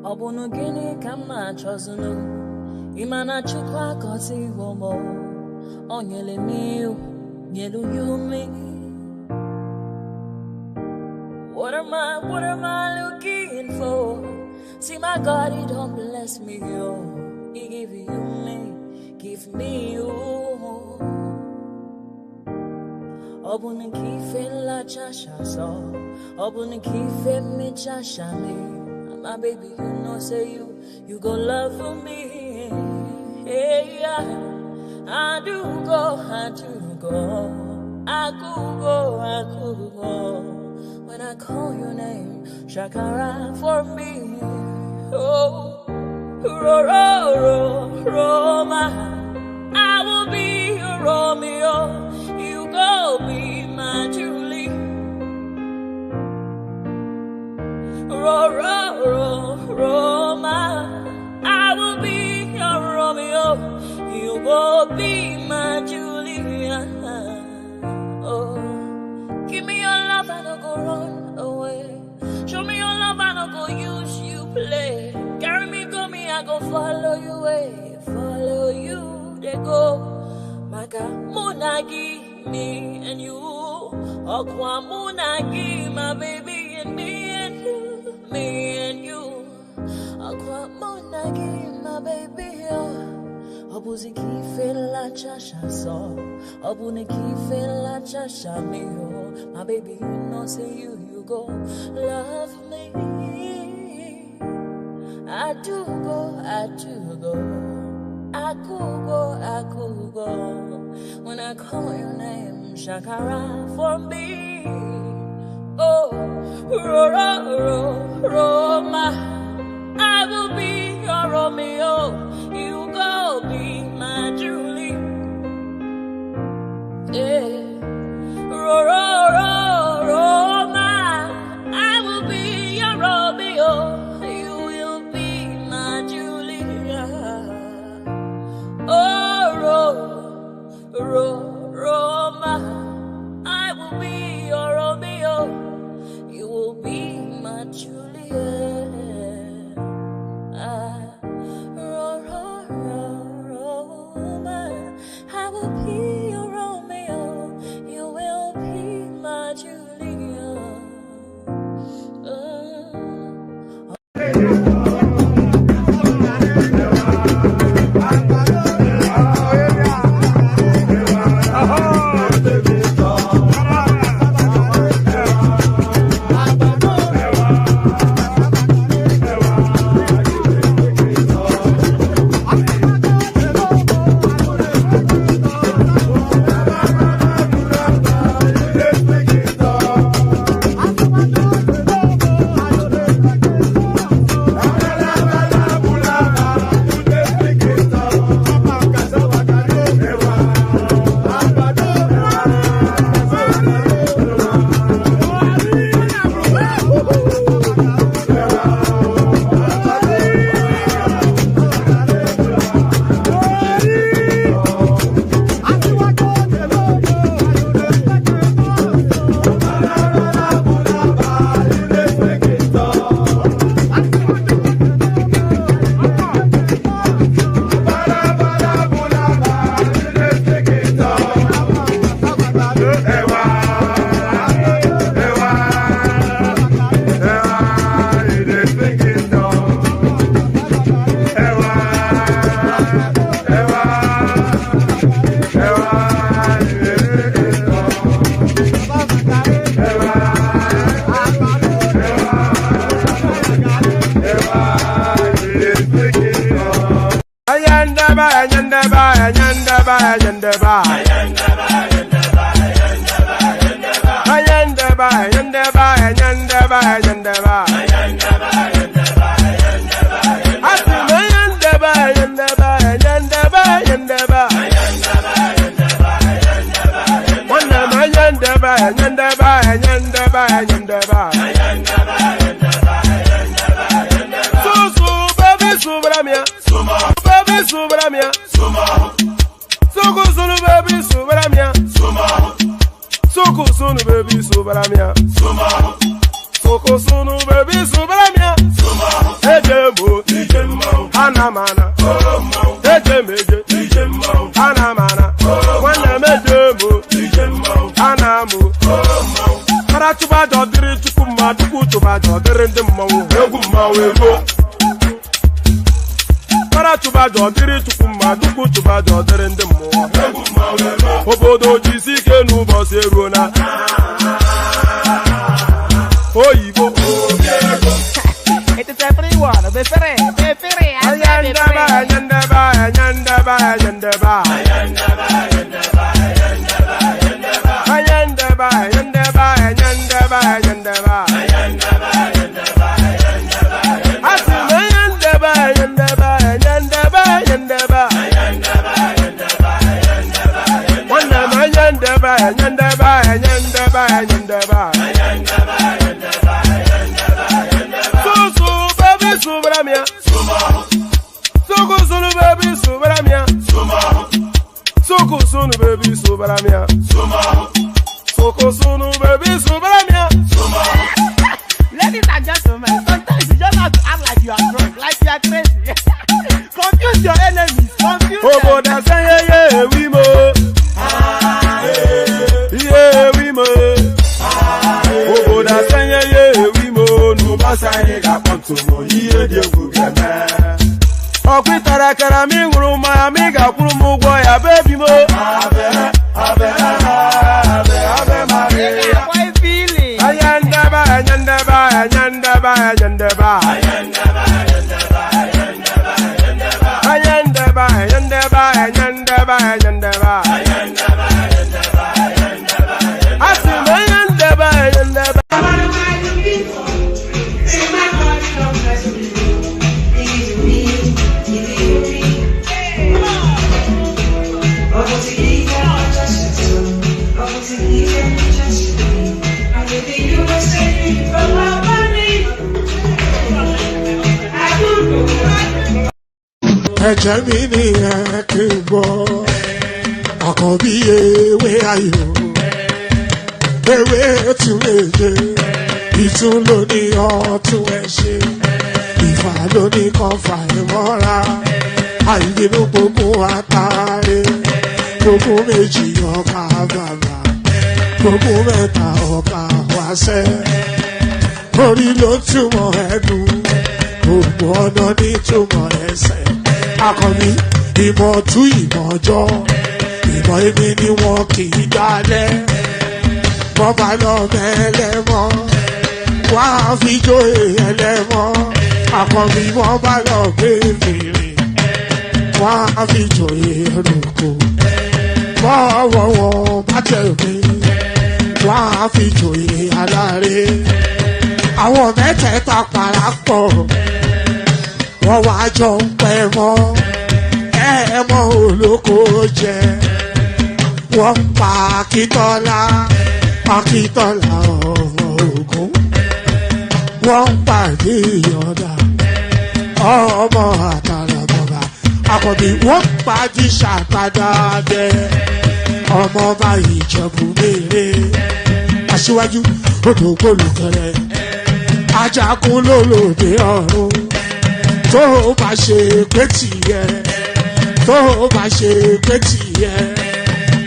Obunu gini kama chozunu Imana chukwa kosi womo Onyele miu Nyelu yumi What am I looking for? See my God, he don't bless me, yo. He give you me, give me you. Obunu kife la chasha so Obunu kife me chasha me. My baby, you know, say you go love for me. Hey, yeah. I do go. I could go. When I call your name, Shakara for me. Oh, Roma. I will be your Romeo. You go be my Julie. Roma, I will be your Romeo. You will be my Julia. Oh, give me your love and I'll go run away. Show me your love and I'll go use you play. Carry me, go me, I go follow you way. Follow you, they go. Maka Munagi, me and you. Okwa Munagi, my baby and me and you. Me and you, Aqua Monagi, my baby. Obuzi kife la chasha so, Obuni kife la chasha me. My baby, you know, say you go love me. I do go. I could go. When I call your name, Shakara for me. Oh, Roma, I will be your Romeo. You go be my Julie. Yeah, Roma, I will be your Romeo. You will be my Julia. Oh, Roma, I will be your Romeo. You will be my Juliet. Roma, I will be your Romeo. You will be my Juliet. Soko sunu baby subramia. Ejemu Anamana, Ejemeje, Anamana, Wanemejemo, Anamu, Karatuba Dodri Chukuma, Tukutuba Dodri, the Mo, Karatuba Dodri Chukuma, Tukutuba Dodri, the Mo, Obodo Jisike Nubo Seruna, Oibo. It is everyone. Ladies and gentlemen, sometimes you just have to act like you are drunk, like you are crazy. Confuse your enemies, confuse them. We mo. Yeah, we mo. We mo. No basa ega kontumo. Yeah, dear Google. Okwitara kara mi nguru ma mi ga kwuru mu gwo ya baby mo. Abe Maria. Why feeling? Ayandaba. Ejemini ekebo akobi ewe ayo ewe tumeje itun lo ni ọtún ẹṣẹ ìfà ló ní kan fà ìmọ́ra àìbínú gbogbo àtàrẹ gbogbo méjì ọkà bàbà gbogbo mẹ́ta ọkà wáṣẹ orí ló túmọ̀ ẹnu gbogbo ọ̀nà ní túmọ̀ ẹsẹ̀. Akọni ìmọ̀ tú ìmọ̀ ọjọ́ ìmọ̀ èmi ni wọn kì í dálẹ̀ bọ́bá lọ mẹ́lẹ́mọ́ wá fi jóye ẹlẹ́mọ́ akọni bọ́bá lọ gbé fèrè wá fi jóye ẹlòkò bọ́wọ́ wọn bá tẹ̀lé wá fi jóye aláre àwọn mẹ́tẹ̀ẹ̀ta parapọ̀. Wọ́n wá jọ ń pẹ́ mọ́ ẹ̀ẹ́mọ́ olóko jẹ wọ́n ń pa Akíntọ́lá ọmọ Ògún wọ́n ń pàdé Ìyọ̀dà ọmọ Àtàràbọ̀bà Àkànbí wọ́n ń pàdé Ṣàtàdàdẹ ọmọ ọba Ìjẹ̀bú Mèrè Aṣíwájú Odògbólùkẹrẹ Ajagun lólòdì ọ̀run. Tó bá ṣe pé tìyẹ tó bá ṣe pé tìyẹ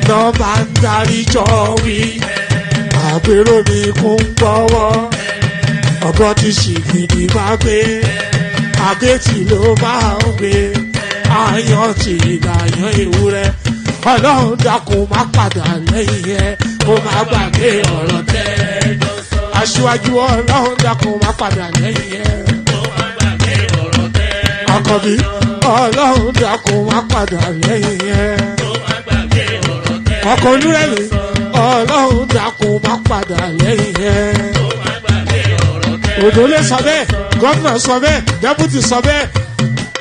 lọ bá ń darí jọ wí àpérò mi kún gbọ́wọ́ ọ̀bọ tí ṣìgìdì bá gbé àbẹ́tì ló máa ń gbé àyàn tí ìlàyàn ewúrẹ́ Ọlọ́run dákun má padà lẹ́yìn ẹ kó má gbàgbé ọ̀rọ̀ tẹ́ Aṣíwájú Ọlọ́run dákun má padà lẹ́yìn ẹ. Àkànbí Ọlọ́run dákun wá padà lẹ́yìn ẹ̀. Ọkọ̀ Olúrẹ̀mí Ọlọ́run dákun wá padà lẹ́yìn ẹ̀. Òdòlé sọ bẹ́ẹ̀, gómìnà sọ bẹ́ẹ̀, dẹ́pútì sọ bẹ́ẹ̀,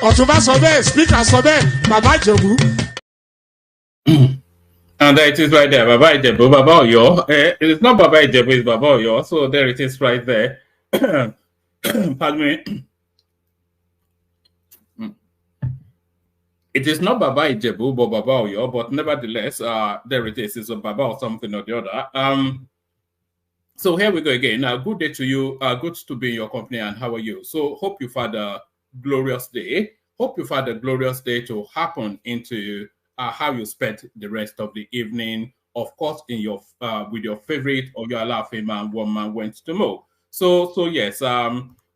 ọ̀túnba sọ bẹ́ẹ̀, spíkà sọ bẹ́ẹ̀, bàbá Ìjẹ̀bú. And there it is right there, Baba Ijebu, Baba Oyo. It's not Baba Ijebu, it's Baba Oyo. So there it is right there. Pardon me. It is not Baba Ijebu, but Baba Oyo. But nevertheless, there it is. It's a Baba or something or the other. So here we go again. Good day to you. Good to be in your company. And how are you? So hope you've had a glorious day. hope you've had a glorious day to happen into how you spent the rest of the evening. Of course, in your with your favorite or your laughing man, one man went to mow. So yes,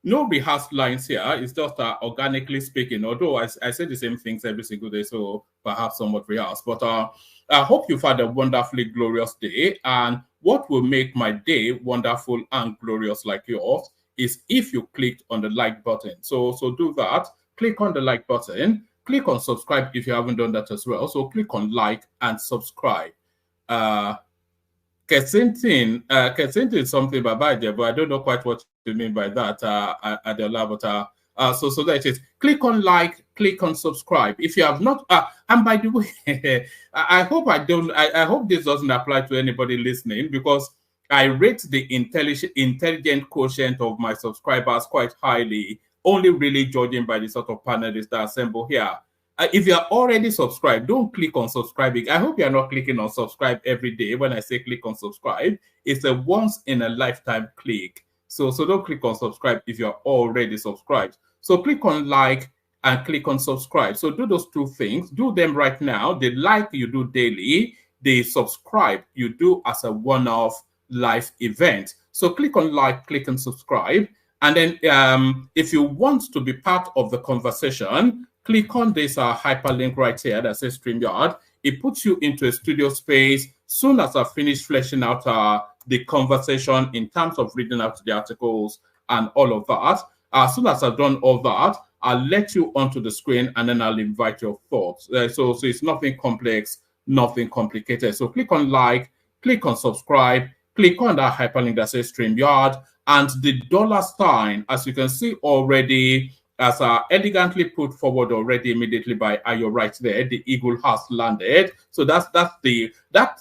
no rehearsed lines here. It's just organically speaking. Although I say the same things every single day, so perhaps somewhat rehearsed. But I hope you've had a wonderfully glorious day. And what will make my day wonderful and glorious like yours is if you clicked on the like button. So do that. Click on the like button. Click on subscribe if you haven't done that as well. So click on like and subscribe. Kesintin is something by but I don't know quite what you mean by that, Adeola, but so that it is. Click on like, click on subscribe. If you have not, and by the way, I hope I hope this doesn't apply to anybody listening, because I rate the intelligent quotient of my subscribers quite highly, only really judging by the sort of panelists that assemble here. If you're already subscribed, don't click on subscribing. I hope you're not clicking on subscribe every day. When I say click on subscribe, it's a once in a lifetime click. So don't click on subscribe if you're already subscribed. So click on like and click on subscribe. So do those two things. Do them right now. The like you do daily. The subscribe you do as a one-off live event. So click on like, click on subscribe. And then if you want to be part of the conversation, click on this hyperlink right here that says StreamYard. It puts you into a studio space. Soon as I finish fleshing out the conversation in terms of reading out the articles and all of that, as soon as I've done all that, I'll let you onto the screen and then I'll invite your thoughts. So it's nothing complex, nothing complicated. So click on like, click on subscribe, click on that hyperlink that says StreamYard, and the $sign, as you can see already, as elegantly put forward already immediately by Ayo right there, the eagle has landed. So that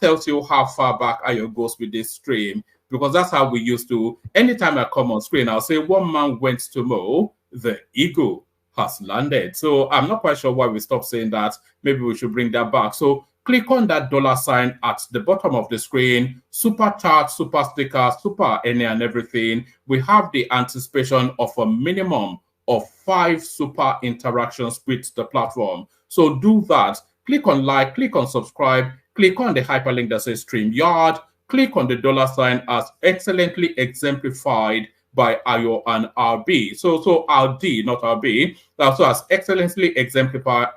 tells you how far back Ayo goes with this stream, because that's how we used to, anytime I come on screen, I'll say one man went to mow, the eagle has landed. So I'm not quite sure why we stopped saying that. Maybe we should bring that back. So click on that $sign at the bottom of the screen, super chat, super sticker, super any and everything. We have the anticipation of a minimum of 5 super interactions with the platform. So do that. Click on like, click on subscribe, click on the hyperlink that says StreamYard, click on the $sign as excellently exemplified by Ayo and RB. So RD, not RB, also as excellently exemplified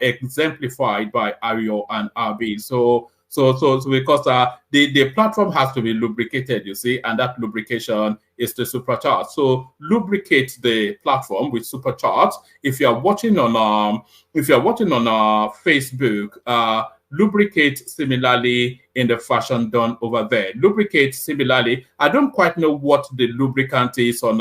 by Ayo and RB. So because the platform has to be lubricated, you see, and that lubrication is the super chat. So lubricate the platform with super chat. If you are watching on Facebook, lubricate similarly in the fashion done over there. Lubricate similarly. I don't quite know what the lubricant is on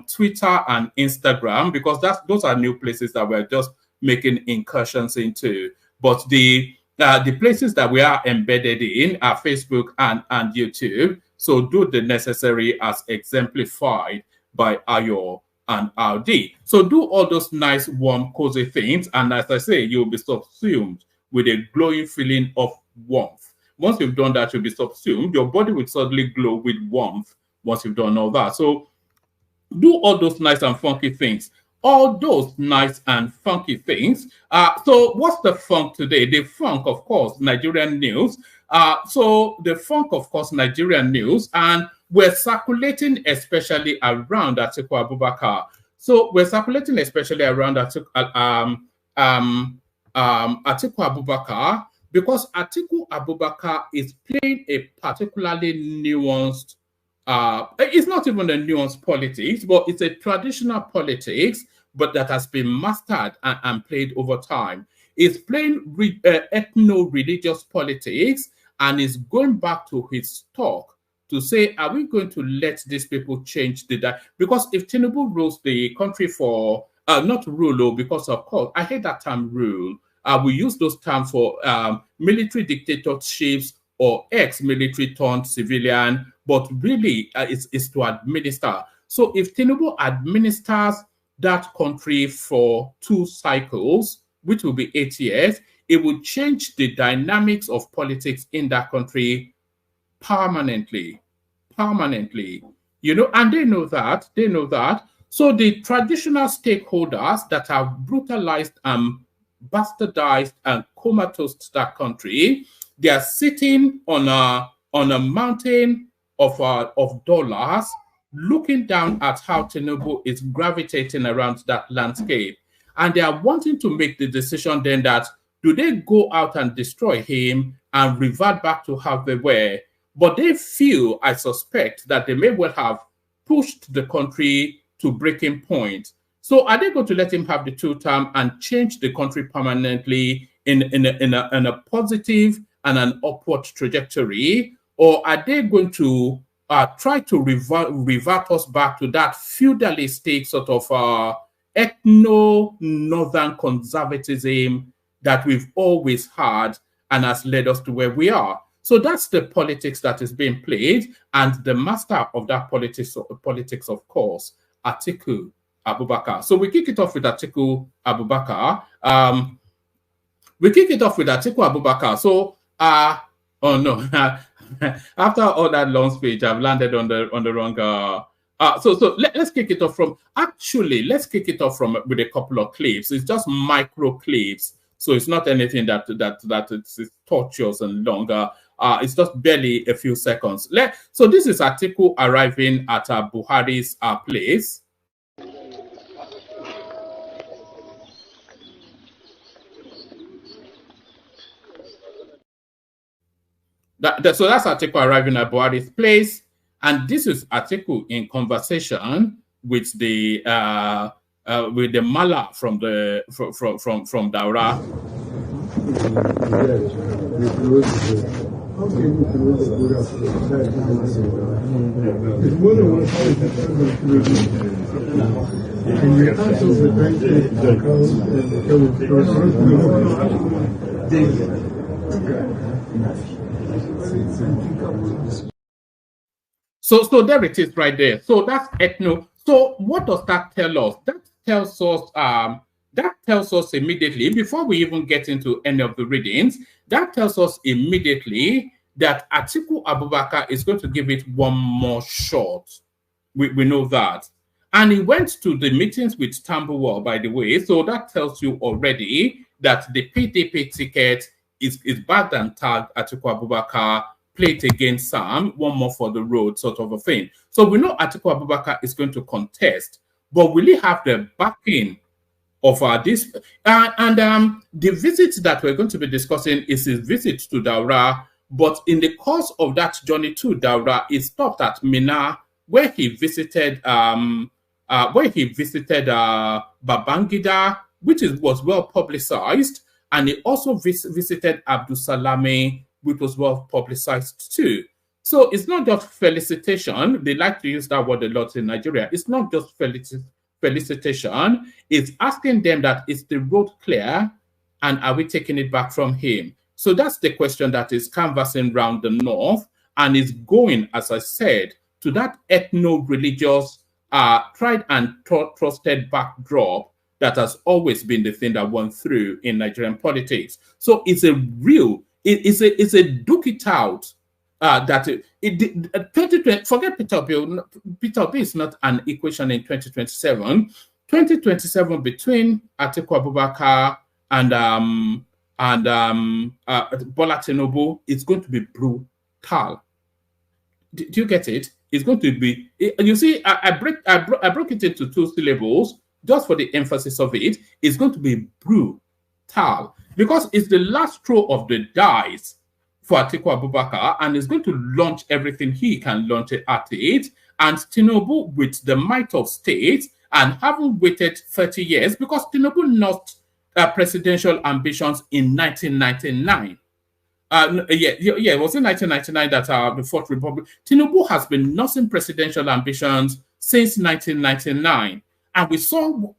Twitter and Instagram, because those are new places that we're just making incursions into. But the places that we are embedded in are Facebook and YouTube. So do the necessary as exemplified by Ayo and RD. So do all those nice, warm, cozy things. And as I say, you'll be subsumed with a glowing feeling of warmth. Once you've done that, you'll be subsumed. Your body will suddenly glow with warmth once you've done all that. So do all those nice and funky things. All those nice and funky things. So what's the funk today? The funk, of course, Nigerian news. So the funk, of course, Nigerian news. And we're circulating especially around Atiku Abubakar. So we're circulating especially around Atiku Abubakar, because Atiku Abubakar is playing a particularly nuanced, it's not even a nuanced politics, but it's a traditional politics, but that has been mastered and played over time. It's playing ethno-religious politics and is going back to his talk to say, are we going to let these people change because if Tinubu rules the country for, not rule, because of course, I hate that term rule. We use those terms for military dictatorships or ex-military turned civilian, but really it's to administer. So if Tinubu administers that country for 2 cycles, which will be 8 years, it will change the dynamics of politics in that country permanently. You know, and they know that. So the traditional stakeholders that have brutalized and bastardized and comatose that country, they are sitting on a mountain of dollars, looking down at how Tinubu is gravitating around that landscape. And they are wanting to make the decision then that do they go out and destroy him and revert back to how they were? But they feel, I suspect, that they may well have pushed the country to breaking point. So are they going to let him have the 2 term and change the country permanently in a positive and an upward trajectory? Or are they going to try to revert us back to that feudalistic sort of ethno-northern conservatism that we've always had and has led us to where we are? So that's the politics that is being played, and the master of that politics, of course, Atiku Abubakar. So we kick it off with Atiku Abubakar. So, oh no, after all that long speech, I've landed on the wrong. So let's kick it off from. Actually, let's kick it off from with a couple of clips. It's just micro clips, so it's not anything that it's tortuous and longer. It's just barely a few seconds. So this is Atiku arriving at Buhari's place. So that's Atiku arriving at Buhari's place, and this is Atiku in conversation with the Mala from Daura. So there it is right there. So that's ethno. So what does that tell us? That tells us immediately, before we even get into any of the readings, that tells us immediately that Atiku Abubakar is going to give it one more shot. We know that. And he went to the meetings with Tambuwal, by the way. So that tells you already that the PDP ticket is bagged and tagged Atiku Abubakar, plate against Sam, one more for the road, sort of a thing. So we know Atiku Abubakar is going to contest, but will he have the backing of this? The visit that we're going to be discussing is his visit to Daura, but in the course of that journey to Daura, he stopped at Mina, where he visited Babangida, which was well publicized, and he also visited Abdul Salami, which was well publicized too. So it's not just felicitation. They like to use that word a lot in Nigeria. It's not just felicitation. It's asking them that is the road clear, and are we taking it back from him? So that's the question that is canvassing around the north, and is going, as I said, to that ethno-religious, tried and trusted backdrop that has always been the thing that went through in Nigerian politics. So it's a real, it's a duke it out. That 2020, forget Peter Obi. Peter Obi is not an equation in 2027. 2027 between Atiku Abubakar and Bola Tinubu is going to be brutal. Do you get it? It's going to be. You see, I broke it into 2 syllables just for the emphasis of it. It's going to be brutal because it's the last throw of the dice for Atiku Abubakar, and is going to launch everything he can launch at it. And Tinubu, with the might of state, and having waited 30 years, because Tinubu lost presidential ambitions in 1999. It was in 1999 that the Fourth Republic. Tinubu has been nursing presidential ambitions since 1999, and we saw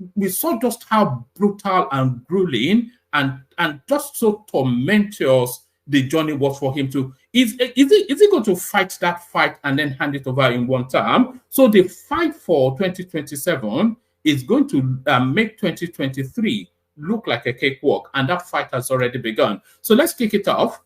just how brutal and grueling and just so tormentuous the journey was for him to. Is he going to fight that fight and then hand it over in one term? So the fight for 2027 is going to make 2023 look like a cakewalk, and that fight has already begun. So let's kick it off.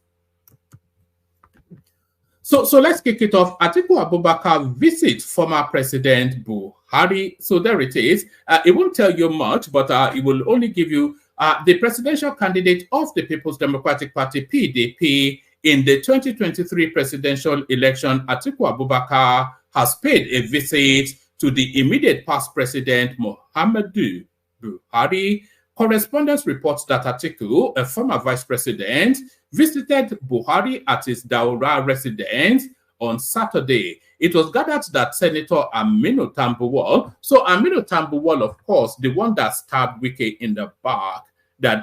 So let's kick it off. Atiku Abubakar visits former President Buhari. So there it is. It won't tell you much, but it will only give you the presidential candidate of the People's Democratic Party, PDP, in the 2023 presidential election. Atiku Abubakar has paid a visit to the immediate past president, Muhammadu Buhari. Correspondence reports that Atiku, a former vice president, visited Buhari at his Daura residence on Saturday. It was gathered that Senator Aminu Tambuwal, so Aminu Tambuwal, of course, the one that stabbed Wike in the back, that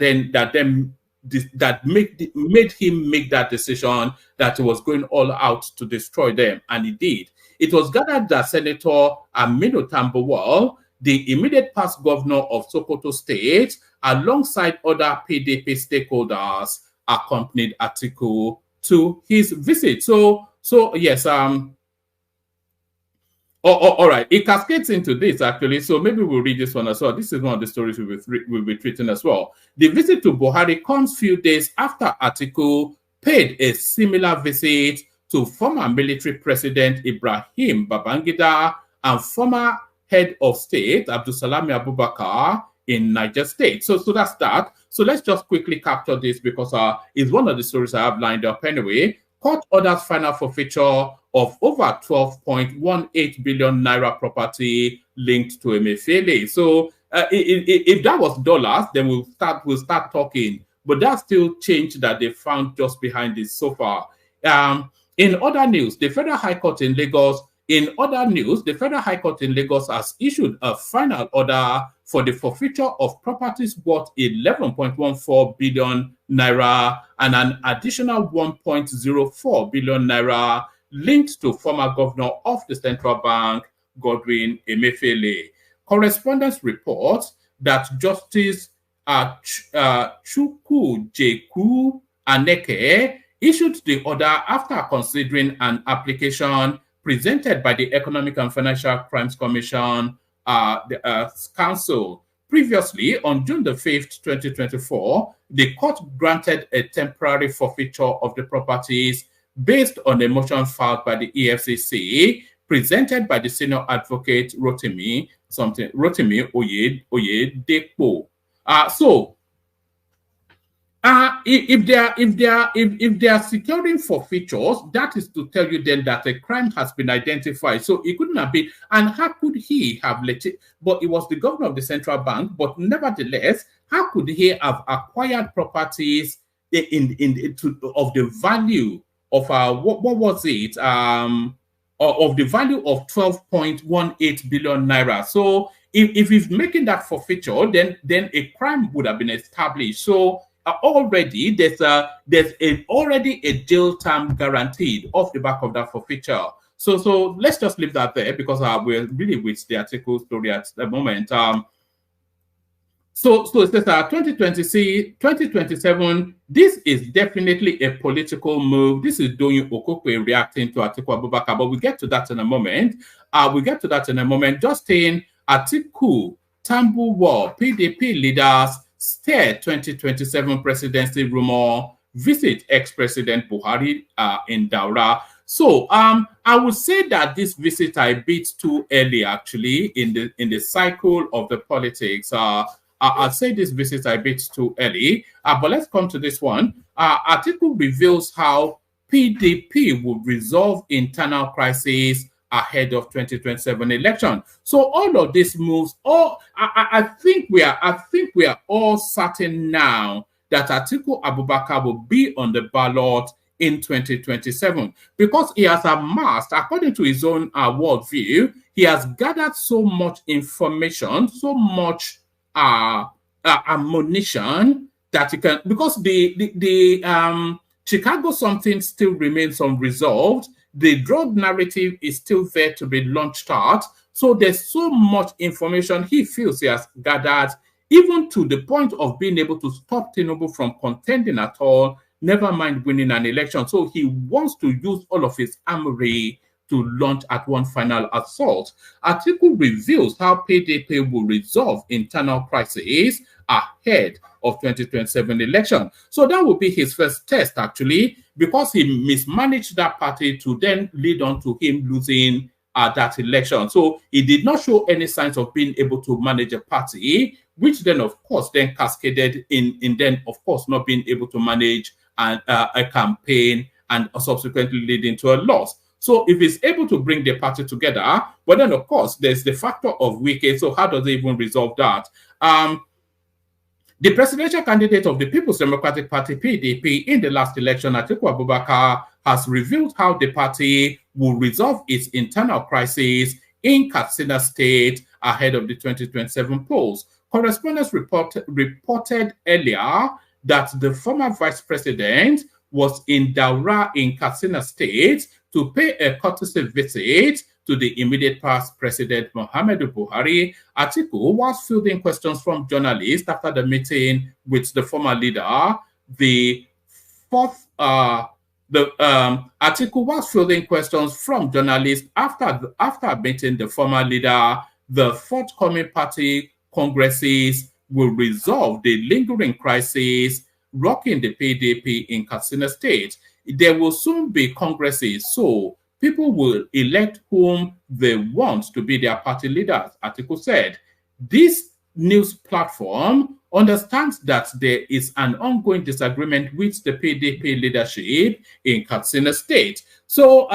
made him make that decision that he was going all out to destroy them, and he did. It was gathered that Senator Aminu Tambuwal, the immediate past governor of Sokoto State, alongside other PDP stakeholders, accompanied Atiku to his visit. So yes, all right. It cascades into this, actually. So maybe we'll read this one as well. This is one of the stories we'll be treating as well. The visit to Buhari comes few days after Atiku paid a similar visit to former military president Ibrahim Babangida and former head of state Abdulsalami Abubakar in Niger State. So that's that. So let's just quickly capture this because it's one of the stories I have lined up anyway. Court orders final forfeiture of over 12.18 billion naira property linked to Emefiele. So if that was dollars, then we'll start talking. But that's still change that they found just behind this so far. In other news, the Federal High Court in Lagos has issued a final order for the forfeiture of properties worth 11.14 billion naira and an additional 1.04 billion naira linked to former governor of the central bank, Godwin Emefiele. Correspondence reports that Justice Chukwujeku Aneke issued the order after considering an application presented by the Economic and Financial Crimes Commission Council. Previously, on June the 5th, 2024, the court granted a temporary forfeiture of the properties based on a motion filed by the EFCC, presented by the senior advocate Rotimi Oyedepo. If they are securing forfeitures, that is to tell you then that a crime has been identified. So it couldn't have been. And how could he have let it? But it was the governor of the central bank. But nevertheless, how could he have acquired properties of the value of what was it? Of the value of 12.18 billion naira. So if he's making that forfeiture, then a crime would have been established. So already there's already a jail term guaranteed off the back of that forfeiture. So let's just leave that there because we're really with the article story at the moment. So it says 2027, this is definitely a political move. This is Doyin Okokwe reacting to Atiku Abubakar, but we'll get to that in a moment. Just saying, Atiku, Tambuwal, PDP leaders stare 2027 presidency rumor, visit ex-president Buhari in Daura. So I would say that this visit I beat too early actually in the cycle of the politics. I'd say this visit I beat too early. But let's come to this one. Article reveals how PDP would resolve internal crisis ahead of 2027 election. So all of these moves, I think we are all certain now that Atiku Abubakar will be on the ballot in 2027 because he has amassed, according to his own worldview, he has gathered so much information, so much ammunition that he can, because the Chicago something still remains unresolved. The drug narrative is still there to be launched out. So there's so much information he feels he has gathered, even to the point of being able to stop Tinubu from contending at all, never mind winning an election. So he wants to use all of his armory to launch at one final assault. Article reveals how PDP will resolve internal crises ahead of 2027 election. So that will be his first test, actually, because he mismanaged that party to then lead on to him losing that election. So he did not show any signs of being able to manage a party, which then, of course, then cascaded in then, of course, not being able to manage a campaign and subsequently leading to a loss. So if he's able to bring the party together, but then, of course, there's the factor of Wike. So how does he even resolve that? The presidential candidate of the People's Democratic Party, PDP, in the last election, Atiku Abubakar, has revealed how the party will resolve its internal crisis in Katsina State ahead of the 2027 polls. Correspondents reported earlier that the former vice president was in Daura in Katsina State to pay a courtesy visit to the immediate past President Muhammadu Buhari. Atiku was fielding questions from journalists after the meeting with the former leader. Atiku was fielding questions from journalists after meeting the former leader. The forthcoming party congresses will resolve the lingering crisis rocking the PDP in Katsina State. There will soon be congresses, so people will elect whom they want to be their party leaders, Atiku said. This news platform understands that there is an ongoing disagreement with the PDP leadership in Katsina State. So,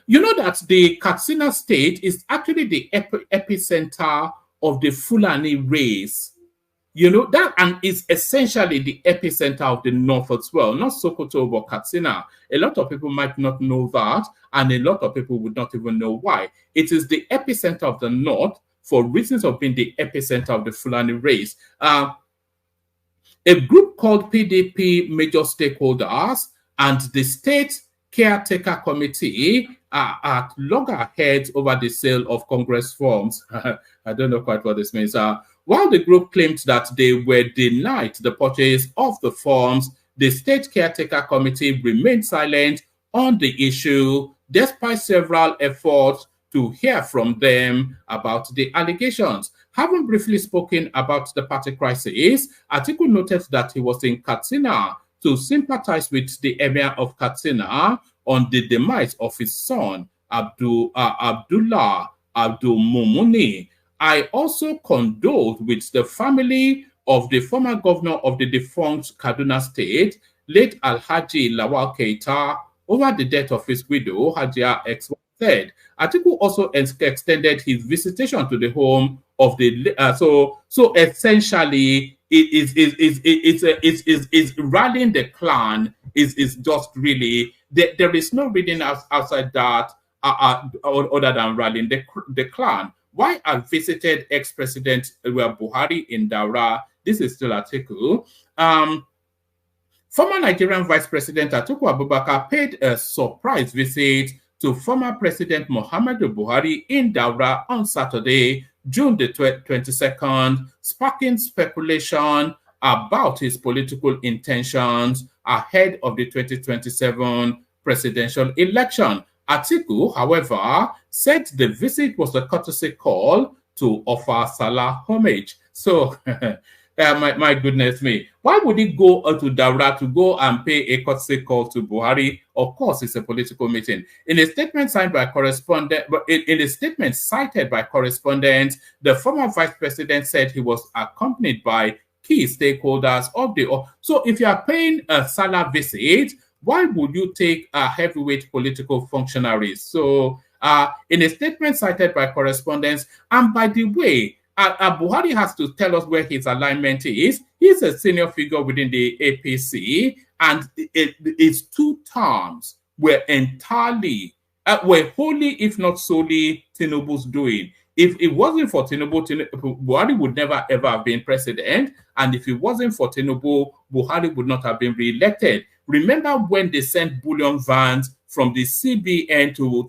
you know that the Katsina State is actually the epicenter of the Fulani race. You know, that and is essentially the epicenter of the north as well, not Sokoto, but Katsina. A lot of people might not know that, and a lot of people would not even know why. It is the epicenter of the north for reasons of being the epicenter of the Fulani race. A group called PDP Major Stakeholders and the State Caretaker Committee are at loggerheads over the sale of Congress forms. I don't know quite what this means. While the group claimed that they were denied the purchase of the forms, the State Caretaker Committee remained silent on the issue, despite several efforts to hear from them about the allegations. Having briefly spoken about the party crisis, Atiku noted that he was in Katsina to sympathize with the Emir of Katsina on the demise of his son, Abdullah Abdul Mumuni. I also condoled with the family of the former governor of the defunct Kaduna State, late Alhaji Lawal Keita, over the death of his widow, Hajia X said. Atiku also extended his visitation to the home of the so essentially it's rallying the clan is just really there is no reading outside that other than rallying the clan. Why I visited ex-president Buhari in Daura, this is still Atiku. Former Nigerian Vice President Atiku Abubakar paid a surprise visit to former President Muhammadu Buhari in Daura on Saturday, June the 22nd, sparking speculation about his political intentions ahead of the 2027 presidential election. Atiku, however, said the visit was a courtesy call to offer Salah homage. So, my goodness me, why would he go to Daura to go and pay a courtesy call to Buhari? Of course, it's a political meeting. In a statement signed by correspondent, but in a statement cited by correspondents, the former vice president said he was accompanied by key stakeholders of the. So, if you are paying a Salah visit, why would you take heavyweight political functionaries? So, in a statement cited by correspondents, and by the way, Buhari has to tell us where his alignment is. He's a senior figure within the APC, and its 2 terms were entirely, were wholly, if not solely, Tinubu's doing. If it wasn't for Tinubu, Buhari would never ever have been president, and if it wasn't for Tinubu, Buhari would not have been re-elected. Remember when they sent bullion vans from the CBN to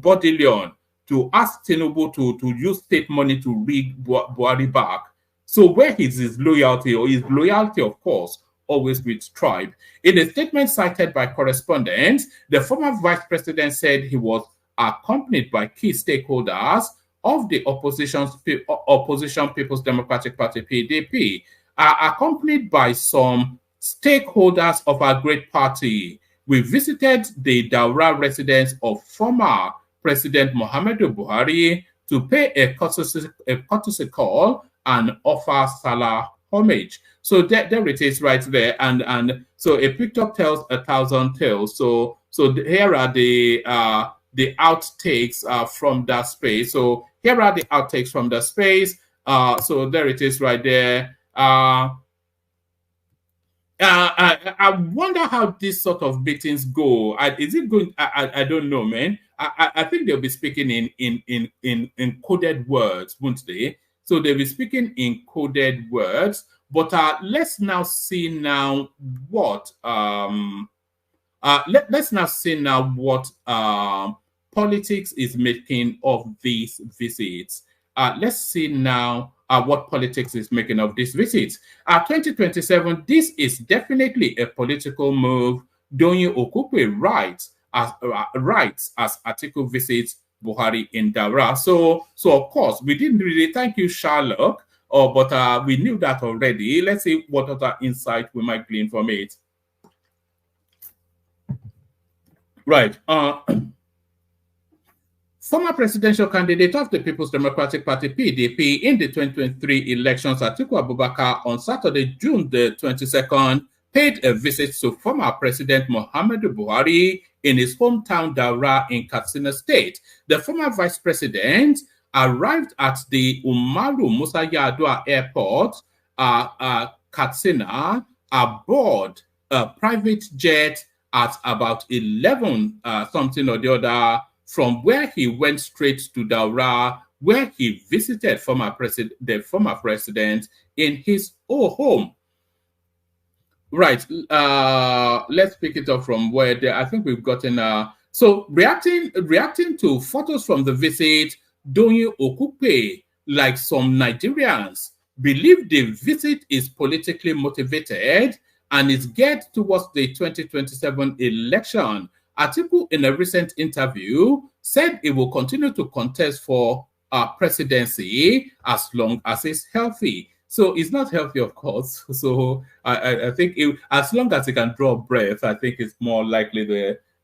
Bodilion to ask Tinubu to use state money to rig Buhari back? So where is his loyalty, or his loyalty, of course, always with tribe? In a statement cited by correspondents, the former vice president said he was accompanied by key stakeholders of the opposition People's Democratic Party (PDP) are accompanied by some stakeholders of our great party. We visited the Daura residence of former President Muhammadu Buhari to pay a courtesy call and offer Salah homage. So there it is right there. And so a picture tells 1,000 tales. So here are the outtakes from that space. So here are the outtakes from the space. So there it is right there. I wonder how these sort of meetings go. Is it going? I don't know, man. I think they'll be speaking in coded words, won't they? So they'll be speaking in coded words. But let's now see now what let's now see now what politics is making of these visits. Let's see now what politics is making of these visits. 2027, this is definitely a political move. Donye Okupe writes as Atiku visits Buhari in Daura. So of course, we didn't really thank you, Sherlock, but we knew that already. Let's see what other insight we might glean from it. Right. Former presidential candidate of the People's Democratic Party (PDP) in the 2023 elections, Atiku Abubakar, on Saturday, June the 22nd, paid a visit to former President Muhammadu Buhari in his hometown Daura in Katsina State. The former vice president arrived at the Umaru Musa Yar'Adua Airport, Katsina, aboard a private jet at about 11 something or the other, from where he went straight to Daura, where he visited the former president in his own home. Right. Let's pick it up from where I think we've gotten. So reacting to photos from the visit, Donye Okupe, like some Nigerians, believe the visit is politically motivated and is geared towards the 2027 election. Atiku, in a recent interview, said he will continue to contest for presidency as long as he's healthy. So he's not healthy, of course. So I think as long as he can draw breath, I think it's more likely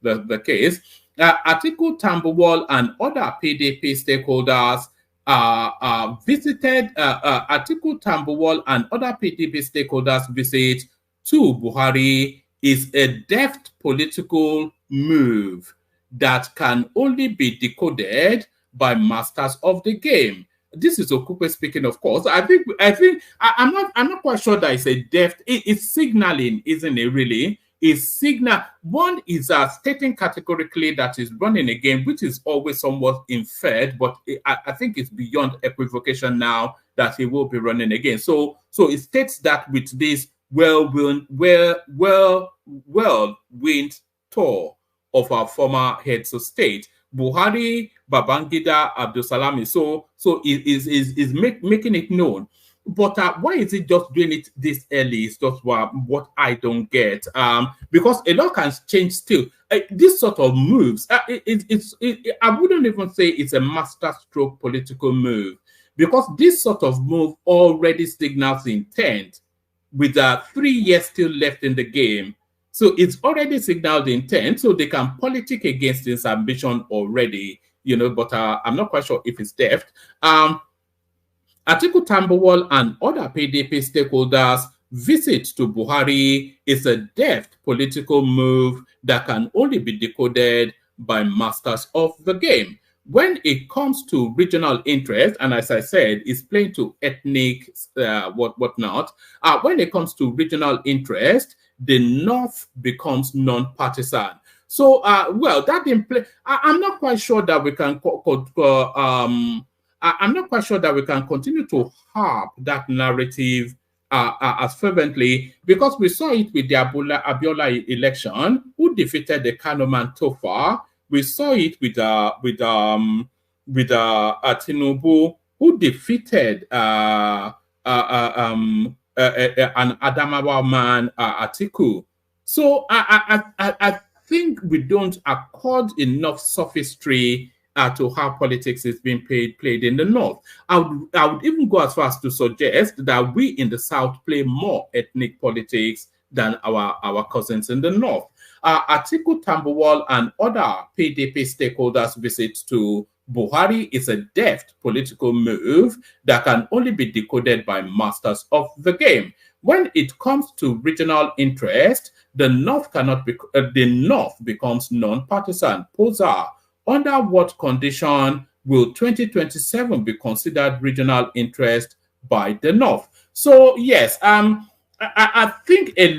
the case. Atiku Tambuwal and other PDP stakeholders visited Atiku Tambuwal and other PDP stakeholders visit to Buhari is a deft political move that can only be decoded by masters of the game. This is Okupe speaking, of course. I'm not quite sure that it's a deft. It's signaling, isn't it? Really, it's signal. One is stating categorically that he's running a game, which is always somewhat inferred, but I think it's beyond equivocation now that he will be running again. So it states that with this well-wind tour of our former heads of state, Buhari, Babangida, Abdul Salami. So is making it known. But why is it just doing it this early? Is just what I don't get. Because a lot can change still. This sort of moves, I wouldn't even say it's a masterstroke political move, because this sort of move already signals intent with 3 years still left in the game. So it's already signaled intent, so they can politic against this ambition already, but I'm not quite sure if it's deft. Atiku Tambuwal and other PDP stakeholders visit to Buhari is a deft political move that can only be decoded by masters of the game. When it comes to regional interest, and as I said, it's playing to ethnic whatnot. When it comes to regional interest, the North becomes non-partisan. So, that implies. I'm not quite sure that we can. I'm not quite sure that we can continue to harp that narrative as fervently, because we saw it with the Abiola election, who defeated the Kanoman Tofa. We saw it with Tinubu, who defeated an Adamawa man, Atiku. So I think we don't accord enough sophistry to how politics is being played in the North. I would even go as far as to suggest that we in the South play more ethnic politics than our cousins in the North. Atiku Tambuwal and other PDP stakeholders' visit to Buhari is a deft political move that can only be decoded by masters of the game. When it comes to regional interest, the North cannot be, the North becomes non-partisan. Poser, under what condition will 2027 be considered regional interest by the North? So yes, I think a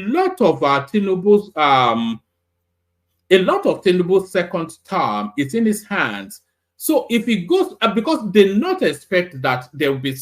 lot of Tinubu's second term is in his hands. So if he goes, because they not expect that there will be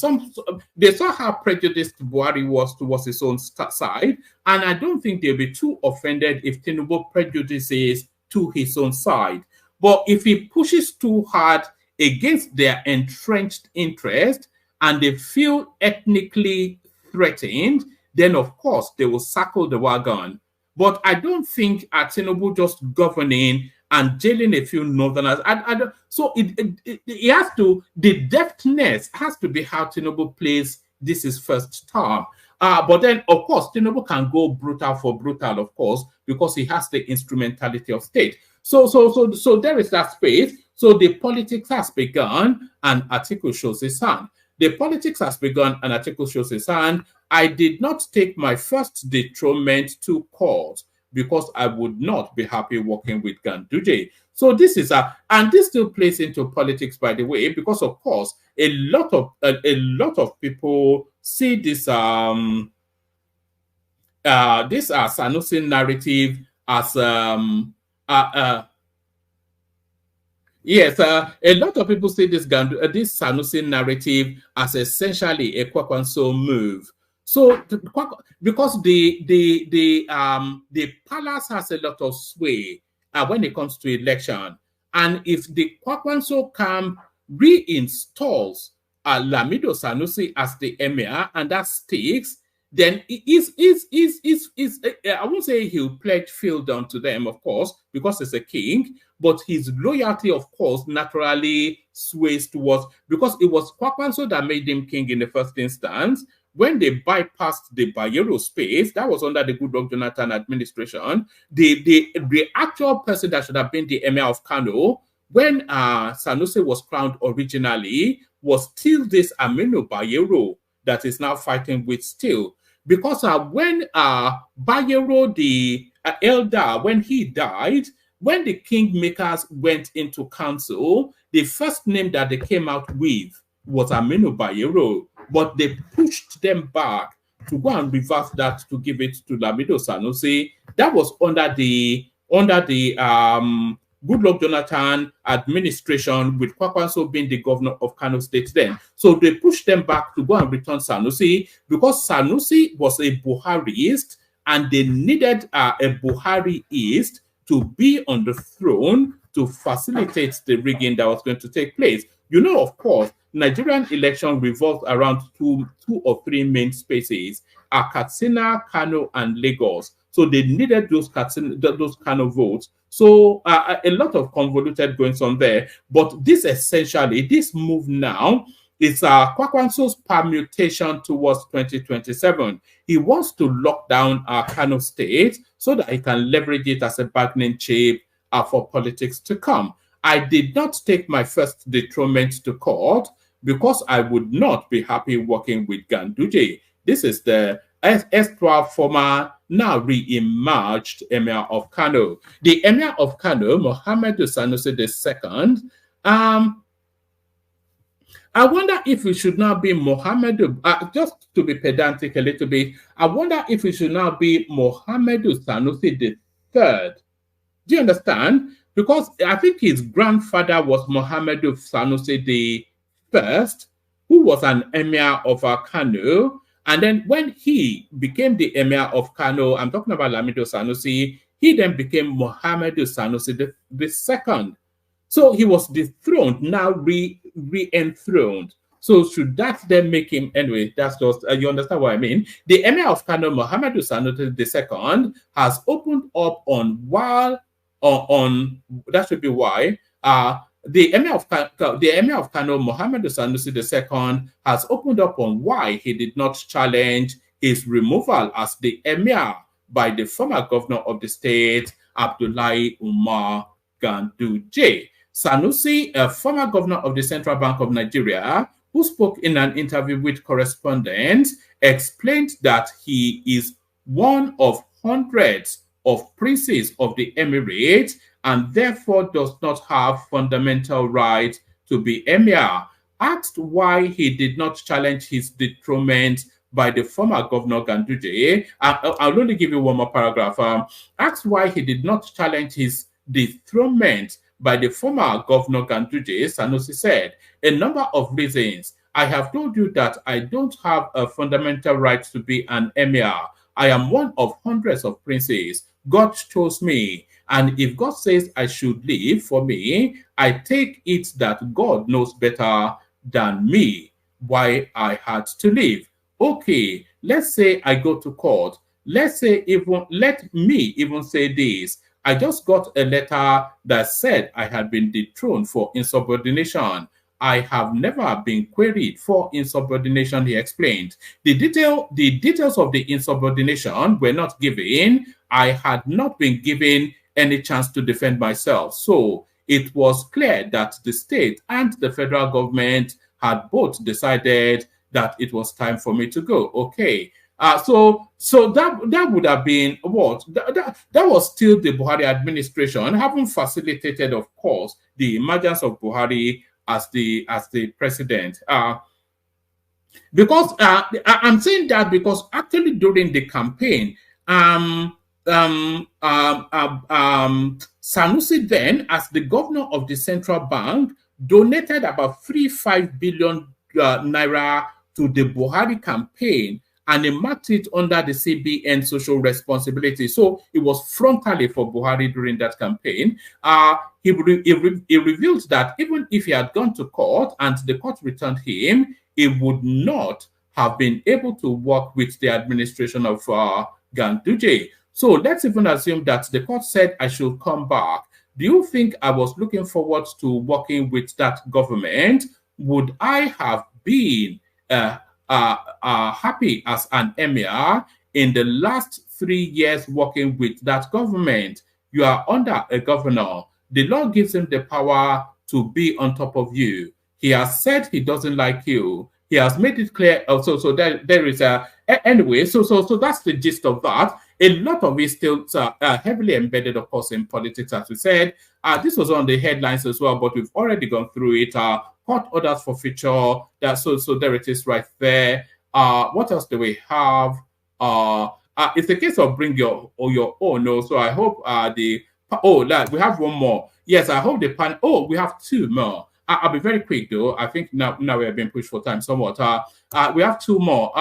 they saw how prejudiced Buhari was towards his own side, and I don't think they'll be too offended if Tinubu prejudices to his own side. But if he pushes too hard against their entrenched interest and they feel ethnically threatened, then of course they will circle the wagon. But I don't think Tinubu just governing and jailing a few northerners. So it has to, the deftness has to be how Tinubu plays this his first term. But then, of course, Tinubu can go brutal for brutal, of course, because he has the instrumentality of state. So there is that space. So the politics has begun, and Atiku shows his hand. The politics has begun, and Atiku shows his hand. I did not take my first dethronement to court because I would not be happy working with Ganduje. So this is and this still plays into politics, by the way, because of course a lot of people see this Sanusi narrative as yes, a lot of people see this Sanusi narrative as essentially a Kwakwanso move. So, because the palace has a lot of sway when it comes to election, and if the Kwakwanso camp reinstalls Lamido Sanusi as the emir, and that sticks, then I won't say he'll pledge fealty to them, of course, because he's a king, but his loyalty, of course, naturally sways towards, because it was Kwakwanso that made him king in the first instance. When they bypassed the Bayero space, that was under the Goodluck Jonathan administration, the actual person that should have been the emir of Kano, when Sanusi was crowned originally, was still this Aminu Bayero that is now fighting with still. Because when Bayero, the elder, when he died, when the kingmakers went into council, the first name that they came out with was Aminu Bayero, but they pushed them back to go and reverse that to give it to Lamido Sanusi. That was under the Goodluck Jonathan administration, with Kwakwanso being the governor of Kano State then. So they pushed them back to go and return Sanusi, because Sanusi was a Buhariist and they needed a Buhariist to be on the throne to facilitate the rigging that was going to take place. You know, of course, Nigerian election revolves around two or three main spaces, Katsina, Kano, and Lagos. So they needed those Kano votes. So a lot of convoluted goings on there. But this essentially, this move now is Kwakwanso's permutation towards 2027. He wants to lock down Kano State so that he can leverage it as a bargaining chip for politics to come. I did not take my first dethronement to court because I would not be happy working with Ganduje. This is the erstwhile former, now re-emerged Emir of Kano. The Emir of Kano, Mohammed Sanusi II, I wonder if it should now be Mohammed, just to be pedantic a little bit, I wonder if it should now be Mohammed Sanusi III. Do you understand? Because I think his grandfather was Mohammed Sanusi I, who was an emir of Kano. And then when he became the emir of Kano, I'm talking about Lamido Sanusi, he then became Mohammed Sanusi II. So he was dethroned, now re-enthroned. So should that then make him, anyway, that's just, you understand what I mean? The emir of Kano, Mohammed Sanusi II, has opened up on that should be why, the Emir of Kano, Mohammed Sanusi II, has opened up on why he did not challenge his removal as the Emir by the former governor of the state, Abdullahi Umar Ganduje. Sanusi, a former governor of the Central Bank of Nigeria, who spoke in an interview with correspondents, explained that he is one of hundreds of princes of the emirate and therefore does not have fundamental right to be emir. Asked why he did not challenge his dethronement by the former governor Ganduje, I'll only give you one more paragraph. Asked why he did not challenge his dethronement by the former governor Ganduje, Sanusi said, a number of reasons. I have told you that I don't have a fundamental right to be an emir. I am one of hundreds of princes. God chose me. And if God says I should live for me, I take it that God knows better than me why I had to live. Okay, let's say I go to court. Let me even say this. I just got a letter that said I had been dethroned for insubordination. I have never been queried for insubordination, he explained. The details of the insubordination were not given. I had not been given any chance to defend myself. So it was clear that the state and the federal government had both decided that it was time for me to go. Okay. So that would have been what? That was still the Buhari administration, having facilitated, of course, the emergence of Buhari as the president. Because I'm saying that because actually during the campaign, Sanusi then, as the governor of the central bank, donated about 3.5 billion naira to the Buhari campaign, and he marked it under the CBN social responsibility. So it was frontally for Buhari during that campaign. He revealed that even if he had gone to court and the court returned him, he would not have been able to work with the administration of Ganduje. So let's even assume that the court said I should come back. Do you think I was looking forward to working with that government? Would I have been happy as an emir in the last 3 years working with that government? You are under a governor. The law gives him the power to be on top of you. He has said he doesn't like you. He has made it clear. So there is a anyway. So that's the gist of that. A lot of it still heavily embedded, of course, in politics, as we said. This was on the headlines as well, but we've already gone through it. Court orders for future. So there it is right there. What else do we have? It's a case of bring your own. No, so I hope we have one more. Yes, I hope the pan. Oh, we have 2 more. I'll be very quick though. I think now we have been pushed for time somewhat. We have 2 more.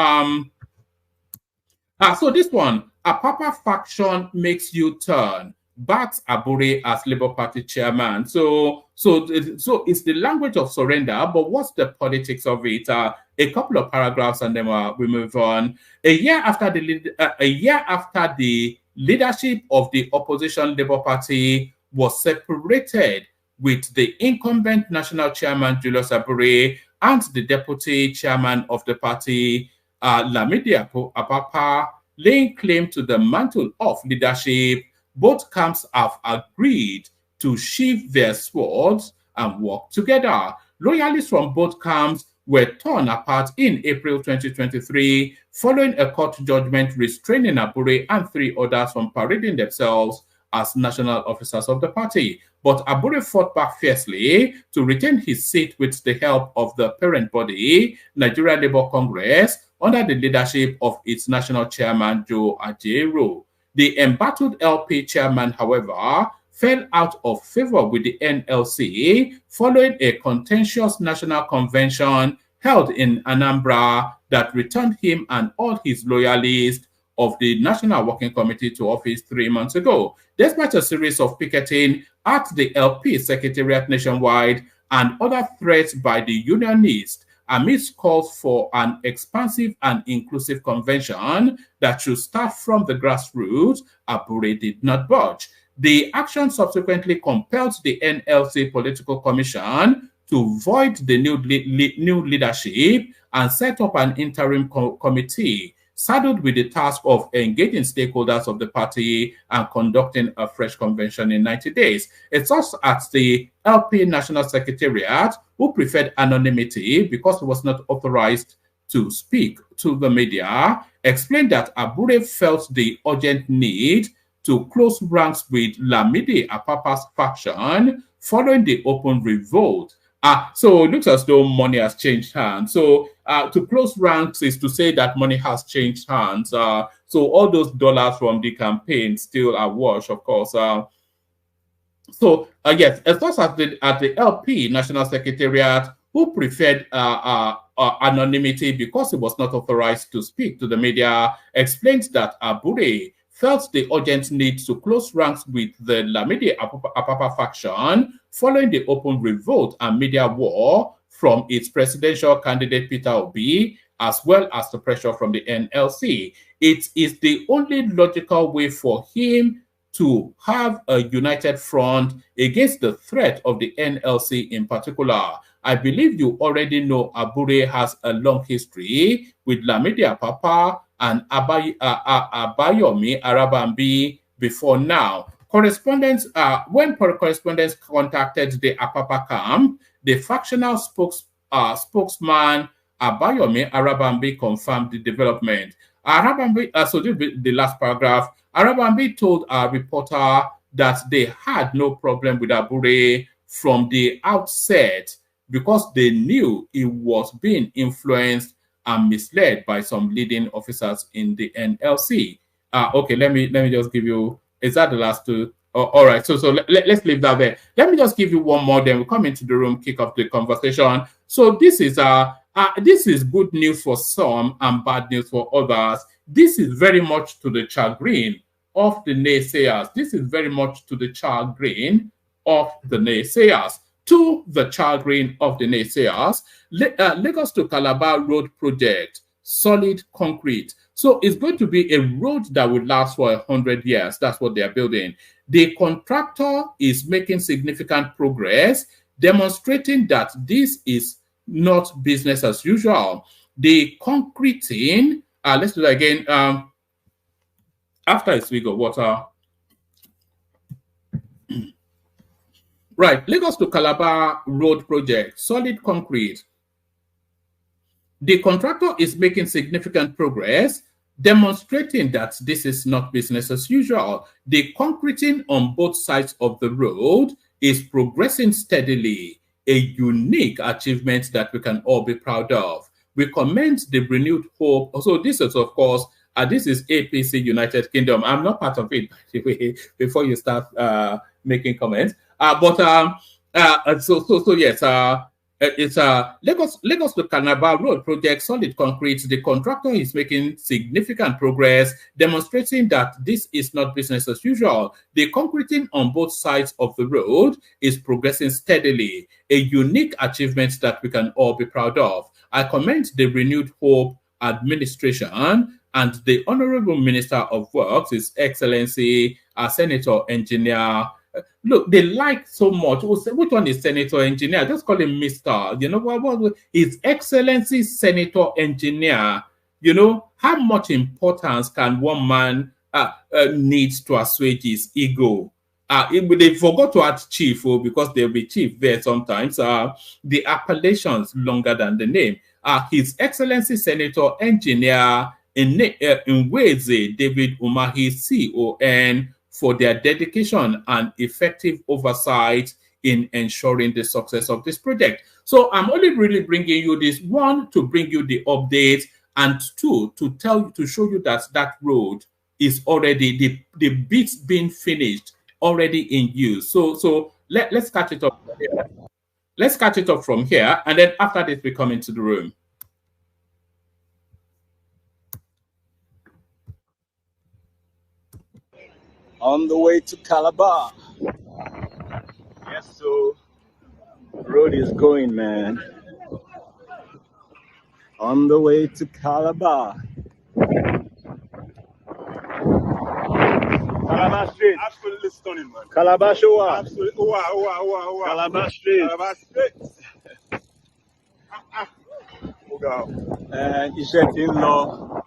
So this one, a Papa faction makes you turn. Backs Abure as Labour Party chairman. So it's the language of surrender, but what's the politics of it? A couple of paragraphs and then we move on. A year after the leadership of the opposition Labour Party was separated, with the incumbent national chairman Julius Abure and the deputy chairman of the party Lamidi Apapa laying claim to the mantle of leadership, both camps have agreed to sheathe their swords and work together. Loyalists from both camps were torn apart in April 2023 following a court judgment restraining Abure and 3 others from parading themselves as national officers of the party. But Abure fought back fiercely to retain his seat with the help of the parent body, Nigeria Labour Congress, under the leadership of its national chairman, Joe Ajaero. The embattled LP chairman, however, fell out of favor with the NLC following a contentious national convention held in Anambra that returned him and all his loyalists of the National Working Committee to office 3 months ago. Despite a series of picketing at the LP Secretariat nationwide and other threats by the unionists, amidst calls for an expansive and inclusive convention that should start from the grassroots, Abure did not budge. The action subsequently compelled the NLC Political Commission to void the new leadership and set up an interim committee saddled with the task of engaging stakeholders of the party and conducting a fresh convention in 90 days. It's us at the LP National Secretariat who preferred anonymity because he was not authorized to speak to the media, explained that Abure felt the urgent need to close ranks with Lamidi Apapa's faction following the open revolt. So it looks as though money has changed hands. So to close ranks is to say that money has changed hands. So all those dollars from the campaign still are wash, of course. Yes, as far as at the LP National Secretariat, who preferred anonymity because he was not authorized to speak to the media, explained that Abure felt the urgent need to close ranks with the Lamidi Apapa faction following the open revolt and media war from its presidential candidate Peter Obi, as well as the pressure from the NLC. It is the only logical way for him to have a united front against the threat of the NLC in particular. I believe you already know Abure has a long history with Lamidi Apapa and Abayomi Arabambi before now. Correspondents, when correspondents contacted the Apapa camp, the factional spokesman Abayomi Arabambi confirmed the development. Arabambi, so the last paragraph, Arabambi told our reporter that they had no problem with Abure from the outset because they knew he was being influenced and misled by some leading officers in the NLC. Okay, let me just give you. Is that the last two? Oh, all right. So let's leave that there. Let me just give you one more. Then we come into the room, kick off the conversation. So this is good news for some and bad news for others. This is very much to the chagrin of the naysayers. This is very much to the chagrin of the naysayers. To the chagrin of the naysayers, Lagos to Calabar road project, solid concrete. So it's going to be a road that will last for 100 years. That's what they're building. The contractor is making significant progress, demonstrating that this is not business as usual. The concreting, let's do that again. After a swig of water. Right, Lagos to Calabar road project, solid concrete. The contractor is making significant progress, demonstrating that this is not business as usual. The concreting on both sides of the road is progressing steadily, a unique achievement that we can all be proud of. We commend the renewed hope. So this is, of course, this is APC United Kingdom. I'm not part of it, by the way, before you start making comments. Yes, it's Lagos to Calabar road project, solid concrete. The contractor is making significant progress, demonstrating that this is not business as usual. The concreting on both sides of the road is progressing steadily, a unique achievement that we can all be proud of. I commend the renewed hope administration and the Honorable Minister of Works, His Excellency, Senator Engineer. Look, they like so much. Which one is Senator Engineer? Just call him Mr. You know what? His Excellency Senator Engineer. You know, how much importance can one man need to assuage his ego? They forgot to add chief, because there'll be chief there sometimes. The appellation's longer than the name. His Excellency Senator Engineer Nweze David Umahi CON, for their dedication and effective oversight in ensuring the success of this project. So I'm only really bringing you this, one, to bring you the update, and two, to show you that that road is already, the bits being finished, already in use. So let's catch it up here. Let's catch it up from here, and then after this, we come into the room. On the way to Calabar. Yes, so road is going, man. On the way to Calabar. Calabar Street. Absolutely stunning, man. Calabar show up. Absolutely. Oh, Calabar Street. Calabar Street. Oh, God. And he said in law.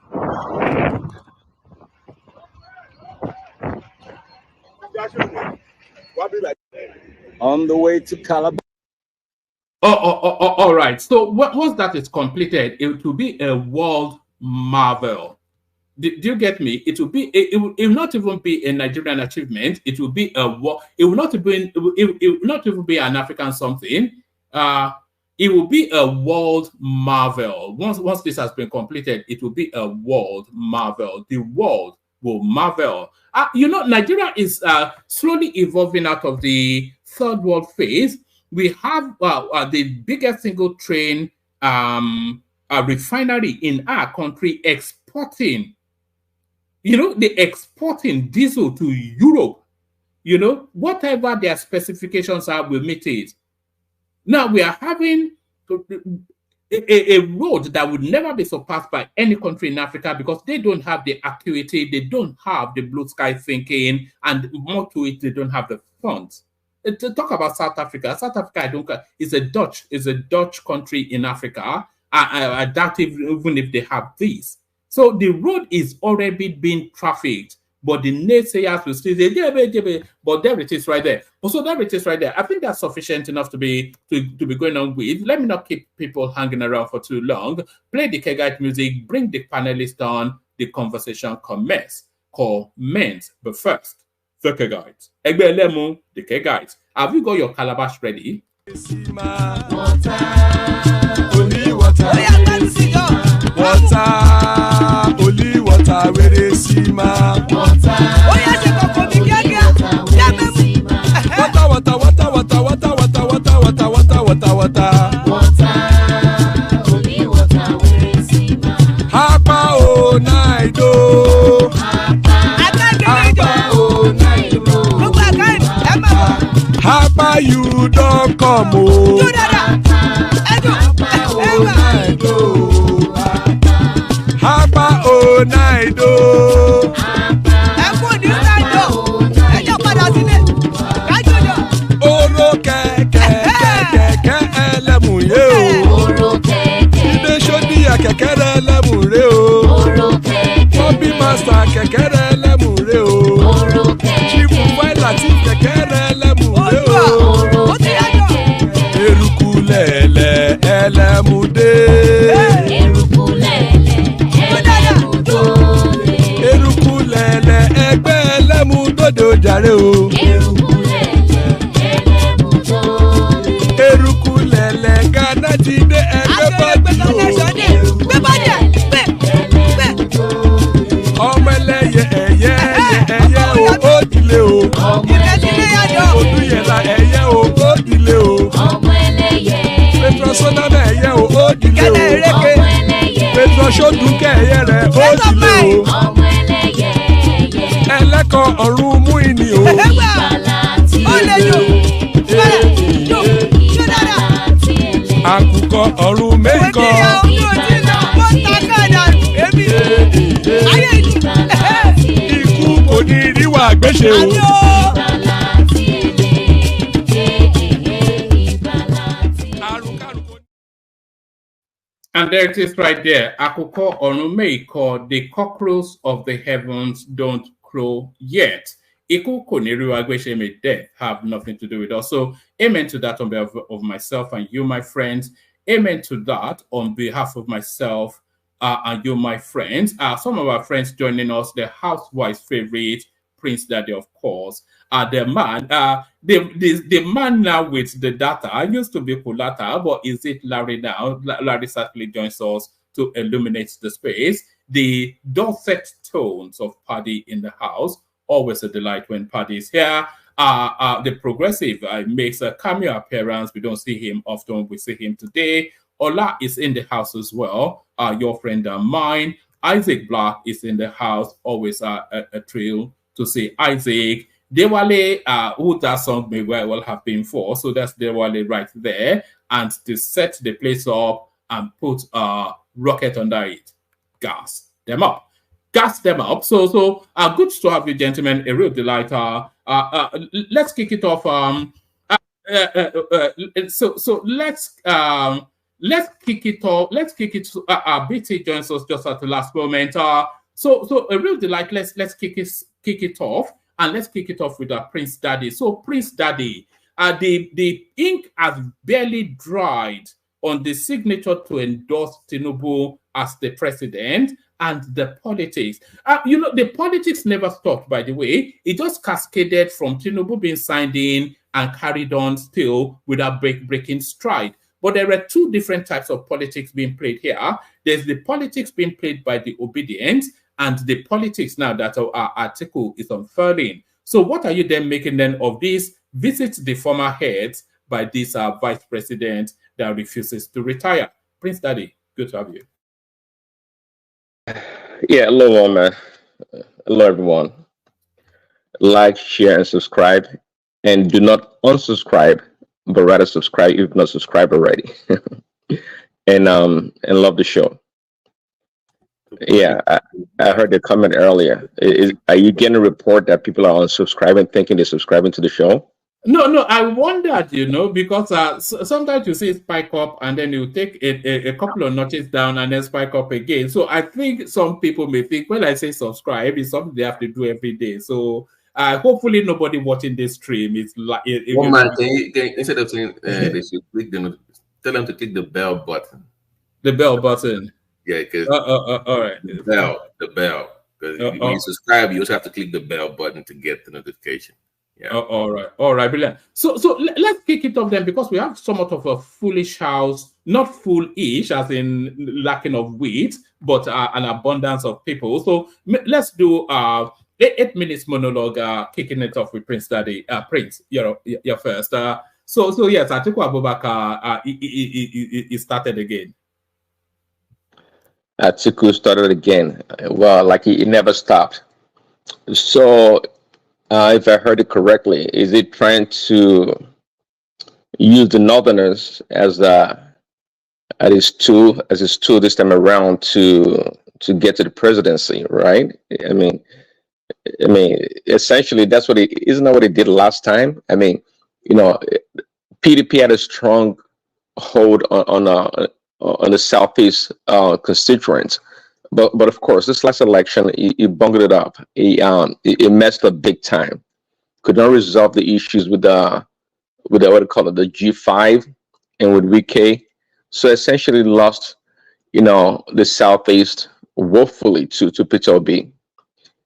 On the way to Calabar. All right. So once that is completed, it will be a world marvel. Do you get me? It will be. It will not even be a Nigerian achievement. It will be a war. It will not be. It will not even be an African something. It will be a world marvel. Once this has been completed, it will be a world marvel. The world will marvel. Nigeria is slowly evolving out of the third world phase. We have the biggest single train refinery in our country exporting. They're exporting diesel to Europe. Whatever their specifications are, we'll meet it. Now we are having a road that would never be surpassed by any country in Africa because they don't have the acuity, they don't have the blue sky thinking, and more to it, they don't have the funds. To talk about South Africa, is a Dutch country in Africa. I doubt even if they have this. So the road is already being trafficked, but the naysayers will still say, but there it is right there. Also, there it is right there. I think that's sufficient enough to be going on with. Let me not keep people hanging around for too long. Play the Kegite music, bring the panelists on, the conversation commence. But first, the Kegites. Egbe Lemu, the Kegites. Have you got your calabash ready? Only water, where they see my water. Oh, yes, Hapa o naido. Hapa you don't come o. Hapa o naido. Oro kẹ̀kẹ́ ẹlẹ́mù yé o. Ilé sọ́dí kẹ̀kẹ́ ẹlẹ́mù ré o. Bobby master kẹ̀kẹ́ ẹlẹ́mù ré o. Chief Wáìlà tí kẹ̀kẹ́ ẹlẹ́mù ré o. Eruku lẹ̀lẹ̀ ẹlẹ́mù dé. Eruku lẹ̀lẹ̀ ẹgbẹ́ ẹlẹ́mù dòde ojàre o. Eruku lẹ̀lẹ̀ Ghana ti dé ẹgbẹ́ bọ́dì o. Ọmọ ẹlẹ́yẹ ẹyẹ o ó dilé o. Odúyẹ̀lá ẹyẹ o ó dilé o. Petrosonama ẹyẹ o ó dilé o. Petrosodúnkẹ́ ẹyẹ rẹ̀ ó dilé o. Ẹlẹ́kọ̀ ọ̀run mú ìní o. Àkùkọ ọ̀run méjìkọ. Ikú kò ní ríwà gbéṣe o. And there it is right there. Àkùkọ ọ̀run méjìkọ, the cockroach of the heavens don't crow yet. Iku Koniri Agwesheme death have nothing to do with us. So amen to that on behalf of myself and you, my friends. Amen to that on behalf of myself and you, my friends. Some of our friends joining us, the housewife's favorite, Prince Daddy, of course. The man now with the data. I used to be Kulata, but is it Larry now? Larry certainly joins us to illuminate the space. The dulcet tones of Paddy in the house. Always a delight when Paddy is here. The progressive makes a cameo appearance. We don't see him often. We see him today. Ola is in the house as well. Your friend and mine. Isaac Black is in the house. Always a thrill to see Isaac. Dewale, who that song may well have been for. So that's Dewale right there. And to set the place up and put a rocket under it. Gas them up. gas them up. So good to have you, gentlemen. A real delight. Let's kick it off. So let's kick it off. Let's kick it. BT joins us just at the last moment. So a real delight. Let's kick it off, and let's kick it off with Prince Daddy. So Prince Daddy, the ink has barely dried on the signature to endorse Tinubu as the president, and the politics. The politics never stopped, by the way. It just cascaded from Tinubu being signed in and carried on still without breaking stride. But there are two different types of politics being played here. There's the politics being played by the Obidient, and the politics now that our article is unfurling. So what are you then making then of this visit the former heads by this vice president that refuses to retire? Prince Daddy, good to have you. Yeah, hello, man. Hello, everyone. Like, share, and subscribe. And do not unsubscribe, but rather subscribe if not subscribed already. and love the show. Yeah, I heard the comment earlier. Are you getting a report that people are unsubscribing, thinking they're subscribing to the show? No, I wondered, because sometimes you see it spike up and then you take a couple of notches down and then spike up again. So I think some people may think when I say subscribe, it's something they have to do every day. So hopefully nobody watching this stream is like. One man, instead of saying they should click tell them to click the bell button. The bell button. Yeah, because all right. The bell. Because when you subscribe, you also have to click the bell button to get the notification. Yeah. All right, brilliant. So let's kick it off then, because we have somewhat of a foolish house, not foolish as in lacking of wheat, but an abundance of people. So let's do 8 minutes monologue, kicking it off with Prince Daddy. Prince, you're first. So yes, Atiku Abubakar he started again. Atiku started again. Well, like he never stopped. So. If I heard it correctly, is it trying to use the Northerners as his tool this time around to get to the presidency, right? I mean, essentially that's what isn't that what he did last time? I mean, PDP had a strong hold on the Southeast constituents. But of course, this last election, he bungled it up. He messed up big time. Could not resolve the issues with the what do you call it, the G5 and with Wike. So essentially lost, the Southeast woefully to Peter Obi.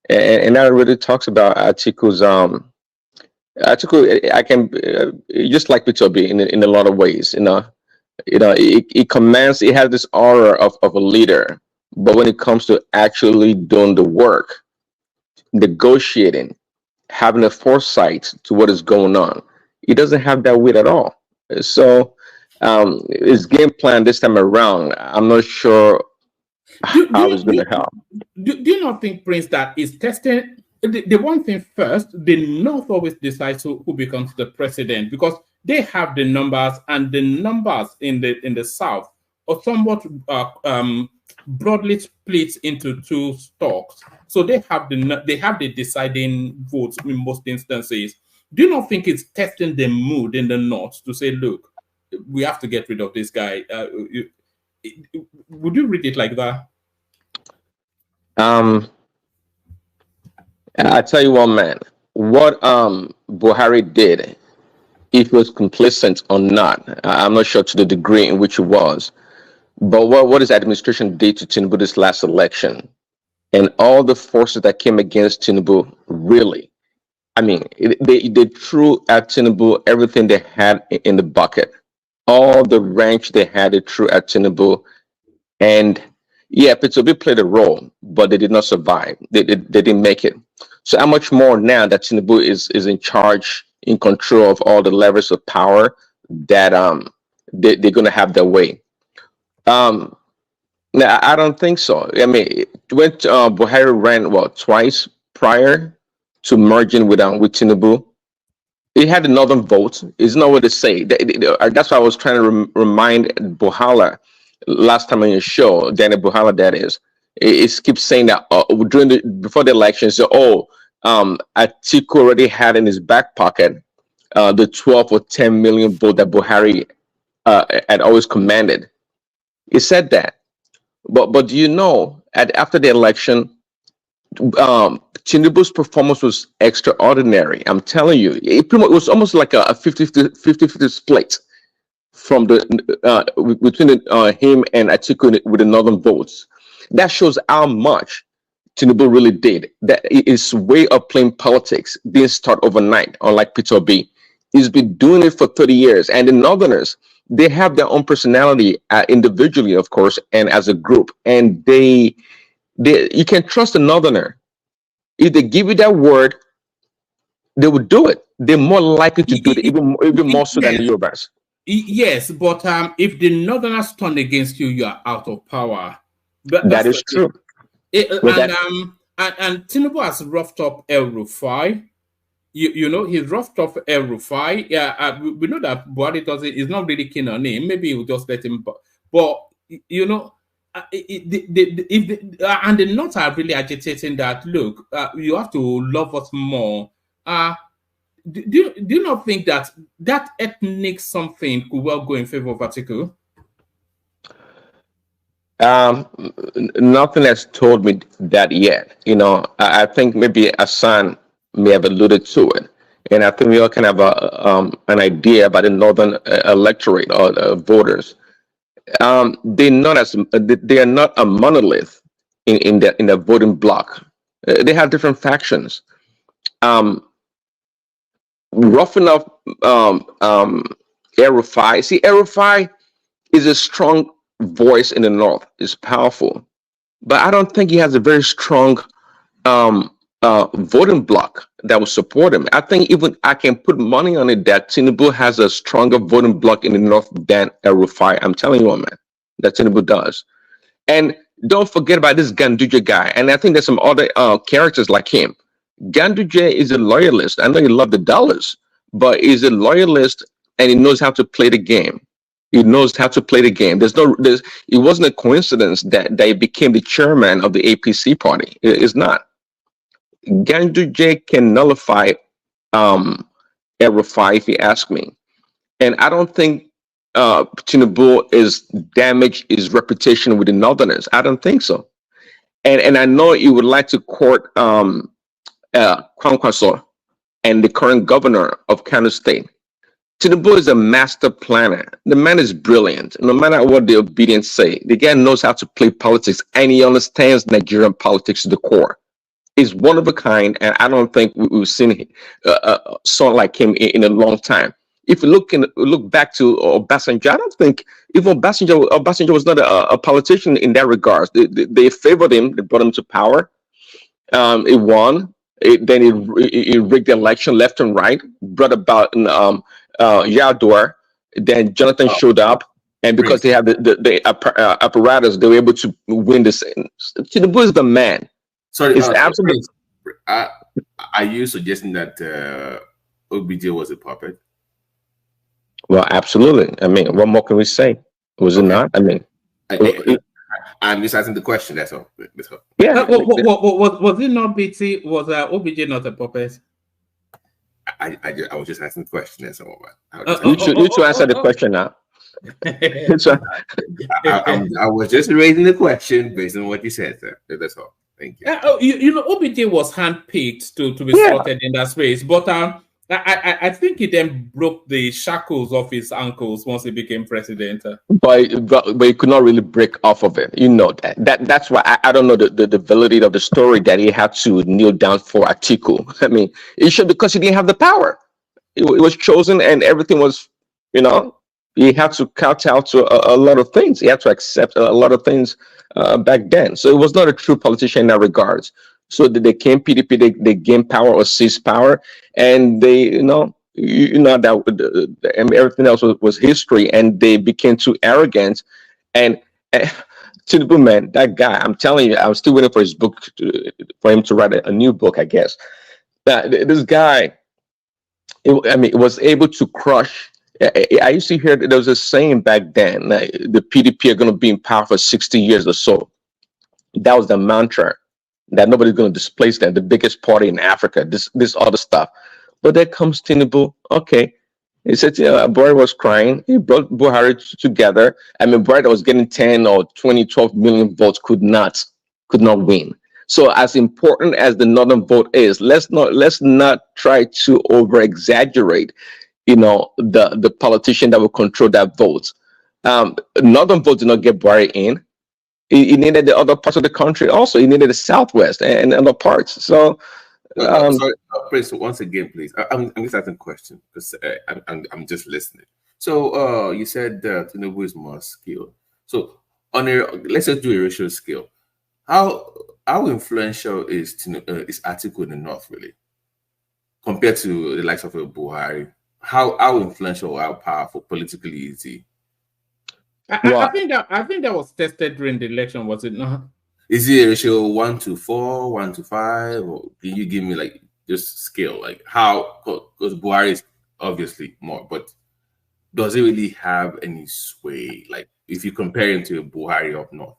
And that really talks about Atiku's Atiku. I can just like Peter Obi in a lot of ways. He commands. He has this aura of a leader. But when it comes to actually doing the work, negotiating, having a foresight to what is going on, he doesn't have that wit at all. So his game plan this time around, I'm not sure how it's going to help. Do you not think, Prince, that is testing the one thing first? The North always decides who becomes the president, because they have the numbers, and the numbers in the South are somewhat broadly split into two stocks, so they have the deciding votes in most instances. Do you not think it's testing the mood in the North to say, look, we have to get rid of this guy? Would you read it like that? I tell you what, man, what Buhari did, if he was complacent or not, I'm not sure to the degree in which it was. But what his administration did to Tinubu this last election, and all the forces that came against Tinubu, really, I mean, they threw at Tinubu everything they had in the bucket. All the wrench they had, they threw at Tinubu. And yeah, Peter Obi played a role, but they did not survive. They didn't make it. So how much more now that Tinubu is in charge, in control of all the levers of power, that they're going to have their way. No, I don't think so. I mean, when Buhari ran twice prior to merging with Tinubu, he had the northern vote. It's not what they say. That's why I was trying to remind Buhala last time on your show, Danny Buhala, that is. it keeps saying that before the election, so Atiku already had in his back pocket the 12 or 10 million vote that Buhari had always commanded. He said that, but do you know, after the election, Tinubu's performance was extraordinary. I'm telling you, it was almost like a 50-50 split from between him and Atiku with the northern votes. That shows how much Tinubu really did. That his way of playing politics didn't start overnight, unlike Peter Obi. He's been doing it for 30 years. And the Northerners, they have their own personality individually, of course, and as a group. And you can trust a Northerner. If they give you that word, they will do it. They're more likely to do it, even more so than the Yorubas. Yes, but if the Northerners turn against you, you are out of power. That is true. And Tinubu has roughed up El Rufai. You know, he's roughed up El Rufai. Yeah, we know that Buhari is not really keen on him. Maybe he'll just let him. But you know, and the North are really agitating that. Look, you have to love us more. Do you not think that ethnic something could well go in favor of Atiku? Nothing has told me that yet. You know, I think maybe Hassan may have alluded to it, and I think we all can have an idea about the northern electorate or voters. They are not a monolith in the voting bloc. They have different factions. Roughing up El-Rufai. See, El-Rufai is a strong voice in the north. Is powerful, but I don't think he has a very strong voting bloc that will support him. I think even I can put money on it that Tinubu has a stronger voting bloc in the north than El-Rufai. I'm telling you, man, that Tinubu does. And don't forget about this Ganduje guy. And I think there's some other characters like him. Ganduje is a loyalist. I know he loves the dollars, but he's a loyalist and he knows how to play the game. He knows how to play the game. It wasn't a coincidence that he became the chairman of the APC party. It's not. Ganduje can nullify El-Rufai, if you ask me. And I don't think Tinubu is damaged his reputation with the Northerners. I don't think so. And I know he would like to court Kwankwaso and the current governor of Kano State. Tinubu is a master planner. The man is brilliant. No matter what the Obidient say, the guy knows how to play politics and he understands Nigerian politics to the core. He's one of a kind, and I don't think we've seen someone like him in a long time. If you look back to Obasanjo, I don't think even Obasanjo was not a politician in that regard. They favored him. They brought him to power. He won. Then he rigged the election left and right, brought about Yador. Then Jonathan showed up, and because they had the apparatus, they were able to win this. Tinubu is the man. Sorry, it's absolutely. Are you suggesting that OBJ was a puppet? Well, absolutely. I mean, what more can we say? Was it not? I mean, I'm just asking the question. That's all. Yeah. Was it not BT? Was OBJ not a puppet? I was just asking the question. That's all. You should answer the question now. I was just raising the question based on what you said, sir. That's all. Thank you. You know, OBJ was handpicked to be slotted in that space, but I think he then broke the shackles off his ankles once he became president. But he could not really break off of it. You know that's why I don't know the validity of the story that he had to kneel down for Atiku. I mean, it should, because he didn't have the power. It was chosen and everything was, you know, he had to kowtow to a lot of things. He had to accept a lot of things back then. So it was not a true politician in that regards. So they came PDP, they gained power or seized power, and they, that everything else was history, and they became too arrogant. And Tinubu, man, that guy, I'm telling you, I'm still waiting for his book, for him to write a new book, I guess. This guy, was able to crush. I used to hear that there was a saying back then, the PDP are going to be in power for 60 years or so. That was the mantra, that nobody's going to displace them, the biggest party in Africa, this other stuff. But there comes Tinubu. Okay. He said, Buhari was crying. He brought Buhari together. I mean, Buhari that was getting 10 or 20, 12 million votes could not win. So as important as the northern vote is, let's not try to over exaggerate, the politician that will control that vote. Northern vote did not get Buhari in. He needed the other parts of the country also. He needed the Southwest and other parts. So, sorry, Prince, once again, please. I'm just asking a question because I'm just listening. So, you said that Tinubu is more skilled. So, let's just do a ratio scale. How influential is Atiku in the North really compared to the likes of Buhari? How influential or how powerful politically is he? I think that was tested during the election, was it not? Is it a ratio 1-4, 1-5, or can you give me like just scale, like how? Because Buhari is obviously more, but does it really have any sway? Like if you compare him to a Buhari up north?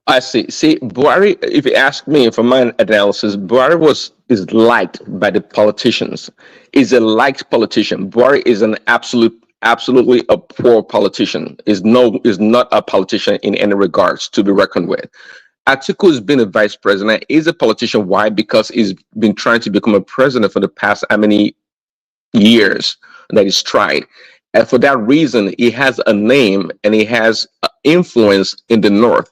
I see. See, Buhari, if you ask me for my analysis, Buhari is liked by the politicians. Is a liked politician. Buhari is an absolutely a poor politician. Is not a politician in any regards to be reckoned with. Atiku has been a vice president. He's a politician. Why? Because he's been trying to become a president for the past how many years that he's tried. And for that reason, he has a name and he has influence in the North.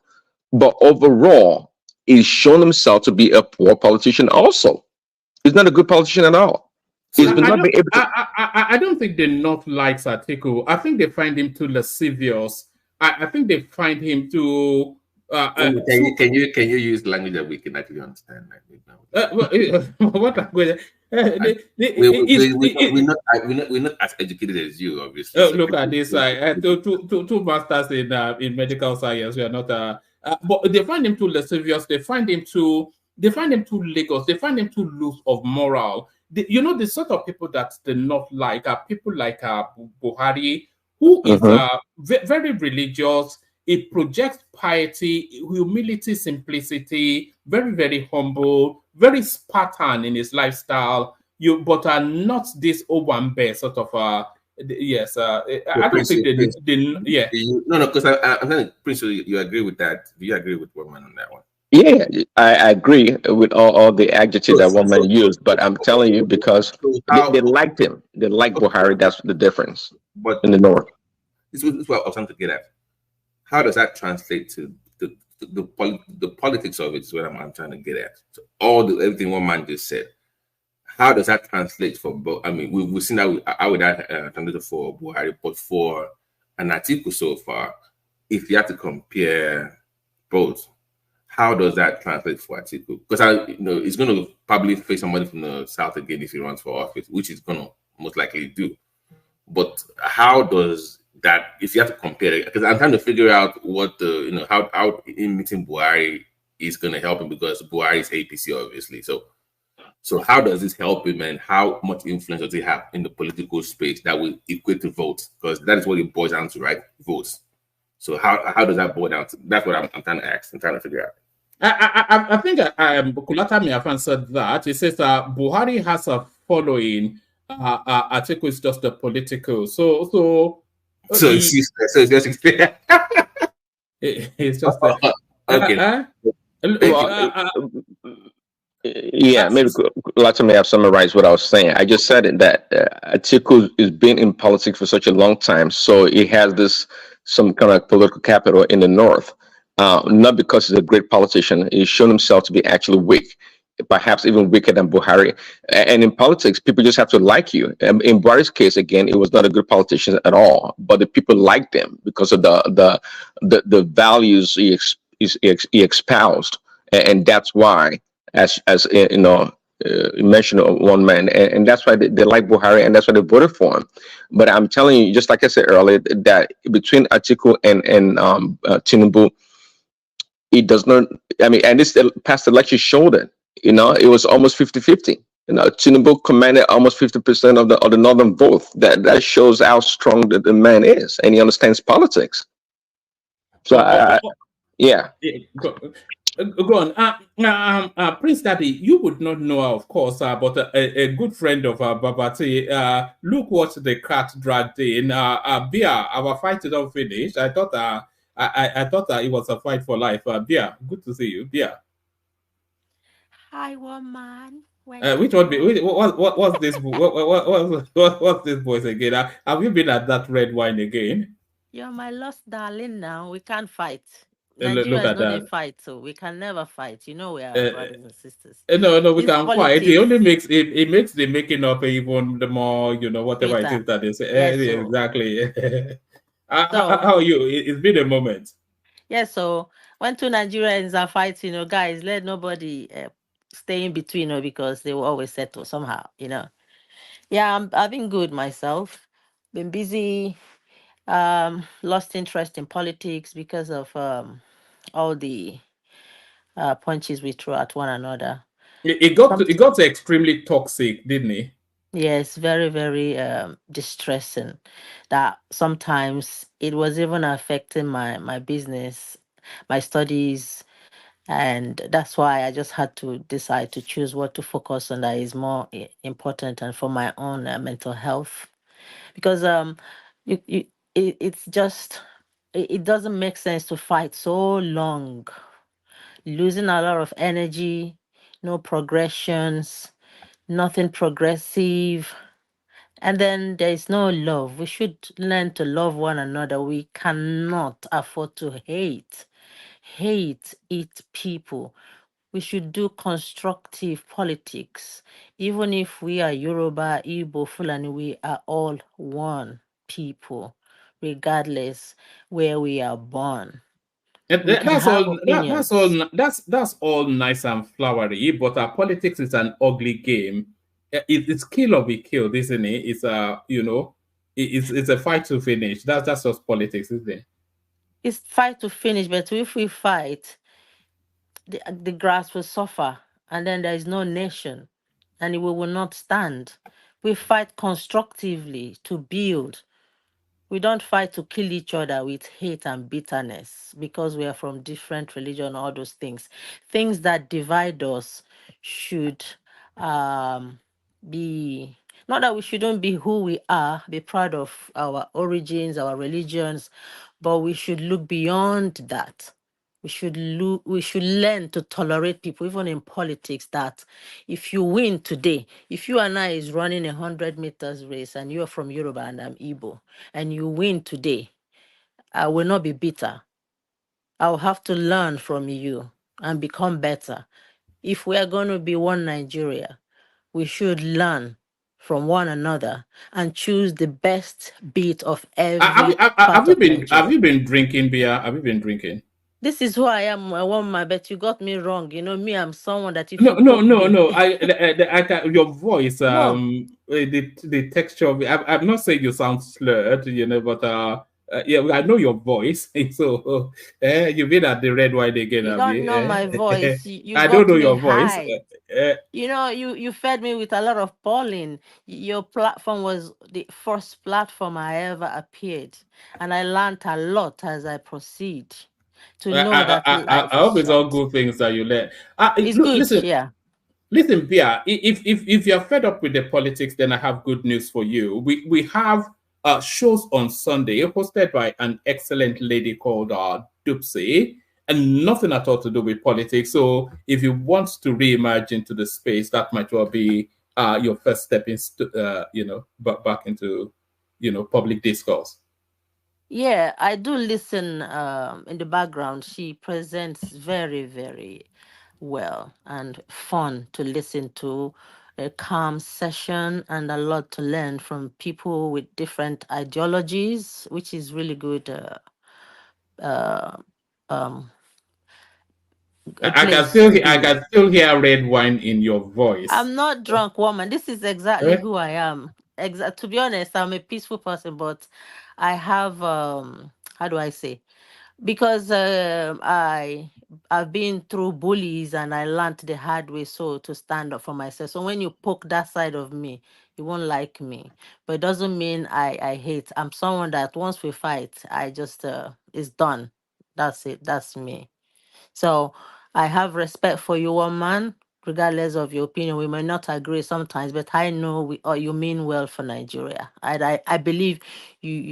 But overall, he's shown himself to be a poor politician also. He's not a good politician at all. I don't think the North likes Atiku. I think they find him too lascivious. I think they find him too... can you use language that we can actually understand? What I'm going we're not as educated as you, obviously. Look at this. Two masters in medical science. We are not... but they find him too lascivious. They find him too Lagos. They find him too loose of moral. The sort of people that the North like are people like Buhari, who is very religious. It projects piety, humility, simplicity, very, very humble, very Spartan in his lifestyle. But are not this Owambe sort of yes. I don't think yeah. No, because I'm saying, Prince, you agree with that? Do you agree with one man on that one? Yeah, I agree with all the adjectives that one man used, but I'm telling you because they liked him. They liked Buhari. That's the difference. But in the North, this is what I was trying to get at. How does that translate to the politics of it? Is what I'm trying to get at. So everything one man just said. How does that translate for both? I mean, we've seen that I would have translated for Buhari, but for an Atiku so far, if you have to compare both, how does that translate for Atiku? Because he's going to probably face somebody from the South again if he runs for office, which he's going to most likely do. But how does that, if you have to compare it, because I'm trying to figure out what how in meeting Buhari is going to help him, because Buhari is APC, obviously. So how does this help him, and how much influence does he have in the political space that will equate to votes? Because that is what it boils down to, right? Votes. So how does that boil down to? That's what I'm trying to ask. I'm trying to figure out. I think Kulata may have answered that. He says that Buhari has a following. Atiku is just a political. So it's just it's just okay. Yeah, maybe Kulata may have summarized what I was saying. I just said it, that Atiku has been in politics for such a long time, so he has some kind of political capital in the North. Not because he's a great politician. He's shown himself to be actually weak, perhaps even weaker than Buhari. And in politics, people just have to like you. In Buhari's case, again, he was not a good politician at all, but the people liked him because of the values he espoused, and that's why, as you mentioned one man, and that's why they like Buhari, and that's why they voted for him. But I'm telling you, just like I said earlier, that between Atiku and Tinubu, it does not, I mean, and this past election showed it, it was almost 50-50. Tinubu commanded almost 50% of the northern vote. That shows how strong the man is, and he understands politics. So Yeah. Yeah, go on. Prince Daddy, you would not know her, of course, but a good friend of Babati, look what the cat dragged in. Bia, our fight is not finished. I thought it was a fight for life. Bia, good to see you. Bia, Hi, woman. Where you which one? go? What's this? What's this voice again? Have you been at that red wine again? You're my lost darling now. We can't fight. Look Nigerians at don't need that. fight, so we can never fight. You know we are Uh, brothers and sisters. No, no, we This can fight. It only politics, makes it makes the making up even the more, whatever it bitter. is that is. Yes, so Exactly. How so are you? It's been a moment. yes, so when two Nigerians are fighting, guys, let nobody stay in between, because they will always settle somehow. Yeah, I've been good myself. Been busy. Lost interest in politics because of all the punches we throw at one another. It got extremely toxic, didn't it? Yes, very, very distressing. That sometimes it was even affecting my business, my studies, and that's why I just had to decide to choose what to focus on that is more important and for my own mental health. Because you it's just it doesn't make sense to fight so long, losing a lot of energy, no progressions, nothing progressive. And then there is no love. We should learn to love one another. We cannot afford to hate. Hate eat people. We should do constructive politics. Even if we are Yoruba, Igbo, Fulani, we are all one people, regardless where we are born. We can That's all. have opinions. That's all nice and flowery. But politics is an ugly game. It's kill or be killed, isn't it? It's it's a fight to finish. That's just politics, isn't it? It's fight to finish, but if we fight, the grass will suffer, and then there is no nation, and we will not stand. We fight constructively to build. We don't fight to kill each other with hate and bitterness because we are from different religion, all those things. Things that divide us should um, be, not that we shouldn't be who we are, be proud of our origins, our religions, but we should look beyond that. We should learn to tolerate people, even in politics, that if you win today, if you and I is running 100 meters race and you're from Yoruba and I'm Igbo, and you win today, I will not be bitter. I'll have to learn from you and become better. If we are going to be one Nigeria, we should learn from one another and choose the best bit of every part of Have Nigeria. you been drinking beer? Have you been drinking? This is who I am. I want my bet. You got me wrong. Me, I'm someone that if No, you no, poke no, me, no. Your voice, no, the texture of it. I'm not saying you sound slurred, but yeah, I know your voice. So, you've been at the red wine again, you have don't you? know my voice. You I don't got know me your voice. high. Uh, You fed me with a lot of pollen. Your platform was the first platform I ever appeared, and I learned a lot as I proceed to know that I life is hope it's all short. good things that you learn. It's Look, good, listen. yeah. Listen, Pia, if you're fed up with the politics, then I have good news for you. We have shows on Sunday hosted by an excellent lady called Dupsy, and nothing at all to do with politics. So if you want to reimagine to the space, that might well be your first step in, back into, public discourse. Yeah, I do listen in the background. She presents very, very well and fun to listen to. A calm session and a lot to learn from people with different ideologies, which is really good. Uh, um, a place to I be. can still hear red wine in your voice. I'm not drunk woman. This is exactly Eh? who I am. To be honest, I'm a peaceful person, but I have how do I say? Because I've been through bullies and I learned the hard way, so to stand up for myself. So when you poke that side of me, you won't like me. But it doesn't mean I hate. I'm someone that once we fight, I just it's done. That's it. That's me. So I have respect for you, one man, regardless of your opinion. We may not agree sometimes, but I know or you mean well for Nigeria. I believe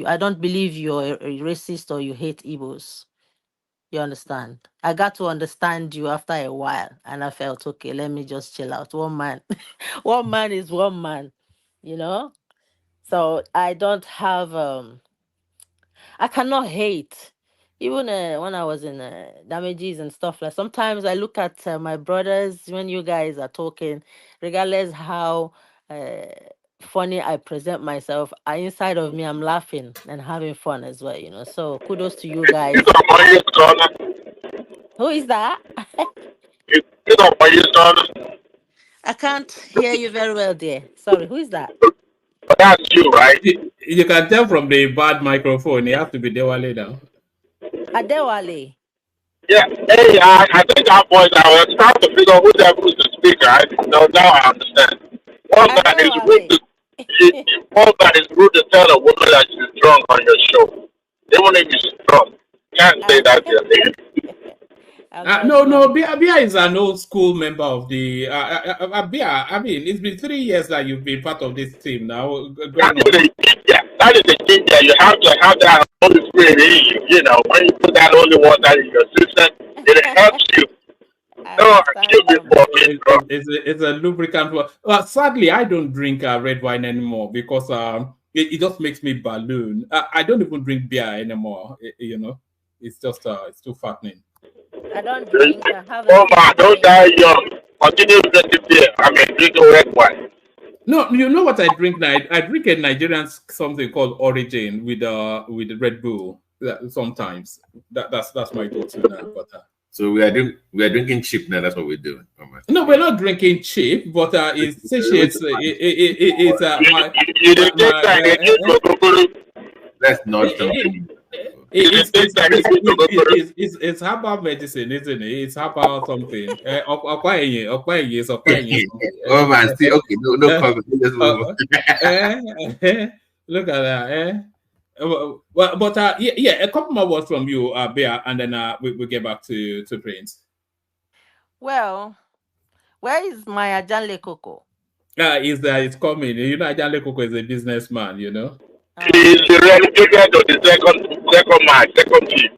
I don't believe you're a racist or you hate Igbos. You understand? I got to understand you after a while, and I felt okay. Let me just chill out. One man, one man is one man. You know. So I don't have I cannot hate. Even when I was in damages and stuff, like sometimes I look at my brothers when you guys are talking, regardless how uh, funny I present myself, inside of me I'm laughing and having fun as well. You know, so kudos to you guys. Who is that? I can't hear you very well, dear. Sorry, who is that? You can tell from the bad microphone. You have to be Dewale now. Adewale. Yeah, hey, I think our boys, I was trying to figure out who the hell is the speaker. Now I understand. One man is rude Adewale. to, one man is rude to tell a woman that she's drunk on your show. Even if she's drunk. Can't say I, that here. I'm not No, drunk. Bia is an old school member of the Bia. I mean, it's been 3 years that you've been part of this team now, That going is on. the ginger. That is the ginger. You have to have that Holy Spirit in you. You know, when you put that Holy Water in your system, it helps you. I No, understand, excuse me one for man. being drunk. It's a lubricant. Well, sadly, I don't drink red wine anymore because it just makes me balloon. I don't even drink beer anymore. You know, it's just it's too fattening. I don't drink. I haven't Oh man, stopped don't drinking. die young. Continue drinking beer. I mean, drinking red wine. No, you know what I drink now? I drink a Nigerian something called Origin with Red Bull. Sometimes that's my go-to now. But So we are drinking cheap now. That's what we're doing. Oh, my. no, we're not drinking cheap, but it satiates. It's You didn't take time. You didn't go go. Let's not jump it, in. You didn't take time. You didn't go go. it's herbal medicine, isn't it? It's herbal something. Okwaye is Okwaye Oh man, see, okay, no something. comment. Let's move on. Eh, Look at that. Well, but yeah, a couple more words from you, Bea, and then we get back to Prince. Well, where is my Ajanle Coco? Is that it's coming? You know, Ajale Koko is a businessman. You know. She Okay. relegated to the second match, second team.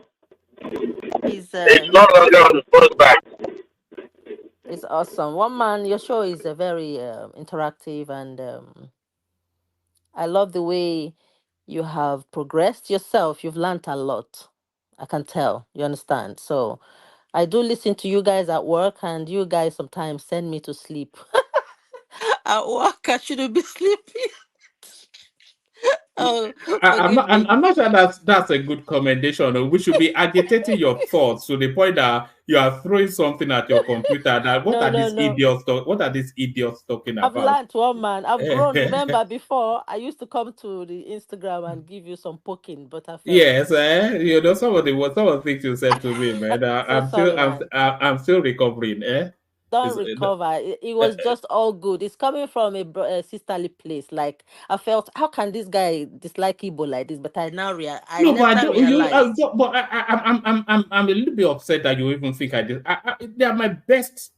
It's He's not longer on awesome. the first back. It's awesome. One man, your show is very interactive, and I love the way you have progressed yourself. You've learned a lot. I can tell. You understand? So I do listen to you guys at work, and you guys sometimes send me to sleep. At work, I shouldn't be sleeping. Oh, forgive me. I'm not sure that's a good commendation. We should be agitating your thoughts to the point that you are throwing something at your computer. That No, no, no. what are these idiots talking I've about? learned, one man. I've grown. Remember before, I used to come to the Instagram and give you some poking, but I felt Yes, you know some of the things you said to me, man. so sorry, man. I'm still recovering. Don't It's, recover. It was just all good. It's coming from a sisterly place. Like I felt, how can this guy dislike Igbo like this? But I no, but I later don't. realized. But I'm a little bit upset that you even think I did. They are my best.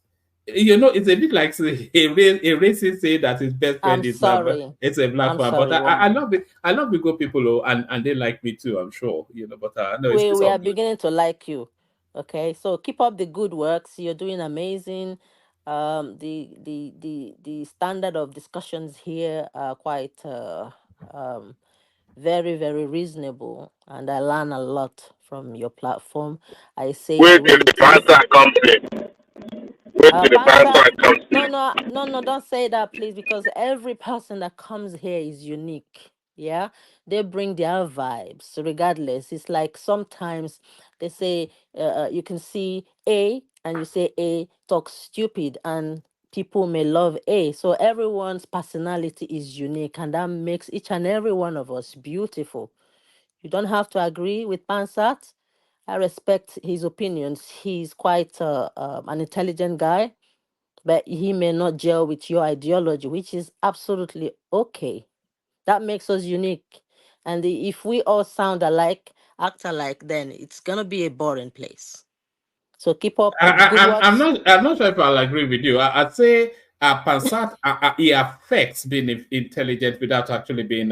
You know, it's a bit like a racist say that his best I'm friend is my sorry. it's a black I'm man. But sorry, I woman. love it. I love the good people, and they like me too. I'm sure. You know, but no, it's We all are good. beginning to like you. Okay, so keep up the good works. You're doing amazing. The standard of discussions here are quite um very, very reasonable, and I learn a lot from your platform. I say it Where the way did the it is. banter come in? Where did the Banter. banter come No, in? no, no, no, don't say that, please, because every person that comes here is unique. Yeah, they bring their vibes regardless. It's like sometimes they say you can see A and you say A talks stupid, and people may love A. So everyone's personality is unique, and that makes each and every one of us beautiful. You don't have to agree with Pansat. I respect his opinions. He's quite an intelligent guy, but he may not gel with your ideology, which is absolutely okay. That makes us unique. And if we all sound alike, actor like, then it's gonna be a boring place. So keep up the good I'm works. not sure if I'll agree with you. I'd say Pansat it affects being intelligent without actually being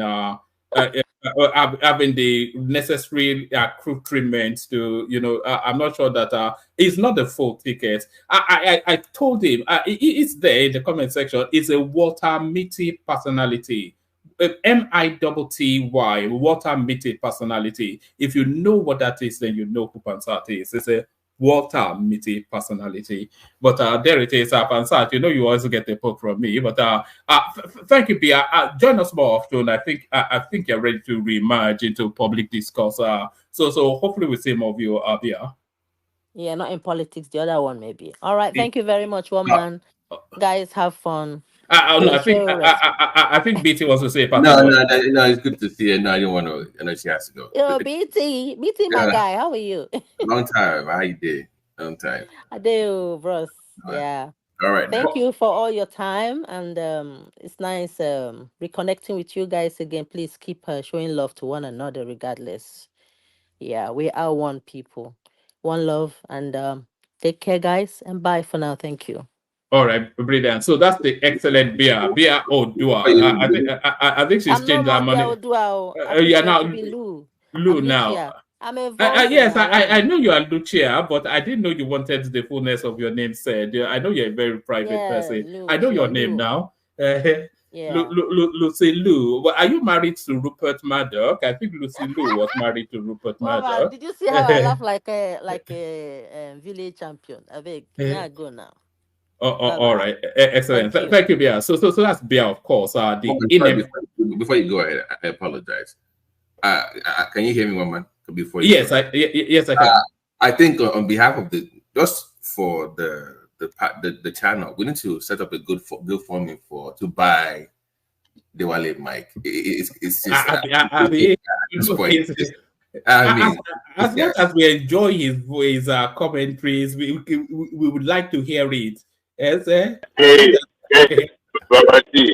having the necessary crew treatment to I'm not sure that it's not the full ticket. I told him it's there in the comment section. It's a Walter Mitty personality. Mitty, Walter Mitty personality. If you know what that is, then you know who Pansat is. It's a Walter Mitty personality. But there it is, Pansat. You always get a poke from me. But thank you, Pia. Join us more often. I think you're ready to reemerge into public discourse. So hopefully we see more of you, Pia. Yeah, not in politics. The other one maybe. All right. Thank you very much, woman. Guys, have fun. No, I think BT wants to say no, it's good to see her. No, I don't want to. I know she has to go. Yo, BT, my guy. How are you? Long time. How you did? Long time. I do, bros. Yeah. All right. Thank you for all your time, and it's nice reconnecting with you guys again. Please keep showing love to one another, regardless. Yeah, we are one people, one love, and take care, guys, and bye for now. Thank you. All right, brilliant. So that's the excellent Bia Odua. I think she's changed her money. Yeah, now Lou now. I'm a yes, I know you are Lucia, but I didn't know you wanted the fullness of your name said. I know you're a very private person. I know your name now. Lucy Lou. Well, are you married to Rupert Murdoch? I think Lucy Lou was married to Rupert Murdoch. Did you see how I laugh like a village champion? I beg. Yeah, go now. All right, excellent. Thank you, Bia. So that's Bia, of course. Before you go ahead, I apologize. Can you hear me, one man? Before you yes, I can. I think on behalf of just for the channel, we need to set up a good forming to buy the Wale mic. It's just as much as we enjoy his commentaries, we would like to hear it. Yes, Hey,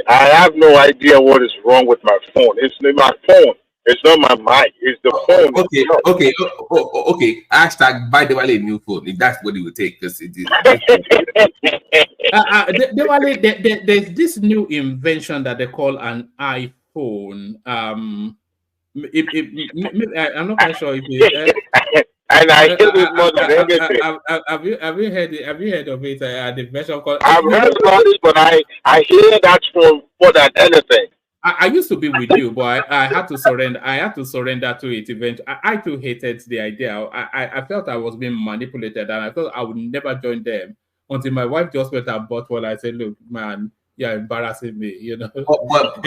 I have no idea what is wrong with my phone. It's my phone. It's not my mic. It's the phone. Okay. Hashtag buy the Wale new phone. If that's what it would take, because it is. There's this new invention that they call an iPhone. I'm not quite sure if it. And I hear it more than anything. Have you heard of it? The version called. I've heard about it, but I hear that phone more than anything. I used to be with you, but I had to surrender. I had to surrender to it eventually. I too hated the idea. I felt I was being manipulated, and I thought I would never join them until my wife just went and bought one. I said, "Look, man, you're embarrassing me," But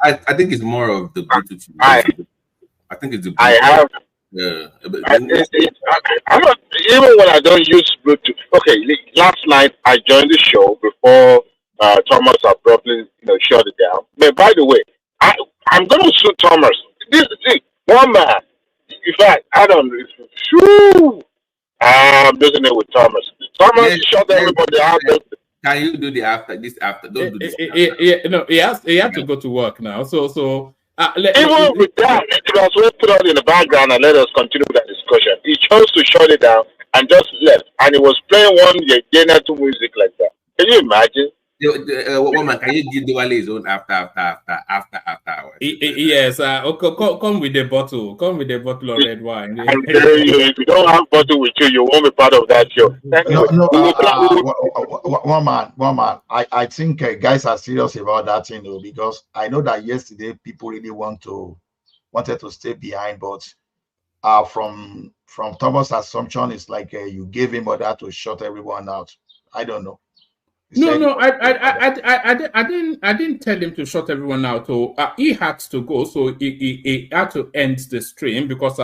I think it's more of the Bluetooth. I think it's the Bluetooth. I have. Yeah. I'm not, even when I don't use Bluetooth. Okay, last night I joined the show before Thomas abruptly, shut it down. But by the way, I'm going to sue Thomas. One man. In fact, I don't. I'm doing it with Thomas. Thomas shut everybody out. Can you do the after? This after? Don't do this. He has to go to work now. So. Even with that, it was well put on in the background and let us continue that discussion. He chose to shut it down and just left, and he was playing one Yenatu music like that. Can you imagine? Woman, can you give the Wale his own after hours? Yes, come with the bottle. Come with the bottle of red wine. I'm telling you, if you don't have bottle with you, you won't be part of that show. One man. I think guys are serious about that thing though, because I know that yesterday people really wanted to stay behind, but from Thomas' assumption, it's like you gave him order to shut everyone out. I don't know. No, I didn't tell him to shut everyone out. So he had to go, so he had to end the stream because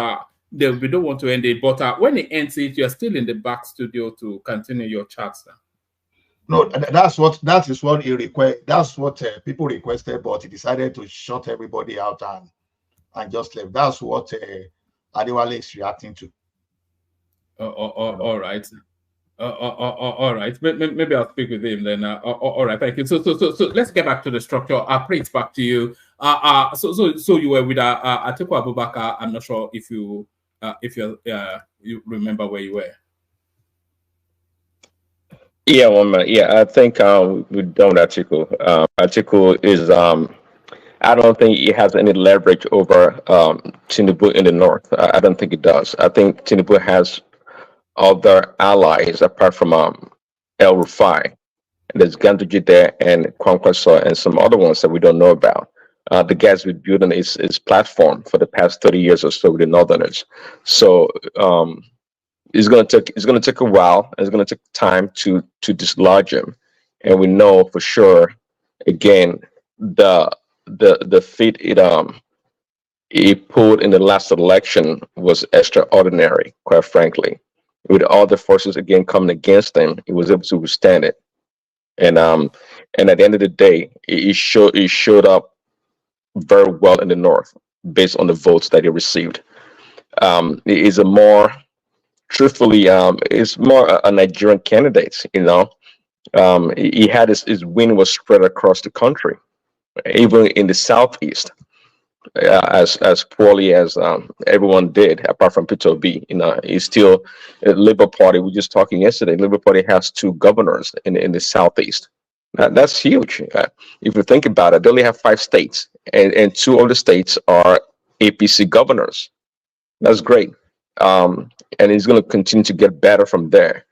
we don't want to end it. But when he ends it, you're still in the back studio to continue your chats. No, that is what he request. That's what people requested, but he decided to shut everybody out and just left. That's what Adewale is reacting to. All right. All right. Maybe I'll speak with him then. All right. Thank you. So let's get back to the structure. Prince, back to you. So you were with Atiku Abubakar. I'm not sure if you if you remember where you were. Yeah, one minute. Yeah, I think we're done with article. Article is I don't think it has any leverage over Tinubu in the north. I don't think it does. I think Tinubu has other allies apart from El Rufai. There's Ganduje there and Kwankwaso and some other ones that we don't know about. The guy's been building his platform for the past 30 years or so with the Northerners. So it's gonna take a while. It's gonna take time to dislodge him, and we know for sure. Again, the feat he pulled in the last election was extraordinary, quite frankly. With all the forces again coming against him, he was able to withstand it. And at the end of the day, he showed up very well in the north based on the votes that he received. He is a more truthfully, is more a Nigerian candidate. He had his win was spread across the country, even in the southeast, as poorly as everyone did, apart from Peter Obi. He's still Labour Party. We were just talking yesterday. Labour Party has two governors in the southeast. That's huge. If you think about it, they only have 5 states, and two of the states are APC governors. That's great. And he's going to continue to get better from there.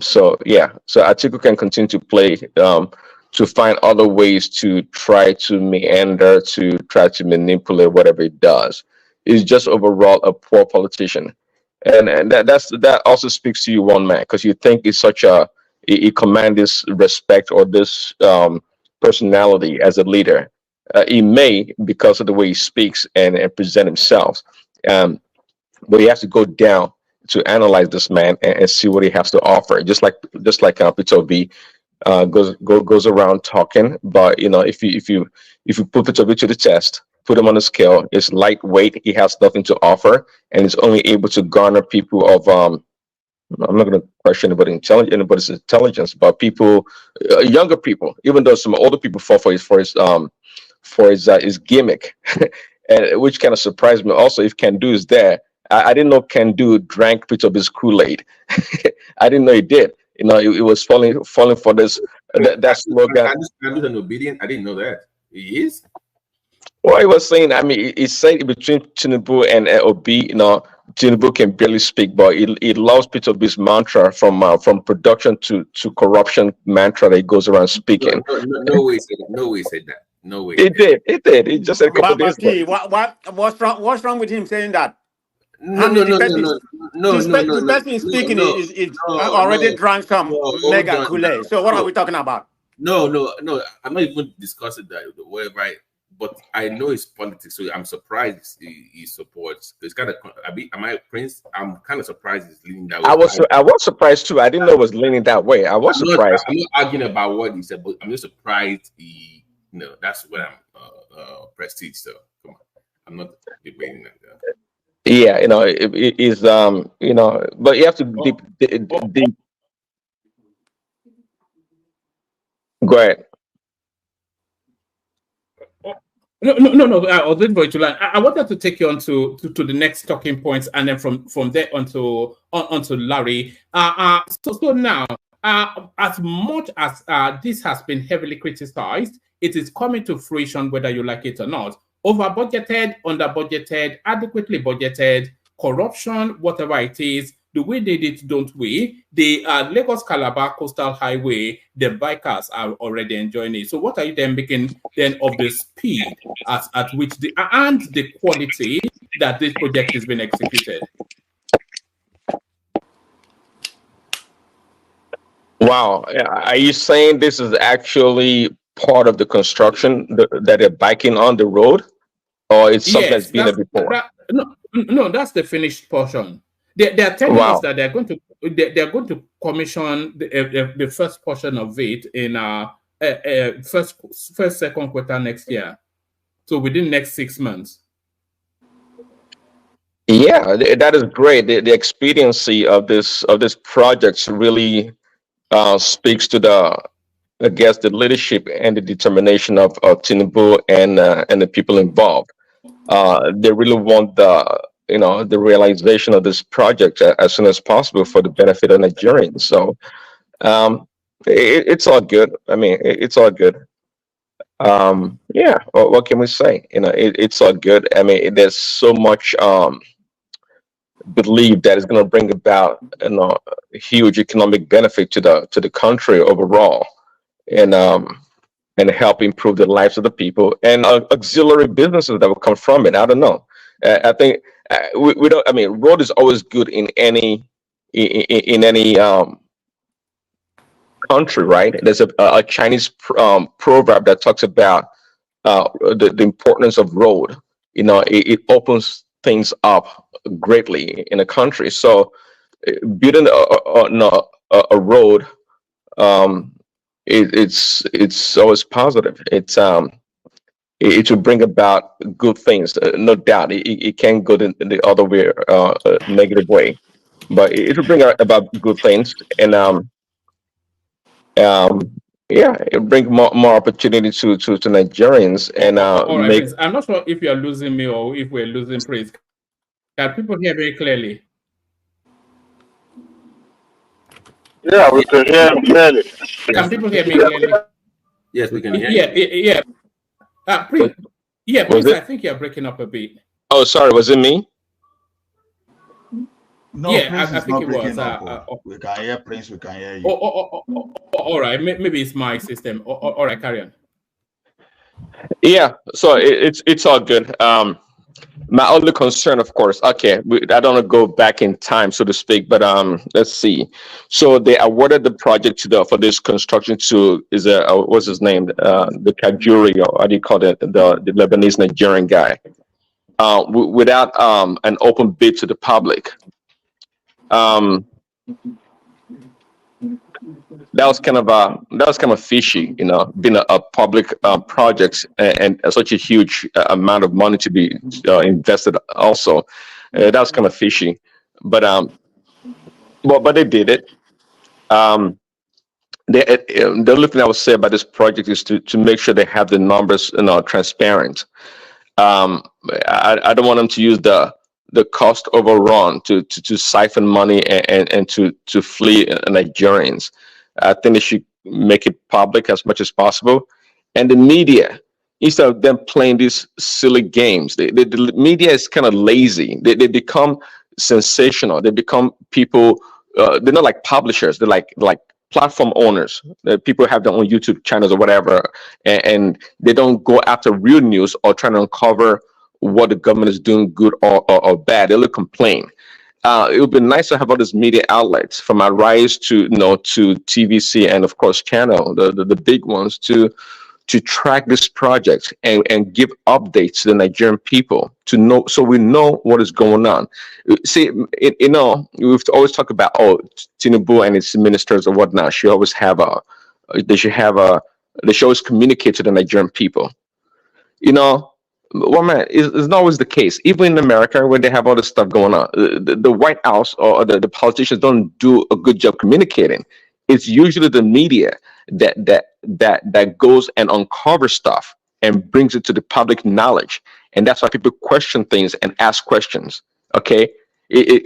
So yeah, so Atiku can continue to play to find other ways to try to meander, to try to manipulate whatever he does. He's just overall a poor politician, and that also speaks to you, one man, because you think he's such he command this respect or this personality as a leader. He may because of the way he speaks and present himself. But he has to go down to analyze this man and see what he has to offer. Just like Peter Obi goes around talking, but if you put Peter Obi to the test, put him on a scale, it's lightweight. He has nothing to offer, and he's only able to garner people of I'm not going to question anybody's intelligence, but people, younger people, even though some older people fall for his gimmick, and which kind of surprised me. Also, if Kendu is there, I didn't know Kendu drank Peter Obi's Kool-Aid. I didn't know he did. It was falling for this that slogan. I'm an Obidient. I didn't know that. He is. Well, he was saying. I mean, he said between Tinubu and Obi, Tinubu can barely speak, but he loves Peter Obi's mantra from production to corruption mantra that he goes around speaking. No way he said that. No way he said that. No way. It did. He just said a couple days ago. What's wrong with him saying that? No. The person speaking is already drank some mega Kool-Aid. So what are we talking about? No. I'm not even discussing that whatever. But I know his politics, so I'm surprised he supports. It's kind of. Am I Prince? I'm kind of surprised he's leaning that way. I was surprised too. I didn't know it was leaning that way. I was surprised. I'm not arguing about what he said, but I'm just surprised he. That's what I'm prestige. So come on, I'm not debating that. Yeah, it is but you have to deep. Go ahead. No. I was waiting for you to learn. I wanted to take you on to the next talking points, and then from there onto Larry. So now, as much as this has been heavily criticized, it is coming to fruition whether you like it or not. Over budgeted, under budgeted, adequately budgeted, corruption, whatever it is, do we need it, don't we? The Lagos Calabar Coastal Highway, the bikers are already enjoying it. So what are you then making then of the speed at which and the quality that this project is being executed? Wow. Are you saying this is actually part of the construction that they're biking on the road? Or it's something that's been there before? No, that's the finished portion. They are telling us that they're going to commission the first portion of it in second quarter next year. So within next 6 months. Yeah, that is great. The expediency of this project really speaks to the leadership and the determination of Tinubu and the people involved. They really want the realization of this project as soon as possible for the benefit of Nigerians. So it's all good. I mean, it's all good. Yeah. What can we say? It's all good. I mean, there's so much belief that it's going to bring about a huge economic benefit to the country overall, and help improve the lives of the people and auxiliary businesses that will come from it. I don't know. I think we don't. I mean, road is always good in in any country, right? There's a Chinese proverb that talks about the importance of road. It opens things up greatly in a country. So building a road, um, it's always positive. It will bring about good things, no doubt. It can go in the other way, negative way, but it will bring about good things, and um, yeah, it bring more opportunity to Nigerians, and All right, make. Prince. I'm not sure if you're losing me or if we're losing Prince. Can people hear very clearly? Yeah, we can hear him clearly. Can people hear me clearly? Yes, we can hear Yeah, you. yeah. Prince. Yeah, Was Prince. I it? think you're breaking up a bit. Oh, sorry, was it me? No, Yeah, Prince I is think not it was. breaking up. We can hear Prince, we can hear you. All right. Maybe it's my system. All right, carry on. Yeah, so it's all good. My only concern, of course, okay, I don't want to go back in time, so to speak, but let's see. So they awarded the project for this construction to what's his name, the Kajuri, or how do you call it, the Lebanese Nigerian guy, without an open bid to the public. Um, that was kind of fishy, being a public project, and such a huge amount of money to be invested. Also, that was kind of fishy, but but they did it. Um, the only thing I would say about this project is to make sure they have the numbers, transparent. Um, I don't want them to use the cost overrun to siphon money and to flee Nigerians. I think they should make it public as much as possible. And the media, instead of them playing these silly games, the media is kind of lazy. They become sensational. They become people. They're not like publishers. They're like platform owners. People have their own YouTube channels or whatever, and they don't go after real news or trying to uncover what the government is doing good or bad. They only complain. It would be nice to have all these media outlets, from Arise to to TVC, and of course Channel, the big ones, to track this project and give updates to the Nigerian people, to know, so we know what is going on. See, we've always talked about, Tinubu and its ministers or whatnot should always have they should have they should always communicate to the Nigerian people. Well, man, it's not always the case. Even in America, when they have all this stuff going on, the White House or the politicians don't do a good job communicating. It's usually the media that goes and uncovers stuff and brings it to the public knowledge, and that's why people question things and ask questions. Okay, the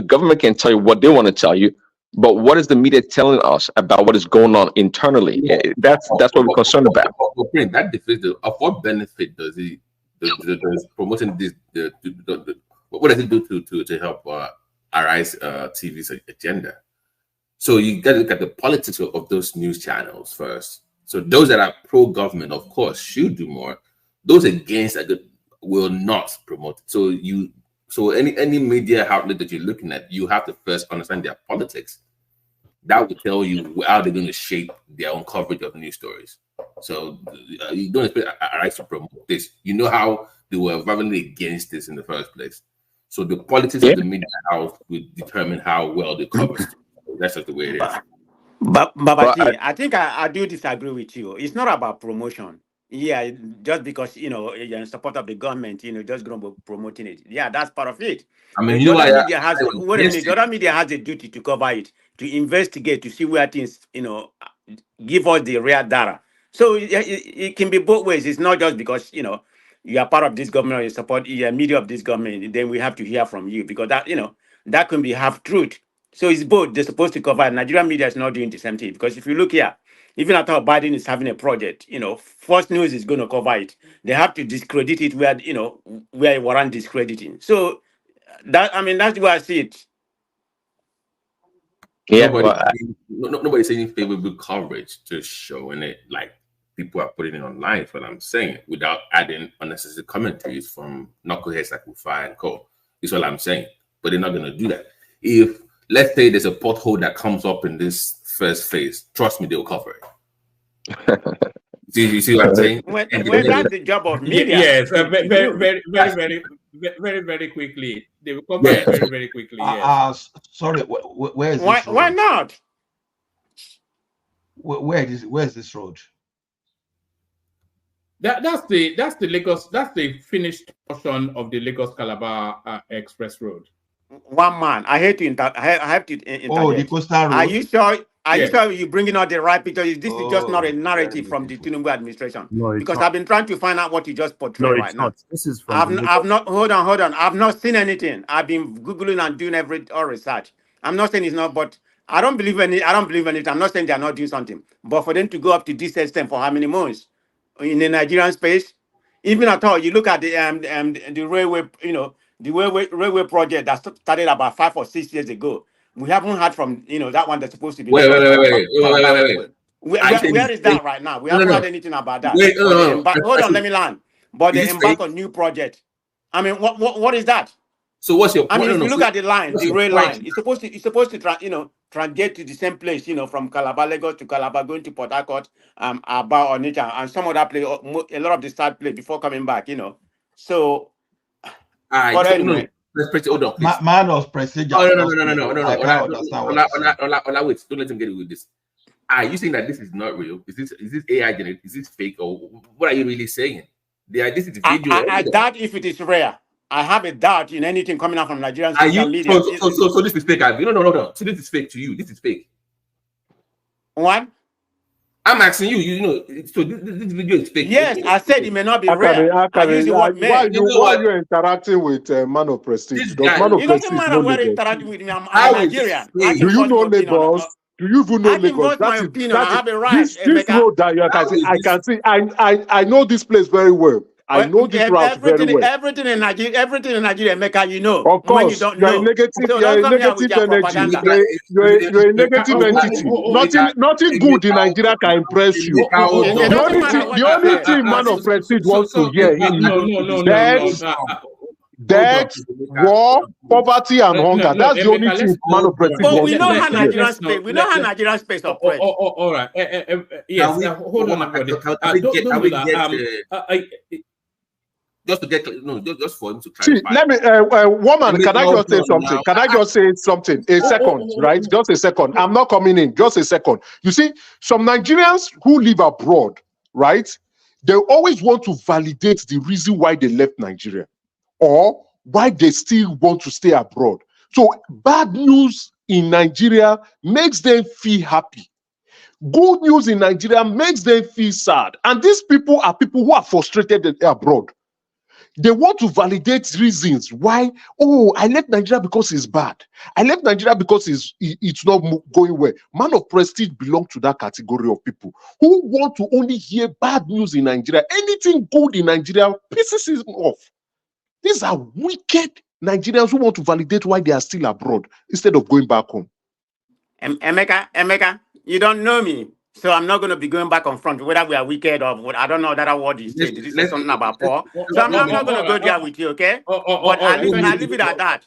government can tell you what they want to tell you, but what is the media telling us about what is going on internally? That's what we're concerned about. That defeats of what benefit does does promoting this what does it do to help Arise TV's agenda? So you got to look at the politics of those news channels first. So those that are pro-government, of course, should do more. Those against that will not promote it. So any media outlet that you're looking at, you have to first understand their politics. That will tell you how they're going to shape their own coverage of news stories. So you don't expect Arise to promote this. You know how they were violently against this in the first place. So the politics of the media house will determine how well they cover it. That's just the way it is. But Babaji, I think I do disagree with you. It's not about promotion. Yeah, just because you're in support of the government, just going to be promoting it. Yeah, that's part of it. I mean, the other media has wait a minute. The other media has a duty to cover it, to investigate, to see where things, give us the real data. So it can be both ways. It's not just because you are part of this government or you support the media of this government, then we have to hear from you, because that, that can be half truth. So it's both. They're supposed to cover. Nigerian media is not doing the same thing, because if you look here, even after Biden is having a project, Fox News is going to cover it. They have to discredit it where, where it warrant discrediting. So that's the way I see it. Yeah, Nobody's saying favorable coverage to show in it, like people are putting it online, is what I'm saying, without adding unnecessary commentaries from knuckleheads like Rufai and Co. Is what I'm saying. But they're not going to do that. If, let's say, there's a pothole that comes up in this first phase, trust me, they'll cover it. You see what I'm saying? When that's the job of media. Yes, very quickly. They will cover it very, very quickly. Yes. Sorry, where is this road? Why not? Where is this road? That's the Lagos. That's the finished portion of the Lagos Calabar Express Road. One man, I hate to I have to interject. Oh, the coastal road. Are you sure? Are you sure you're bringing out the right picture? This is just not a narrative from the Tinubu administration. No, it's because not. I've been trying to find out what you just portrayed right now. This is from I've not. Hold on. I've not seen anything. I've been googling and doing all research. I'm not saying it's not, but I don't believe in it. I'm not saying they're not doing something, but for them to go up to this extent for how many months in the Nigerian space, even at all, you look at the railway, the railway project that started about 5 or 6 years ago. We haven't heard from that one that's supposed to be. Wait. Where is that right now? We haven't heard anything about that. Hold on, let me land. But they embark on new project. I mean, what is that? So what's your point? I mean, if you look at the line, the rail line, it's supposed to get to the same place, from Calabar, Lagos to Calabar, going to Port Harcourt, Aba, Onitsha, and some other place, a lot of the start place before coming back, So, but anyway. Hold on, please. Man of prestige. Oh, no. Wait, don't let him get it with this. Are you saying that this is not real? Is this AI generated? Is this fake? Or what are you really saying? This is video. I doubt if it is rare. I have a doubt in anything coming out from Nigerian social media. So this is fake. No. So this is fake to you. This is fake. What? I'm asking you. So this video is fake. Yes, I said it may not be rare. I use the word may. Why are you interacting with Man of Prestige? Man of Prestige know Lagos. Interacting with me. I'm Nigerian. Do you know Lagos? Do you even know Lagos? I have a right. This road that you can see. I know this place very well. I know this route very well. Everything in Nigeria, Mecca, Of course, when you don't know. You're a negative energy. You're a negative entity. Nothing good in Nigeria can impress you. The only thing Man of Prestige wants to hear is death, war, poverty, and hunger. That's the only thing Man of Prestige wants to hear. But we know how Nigerian space. We know how Nigerian space operates. All right. Yes. Hold on, everybody. Just to get just for him to clarify. See, let me, woman, can I just say something? Can I just say something? A second, right? Just a second. I'm not coming in. Just a second. You see, some Nigerians who live abroad, right? They always want to validate the reason why they left Nigeria or why they still want to stay abroad. So bad news in Nigeria makes them feel happy. Good news in Nigeria makes them feel sad. And these people are people who are frustrated abroad. They want to validate reasons why. Oh, I left Nigeria because it's bad. I left Nigeria because it's not going well. Man of Prestige belong to that category of people who want to only hear bad news in Nigeria. Anything good in Nigeria pisses him off. These are wicked Nigerians who want to validate why they are still abroad instead of going back home. Emeka, you don't know me. So I'm not going to be going back on front, whether we are wicked or what. I don't know that word you said. Did you say something about poor? So I'm not going to go there with you, okay? But I leave it at that.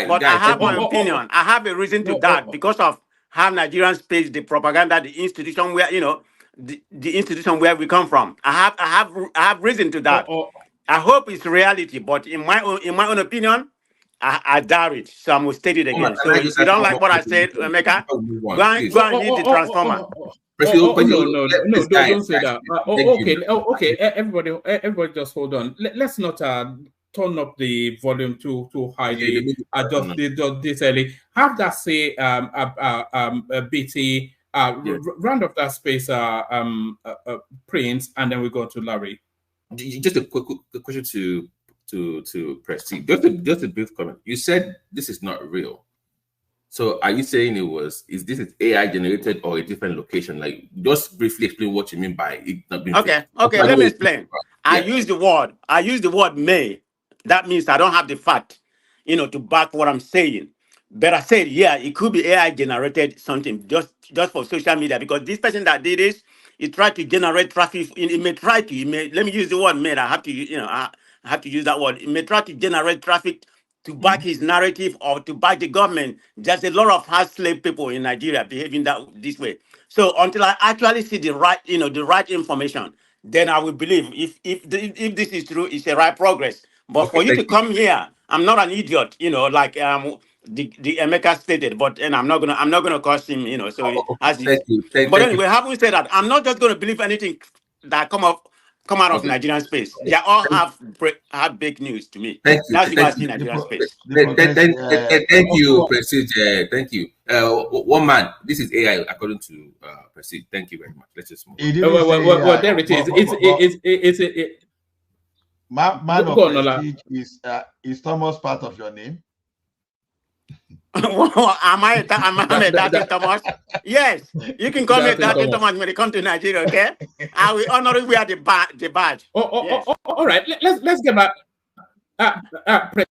But I have my opinion. I have a reason to that because of how Nigerians face the propaganda, the institution where the institution where we come from. I have reason to that. I hope it's reality, but in my own opinion, I doubt it. So I'm going to state it again. So if you don't like what I said, Emeka, go and read the transformer. No, don't say that. Okay. Everybody, just hold on. Let's not turn up the volume too highly. Just this early. Have that say BT round of that space Prince, and then we go to Larry. Just a quick question to Prestige. Just a brief comment. You said this is not real. So are you saying is this AI generated or a different location? Like, just briefly explain what you mean by it not being Okay, real. let me explain. Yeah. I use the word may. That means I don't have the fact, to back what I'm saying. But I said, yeah, it could be AI generated something just for social media, because this person that did this, he tried to generate traffic. It may try to. Let me use the word may. I have to, I have to use that word. It may try to generate traffic to back his narrative or to back the government. There's a lot of hard slave people in Nigeria behaving this way. So until I actually see the right, the right information, then I will believe if this is true, it's a right progress. But for you to come here, I'm not an idiot, like the Emeka stated, but and I'm not gonna curse him, So as thank you. But anyway, having said that, I'm not just gonna believe anything that come out of Nigerian space. They all have big news to me. Thank you. That's because I see Nigerian space. Thank you, Prestige. Thank you. One man. This is AI according to Prestige. Thank you very much. Let's just move. Well, there it is. Man of Prestige is Thomas part of your name? Am I a Dr. Thomas? Yes, you can call me Dr. Thomas when it comes to Nigeria, okay? I will honor you wear the badge. Yes. All right. Let's get back.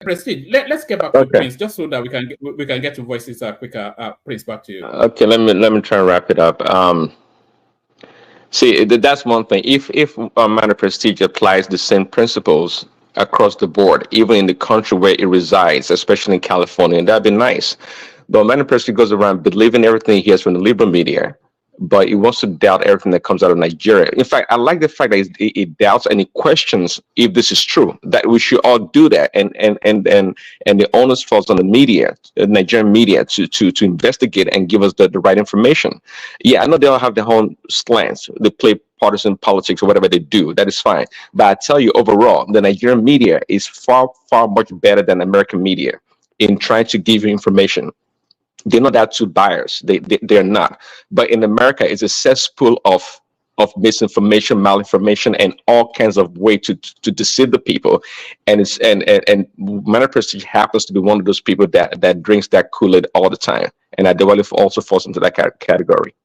Prestige. Let's get back to Prince, just so that we can get to voices quicker. Prince, back to you. Okay, let me try and wrap it up. See, that's one thing. If Man of Prestige applies the same principles across the board, even in the country where it resides, especially in California, that'd be nice. But Man of Prestige goes around believing everything he hears from the liberal media, but he wants to doubt everything that comes out of Nigeria. In fact, I like the fact that he doubts and he questions if this is true. That we should all do that, and the onus falls on the media, the Nigerian media, to investigate and give us the right information. Yeah, I know they all have their own slants. They play partisan politics or whatever they do. That is fine. But I tell you, overall, the Nigerian media is far much better than American media in trying to give you information. They're not that too biased. They're not. But in America, it's a cesspool of misinformation, malinformation, and all kinds of ways to deceive the people. And Man of Prestige happens to be one of those people that drinks that Kool-Aid all the time. And I definitely also falls into that category.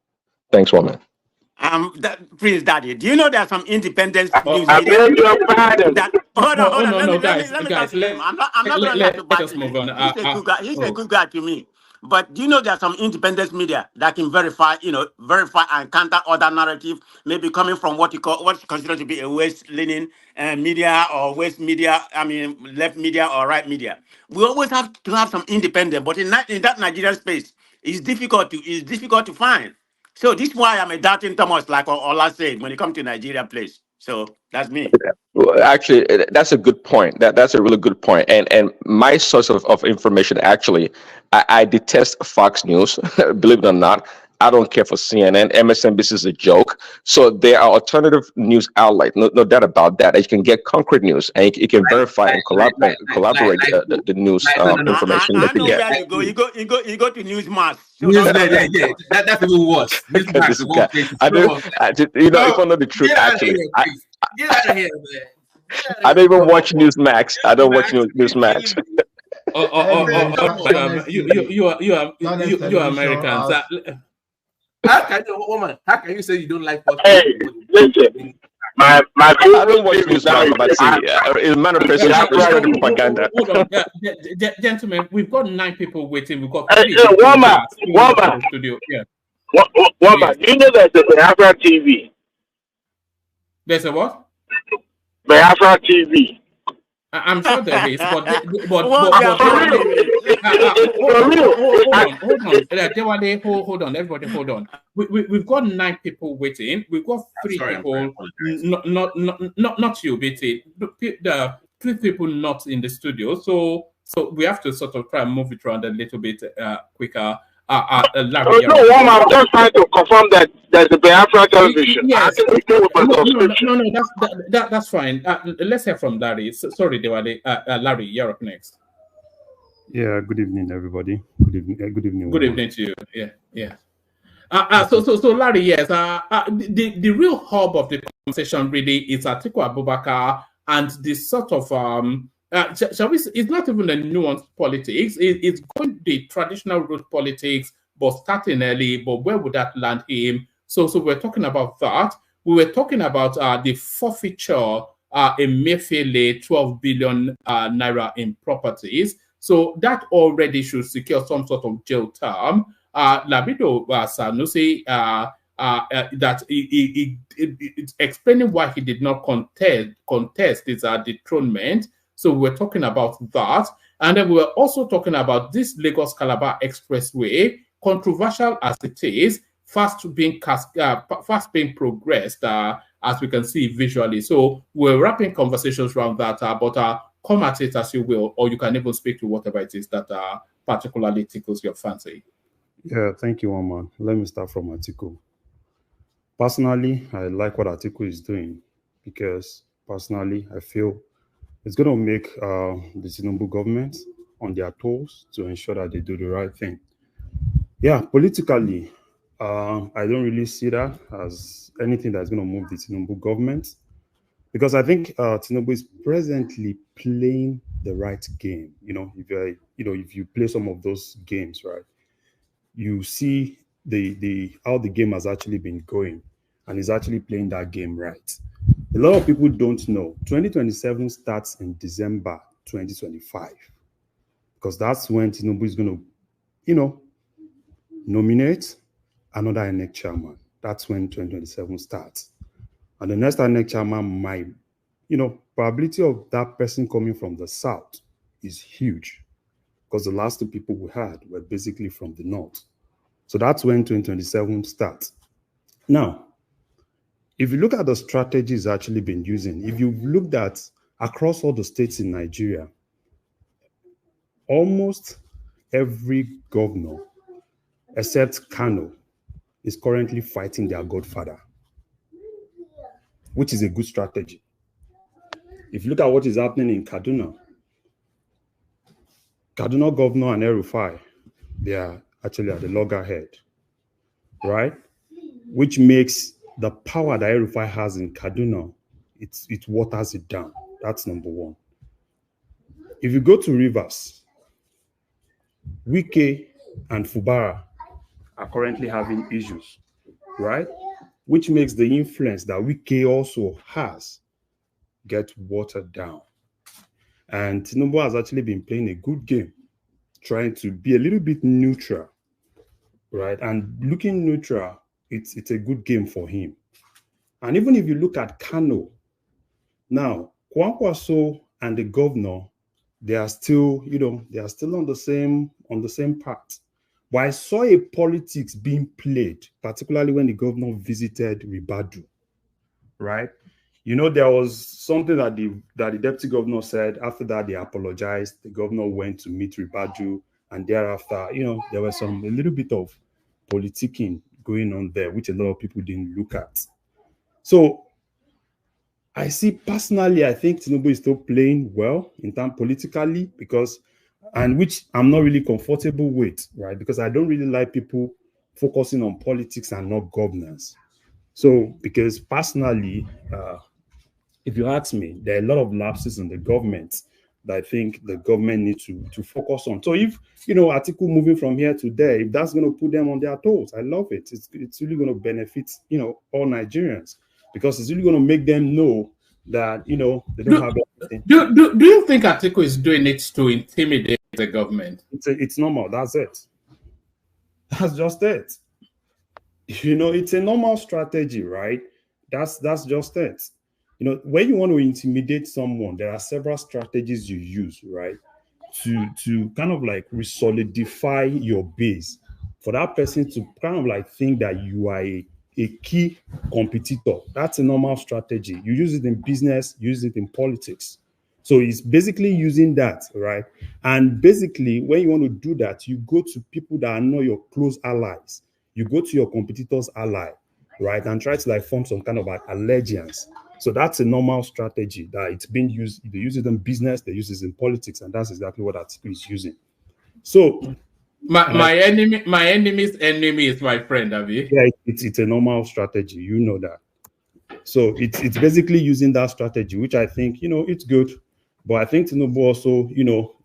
Thanks, woman. Prince Daddy, do you know there's some independent news I media? beg your pardon. Hold on. No, Let me talk to him. I'm not going to back to him. He's a good guy to me. But do you know there's some independent media that can verify and counter other narrative, maybe coming from what's considered to be a West-leaning media or West media, left media or right media. We always have to have some independent, but in that Nigerian space, it's difficult to find. So this is why I'm a doubting Thomas, like Ola said, when it comes to Nigeria place. So that's me. Well, actually, that's a good point. That's a really good point. And my source of information, actually, I detest Fox News, believe it or not. I don't care for CNN. MSNBC is a joke. So there are alternative news outlets, no doubt about that. You can get concrete news, and you can verify and collaborate the news information I that you know get. where you go. You go to Newsmax. That's even worse. If I know the truth, actually, get out of here, man. I don't even watch Newsmax. I don't watch Newsmax. You are Americans. How can you say you don't like what? Hey, listen. My I don't watch Newsmax, but it's Man of Prestige spreading propaganda. Hold on, gentlemen, we've got 9 people waiting. We've got Wama. Studio. Yeah. Wama, do you know there's a Biafra TV? There's a what? Biafra TV. I'm sure there is, but hold on, everybody, hold on. We've got 9 people waiting. We've got 3 people, not you, BT. The 3 people not in the studio, so we have to sort of try and move it around a little bit quicker. Larry, I'm just trying to confirm that there's a Biafra television. Yes. No, that's fine. Let's hear from Larry. Sorry, Dewale. Larry, you're up next. Yeah. Good evening, everybody. Good evening. Good evening to you. Yeah. So Larry, yes. The real hub of the conversation really is Atiku Abubakar and this sort of shall we say, it's not even a nuanced politics. It's going the traditional route politics, but starting early. But where would that land him? So we're talking about that. We were talking about the forfeiture in Mayfield, 12 billion naira in properties. So that already should secure some sort of jail term. Labido Sanusi that it's explaining why he did not contest his dethronement. So we're talking about that. And then we're also talking about this Lagos Calabar Expressway, controversial as it is, fast being progressed, as we can see visually. So we're wrapping conversations around that, but come at it as you will, or you can even speak to whatever it is that particularly tickles your fancy. Yeah, thank you, Oman. Let me start from Atiku. Personally, I like what Atiku is doing because personally, I feel it's going to make the Tinubu government on their toes to ensure that they do the right thing. Yeah, politically, I don't really see that as anything that's going to move the Tinubu government because I think Tinubu is presently playing the right game. If you play some of those games, right, you see how the game has actually been going, and he's actually playing that game right. A lot of people don't know 2027 starts in December 2025 because that's when Tinubu is going to, nominate another INEC chairman. That's when 2027 starts. And the next INEC chairman might, probability of that person coming from the south is huge because the last two people we had were basically from the north. So that's when 2027 starts. Now, if you look at the strategies actually been using, if you've looked at across all the states in Nigeria, almost every governor, except Kano, is currently fighting their godfather, which is a good strategy. If you look at what is happening in Kaduna governor and El-Rufai, they are actually at the loggerhead, right? Which makes the power that El-Rufai has in Kaduna, it waters it down. That's number one. If you go to Rivers, Wike and Fubara are currently having issues, right? Which makes the influence that Wike also has get watered down. And Tinubu has actually been playing a good game, trying to be a little bit neutral, right? And looking neutral, it's a good game for him. And even if you look at Kano, now, Kwankwaso and the governor, they are still on the same path. But I saw a politics being played, particularly when the governor visited Ribadu, right? There was something that the deputy governor said. After that, they apologized. The governor went to meet Ribadu, and thereafter, there was a little bit of politicking going on there, which a lot of people didn't look at. So I think Tinubu is still playing well in terms politically which I'm not really comfortable with, right? Because I don't really like people focusing on politics and not governance. So, because personally, if you ask me, there are a lot of lapses in the government that I think the government needs to focus on. So if, Atiku moving from here to there, if that's going to put them on their toes, I love it. It's really going to benefit, all Nigerians, because it's really going to make them know that, they don't have everything. Do you think Atiku is doing it to intimidate the government? It's normal. That's it. That's just it. It's a normal strategy, right? That's just it. When you want to intimidate someone, there are several strategies you use, right? To kind of like solidify your base for that person to kind of like think that you are a key competitor. That's a normal strategy. You use it in business, use it in politics. So it's basically using that, right? And basically, when you want to do that, you go to people that are not your close allies. You go to your competitor's ally, right? And try to like form some kind of like allegiance. So that's a normal strategy that it's being used. They use it in business, they use it in politics, and that's exactly what Atiku is using. So my enemy's enemy is my friend, Abi. Yeah, it's a normal strategy. You know that. So it's basically using that strategy, which I think, it's good. But I think Tinubu also,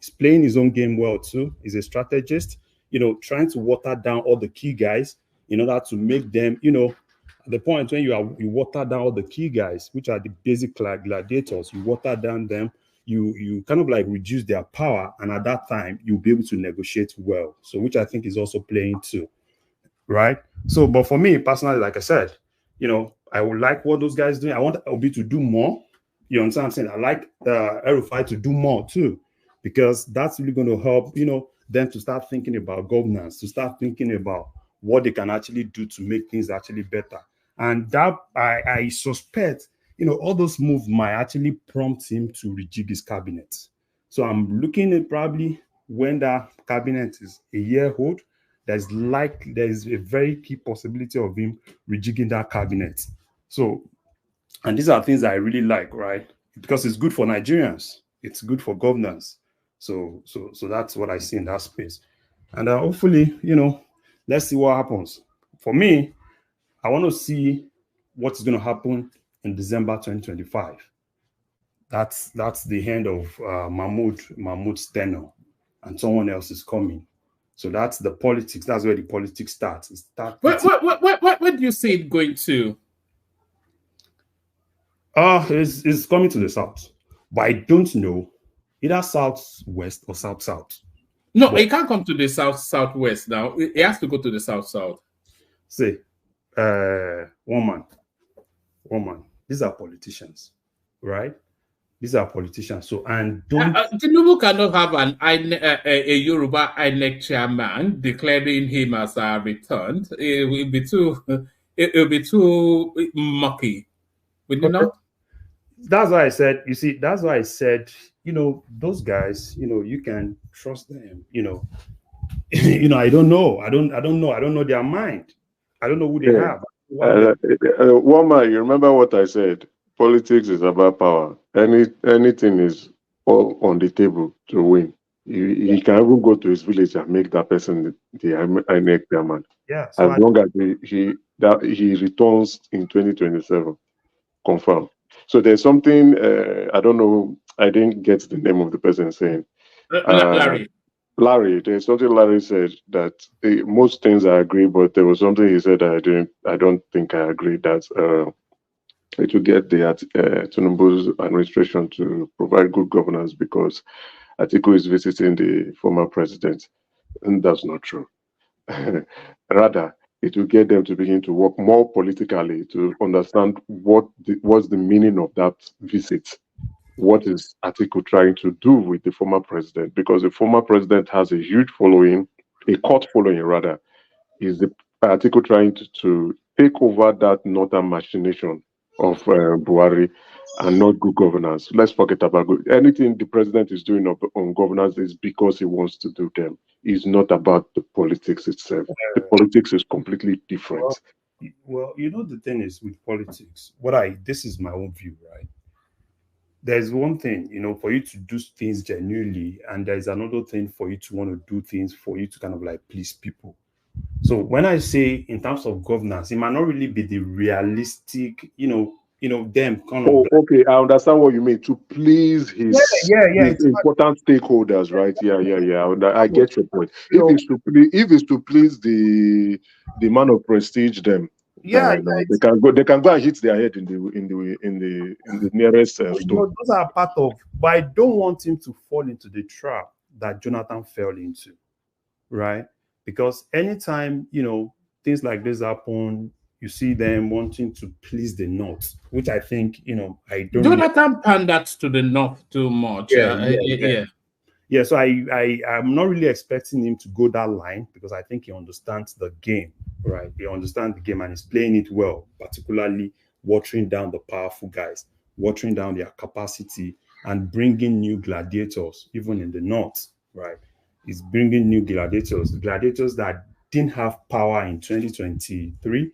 is playing his own game well too. He's a strategist, trying to water down all the key guys in order to make them, at the point when you water down all the key guys, which are the basic gladiators, you water down them, you kind of like reduce their power, and at that time you'll be able to negotiate well. So which I think is also playing too, right? So, but for me personally, like I said, I would like what those guys doing. I want Obi to do more. You understand what I'm saying? I like El-Rufai to do more too, because that's really going to help, them to start thinking about governance, to start thinking about what they can actually do to make things actually better. And that I suspect, all those moves might actually prompt him to rejig his cabinet. So I'm looking at probably when that cabinet is a year old, there's a very key possibility of him rejigging that cabinet. So, and these are things that I really like, right? Because it's good for Nigerians, it's good for governance. So that's what I see in that space. And hopefully, let's see what happens. For me, I want to see what is going to happen in December 2025. That's the end of Mahmoud's tenure, and someone else is coming. So that's the politics. That's where the politics starts. Where do you see it going to? It's coming to the south, but I don't know either southwest or south. No, it can't come to the southwest now. It has to go to the south. See, one man. These are politicians, right? These are politicians. So, and don't Tinubu cannot have a Yoruba INEC chairman declaring him as returned. It will be too mucky. Would you not? That's why I said, that's why I said, those guys, you can trust them, I don't know. I don't know their mind. I don't know who they have. Woma, you remember what I said? Politics is about power. Anything is all on the table to win. He can even go to his village and make that person the INEC chairman. Yeah. So as long as he returns in 2027, confirmed. So there's something I don't know. I didn't get the name of the person saying. Larry. There's something Larry said that most things I agree, but there was something he said I don't think I agree that it will get the Tinubu's administration to provide good governance because Atiku is visiting the former president, and that's not true. Rather, it will get them to begin to work more politically to understand what's the meaning of that visit. What is Atiku trying to do with the former president? Because the former president has a huge following, a cult following rather. Is the Atiku trying to take over that northern machination of Buhari and not good governance? Let's forget about anything the president is doing on governance is because he wants to do them. It's not about the politics itself. The politics is completely different. Well, the thing is with politics, this is my own view, right? There's one thing, for you to do things genuinely, and there's another thing for you to want to do things for you to kind of like please people. So when I say in terms of governance, it might not really be the realistic, them kind of. Okay, I understand what you mean. To please his important stakeholders, right? Yeah. I get your point. If it's to please the man of prestige, them. They can go and hit their head in the nearest stone. Those are part of, but I don't want him to fall into the trap that Jonathan fell into, right? Because anytime things like this happen, you see them wanting to please the North, which I think I don't. Jonathan pandered to the North too much. Yeah, so I'm not really expecting him to go that line because I think he understands the game, right? He understands the game and he's playing it well, particularly watering down the powerful guys, watering down their capacity and bringing new gladiators, even in the North, right? He's bringing new gladiators that didn't have power in 2023.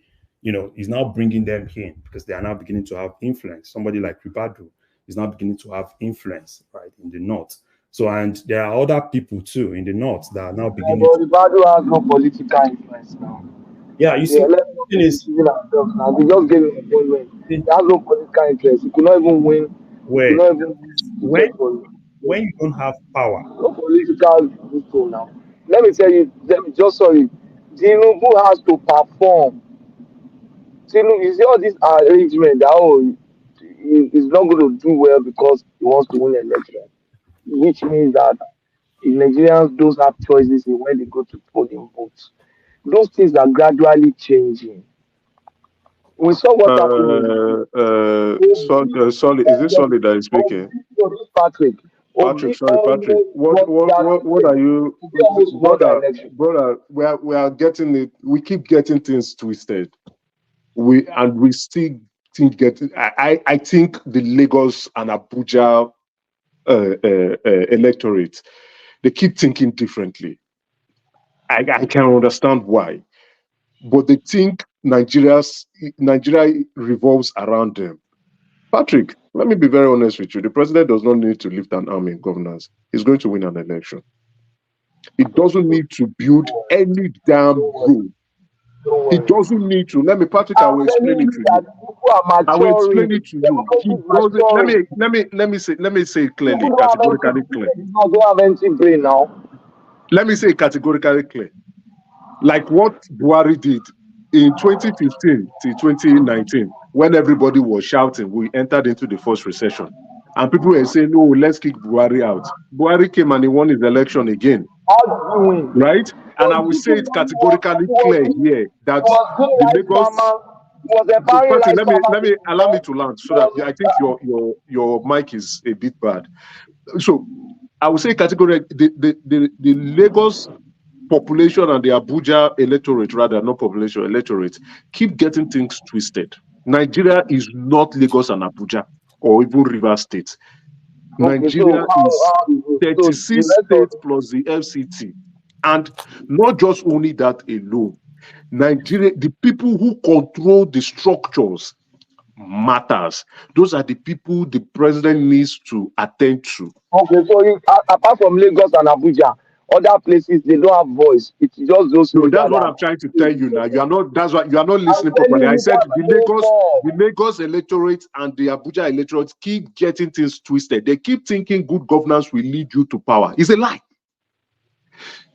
He's now bringing them in because they are now beginning to have influence. Somebody like Ribadu is now beginning to have influence, right, in the North. So, and there are other people too in the North that are now beginning. Ribadu has no political influence now. Yeah, you see, we just gave him appointment. He has no political interest. He could not even win. Where? He could not even When you don't have power. no political issue now. Let me tell you, just sorry. Tinubu has to perform. Tinubu, you see all this arrangement that he's not going to do well because he wants to win election, which means that Nigerians don't have choices in when they go to polling booths. Those things are gradually changing. We saw what happened. Solid, is it Solid that is speaking? Patrick. Patrick, sorry, Patrick. What are you, brother? We are getting it. We keep getting things twisted. We still think I think the Lagos and Abuja electorate, they keep thinking differently. I can understand why, but they think Nigeria revolves around them. Patrick, let me be very honest with you. The president does not need to lift an arm in governance. He's going to win an election. He doesn't need to build any damn road. He doesn't need to. Patrick, I will explain it to you. I will explain it to you. He doesn't, let me say it clearly, categorically clear. Let me say it categorically clear. Like what Buhari did in 2015 to 2019, when everybody was shouting, we entered into the first recession. And people were saying, no, let's kick Buhari out. Buhari came and he won his election again. Right? And I will say it categorically clear here that the Lagos. Allow me to land so that I think your mic is a bit bad. So I will say categorically the Lagos population and the Abuja electorate, rather not population, electorate, keep getting things twisted. Nigeria is not Lagos and Abuja or even Rivers State. Nigeria is 36 states plus the FCT. And not just only that alone. Nigeria, the people who control the structures matters. Those are the people the president needs to attend to. Okay, so apart from Lagos and Abuja, other places they don't have voice. It's just those. No, that's what I'm trying to tell you now. You are not. That's what you are not listening properly. I said the Lagos electorate and the Abuja electorate keep getting things twisted. They keep thinking good governance will lead you to power. It's a lie.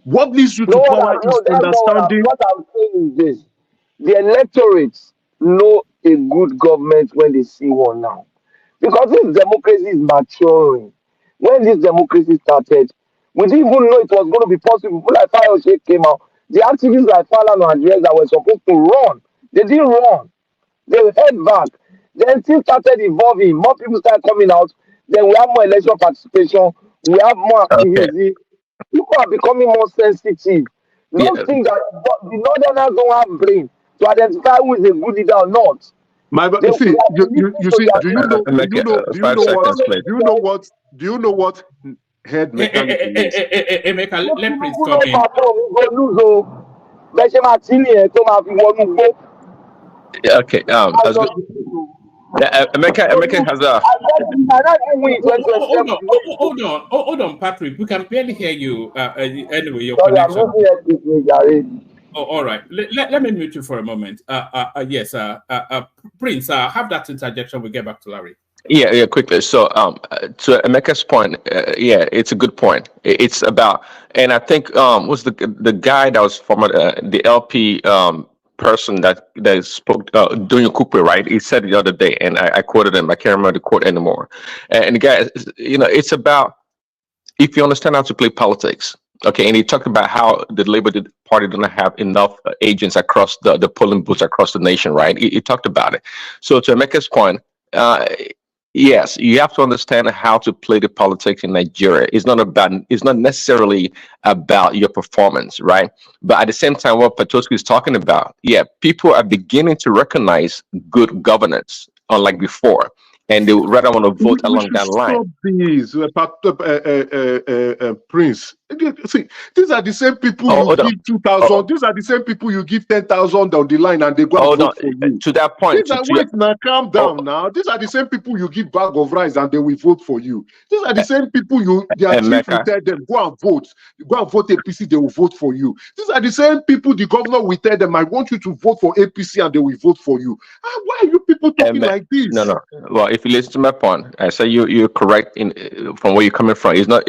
What leads you to power is understanding. What I'm saying is this: the electorates know a good government when they see one now, because this democracy is maturing. When this democracy started, we didn't even know it was going to be possible. People like Fayose came out. The activists like Falana and Andres that were supposed to run, they didn't run. They held back. Then things started evolving. More people started coming out. Then we have more election participation. We have more activity. People are becoming more sensitive. Those things that the Northerners don't have brain to identify who is a good leader or not. You see, do you know what head mechanism is? Let Prince come in. Okay, Emeka has a. Hold on, Patrick. We can barely hear you. Anyway, your connection. Oh, all right. Let me mute you for a moment. Yes, Prince. Have that interjection. We get back to Larry. Yeah, quickly. So, to Emeka's point, yeah, it's a good point. It's about, and I think was the guy that was from the LP person that spoke during Kukwe, right? He said the other day, and I quoted him. I can't remember the quote anymore. And the guy, it's about if you understand how to play politics. Okay, and he talked about how the Labour Party doesn't have enough agents across the polling booths across the nation, right? He talked about it. So to Emeka's point, yes, you have to understand how to play the politics in Nigeria. It's not necessarily about your performance, right? But at the same time, what Petoskey is talking about, yeah, people are beginning to recognize good governance, unlike before. and they would rather want to vote We along should that line. stop this, Prince. See, these are the same people you give 2,000. These are the same people you give 10,000 on the line, and they go and vote for you. To that point, These are wait now, calm down now. These are the same people you give bag of rice, and they will vote for you. These are the same people their chief will tell them go and vote APC, they will vote for you. These are the same people the governor will tell them I want you to vote for APC, and they will vote for you. Why are you people talking like this? No. Well, if you listen to my point, I say you're correct in from where you're coming from. It's not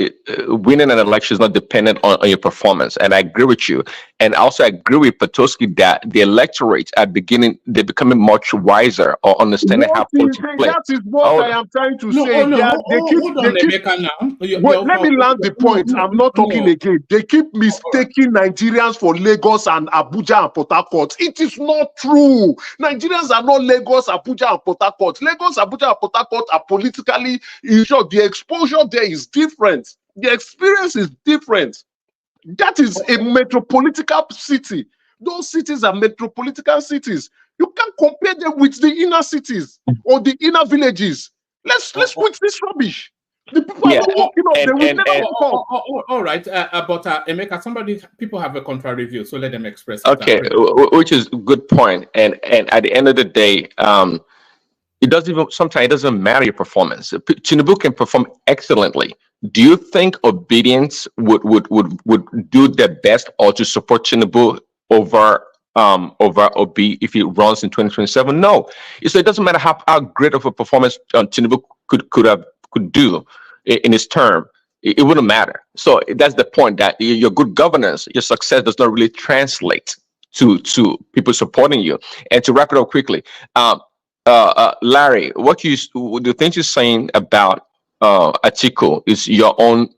winning an election is not dependent on your performance, and I agree with you. And also, I agree with Petoskey that the electorate they're becoming much wiser or understanding how politics play. That is what I am trying to say. Let me land the point. I'm not talking again. They keep mistaking Nigerians for Lagos and Abuja and Port Harcourt. It is not true. Nigerians are not Lagos, Abuja, and Port Harcourt. Lagos, Abuja, and Port Harcourt are politically insured. The exposure there is different. The experience is different. That is a metropolitan city. Those cities are metropolitan cities. You can't compare them with the inner cities or the inner villages. Let's quit this rubbish. The people are not walking up. They will never walk up. All right, but Emeka, people have a contrary view, so let them express it. Okay, which is a good point. And at the end of the day, sometimes it doesn't matter your performance. Tinubu can perform excellently. Do you think Obidient would do their best or to support Tinubu over Obi if he runs in 2027? No. So it doesn't matter how great of a performance Tinubu could do in his term. It wouldn't matter. So that's the point, that your good governance, your success does not really translate to people supporting you. And to wrap it up quickly, Larry, the things you're saying about Atiku is your own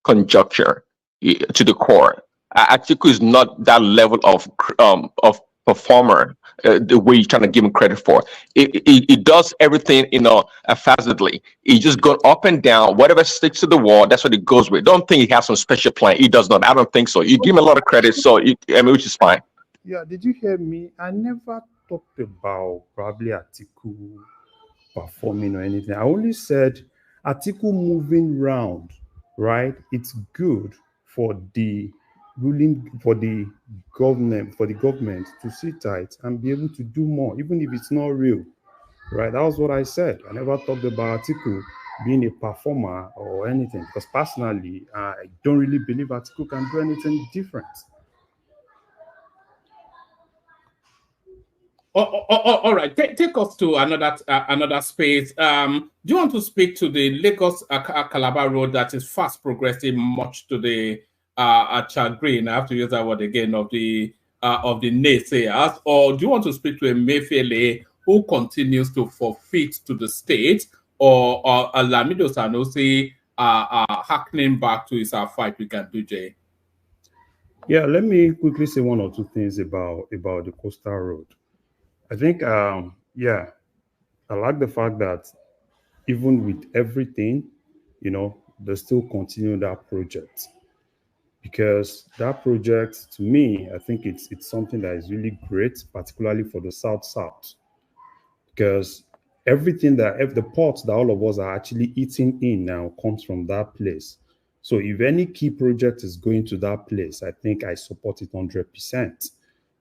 conjecture to the core. Atiku is not that level of performer the way you're trying to give him credit for. It does everything, haphazardly. He just goes up and down. Whatever sticks to the wall, that's what it goes with. Don't think he has some special plan. He does not. I don't think so. You give him a lot of credit, which is fine. Yeah, did you hear me? I never talked about probably Atiku performing or anything. I only said Atiku moving round, right? It's good for the government to sit tight and be able to do more, even if it's not real, right? That was what I said. I never talked about Atiku being a performer or anything, because personally, I don't really believe Atiku can do anything different. All right, take us to another space. Do you want to speak to the Lagos Calabar road that is fast progressing, much to the chagrin? I have to use that word again, of the naysayers, or do you want to speak to a Emefiele who continues to forfeit to the state, or Lamido Sanusi harkening back to his fight we can do, Jay? Yeah, let me quickly say one or two things about the coastal road. I think, I like the fact that even with everything, they still continue that project, because that project, to me, I think it's something that is really great, particularly for the South, because everything the pots that all of us are actually eating in now comes from that place. So if any key project is going to that place, I think I support it 100%.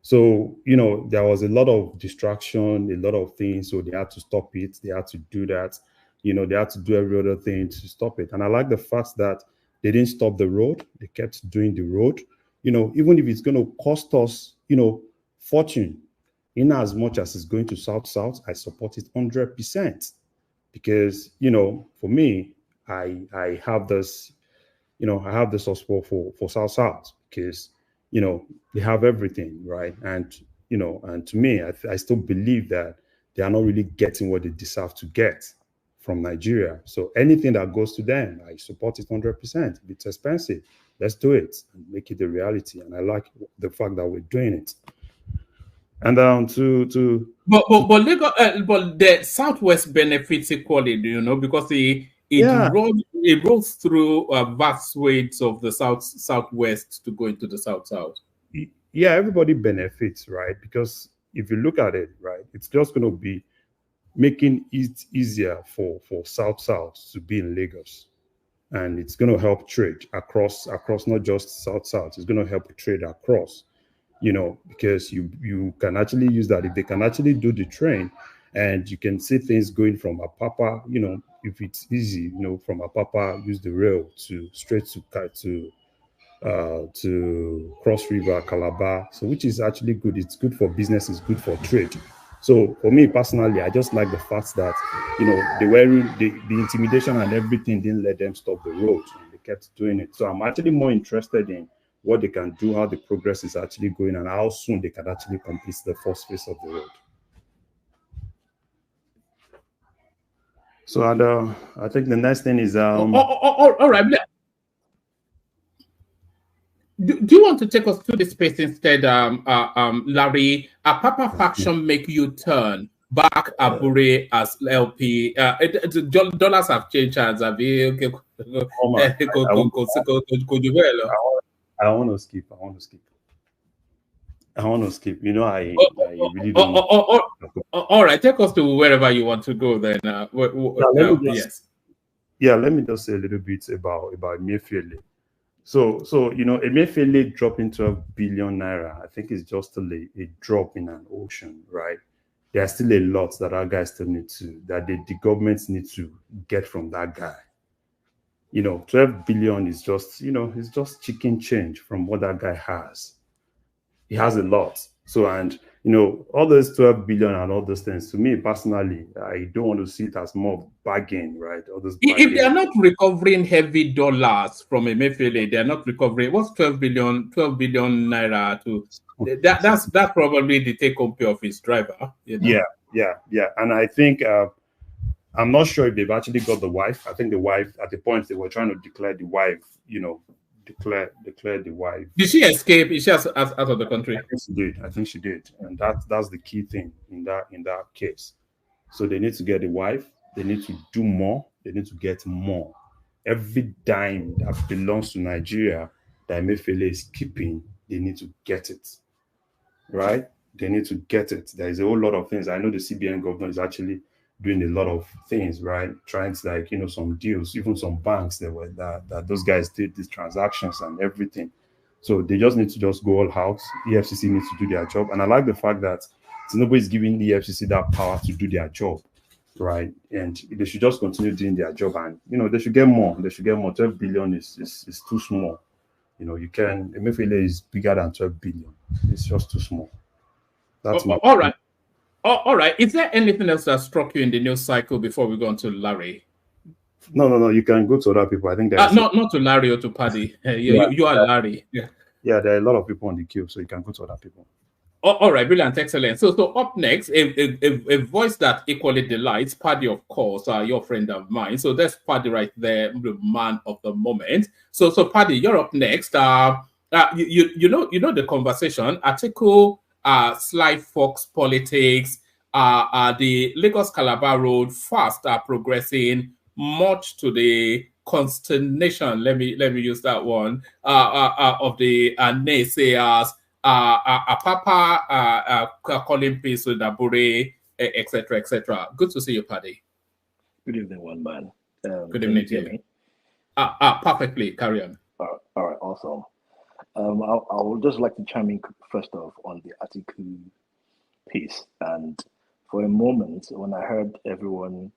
So, there was a lot of distraction, a lot of things. So they had to stop it. They had to do that. They had to do every other thing to stop it. And I like the fact that they didn't stop the road. They kept doing the road. Even if it's going to cost us, fortune, in as much as it's going to South, I support it 100%. Because, for me, I have this, I have this support for South, because they have everything, right? And and to me, I still believe that they are not really getting what they deserve to get from Nigeria. So anything that goes to them, I support it 100%. If it's expensive, let's do it and make it a reality. And I like the fact that we're doing it. And but the Southwest benefits equally, because it rolls through vast swathes of the Southwest to go into the South. Yeah, everybody benefits, right? Because if you look at it, right, it's just going to be making it easier for South to be in Lagos. And it's going to help trade across not just South. It's going to help trade across, because you can actually use that. If they can actually do the train, and you can see things going from Apapa, if it's easy, from Apapa, use the rail straight to Cross River, Calabar. So which is actually good. It's good for business. It's good for trade. So for me personally, I just like the fact that, the intimidation and everything didn't let them stop the road. They kept doing it. So I'm actually more interested in what they can do, how the progress is actually going, and how soon they can actually complete the first phase of the road. So I think the next thing is all right. Do you want to take us through the space instead, Larry? A Papa faction make you turn back Abure as LP. Dollars have changed hands. I want to skip. I really don't. All right, take us to wherever you want to go then. Yes. Yeah, let me just say a little bit about Emefiele. So Emefiele dropping 12 billion naira, I think it's just a drop in an ocean, right? There are still a lot that our guys still need the governments need to get from that guy. 12 billion is just, it's just chicken change from what that guy has. He has a lot. So, and, all those 12 billion and all those things, to me personally, I don't want to see it as more bargain, right? All those if they are not recovering heavy dollars from Emefiele, they are not recovering. What's 12 billion naira to? That's probably the take-home pay of his driver. Yeah. And I think I'm not sure if they've actually got the wife. I think the wife, at the point they were trying to declare the wife, declare the wife. Did she escape? Is she out of the country? I think she did. And that's the key thing in that case. So they need to get the wife. They need to do more. They need to get more. Every dime that belongs to Nigeria that Emefiele is keeping, they need to get it. Right? They need to get it. There is a whole lot of things. I know the CBN governor is actually doing a lot of things, right? Trying to, some deals, even some banks that those guys did these transactions and everything. So they just need to just go all out. EFCC needs to do their job. And I like the fact that nobody's giving the EFCC that power to do their job, right? And they should just continue doing their job, and they should get more. 12 billion is too small. Emefiele is bigger than 12 billion. It's just too small. That's all right. All right. Is there anything else that struck you in the news cycle before we go on to Larry? No. You can go to other people. I think there's not to Larry or to Paddy. You are Larry. Yeah, there are a lot of people on the queue, so you can go to other people. All right, brilliant, excellent. So up next, a voice that equally delights, Paddy, of course, your friend of mine. So that's Paddy right there, the man of the moment. So Paddy, you're up next. You know the conversation. Article Sly Fox politics. The Lagos Calabar road fast are progressing, much to the consternation. Let me use that one. Of the naysayers. Papa calling peace with Abure, etc., etc. Good to see you, Paddy. Good evening, one man. Good evening to you. Perfectly. Carry on. All right, awesome. I would just like to chime in first off on the article piece. And for a moment, when I heard everyone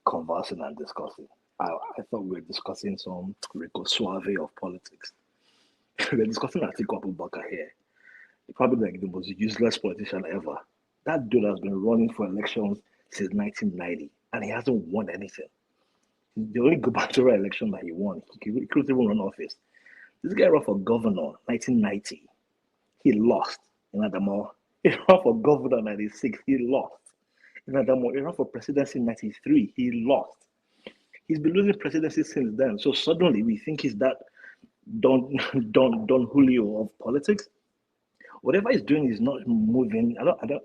conversing and discussing, I thought we were discussing some Rico Suave of politics. We're discussing Atiku Abubakar here. Probably like the most useless politician ever. That dude has been running for elections since 1990, and he hasn't won anything. The only gubernatorial election that he won, he couldn't even run office. This guy ran for governor 1990. He lost in Adamawa. He ran for governor in 96. He lost in Adamawa. He ran for presidency in 93. He lost. He's been losing presidency since then. So suddenly we think he's that Don Julio of politics. Whatever he's doing is not moving.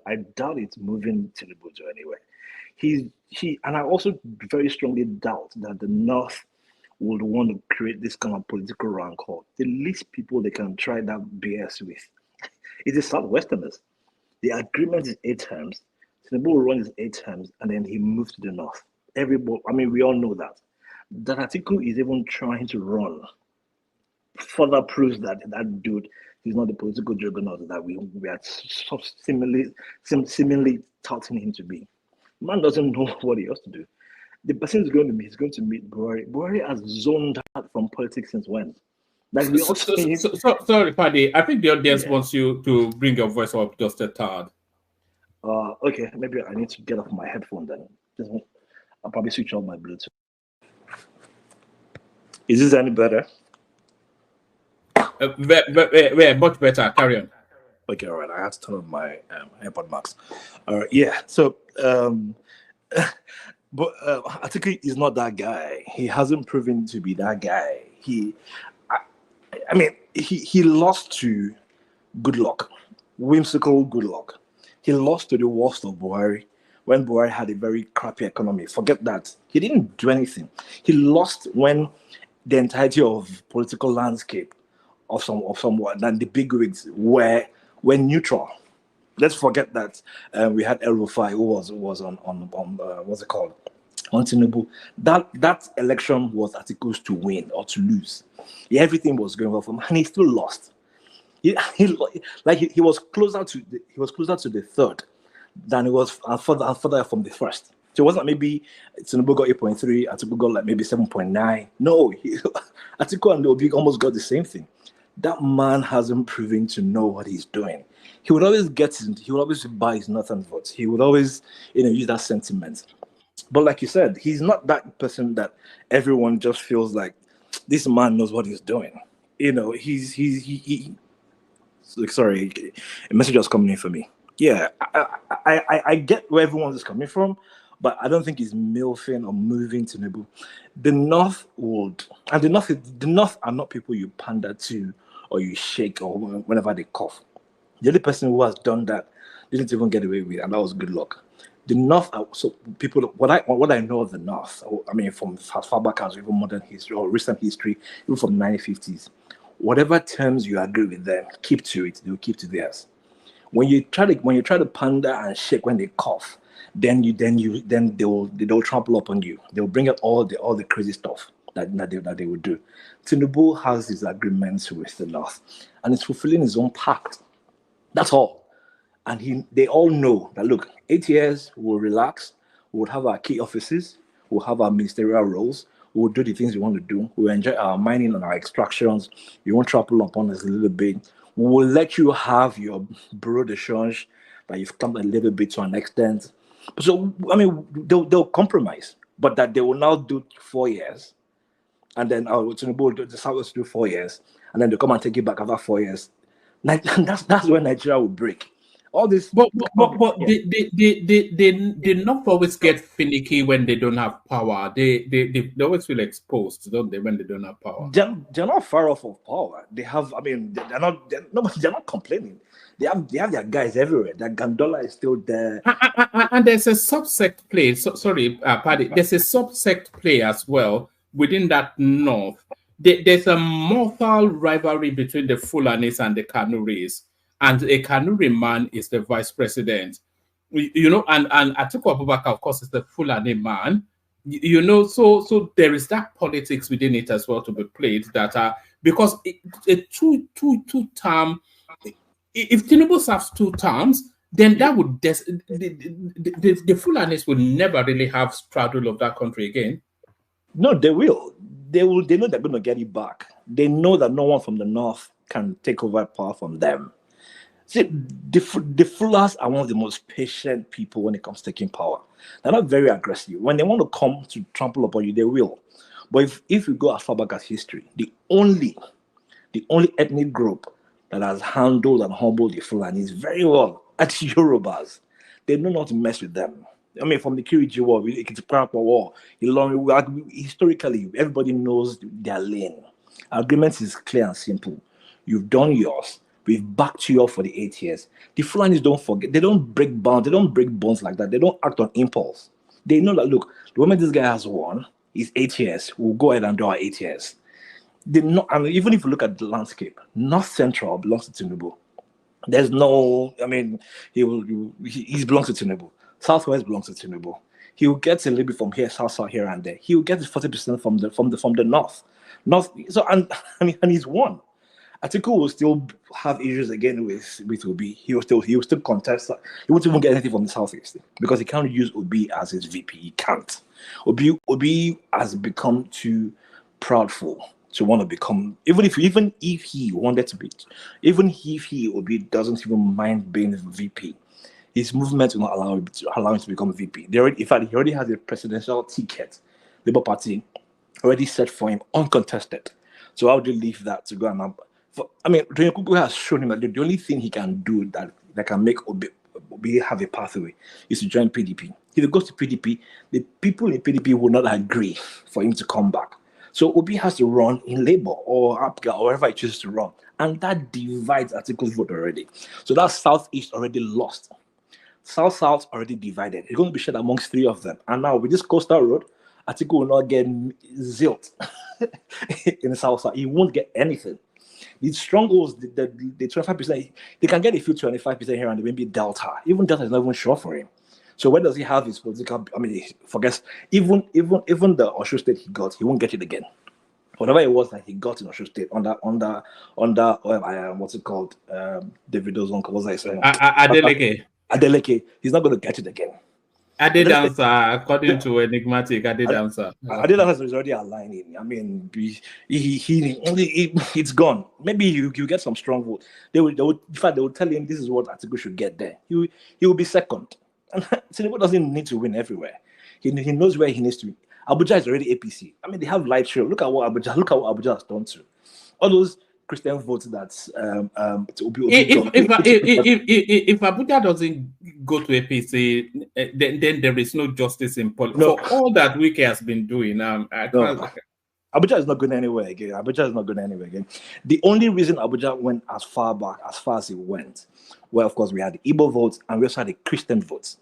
I doubt it's moving Tinubu to anywhere. And I also very strongly doubt that the North would want to create this kind of political rancor. The least people they can try that BS with is the Southwesterners. The agreement is 8 terms. Tinubu will run his 8 terms and then he moves to the north. Everybody, I mean, we all know that. That Atiku is even trying to run further proves that that dude is not the political juggernaut that we are seemingly touting him to be. Man doesn't know what he has to do. The person is going to meet, he's going to meet Buhari. Buhari has zoned out from politics since when? Like we all sorry, Paddy. I think the audience wants you to bring your voice up just a tad. Okay, maybe I need to get off my headphone then. I'll probably switch on my Bluetooth. Is this any better? Much better. Carry on. Okay, all right. I have to turn on my AirPod Max. All right, yeah. So, but Atiku is not that guy. He hasn't proven to be that guy. I mean, he lost to Goodluck, whimsical Goodluck. He lost to the worst of Buhari when Buhari had a very crappy economy. Forget that. He didn't do anything. He lost when the entirety of political landscape of somewhat and the big wigs were neutral. Let's forget that we had El Rufai who was on what's it called, on Tinubu. That election was Atiku's to win or to lose. Yeah, everything was going well for him, and he still lost. He was closer to the third than it was further from the first. So it wasn't maybe Tinubu got 8.3, Atiku got like maybe 7.9. No, Atiku and Obi almost got the same thing. That man hasn't proven to know what he's doing. He would always buy his northern votes. He would always, use that sentiment. But like you said, he's not that person that everyone just feels like this man knows what he's doing. Sorry, a message was coming in for me. Yeah, I get where everyone is coming from, but I don't think he's milfing or moving Tinubu. The North are not people you pander to or you shake or whenever they cough. The only person who has done that didn't even get away with it, and that was Goodluck. The North are so people. What I know of the North, I mean, from as far back as even modern history or recent history, even from the 1950s, whatever terms you agree with them, keep to it. They'll keep to theirs. When you try to pander and shake when they cough, then they'll trample up on you. They'll bring up all the crazy stuff that they would do. Tinubu has his agreements with the North, and it's fulfilling his own pact. That's all. And they all know that, look, 8 years, we'll relax, we'll have our key offices, we'll have our ministerial roles, we'll do the things we want to do, we'll enjoy our mining and our extractions, you won't trample upon us a little bit, we'll let you have your bureau de change that you've come a little bit to an extent. So, I mean, they'll compromise, but that they will now do 4 years, and then Tinubu will decide to do 4 years, and then they'll come and take it back after 4 years. That's when Nigeria will break. All this, but they not always get finicky when they don't have power. They always feel exposed, don't they, when they don't have power? They're not far off of power. They have, I mean, they're not complaining. They have their guys everywhere. That Gandola is still there. And there's a subsect play. Sorry, Paddy. There's a subsect play as well within that North. There's a mortal rivalry between the Fulanis and the Kanuris. And a Kanuri man is the vice president, and Atiku Abubakar, of course, is the Fulani man, so there is that politics within it as well to be played that because a two term, if Tinubu serves 2 terms, then that would the Fulanis will never really have straddle of that country again. No, they will. They know they're going to get it back. They know that no one from the North can take over power from them. See, the Fullers are one of the most patient people when it comes to taking power. They're not very aggressive. When they want to come to trample upon you, they will. But if we go as far back as history, the only ethnic group that has handled and humbled the Fulanis very well are the Yorubas. They know not to mess with them. I mean, from the Kiriji War, War, historically, everybody knows their lane. Agreement is clear and simple. You've done yours. We've backed you up for the 8 years. The Fulanis don't forget. They don't break bounds. They don't break bonds like that. They don't act on impulse. They know that, look, the moment this guy has won, is 8 years. We'll go ahead and do our 8 years. And even if you look at the landscape, North Central belongs to Tinubu. There's no, I mean, he belongs to Tinubu. Southwest belongs to Tinubu. He will get a little bit from here, south, here and there. He will get 40% from the north. So and he's won. Atiku will still have issues again with Obi. He will still contest. He won't even get anything from the southeast because he can't use Obi as his VP. He can't. Obi has become too proudful to want to become, even if he wanted to be, even if Obi doesn't even mind being VP, his movement will not allow him to become VP. He already has a presidential ticket. Labour Party already set for him, uncontested. So how would you leave that to go and Daniel Kuku has shown him that the only thing he can do that can make Obi have a pathway is to join PDP. If he goes to PDP, the people in PDP will not agree for him to come back. So Obi has to run in Labour or APGA or wherever he chooses to run. And that divides Atiku's vote already. So that Southeast already lost. South already divided. It's going to be shared amongst three of them. And now with this coastal road, Atiku will not get zilt in the South. He won't get anything. These strongholds, the 25%, they can get a few 25% here and maybe Delta. Even Delta is not even sure for him. So where does he have his political? Forget even the Osho State he got, he won't get it again. Whatever it was that he got in Osho State under what's it called? Davido's uncle, what's that saying? Adeleke. He's not going to get it again. Adedansa, according to Enigmatic, Adedansa. Adedansa is already aligning. I mean, it's gone. Maybe you get some strong vote. They will tell him this is what Atiku should get there. He will be second. And Tinubu doesn't need to win everywhere. He knows where he needs to win. Abuja is already APC. I mean, they have light show. Look at what Abuja has done to all those Christian votes that's if Abuja doesn't go to APC, then there is no justice in politics. No. For all that Wike has been doing, Abuja is not going anywhere again. The only reason Abuja went as far as it went, well, of course, we had the Igbo votes and we also had the Christian votes.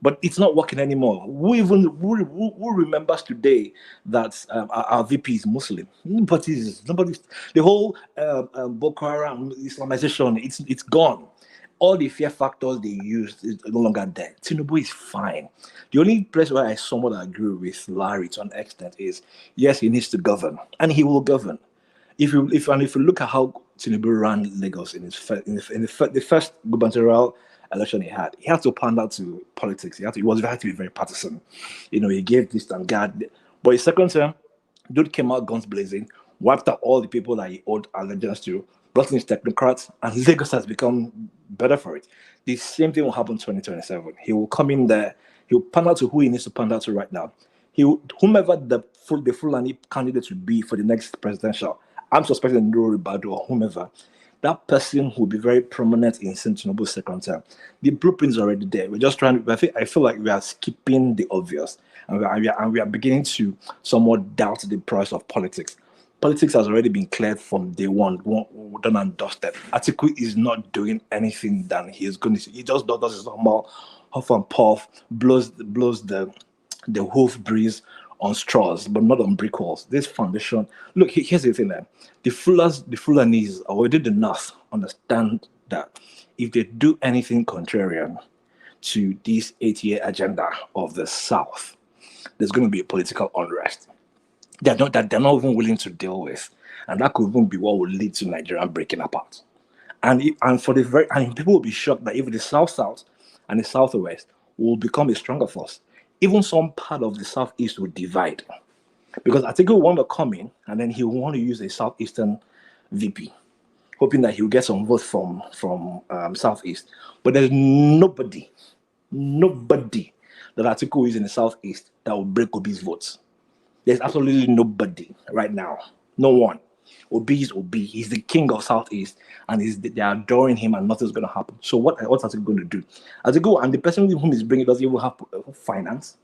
But it's not working anymore. Who remembers today that our VP is Muslim? Nobody's the whole Boko Haram Islamization. It's gone. All the fear factors they used is no longer there. Tinubu is fine. The only place where I somewhat agree with Larry to an extent is yes, he needs to govern, and he will govern. If you look at how Tinubu ran Lagos in the first gubernatorial election he had to pander to politics. He had to be very partisan. He gave this and that. But his second term, dude came out guns blazing, wiped out all the people that he owed allegiance to, brought in his technocrats, and Lagos has become better for it. The same thing will happen in 2027. He will come in there, he will pander to who he needs to pander to right now. Whomever the Fulani candidate will be for the next presidential, I'm suspecting Nuru Ribadu or whomever, that person will be very prominent in Tinubu's second term. The blueprint is already there. We're just trying to. I feel like we are skipping the obvious, and we are beginning to somewhat doubt the price of politics. Politics has already been cleared from day one, done and dusted. Atiku is not doing anything that he is going to. He just does his normal huff and puff, blows the hoof breeze on straws, but not on brick walls. This foundation. Look, here's the thing. The Fulanis already the North understand that if they do anything contrarian to this 8-year agenda of the South, there's going to be a political unrest that they're not even willing to deal with, and that could even be what will lead to Nigeria breaking apart. And people will be shocked that even the South and the Southwest will become a stronger force. Even some part of the Southeast will divide. Because I think he'll want to come in and then he'll want to use a Southeastern VP, hoping that he'll get some votes from Southeast. But there's nobody that Atiku is in the Southeast that will break Obi's votes. There's absolutely nobody right now. No one. Obi is Obi. He's the king of Southeast, and they're adoring him, and nothing's going to happen. So what's Atiku going to do? Atiku, and the person whom he's bringing doesn't even have finance.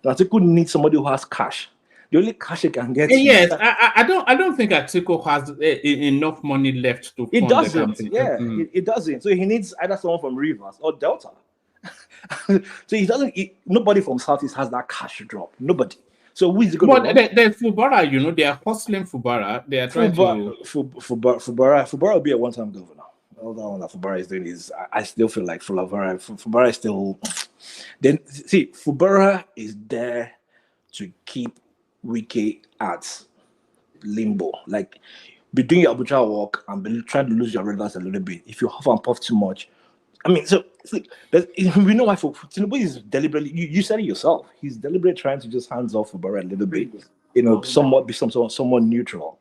Atiku needs somebody who has cash. The only cash he can get. Yes, I don't think Atiku has enough money left to. It doesn't. It doesn't. So he needs either someone from Rivers or Delta. So he doesn't. Nobody from Southeast has that cash drop. Nobody. So who is it going to? But there's Fubara. They are hustling Fubara. They are trying to. Fubara will be a one-time governor. all that one that Fubara is doing is, I still feel like Fubara is still. Then see, Fubara is there to keep Wiki at limbo. Like, be doing your arbitrary work and be trying to lose your relevance a little bit. If you huff and puff too much, I mean, so we know why Tinubu is deliberately. You said it yourself. He's deliberately trying to just hands off Fubara a little bit. Somewhat be somewhat neutral.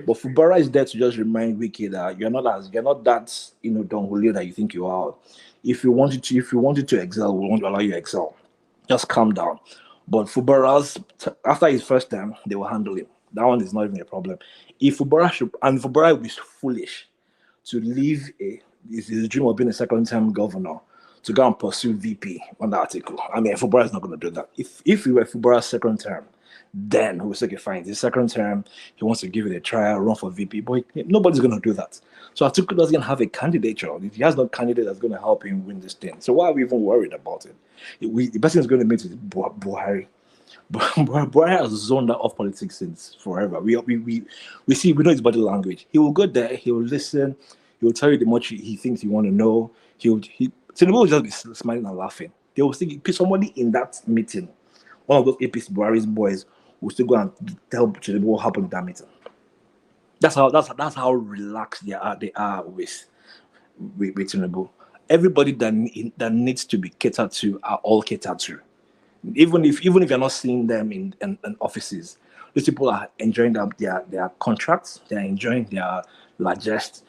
But Fubara is there to just remind Wiki that you're not that Don Julio that you think you are. If you wanted to excel, we want to allow you to excel. Just calm down. But Fubara's after his first term, they will handle him. That one is not even a problem. If Fubara will be foolish to leave his dream of being a second-term governor to go and pursue VP on the article. I mean, Fubara is not going to do that. If he were Fubara's second term, then he would say, okay, fine, his second term, he wants to give it a trial, run for VP, but nobody's going to do that. So Atiku doesn't have a candidature. If he has no candidate that's going to help him win this thing, so why are we even worried about it? The person is going to meet with Buhari. Buhari has zoned out of politics since forever. We know his body language. He will go there, he will listen, he will tell you the much he thinks you want to know. Tinubu will just be smiling and laughing. They will still somebody in that meeting, one of those APC Buhari's boys, will still go and tell Tinubu what happened in that meeting. That's how relaxed they are with Tinubu. Everybody that needs to be catered to are all catered to. Even if you're not seeing them in offices, these people are enjoying their contracts. They're enjoying their largest.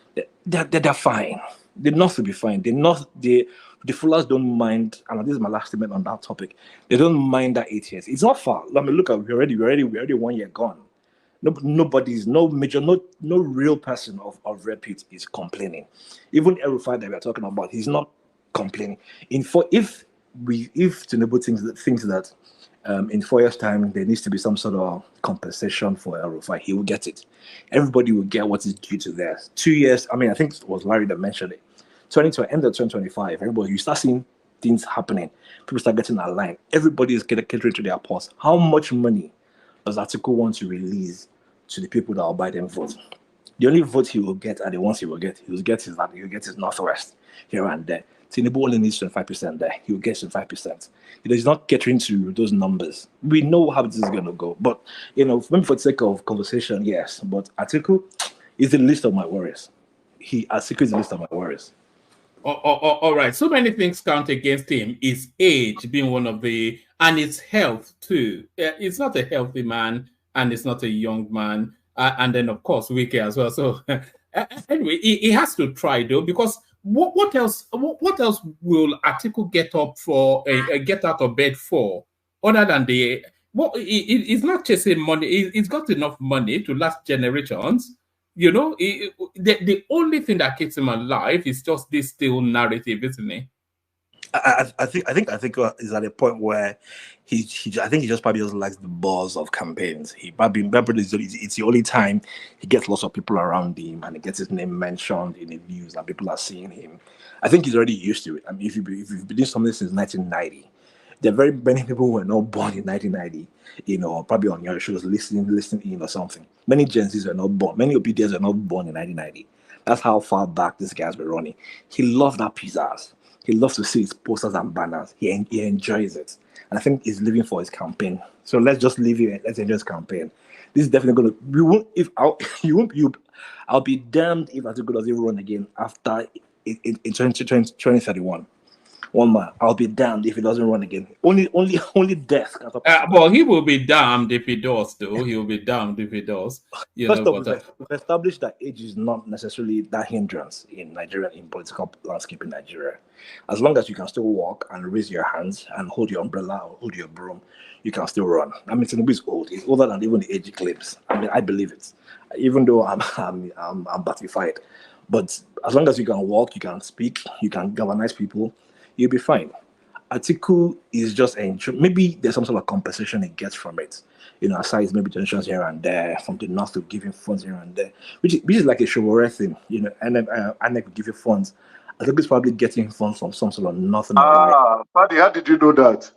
They're fine. They're not to be fine. The Fullers don't mind. And this is my last statement on that topic. They don't mind that 8 years. It's not far. I mean, look at we're already 1 year gone. No real person of repute is complaining. Even El-Rufai that we're talking about, he's not complaining. If Tinubu thinks that in 4 years' time there needs to be some sort of compensation for El-Rufai, he will get it. Everybody will get what is due to theirs. 2 years, I mean, I think it was Larry that mentioned it. End of 2025, everybody, you start seeing things happening. People start getting aligned. Everybody is catering to their pulse. How much money does Atiku want to release to the people that will buy them votes? The only vote he will get are the ones he will get his Northwest here and there. Tinubu only needs 25% there. He will get 25%. He's not catering to those numbers. We know how this is going to go. But, maybe for the sake of conversation, yes. But Atiku is the least of my worries. Atiku is the least of my worries. All right. So many things count against him. His age being one of and his health too. It's not a healthy man, and it's not a young man. And then, of course, Wike as well. So anyway, he has to try though, because what else will Atiku get out of bed for, other than he's not chasing money. He's got enough money to last generations. The only thing that keeps him alive is just this still narrative, isn't it? I think is at a point where I think he just probably just likes the buzz of campaigns. He probably it's the only time he gets lots of people around him and he gets his name mentioned in the news and people are seeing him. I think he's already used to it. I mean, if you've been doing something since 1990, there are very many people who were not born in 1990. Probably on your shows listening in or something. Many Gen Zs were not born. Many Obedients were not born in 1990. That's how far back these guys were running. He loved that pizzazz. He loves to see his posters and banners. He enjoys it. And I think he's living for his campaign. So let's just leave it. Let's enjoy his campaign. This is definitely going to... I'll be damned if Atiku doesn't run again after in 2031. One man, I'll be damned if he doesn't run again. Only death. Well, he will be damned if he does, though. He will be damned if he does. First off, we've established that age is not necessarily that hindrance in political landscape in Nigeria. As long as you can still walk and raise your hands and hold your umbrella or hold your broom, you can still run. I mean, Tinubu is old. He's older than even the age he claims. I mean, I believe it, even though I'm batified. But as long as you can walk, you can speak, you can galvanize people, you'll be fine. Atiku is just maybe there's some sort of compensation he gets from it. Aside maybe donations here and there from the north to give him funds here and there, which is like a Showore thing, and then ANEC will give you funds. Atiku's probably getting funds from some sort of nothing. Paddy, how did you know that?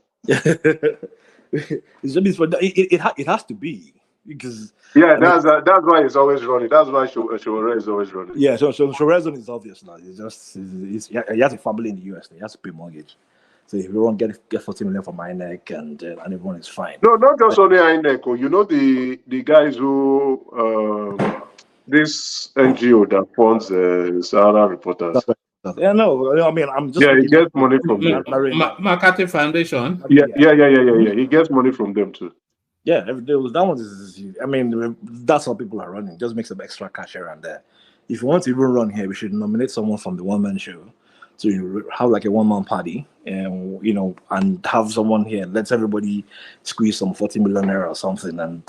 It has to be. because that's why it's always running. That's why Showore is always running. Yeah, so Shorezo is obvious now. He has a family in the US. He has to pay mortgage. So if you want to get 40 million from INEC and everyone is fine. No, not just only INEC. You know the guys who this NGO that funds Sahara reporters. Yeah, no, I mean I'm just he gets money from them. McCarthy Foundation. Yeah. He gets money from them too. Yeah, that one is. I mean, that's how people are running. Just make some extra cash here and there. If you want to even run here, we should nominate someone from the one-man show to have like a one-man party, and and have someone here. Let's everybody squeeze some 40 million naira or something, and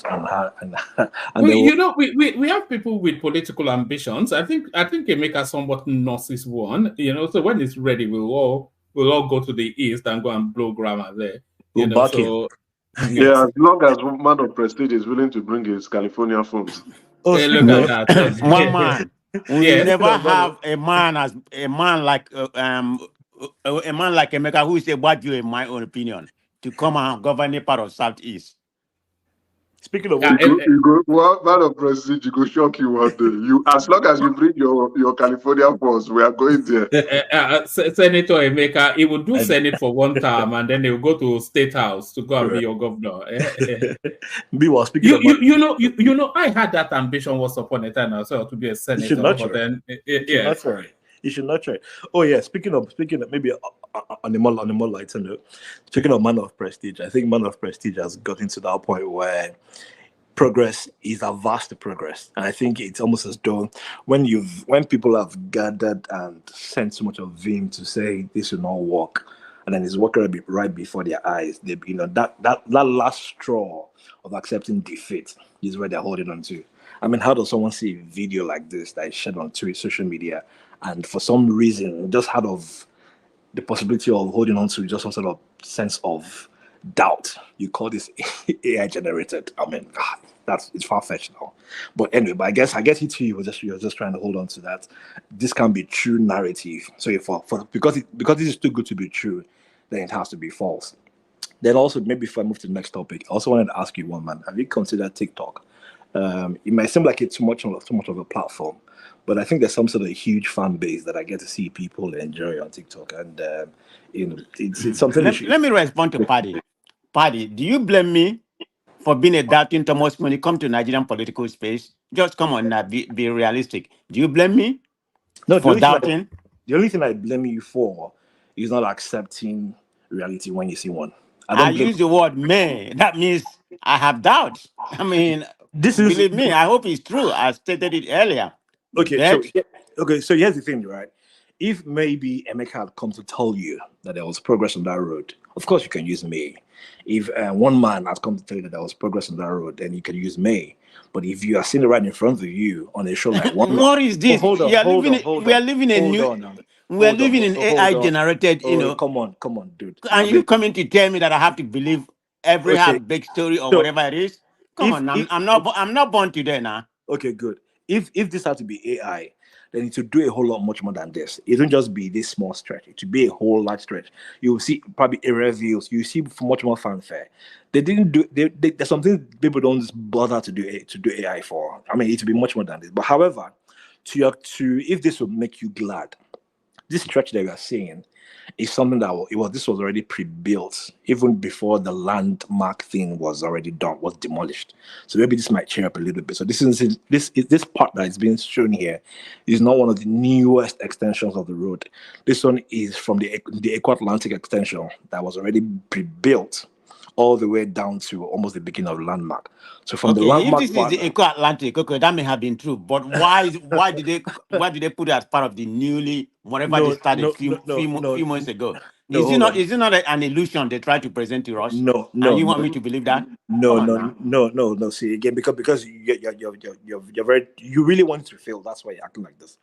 we have people with political ambitions. I think Emeka somewhat nurses one. So when it's ready, we'll all go to the east and go and blow grammar there. Yeah, as long as man of prestige is willing to bring his California funds. Look at that. One man. We never have a man like Emeka who is about you, in my own opinion, to come and govern a part of Southeast. Speaking of man of prestige, you go shock you one day. As long as you bring your California force, we are going there. Senator Emeka, he will do Senate for one term, and then he will go to State House to go and be your governor. Meanwhile, speaking I had that ambition once upon a time as well to be a senator. You should not try. Oh yeah, speaking of maybe on a more lighter note, speaking of man of prestige, I think man of prestige has gotten to that point where progress is a vast progress, and I think it's almost as though when people have gathered and sent so much of vim to say this will not work, and then it's working right before their eyes, that last straw of accepting defeat is where they're holding on to. I mean, how does someone see a video like this that is shared on social media, and for some reason, just out of the possibility of holding on to just some sort of sense of doubt, you call this AI generated? I mean, it's far-fetched now. But anyway, I guess it too. You're just trying to hold on to that. This can be true narrative. So because this is too good to be true, then it has to be false. Then also, maybe if I move to the next topic, I also wanted to ask you, one man, have you considered TikTok? It might seem like it's too much of a platform, but I think there's some sort of huge fan base that I get to see people enjoy on TikTok, and it's something. Let me respond to Paddy. Paddy, do you blame me for being a doubting Thomas when it comes to Nigerian political space? Just come on now, be realistic. Do you blame me for doubting? The only thing I blame you for is not accepting reality when you see one. I use the word may. That means I have doubts. I mean, believe me, I hope it's true. I stated it earlier. Okay, so here's the thing, right? If maybe Emeka had come to tell you that there was progress on that road, of course you can use May. If one man has come to tell you that there was progress on that road, then you can use May. But if you are seeing it right in front of you on a show like one, what is this? We are living in AI generated. Come on, dude. And you coming to tell me that I have to believe every half-baked story or whatever it is? I'm not born today now. Okay, good. If this had to be AI, then it would do a whole lot much more than this. It won't just be this small stretch. It would be a whole large stretch. You will see probably reviews. You see much more fanfare. They didn't do. There's something people don't just bother to do AI for. I mean, it would be much more than this. But however, if this would make you glad, this stretch that we are seeing is something that this was already pre-built even before the landmark thing was already done, was demolished. So maybe this might cheer up a little bit. So this part that is being shown here is not one of the newest extensions of the road. This one is from the Eco-Atlantic extension that was already pre-built all the way down to almost the beginning of the landmark. So from the landmark, if this is the Eco-Atlantic, that may have been true. But why did they put it as part of the newly they started a few months ago? Is it not an illusion they try to present to us? No. And you want me to believe that? No. See again, because you're very, you really want it to fail. That's why you're acting like this.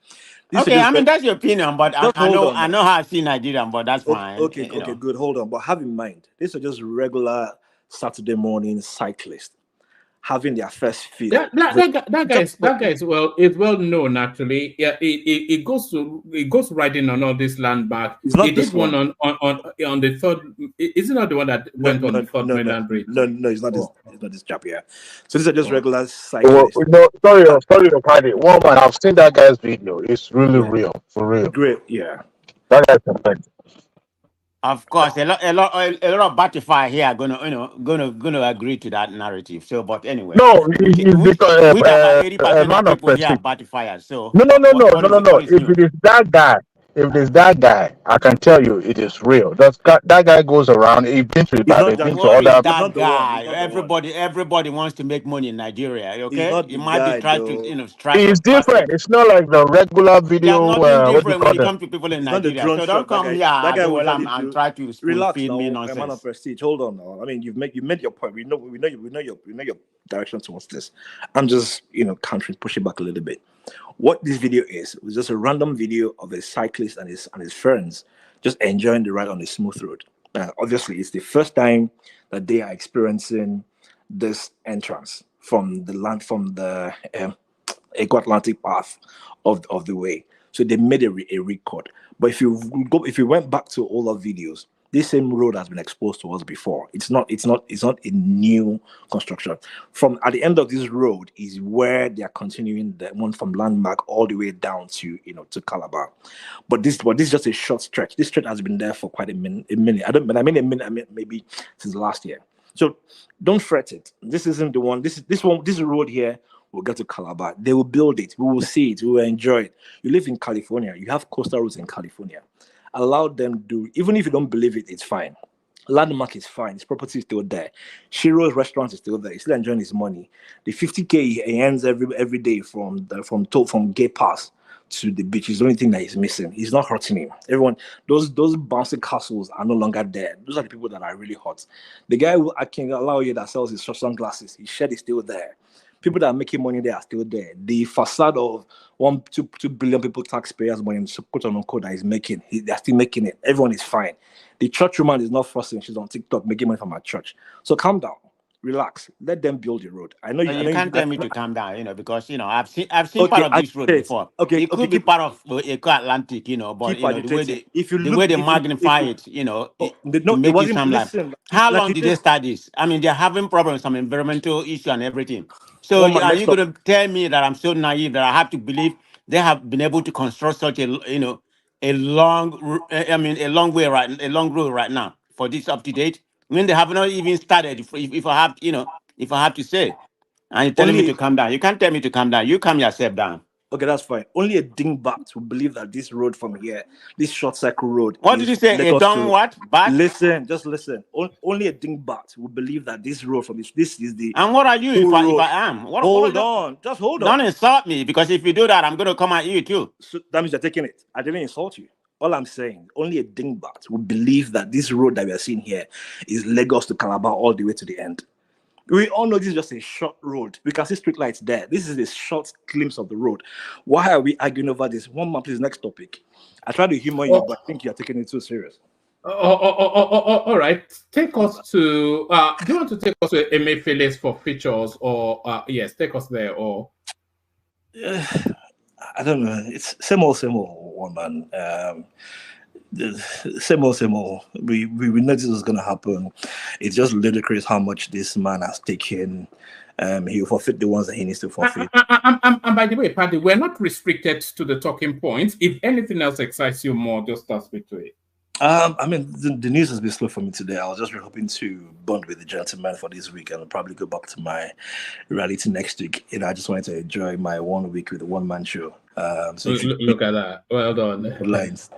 I mean that's your opinion, but I know how I see Nigeria, but that's fine. Okay, good. Hold on, but have in mind, these are just regular Saturday morning cyclists having their first field. That guy is well known actually. Yeah, it goes riding on all this landmark. He did one on the third. Is it not the one that went on the third mainland bridge? No, it's not. know this chap here. So these are just regular Well, cyclists. sorry, Paddy. One man, I've seen that guy's video. It's really real, for real. Great, yeah. That guy's perfect. Of course, a lot of Batify here are gonna agree to that narrative. So, but anyway, No, it's because which about a 80% of man of people here are prestige. Batifiers. So, No. what is If new? it is that guy, I can tell you it is real. That guy goes around. He's been to He's not Ibadan, been Jack. to What is other. He's that not the one. He's guy? not the one. Everybody wants to make money in Nigeria. He's Okay, not it the might be guy trying to though. strike a It's different. passage. It's not like the regular There's video. nothing What do you different when call it them? comes to people in He's not the Nigeria. drone So don't shot. That come guy. here, That guy will usually and do. try to spoon Relax feed me now, man of nonsense. prestige. Hold on now. I mean, you made your point. We know your direction towards this. I'm just countering, pushing back a little bit. What this video is was just a random video of a cyclist and his friends just enjoying the ride on a smooth road. Obviously, it's the first time that they are experiencing this entrance from the Eco Atlantic path of the way. So they made a record. But if you went back to all our videos, this same road has been exposed to us before. It's not a new construction. From at the end of this road is where they are continuing the one from Landmark all the way down to to Calabar. But this is just a short stretch. This stretch has been there for quite a minute. I mean a minute. I mean maybe since last year. So don't fret it. This isn't the one. This road here will get to Calabar. They will build it. We will see it. We will enjoy it. You live in California. You have coastal roads in California. Allow them do. Even if you don't believe it, it's fine. Landmark is fine. His property is still there. Shiro's restaurant is still there. He's still enjoying his money. The 50K he earns every day from gate pass to the beach is the only thing that he's missing. He's not hurting him. Everyone, those bouncy castles are no longer there. Those are the people that are really hot. The guy who I can allow you that sells his sunglasses, his shed is still there. People that are making money there are still there. The facade of 2 billion people taxpayers money, quote unquote, that is making, they're still making it. Everyone is fine. The church woman is not fussing. She's on TikTok making money from her church. So calm down, relax, let them build the road. I know You can't tell me to calm down, because I've seen okay, part of this road before. Okay, It could be part of Eco Atlantic, but keep agitating. the way they magnify it, to make it sound like. How long did they start this? I mean, they're having problems, some environmental issue and everything. So are you going to tell me that I'm so naive that I have to believe they have been able to construct such a long road right now for this up to date? I mean, they have not even started. If I have to say, and you're telling me to calm down, you can't tell me to calm down. You calm yourself down. Okay, that's fine. Only a dingbat will believe that this road from here, this short cycle road. What did you say? A dung what? Bat? Listen, just listen. Only a dingbat will believe that this road from this is the. And what are you if I am? Hold on. Just hold on. Don't insult me, because if you do that, I'm going to come at you too. So that means you're taking it. I didn't insult you. All I'm saying, only a dingbat will believe that this road that we are seeing here is Lagos to Calabar all the way to the end. We all know this is just a short road. We can see street lights there. This is a short glimpse of the road. Why are we arguing over this? One man, please, next topic. I try to humor you, but I think you're taking it too serious. All right. Take us to, do you want to take us to Emefiele's for features, or, yes, take us there, or? I don't know. It's same old one man. Same old. We know this was going to happen. It's just ludicrous how much this man has taken. He'll forfeit the ones that he needs to forfeit. And by the way, Paddy, we're not restricted to the talking points. If anything else excites you more, just speak to it. I mean, the news has been slow for me today. I was just hoping to bond with the gentleman for this week and I'll probably go back to my reality next week. I just wanted to enjoy my 1 week with a one-man show. So look at that. Well done. Headlines.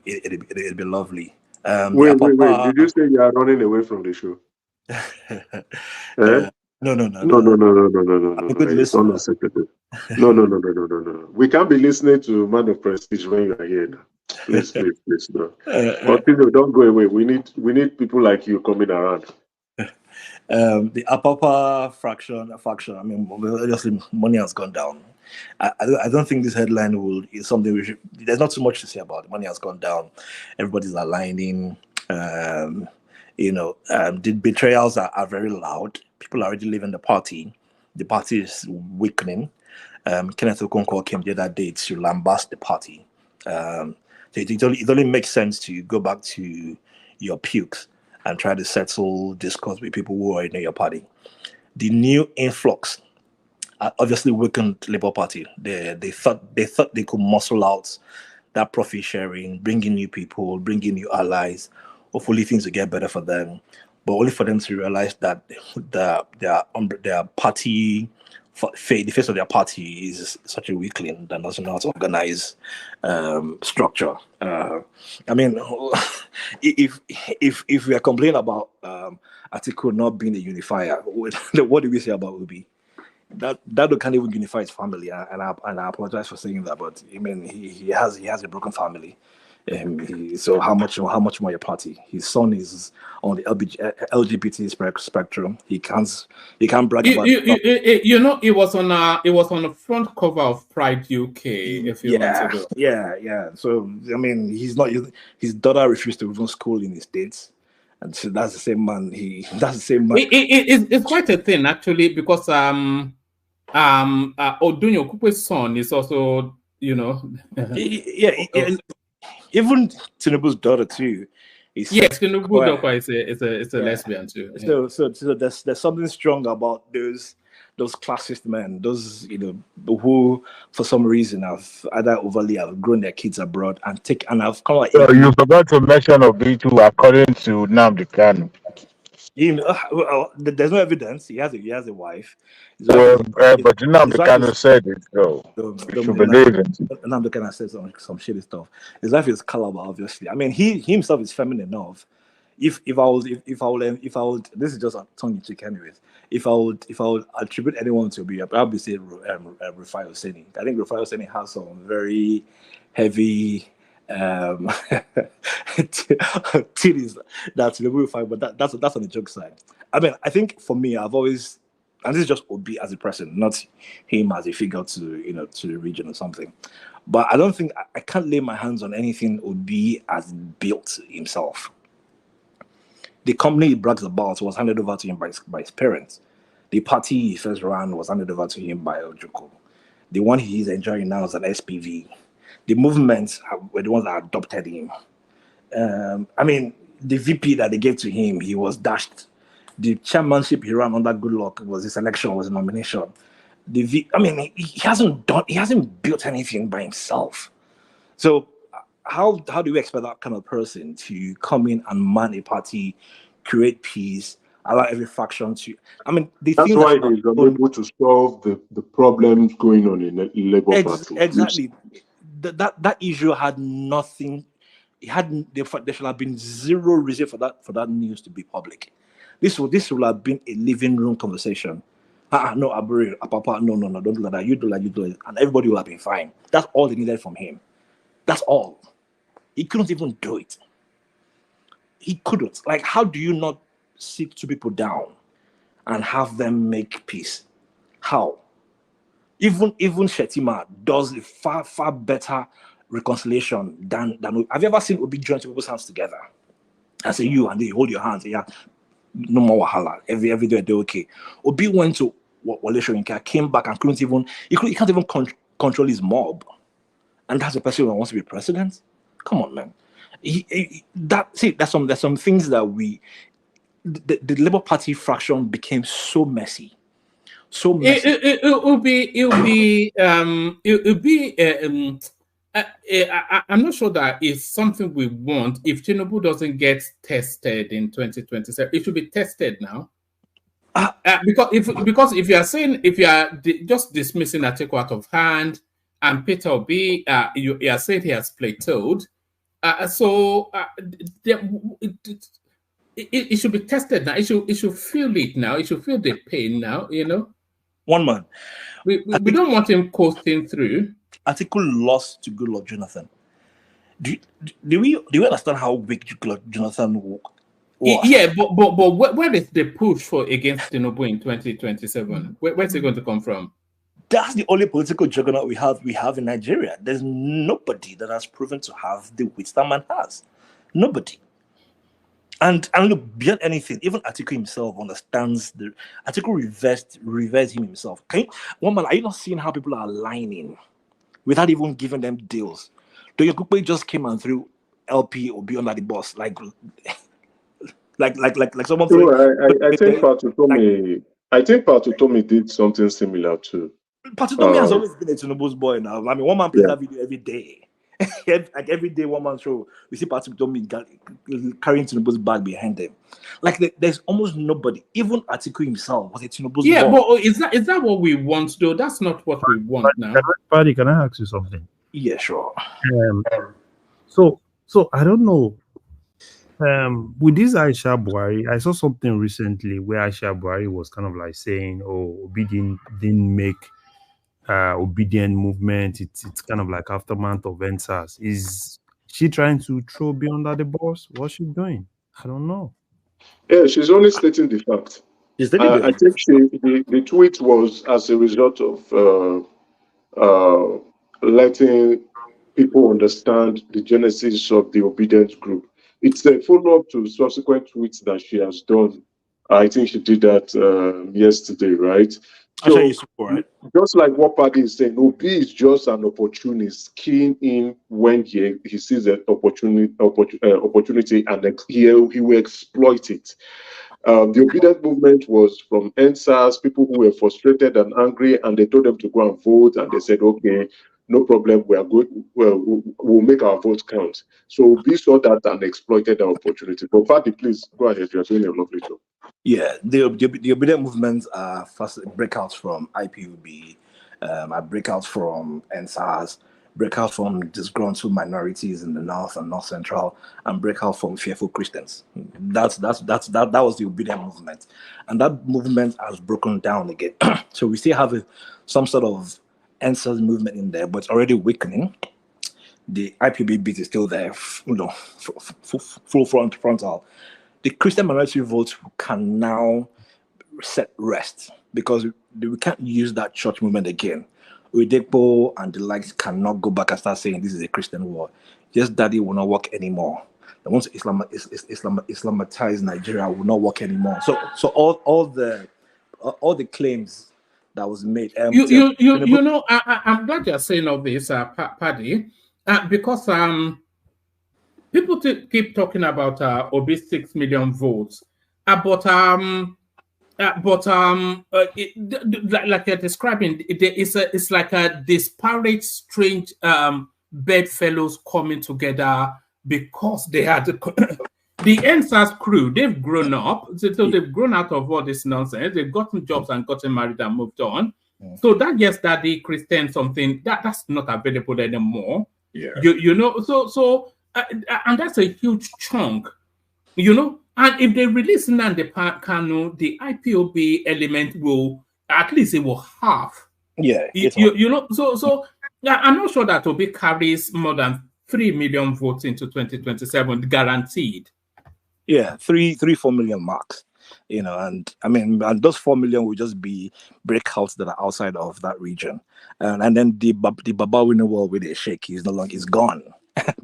It'd be lovely. Wait. Did you say you are running away from the show? No. It's unacceptable. No. We can't be listening to Man of Prestige when you are here now. Please, no. Continue, don't go away. We need people like you coming around. The Apapa faction. I mean, obviously, money has gone down. I don't think this headline is something we should. There's not too much to say about it. Money has gone down. Everybody's aligning. The betrayals are very loud. People are already leaving the party. The party is weakening. Kenneth Okonkwo came the other day to lambast the party. It only makes sense to go back to your pukes and try to settle discourse with people who are in your party. The new influx obviously weakened Labour Party. They thought they could muscle out that profit sharing, bring in new people, bring in new allies. Hopefully things will get better for them, but only for them to realize that their party, the face of their party is such a weakling that doesn't know how to organize structure. I mean, if we are complaining about Atiku not being a unifier, what do we say about Obi? That can't even unify his family, and I apologize for saying that, but I mean he has a broken family. So how much more your party? His son is on the LGBT spectrum. He can't brag about it. You know, it was on the front cover of Pride UK a few months ago. Yeah. So I mean, his daughter refused to even school in the States. And so that's the same man. That's the same man. It's quite a thing actually, because Odunyo Kupe's son is also, you know, even Tinubu's daughter too. Yes, Tinubu's daughter is a lesbian too. So there's something strong about those classist men, those who for some reason have either overly outgrown their kids abroad and have come like. So you forgot to mention Obi2 according to Nnamdi Kanu. There's no evidence. He has a wife. But Nnamdi Kanu said it, so you should believe it. Nnamdi Kanu said some shitty stuff. His wife is Calabar, obviously. I mean, he himself is feminine enough. If I would, this is just a tongue in cheek, anyways. If I would attribute anyone to be, I would say Rufai Hosseini. I think Rufai Hosseini has some very heavy titties that's the Rufai, but that's on the joke side. I mean, I think for me, I've always, and this is just Obi as a person, not him as a figure to to the region or something. But I don't think I can't lay my hands on anything Obi has built himself. The company he brags about was handed over to him by his parents. The party he first ran was handed over to him by Ojukwu. The one he is enjoying now is an SPV. The movements were the ones that adopted him. I mean, the VP that they gave to him, he was dashed. The chairmanship he ran under Goodluck was his election, was a nomination. He hasn't built anything by himself. So how do we expect that kind of person to come in and man a party, create peace, allow every faction to? I mean, that's why he's unable to solve the problems going on in the Labour Party. Exactly. That issue had nothing. There should have been zero reason for that news to be public. This would have been a living room conversation. No, Aburi, Papa, no, don't do that. You do it, and everybody will have been fine. That's all they needed from him. That's all. He couldn't even do it. He couldn't. Like, how do you not sit two people down and have them make peace? How? Even Shetima does a far better reconciliation than have you ever seen Obi join people's hands together? I say you and they hold your hands. Yeah, no more wahala. Every day they're okay. Obi went to Wale Soyinka, came back and he can't even control his mob, and that's the person who wants to be president. Come on, man. There's some things that the Labour Party fraction became so messy. So messy. I'm not sure that it's something we want. If Tinubu doesn't get tested in 2027, it should be tested now. Because if you are just dismissing Atiku out of hand, and Peter Obi, you are saying he has plateaued, it should be tested now. It should feel it now. It should feel the pain now. One man. We don't want him coasting through. Atiku lost to Goodluck Jonathan. Do you understand how weak Goodluck Jonathan was? Yeah, but where is the push against Tinubu in 2027? Where's it going to come from? That's the only political juggernaut we have in Nigeria. There's nobody that has proven to have the wit that man has. Nobody. And look, beyond anything, even Atiku himself understands Atiku reversed him himself. One man, are you not seeing how people are aligning without even giving them deals? Doyokupe just came and threw LP or be under the bus. Like Like someone So saying, I think Patutomi did something similar too. Patutomi has always been a Tinubu's boy now. I mean, one man plays that video every day. Like every day, one man show, we see Patutomi carrying Tinubu's bag behind him. Like there's almost nobody, even Atiku himself was a Tinubu's boy. Yeah, but is that what we want though? That's not what we want now. Paddy, can I ask you something? Yeah, sure. So I don't know. With this Aisha Buhari, I saw something recently where Aisha Buhari was kind of like saying, "Oh, Obidient didn't make Obidient movement. It's kind of like aftermath of NSAS." Is she trying to throw B under the bus? What's she doing? I don't know. Yeah, she's only stating the fact. I think the tweet was as a result of letting people understand the genesis of the Obidient group. It's a follow-up to subsequent tweets that she has done. I think she did that yesterday, right? So, just like what Paddy is saying, Obi is just an opportunist, keying in when he sees an opportunity, and he will exploit it. The Obidient movement was from NSAS, people who were frustrated and angry, and they told them to go and vote, and they said, okay, no problem, we are good, we'll make our votes count. So Obi saw that and exploited the opportunity. But Paddy, please go ahead, you're doing a lovely job. Yeah, the Obidient movements are first breakouts from IPOB, breakouts from NSAS, breakout from disgruntled minorities in the North and North Central, and breakout from fearful Christians. That was the Obidient movement, and that movement has broken down again. So we still have some sort of NSAS movement in there, but it's already weakening. The IPOB beat is still there, full frontal. The Christian minority votes can now set rest because we can't use that church movement again. Udepo and the likes cannot go back and start saying this is a Christian war. Just daddy will not work anymore. The ones Islamatize Nigeria will not work anymore. So all the claims that was made. You know, I'm glad you're saying all this, Paddy, because people keep talking about Obi 6 million votes, like you're describing, it's like a disparate, strange bedfellows coming together because they had the NSAS crew. They've grown up, so they've grown out of all this nonsense. They've gotten jobs and gotten married and moved on. So that yes, daddy Christian something that's not available anymore. Yeah, you know, so. And that's a huge chunk, you know. And if they release Nnamdi Kanu, the IPOB element will at least it will half. Yeah, you know. So I'm not sure that Obi carries more than 3 million votes into 2027 guaranteed. Yeah, 3-4 million marks. You know, and I mean, and those 4 million will just be breakouts that are outside of that region, and then the Baba winning world with a shake, he's no longer, he's gone.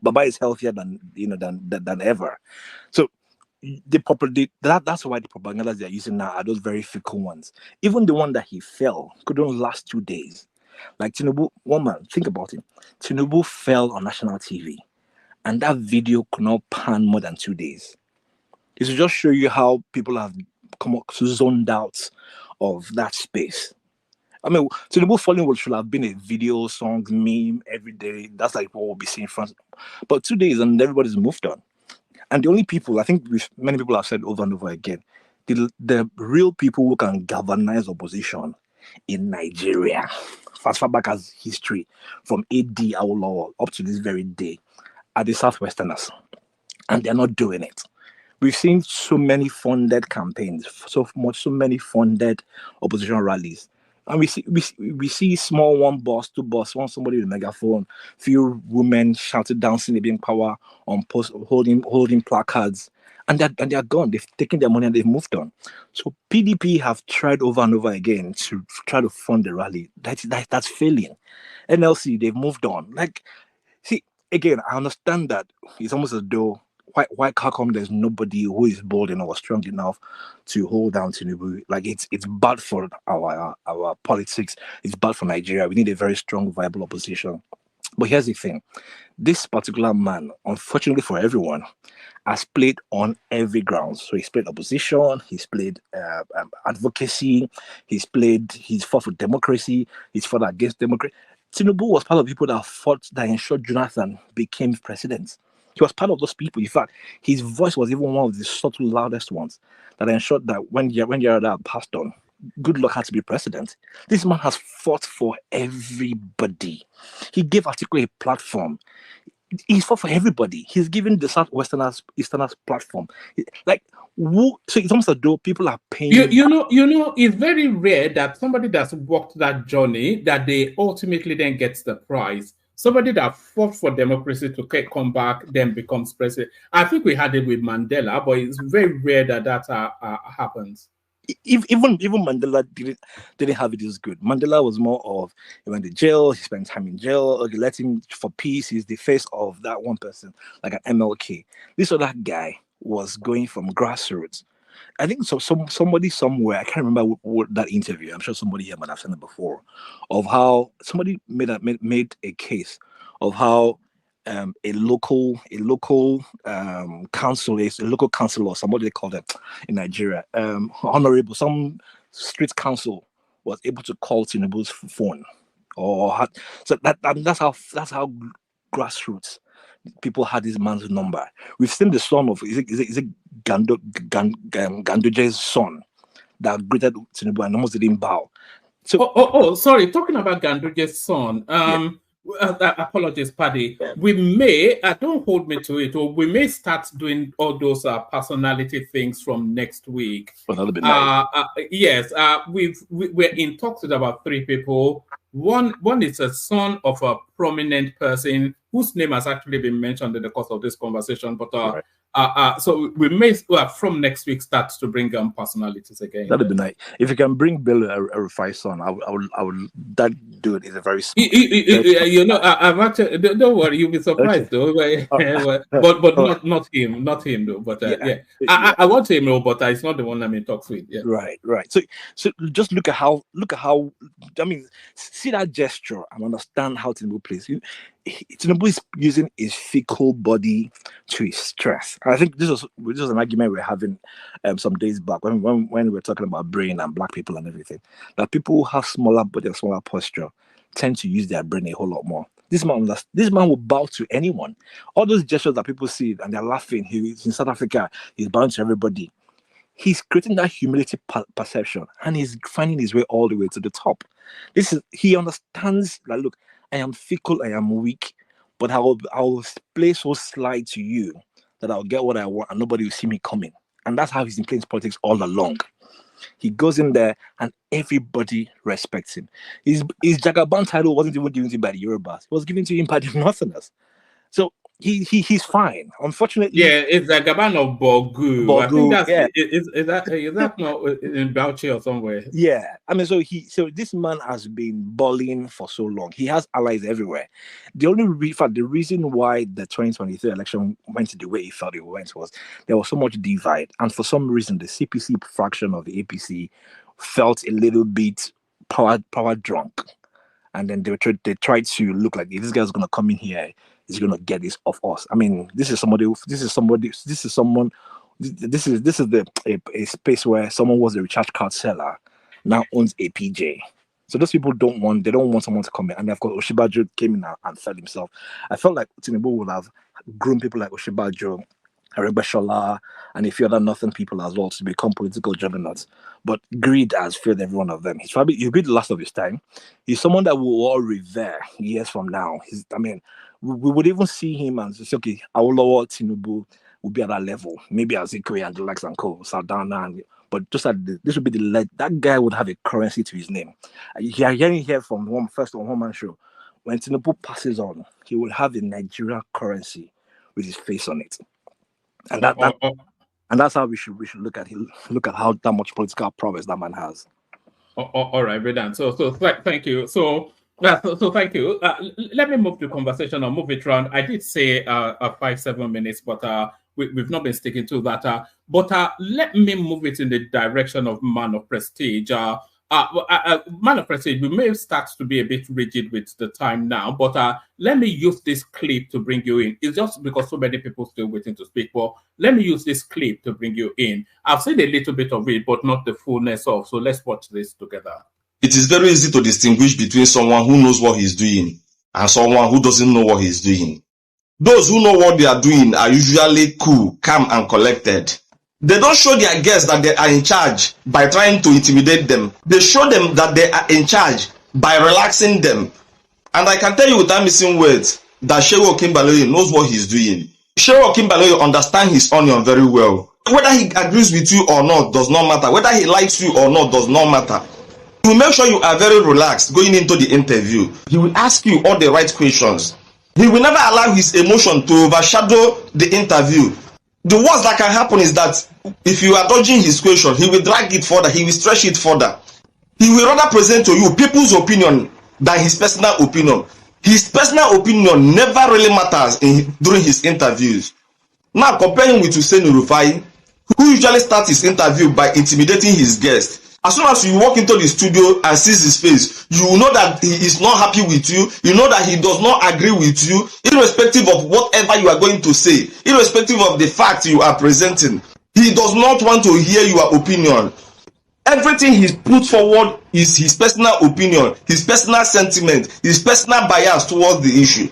Baba is healthier than ever. So that's why the propagandas they're using now are those very fickle ones. Even the one that he fell couldn't last 2 days. Like Tinubu, one man, think about it. Tinubu fell on national TV, and that video could not pan more than 2 days. It should just show you how people have come up zoned out of that space. I mean, Tinubu falling should have been a video, song, meme every day. That's like what we'll be seeing from. But 2 days and everybody's moved on. And the only people, I think many people have said over and over again, the real people who can galvanize opposition in Nigeria, as far back as history, from AD Awolowo up to this very day, are the Southwesterners. And they're not doing it. We've seen so many funded campaigns, so many funded opposition rallies. And we see small one boss, two boss, one somebody with a megaphone, few women shouted down Sinebing power on post holding placards, and they're gone. They've taken their money and they've moved on. So PDP have tried over and over again to try to fund the rally. That's failing. NLC, they've moved on. Like, see, again, I understand that it's almost as though why come there's nobody who is bold enough or strong enough to hold down Tinubu? Like it's bad for our politics. It's bad for Nigeria. We need a very strong, viable opposition. But here's the thing. This particular man, unfortunately for everyone, has played on every ground. So he's played opposition, he's played advocacy, he's fought for democracy, he's fought against democracy. Tinubu was part of the people that ensured Jonathan became president. He was part of those people. In fact, his voice was even one of the subtle loudest ones that ensured that when Yar'Adua passed on, Goodluck had to be president. This man has fought for everybody. He gave Atiku a platform. He's fought for everybody. He's given the Southwesterners, Easterners platform. Like, so it's almost as though people are paying. You know, it's very rare that somebody that's walked that journey, that they ultimately then gets the prize. Somebody that fought for democracy to come back, then becomes president. I think we had it with Mandela, but it's very rare that happens. Even Mandela didn't have it as good. Mandela was more of, he went to jail, he spent time in jail, okay, let him for peace. He's the face of that one person, like an MLK. This other guy was going from grassroots. I think so. Somebody somewhere, I can't remember what that interview. I'm sure somebody here might have seen it before, of how somebody made a case of how a local councillor, somebody they call them in Nigeria, honorable, some street council was able to call Tinubu's phone, so that's how grassroots people had this man's number. We've seen the son of is it Gandoje's son that greeted Tinubu and almost didn't bow. So sorry, talking about Gandoje's son. Apologies, Paddy. We may, don't hold me to it, or we may start doing all those personality things from next week. Well, that'll be nice. Yes, we're in talks with about 3 people. One is a son of a prominent person whose name has actually been mentioned in the course of this conversation. But so we may from next week start to bring personalities again. That'd be nice. If you can bring Bill Rufai's son, I would. That dude is a very smart. I'm actually, don't worry, you'll be surprised though. But not him though. But I want him though, but it's not the one I'm in talks with. Yeah. Right. So just look at how. I mean, see that gesture and understand how Tinubu plays. Tinubu is using his fickle body to his stress. I think this was an argument we were having some days back when we were talking about brain and black people and everything. That people who have smaller body and smaller posture tend to use their brain a whole lot more. This man will bow to anyone. All those gestures that people see and they're laughing. He's in South Africa. He's bowing to everybody. He's creating that humility perception and he's finding his way all the way to the top. He understands that, look, I am fickle, I am weak, but I will play so slight to you that I'll get what I want and nobody will see me coming. And that's how he's been playing politics all along. He goes in there and everybody respects him. His Jagaban title wasn't even given to him by the Yorubas. It was given to him by the Northerners. So he's fine. Unfortunately, it's the Gaban of Bogu. I think that's is that not in Bauchi or somewhere? Yeah, I mean, so this man has been balling for so long. He has allies everywhere. The reason why the 2023 election went the way he thought it went was there was so much divide, and for some reason the CPC fraction of the APC felt a little bit power drunk, and then they tried to look like if this guy's gonna come in here, he's gonna get this off us. I mean, this is a space where someone was a recharge card seller, now owns a PJ. So those people don't want someone to come in. And of course, Oshibajo came in and fed himself. I felt like Tinubu would have groomed people like Oshibajo, Aregbesola, and a few other northern people as well to become political juggernauts. But greed has failed every one of them. He'll be the last of his time. He's someone that we'll all revere years from now. We would even see him and say, okay, Awolowo, Tinubu will be at that level. Maybe Azikwe and the likes and co, Saldana, but just that this would be that guy would have a currency to his name. You're hearing here from one man show. When Tinubu passes on, he will have a Nigerian currency with his face on it. And that's how we should look at how that much political prowess that man has. All right, Vedan. So thank you. So thank you. Let me move the conversation or move it around. I did say 5-7 minutes, but we've not been sticking to that. But let me move it in the direction of man of prestige. Man of Prestige, we may start to be a bit rigid with the time now, but let me use this clip to bring you in. It's just because so many people still waiting to speak. But let me use this clip to bring you in. I've seen a little bit of it, but not the fullness of. So let's watch this together. It is very easy to distinguish between someone who knows what he's doing and someone who doesn't know what he's doing. Those who know what they are doing are usually cool, calm, and collected. They don't show their guests that they are in charge by trying to intimidate them. They show them that they are in charge by relaxing them. And I can tell you without missing words that Shehu Okinbaloye knows what he's doing. Shehu Okinbaloye understands his onion very well. Whether he agrees with you or not does not matter. Whether he likes you or not does not matter. He will make sure you are very relaxed going into the interview. He will ask you all the right questions. He will never allow his emotion to overshadow the interview. The worst that can happen is that if you are dodging his question, he will drag it further, he will stretch it further. He will rather present to you people's opinion than his personal opinion. His personal opinion never really matters during his interviews. Now compare him with Hussein Rufai, who usually starts his interview by intimidating his guest. As soon as you walk into the studio and sees his face, you will know that he is not happy with you. You know that he does not agree with you, irrespective of whatever you are going to say, irrespective of the fact you are presenting. He does not want to hear your opinion. Everything he puts forward is his personal opinion, his personal sentiment, his personal bias towards the issue.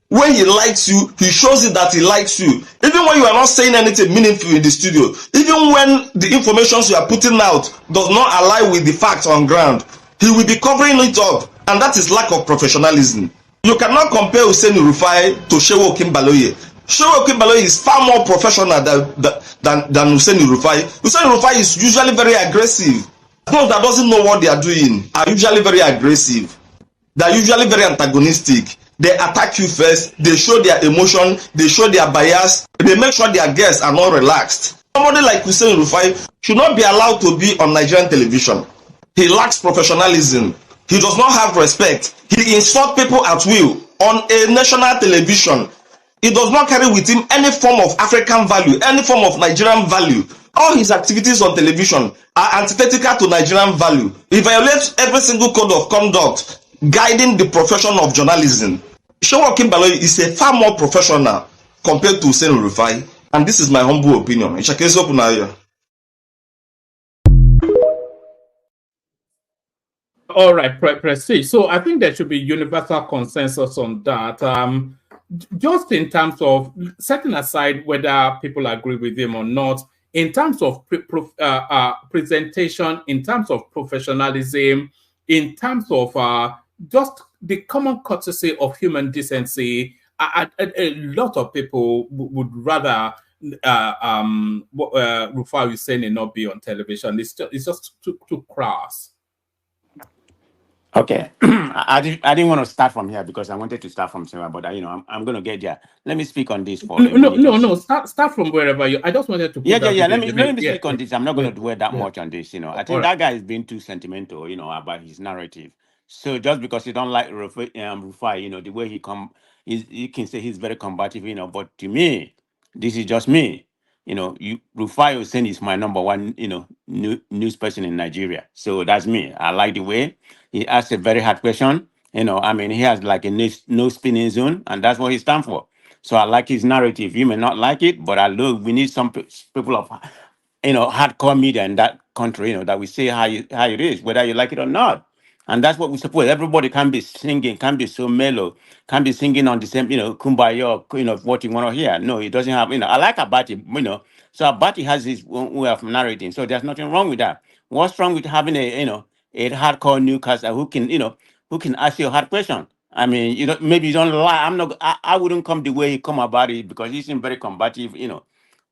When he likes you, he shows it that he likes you. Even when you are not saying anything meaningful in the studio, even when the information you are putting out does not align with the facts on ground, he will be covering it up, and that is lack of professionalism. You cannot compare Hussein Rufai to Shehu Okinbaloye. Shehu Okinbaloye is far more professional than Hussein Rufai. Hussein Rufai is usually very aggressive. Those that doesn't know what they are doing are usually very aggressive. They are usually very antagonistic. They attack you first, they show their emotion, they show their bias, they make sure their guests are not relaxed. Somebody like Hussein Rufai should not be allowed to be on Nigerian television. He lacks professionalism. He does not have respect. He insults people at will on a national television. He does not carry with him any form of African value, any form of Nigerian value. All his activities on television are antithetical to Nigerian value. He violates every single code of conduct guiding the profession of journalism. Shehu Okinbaloye is a far more professional compared to Hussein Rufai, and this is my humble opinion. All right, Prestige. So I think there should be universal consensus on that. Just in terms of setting aside whether people agree with him or not, in terms of presentation, in terms of professionalism, in terms of just the common courtesy of human decency, a lot of people would rather Rufai Hussein not be on television. It's just too crass. Okay, I didn't want to start from here because I wanted to start from somewhere, but I'm going to get there. Let me speak on this for no. Start from wherever you. I just wanted to. Let me speak on this. I'm not going to dwell that much on this. I think that guy is being too sentimental. About his narrative. So just because you don't like Rufai, the way he you can say he's very combative. But to me, this is just me. Rufai Hussein is my number one, news person in Nigeria. So that's me. I like the way he asks a very hard question. He has like a no spinning zone, and that's what he stands for. So I like his narrative. You may not like it, but we need some people of, hardcore media in that country, that we say how it is, whether you like it or not. And that's what we suppose. Everybody can be singing, can be so mellow, can be singing on the same, kumbaya, what you want to hear. No, it doesn't have, I like Abati, So Abati has his own way of narrating. So there's nothing wrong with that. What's wrong with having a hardcore newscaster who can ask you a hard question? Maybe you don't lie. I wouldn't come the way he come about it because he seems very combative,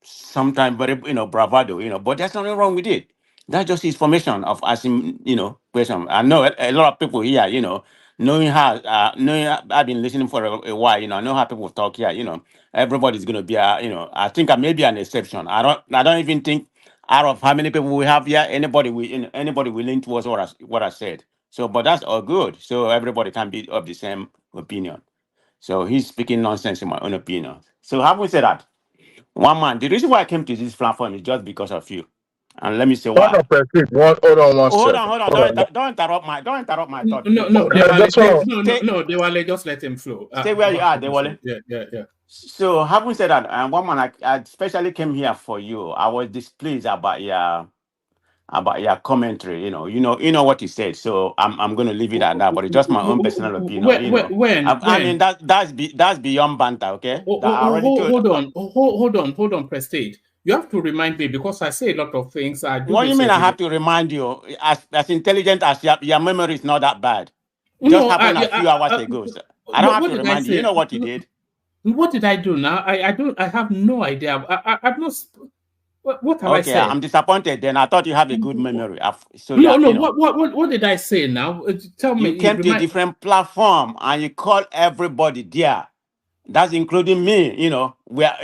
sometimes very, bravado, but there's nothing wrong with it. That's just his formation of asking, question. I know a lot of people here, knowing how, I've been listening for a while, I know how people talk here, everybody's going to be, I think I may be an exception. I don't even think out of how many people we have here, anybody willing towards what I said. So, but that's all good. So everybody can be of the same opinion. So he's speaking nonsense in my own opinion. So having said that, one man, the reason why I came to this platform is just because of you. And let me say Hold why. on, Prestige. Hold on one Hold second. on. Hold on. Don't interrupt my thought, No, please. no, That's what. Dewale, just let him flow. Stay where you are, Dewale. Yeah. So having said that, one man, I especially came here for you. I was displeased about your commentary. You know what you said. So I'm going to leave it at that. But it's just my own personal opinion. I mean that's beyond banter. Okay, that I already told. Hold on, Prestige. You have to remind me because I say a lot of things. I do What do you this mean? I every have day. to remind you, as intelligent as your memory is not that bad. Just No, happened a few hours ago. So I don't have what to did I remind you. You say? know what you did. What did I do now? I don't. I have no idea. I've not. What have I Okay, said? I'm disappointed. Then I thought you have a good memory. So No, yeah, no. What did I say now? Tell you me. came to a different platform and you called everybody there. That's including me. Where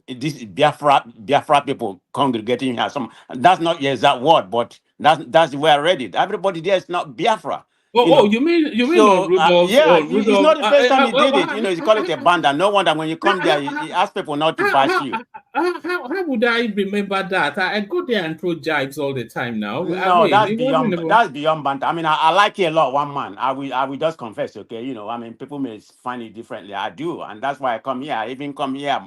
this Biafra people congregating here. That's not the exact word, but that's where I read it. Everybody there is not Biafra. You mean on So Rudolph's yeah, on it's Rudolph? not the first time you did it. You call it a band, and no wonder when you come there, you ask people not to bash you. How would I remember that? I go there and throw jibes all the time now. I No, mean, that's it wasn't beyond even. banter. I mean, I like you a lot, one man. I will just confess, okay. I mean, people may find it differently. I do, and that's why I come here. I even come here,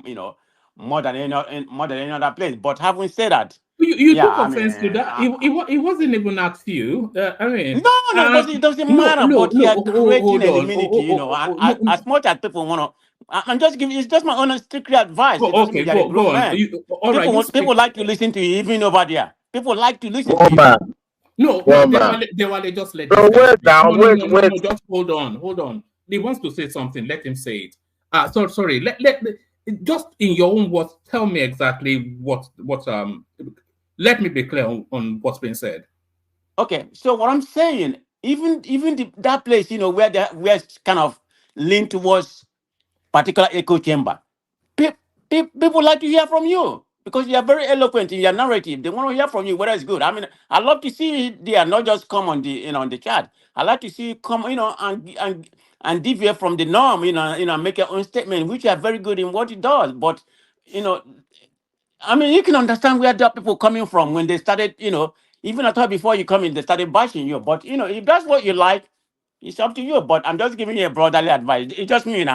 more than any other place. But having said that, You yeah, took I mean, offense to that. It wasn't even at you. I mean, no, it doesn't matter. no. But you are creating Hold a on. immunity, and as much as people want to. I'm just giving. It's just my honest, strictly advice. It doesn't mean Okay, you're a go grown on. man. All right, you People speak. like to listen to you, even over there. People like to listen to One you. man. No, One man. they want just let No, this guy wait speak. now. No. Wait. Just hold on. He wants to say something. Let him say it. Sorry. Just in your own words, tell me exactly what. Let me be clear on what's been said. Okay, so what I'm saying, even that place, where it's kind of lean towards particular echo chamber, people like to hear from you because you are very eloquent in your narrative. They want to hear from you, whether it's good. I mean, I love to see you there, not just come on the on the chat. I like to see you come, and deviate from the norm, make your own statement, which are very good in what it does. But you know, I mean, you can understand where the people coming from when they started, even I thought before you come in, they started bashing you. But, if that's what you like, it's up to you. But I'm just giving you a brotherly advice. It just mean,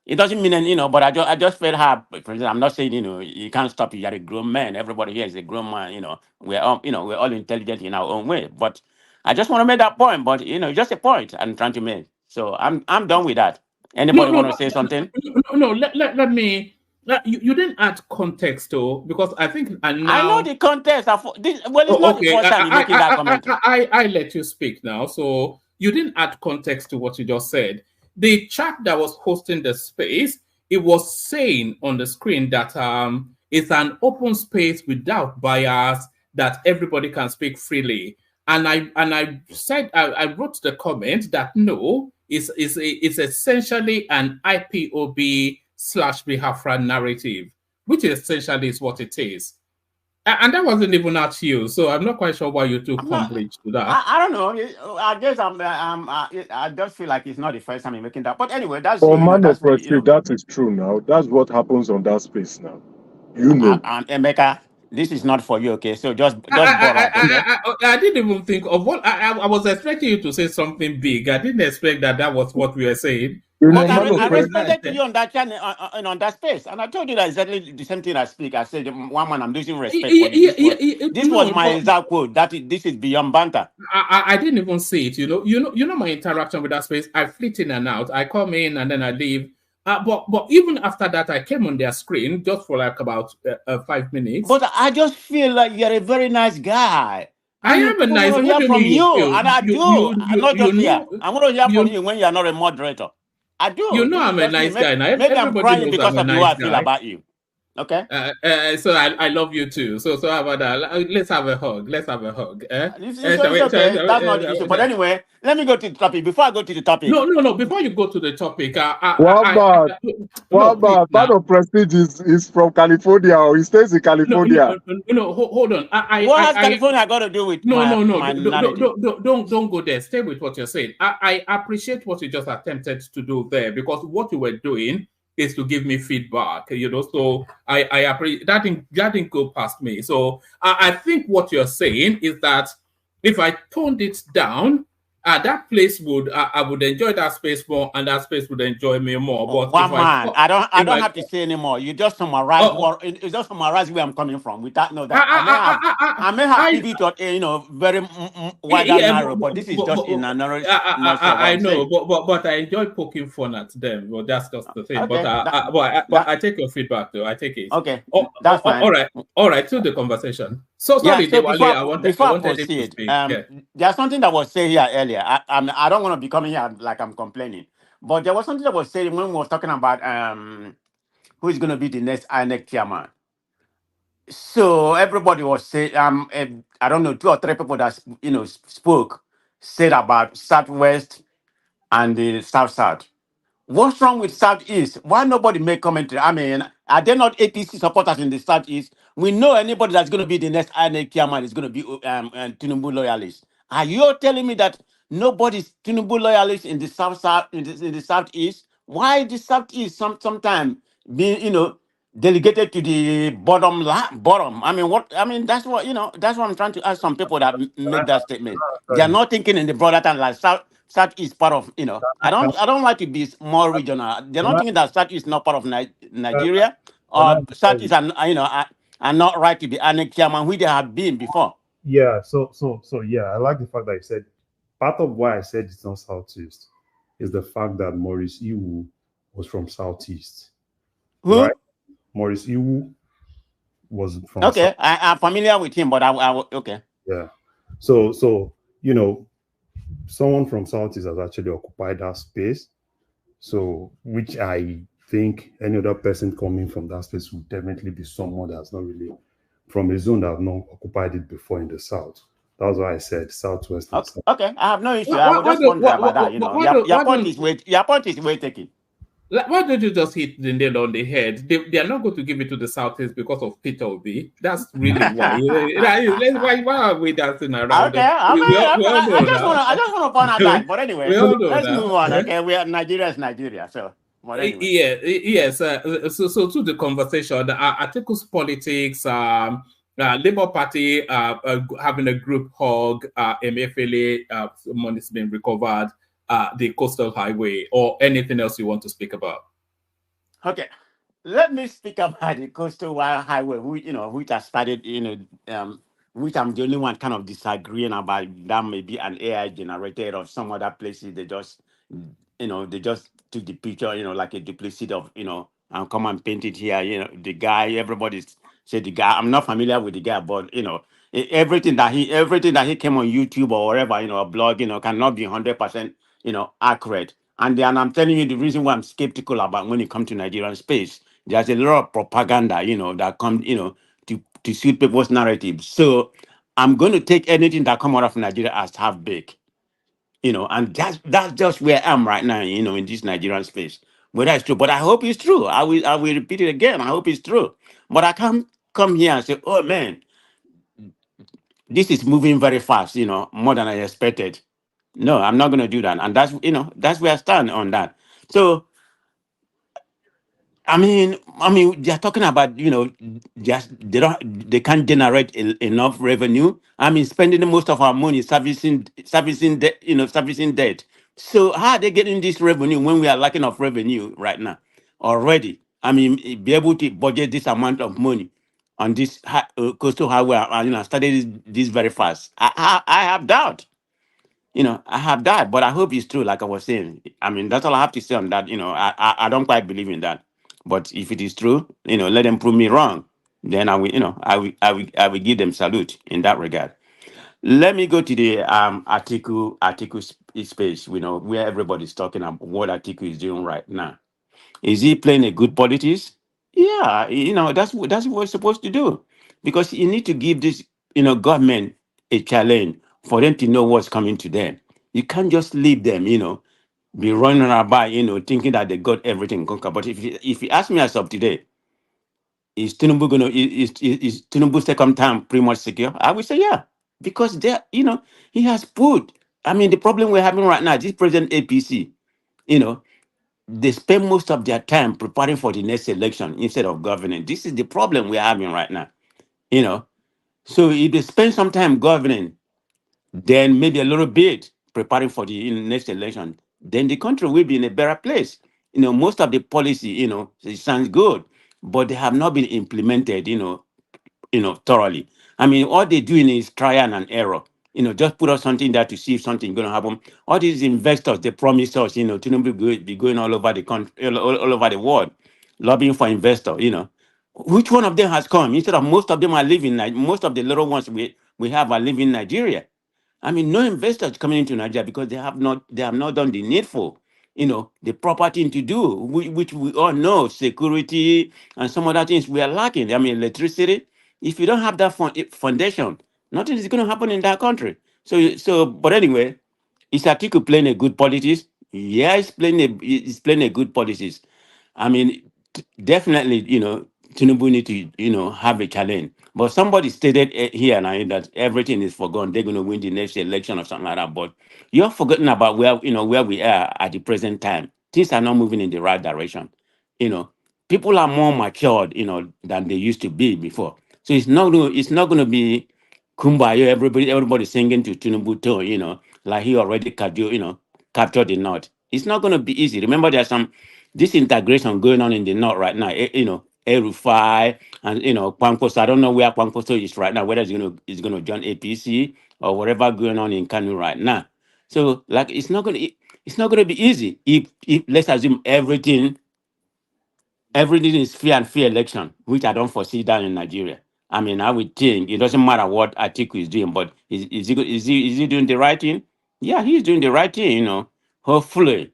it doesn't mean, but I just felt hard. For example, I'm not saying, you can't stop you. You're a grown man. Everybody here is a grown man, We're all, we're all intelligent in our own way. But I just want to make that point. But, just a point I'm trying to make. So I'm done with that. Anybody want to say something? No. Let me. You didn't add context though, because I think and I know now. the context. It's not the Okay, first time you're making that commentary. I let you speak now. So you didn't add context to what you just said. The chat that was hosting the space, it was saying on the screen that it's an open space without bias, that everybody can speak freely. And I said I wrote the comment that no, it's essentially an IPOB/Biafra narrative, which essentially is what it is. And that wasn't even at you, so I'm not quite sure why you took umbrage to that. I don't know. I guess I just feel like it's not the first time you're making that. But anyway, that's For you. man That's of me. Prestige, that is true now. That's what happens on that space now. You know. And Emeka, this is not for you. Okay, so just ball up. Okay. I didn't even think of what I was expecting you to say something big. I didn't expect that was what we were saying. But I responded to you on that channel and on that space, and I told you that exactly the same thing I speak. I said, one man, I'm losing respect for you. This was my exact quote. This is beyond banter. I didn't even see it. You know my interaction with that space. I flit in and out. I come in and then I leave. But even after that, I came on their screen just for like about 5 minutes. But I just feel like you're a very nice guy. I am a nice. What do you hear from you, and I do. Not just here. I want to hear from you when you are not a moderator. I do. You know This is I'm a just me. nice guy. Now Maybe I'm everybody crying knows because I'm a of the way nice I feel guy. about you. Okay. So I love you too. So how about that? Let's have a hug. Let's have a hug. It's okay. That's not the issue. But anyway, let me go to the topic. Before I go to the topic. No. Before you go to the topic, One man of Prestige is from California, or he stays in California. No, hold on. What has California got to do with my narrative? Don't go there. Stay with what you're saying. I appreciate what you just attempted to do there, because what you were doing is to give me feedback, so I appreciate that didn't go past me. So I think what you're saying is that if I toned it down, that place would I would enjoy that space more, and that space would enjoy me more. But One if man, I don't have to I say anymore. You just summarize you just summarize where I'm coming from. Without no that I may have pivot to very wider narrow, but this is just in a narrow nutshell what I I'm know, saying. but I enjoy poking fun at them. Well, that's just the thing. Okay, But I take your feedback though. I take it. Okay, that's fine. All right. To the conversation. So Yeah. sorry, So Dewale, before I I wanted him to proceed, speak. Yeah. there's something that was said here earlier. I don't want to be coming here like I'm complaining, but there was something that was said when we were talking about who is going to be the next INEC chairman. So everybody was saying, I don't know, two or three people that spoke said about Southwest and the South. What's wrong with Southeast? Why nobody make commentary? I mean, are there not APC supporters in the Southeast? We know anybody that's going to be the next INEC chairman is going to be Tinubu loyalist. Are you telling me that nobody's Tinubu loyalist in the South in the Southeast? Why the Southeast sometimes being delegated to the bottom? I mean, what? I mean, that's what That's what I'm trying to ask some people that make that statement. They are not thinking in the broader term like South is part of, I don't like to be more regional. They're not thinking that South is not part of Nigeria, or South is are not right to be annexed chairman, which they have been before. Yeah, so yeah, I like the fact that you said part of why I said it's not Southeast is the fact that Maurice Iwu was from Southeast. Who? Right? Maurice Iwu was from Okay, I'm familiar with him, but okay. Yeah. So someone from Southeast has actually occupied that space. So which I think any other person coming from that space would definitely be someone that's not really from a zone that have not occupied it before in the South. That's why I said Southwest. Okay, I have no issue. I was just wondering about that. Your point is well taken. Why don't you just hit the nail on the head? They are not going to give it to the Southeast because of Peter Obi. That's really why. Why are we dancing around? Okay, I just want to point out that. But anyway, let's move on. Okay, Nigeria is Nigeria. So, but anyway. Yes. So to the conversation, articles politics. Labour Party having a group hug. Emefiele, money's been recovered. The coastal highway, or anything else you want to speak about? Okay, let me speak about the coastal highway, which I started, which I'm the only one kind of disagreeing about. That may be an AI generated, or some other places they just took the picture, like a duplicity of, and come and paint it here. The guy, everybody said the guy. I'm not familiar with the guy, but everything that he came on YouTube or wherever, a blog, cannot be 100%, accurate. And I'm telling you the reason why I'm skeptical about when it comes to Nigerian space. There's a lot of propaganda, that comes, to suit people's narratives. So I'm going to take anything that come out of Nigeria as half baked, and that's just where I am right now, in this Nigerian space. Whether it's true, but I hope it's true. I will repeat it again. I hope it's true. But I can't come here and say, oh man, this is moving very fast, more than I expected. No, I'm not going to do that. And that's where I stand on that. So, I mean, they're talking about, just they can't generate enough revenue. I mean, spending most of our money servicing debt. So how are they getting this revenue when we are lacking of revenue right now already? I mean, be able to budget this amount of money on this coastal highway, started this very fast. I have doubt. I have that, but I hope it's true. Like I was saying, I mean, that's all I have to say on that. I don't quite believe in that, but if it is true, let them prove me wrong. Then I will, I will give them salute in that regard. Let me go to the article space. Where everybody's talking about what article is doing right now. Is he playing a good politics? Yeah, that's what we're supposed to do, because you need to give this government a challenge for them to know what's coming to them. You can't just leave them, be running about, thinking that they got everything conquered. But if you ask me as of today, is Tinubu is Tinubu's second time pretty much secure? I would say yeah, because he has put. I mean, the problem we're having right now, this present APC, they spend most of their time preparing for the next election instead of governing. This is the problem we're having right now. You know, so if they spend some time governing, then maybe a little bit preparing for the next election, then the country will be in a better place. Most of the policy, it sounds good, but they have not been implemented, thoroughly. I mean, all they're doing is trial and error. Just put out something there to see if something's going to happen. All these investors, they promise us, to be going all over the country, all over the world, lobbying for investors. Which one of them has come? Instead of most of them are living, like most of the little ones we have are living in Nigeria. I mean, no investors coming into Nigeria because they have not done the needful, the proper thing to do, which we all know, security and some other things we are lacking. I mean, electricity. If you don't have that foundation, nothing is going to happen in that country. But anyway, is Atiku playing a good politics? Yeah, he's playing a good politics. I mean, definitely, Tinubu need to, have a challenge. But somebody stated here now that everything is forgone. They're going to win the next election or something like that. But you're forgetting about where we are at the present time. Things are not moving in the right direction. You know, People are more matured, than they used to be before. So it's not going to be kumbaya. Everybody singing to Tinubu too, like he already captured the north. It's not going to be easy. Remember, there's some disintegration going on in the north right now. Erufai and Kwankwaso. I don't know where Kwankwaso is right now. Whether it's gonna join APC or whatever going on in Kanu right now. So like it's not gonna be easy if let's assume everything is fair election, which I don't foresee that in Nigeria. I mean, I would think it doesn't matter what Atiku is doing, but is he doing the right thing? Yeah, he's doing the right thing. Hopefully,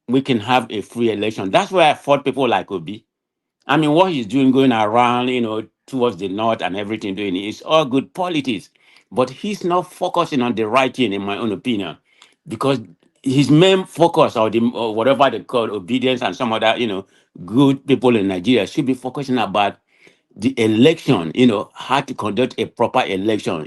we can have a free election. That's why I fought people like Obi. I mean, what he's doing, going around, towards the north and everything, doing it's all good politics, but he's not focusing on the right thing, in my own opinion, because his main focus or whatever they call obedience and some other, good people in Nigeria should be focusing about the election, how to conduct a proper election,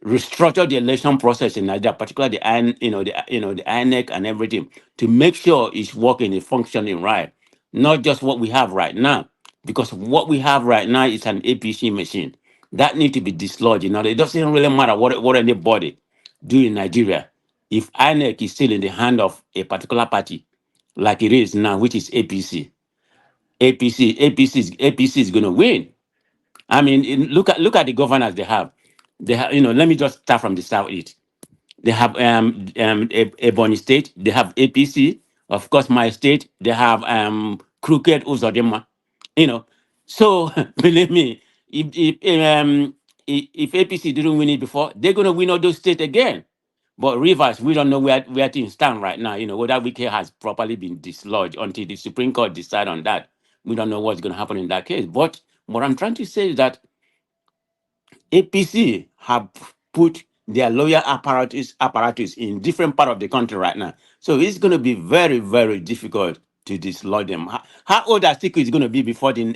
restructure the election process in Nigeria, particularly the INEC and everything, to make sure it's working, it's functioning right, not just what we have right now, because what we have right now is an APC machine that need to be dislodged. It doesn't really matter what anybody do in Nigeria if INEC is still in the hand of a particular party, like it is now, which is APC. APC is going to win. I mean, look at the governors they have. They have, let me just start from the southeast. They have Ebonyi State. They have APC. Of course, my state. They have Crooked Uzodema. So believe me, if APC didn't win it before, they're gonna win all those states again. But Rivers, we don't know where things stand right now. Whether Wike has properly been dislodged until the Supreme Court decide on that. We don't know what's going to happen in that case. But what I'm trying to say is that APC have put their lawyer apparatus in different part of the country right now. So it's going to be very, very difficult to dislodge them. How old Atiku is going to be before in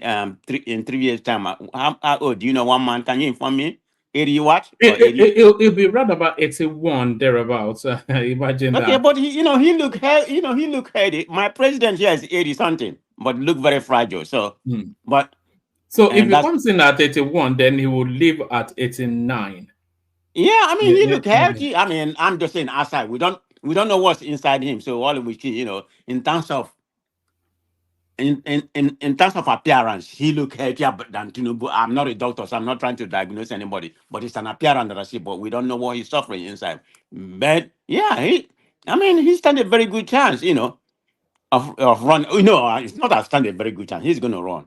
3 years' time? How old? Do you know one man? Can you inform me? 80 what? Or 80? It'll be right about 81 thereabouts. Imagine Okay, that. but he look healthy. My president here is 80 something, but look very fragile. So, but So if and he that's comes in at 81, then he will leave at 89. yeah. I mean, he look Yeah. healthy. I mean, I'm just saying outside. We don't know what's inside him. So all we see, in terms of in terms of appearance, he look healthier than Tinubu. I'm not a doctor, so I'm not trying to diagnose anybody. But it's an appearance that I see. But we don't know what he's suffering inside. But yeah, he stand a very good chance. Of run. It's not a stand a very good chance. He's going to run.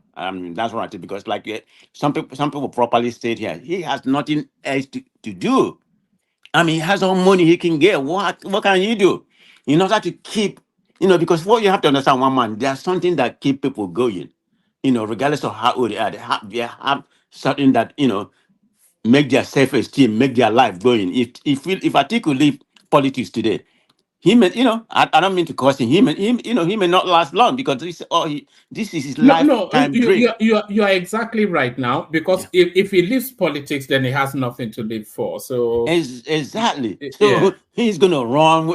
That's right. Because like some people properly state here, he has nothing else to do. I mean, he has all money he can get. What can he do in order to keep? Because what you have to understand, one man, there's something that keep people going. Regardless of how old they are, they have something that make their self-esteem, make their life going. If Atiku leave politics today, he may, I don't mean to cause him. He may not last long because this is his lifetime dream. You are exactly right now, because if he leaves politics, then he has nothing to live for. So exactly. So yeah, he's gonna run.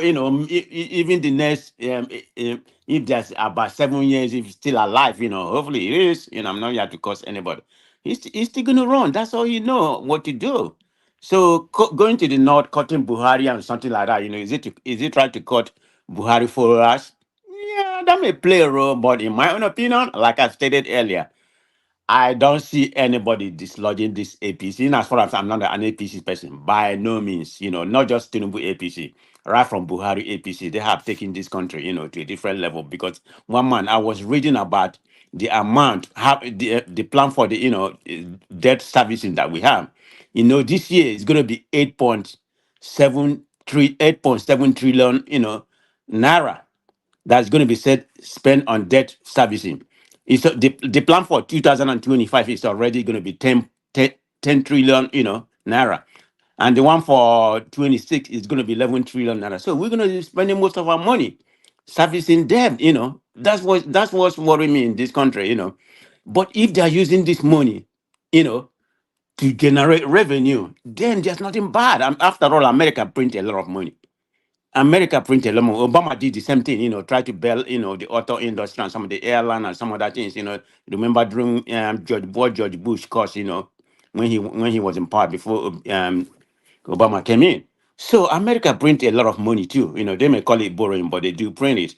Even the next if there's about 7 years, if he's still alive, hopefully he is. I'm not here to cause anybody. He's still gonna run. That's all you know what to do. So going to the north, cutting Buhari and something like that, is it trying to cut Buhari for us? Yeah, that may play a role, but in my own opinion, like I stated earlier, I don't see anybody dislodging this APC. And as far as I'm not an APC person, by no means, not just Tinubu APC, right from Buhari APC, they have taken this country, to a different level. Because one man, I was reading about the amount, the plan for the, debt servicing that we have. This year is going to be 8.7 trillion, naira that's going to be spent on debt servicing. The plan for 2025 is already going to be 10 trillion, naira. And the one for 26 is going to be 11 trillion naira. So we're going to be spending most of our money servicing debt, That's what's worrying me in this country, But if they're using this money, to generate revenue, then there's nothing bad. After all, America print a lot of money. America printed a lot more. Obama did the same thing, try to bail, the auto industry and some of the airline and some other things, Remember during George Bush course, when he was in power before Obama came in. So America print a lot of money too. They may call it borrowing, but they do print it.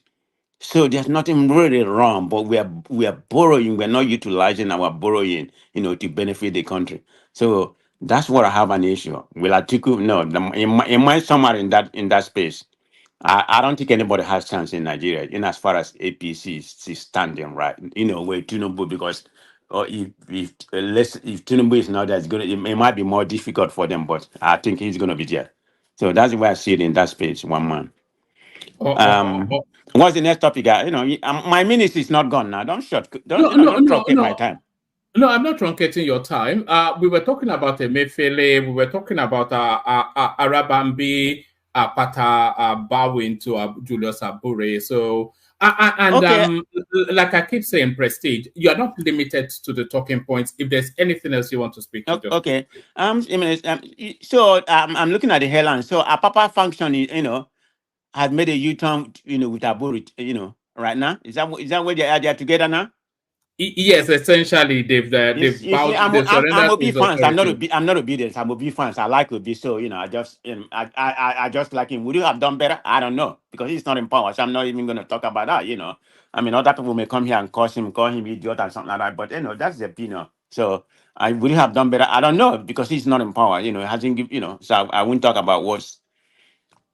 So there's nothing really wrong, but we are borrowing. We're not utilizing our borrowing, to benefit the country. So that's what I have an issue. Will Atiku? No, in my summary in that space, I don't think anybody has chance in Nigeria, in as far as APC is standing right. With Tinubu, because if Tinubu is not there, it might be more difficult for them. But I think he's gonna be there. So that's why I see it in that space. One man. What's the next topic? My minutes is not gone now. Don't don't truncate my time. No, I'm not truncating your time. We were talking about Emefiele. We were talking about Arabambi, Pata bowing to Julius Abure. So, Okay. like I keep saying, Prestige, you are not limited to the talking points. If there's anything else you want to speak to, just Okay. So I'm looking at the headline. So Apapa function, has made a U-turn, with Aburi, right now. Is that where they are together now? Yes, essentially they've You see, bowed, I'm they've surrendered to Obi his fans. authority. I'm not Obidient. I'm Obi fans. I like Obi, so I just I just like him. Would you have done better? I don't know, because he's not in power, so I'm not even going to talk about that. I mean, other people may come here and call him idiot and something like that, but that's the opinion. So I would you have done better? I don't know, because he's not in power. He hasn't give. So I won't talk about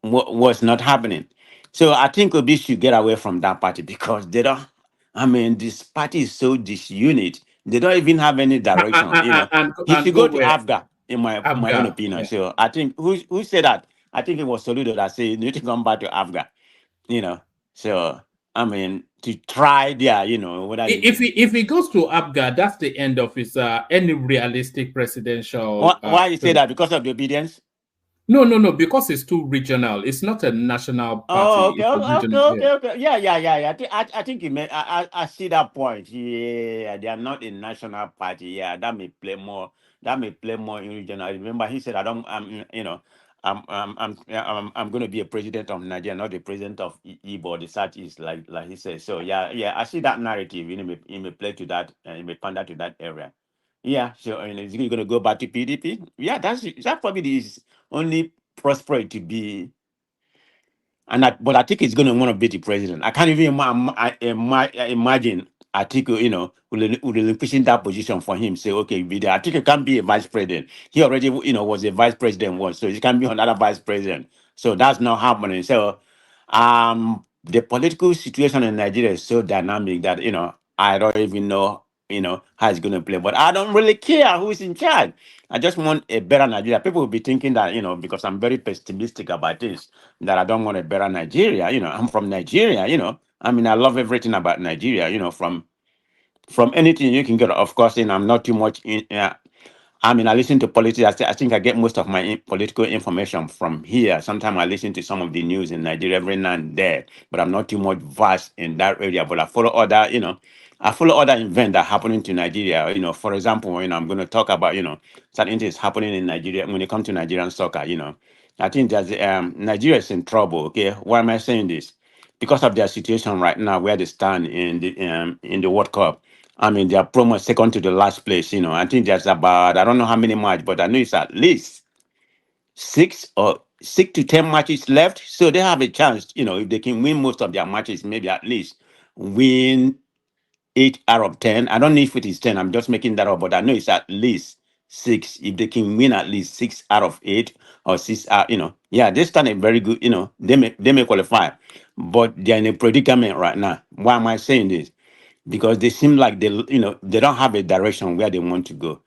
what's not happening. So I think Obi should get away from that party, because they don't. I mean, this party is so disunit. They don't even have any direction. He should go go to where? Afghan, in my own Abga. opinion. Yeah. So I think who said that? I think it was Soludo that said you need to come back to Afghan. So I mean, to try there. Whether If he goes to Abga, that's the end of his any realistic presidential. why you say that? Because of the obedience? No, because it's too regional. It's not a national Oh, party. okay, It's a regional. okay. Yeah. I think you may. I see that point. Yeah, they are not a national party. Yeah, that may play more. That may play more in regional. Remember, he said, "I don't. I'm going to be a president of Nigeria, not the president of Igbo, the Southeast, like he said." So yeah. I see that narrative. He may play to that. He may pander to that area. Yeah. So is he going to go back to PDP? Yeah, that probably is only prosperity to be. But I think he's going to want to be the president. I can't even imagine Atiku, will relinquishing that position for him. Say, okay, be there. Atiku can't be a vice president. He already, was a vice president once, so he can be another vice president. So that's not happening. So, the political situation in Nigeria is so dynamic that I don't even know, how it's going to play. But I don't really care who's in charge. I just want a better Nigeria. People will be thinking that, because I'm very pessimistic about this, that I don't want a better Nigeria. I'm from Nigeria, I mean, I love everything about Nigeria, from anything you can get. Of course, I'm not too much I mean, I listen to politics. I think I get most of my political information from here. Sometimes I listen to some of the news in Nigeria every now and then, but I'm not too much vast in that area. But I follow other, I follow other events that are happening to Nigeria. For example, I'm going to talk about, certain things happening in Nigeria when it comes to Nigerian soccer. I think that Nigeria is in trouble. Okay, why am I saying this? Because of their situation right now, where they stand in the World Cup. I mean, they are promo second to the last place. I think there's about, I don't know how many matches, but I know it's at least 6 to 10 matches left. So they have a chance, if they can win most of their matches, maybe at least win 8 out of 10. I don't know if it is 10. I'm just making that up, but I know it's at least 6. If they can win at least 6 out of 8 or 6, yeah, they stand a very good, they may qualify, but they're in a predicament right now. Why am I saying this? Because they seem like they don't have a direction where they want to go.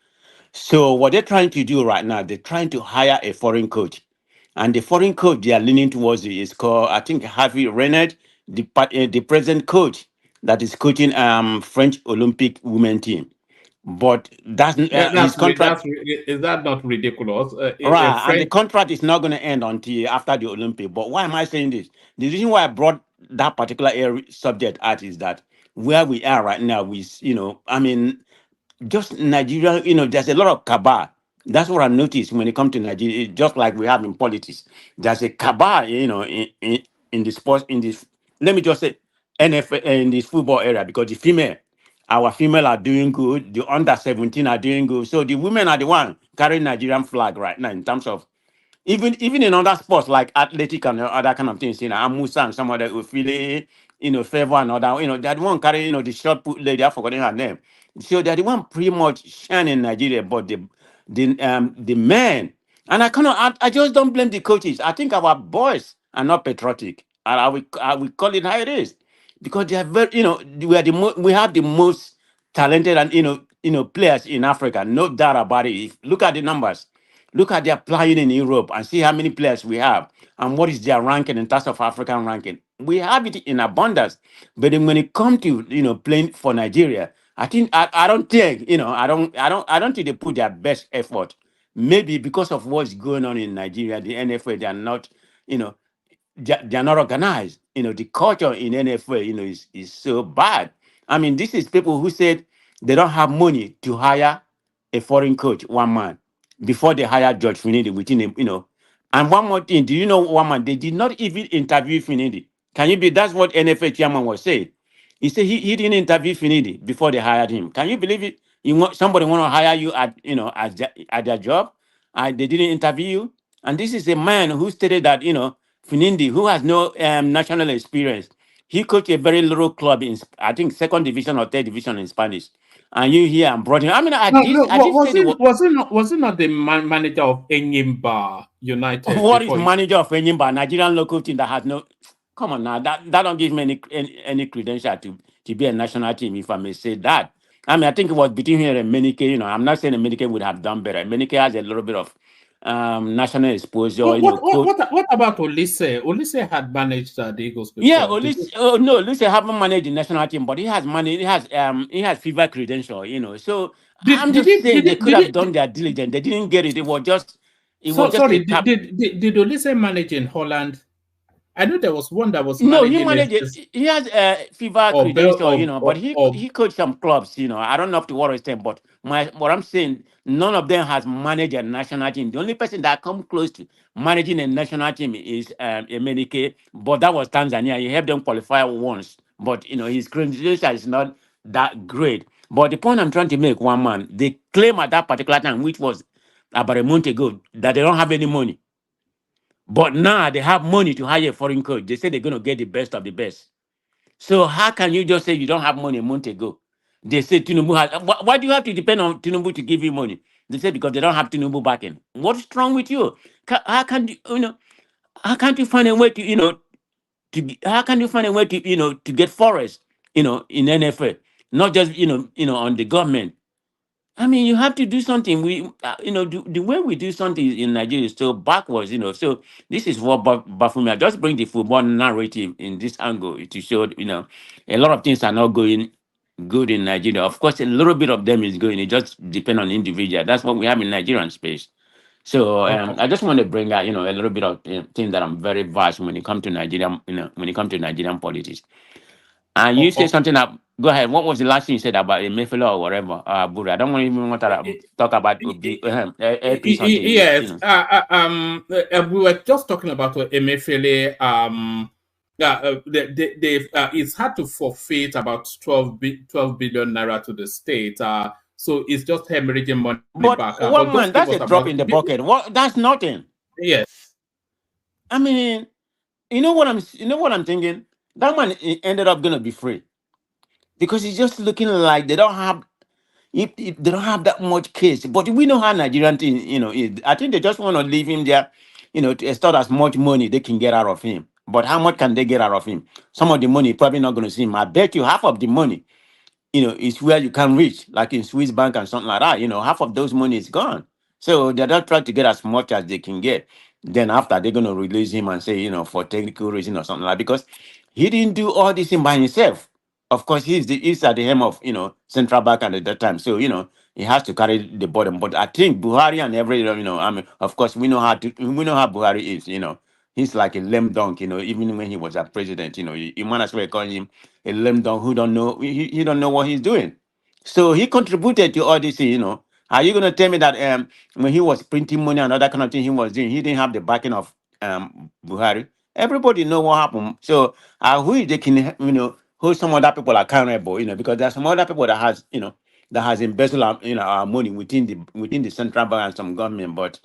So what they're trying to do right now, they're trying to hire a foreign coach, and the foreign coach they are leaning towards is called, I think, Harvey Renard, the present coach that is coaching French Olympic women team. But that's his contract. Is that not ridiculous? Right, and the contract is not going to end until after the Olympic. But why am I saying this? The reason why I brought that particular subject out is that where we are right now, I mean, just Nigeria, there's a lot of cabal. That's what I noticed when it comes to Nigeria. Just like we have in politics, there's a cabal, in the sports, let me just say, NFL, in this football area, because our female are doing good. The under 17 are doing good. So the women are the one carrying Nigerian flag right now in terms of even in other sports like athletic and other kind of things, Amusa and some other Ufile, Favor and other, they're the one carrying, the short put lady, I've forgotten her name. So they're the one pretty much shining in Nigeria, but the men, and I just don't blame the coaches. I think our boys are not patriotic. And I will call it how it is. Because they are very, we have the most talented and players in Africa. No doubt about it. Look at the numbers. Look at their playing in Europe and see how many players we have and what is their ranking in terms of African ranking. We have it in abundance, but then when it comes to playing for Nigeria, I think I don't think I don't think they put their best effort. Maybe because of what's going on in Nigeria, the NFL they are not they are not organized. The culture in NFL is so bad. I mean, this is people who said they don't have money to hire a foreign coach, one man, before they hire George Finidi within And one more thing, do you know one man? They did not even interview Finidi. Can you be? That's what NFL chairman was saying. He said he didn't interview Finidi before they hired him. Can you believe it? Somebody want to hire you at their job, and they didn't interview you. And this is a man who stated that Finidi, who has no national experience, he coached a very little club in, I think, second division or third division in Spanish. And you here and brought him. I mean, I did say was it not the manager of Enyimba United? What is manager of Enyimba, Nigerian local team that has no? Come on now, that don't give me any credential to be a national team, if I may say that. I mean, I think it was between here and Menike. I'm not saying Menike would have done better. Menike has a little bit of national exposure. What about Olise? Olise had managed the Eagles before. Yeah, Olise. No, Olise haven't managed the national team, but he has managed. He has FIFA credential. So I'm just saying they could have done their diligence. They didn't get it. It was just. Did Olise manage in Holland? I know there was one that was no, he managed it. He has FIFA credential, but he coached some clubs, I don't know up to what extent, but what I'm saying, none of them has managed a national team. The only person that come close to managing a national team is Emenike, but that was Tanzania. He helped them qualify once, but his credential is not that great. But the point I'm trying to make, one man, they claim at that particular time, which was about a month ago, that they don't have any money. But now they have money to hire a foreign coach. They say they're going to get the best of the best. So how can you just say you don't have money a month ago? They say Tinubu has. Why do you have to depend on Tinubu to give you money? They say because they don't have Tinubu backing. What's wrong with you? How can How can't you find a way to how can you find a way to get Forest in NFL, not just on the government? I mean, you have to do something. The way we do something in Nigeria is so backwards. So this is what baffles me. I just bring the football narrative in this angle to show, a lot of things are not going good in Nigeria. Of course, a little bit of them is good. It just depends on the individual. That's what we have in Nigerian space. So I just want to bring out, a little bit of things that I'm very vast when it comes to Nigerian, when it comes to Nigerian politics. And you say something that, go ahead. What was the last thing you said about Emefiele or whatever? Buri, I don't even want to talk about APC until Yes. We were just talking about Emefiele. It's hard to forfeit about 12 billion naira to the state. So it's just hemorrhaging money back. But man, that's a drop in the bucket. What? That's nothing. Yes. I mean, you know what I'm thinking? That man ended up gonna be free because it's just looking like they don't have. If they don't have that much case, but we know how Nigerian thing, is. I think they just want to leave him there, to extort as much money they can get out of him. But how much can they get out of him? Some of the money probably not going to see him. I bet you half of the money, is where you can reach, like in Swiss bank and something like that. Half of those money is gone. So they're not trying to get as much as they can get. Then after they're going to release him and say, for technical reason or something like that, because he didn't do all this thing by himself. Of course, he's at the helm of central bank at that time. So he has to carry the burden. But I think Buhari and I mean, of course, we know how Buhari is. He's like a lame dunk. Even when he was a president, you might as well call him a lame dunk who don't know he don't know what he's doing. So he contributed to all this. Are you gonna tell me that when he was printing money and other kind of thing he was doing, he didn't have the backing of Buhari? Everybody know what happened. So who they can hold some other people accountable, because there's some other people that has embezzled our money within the central bank and some government, but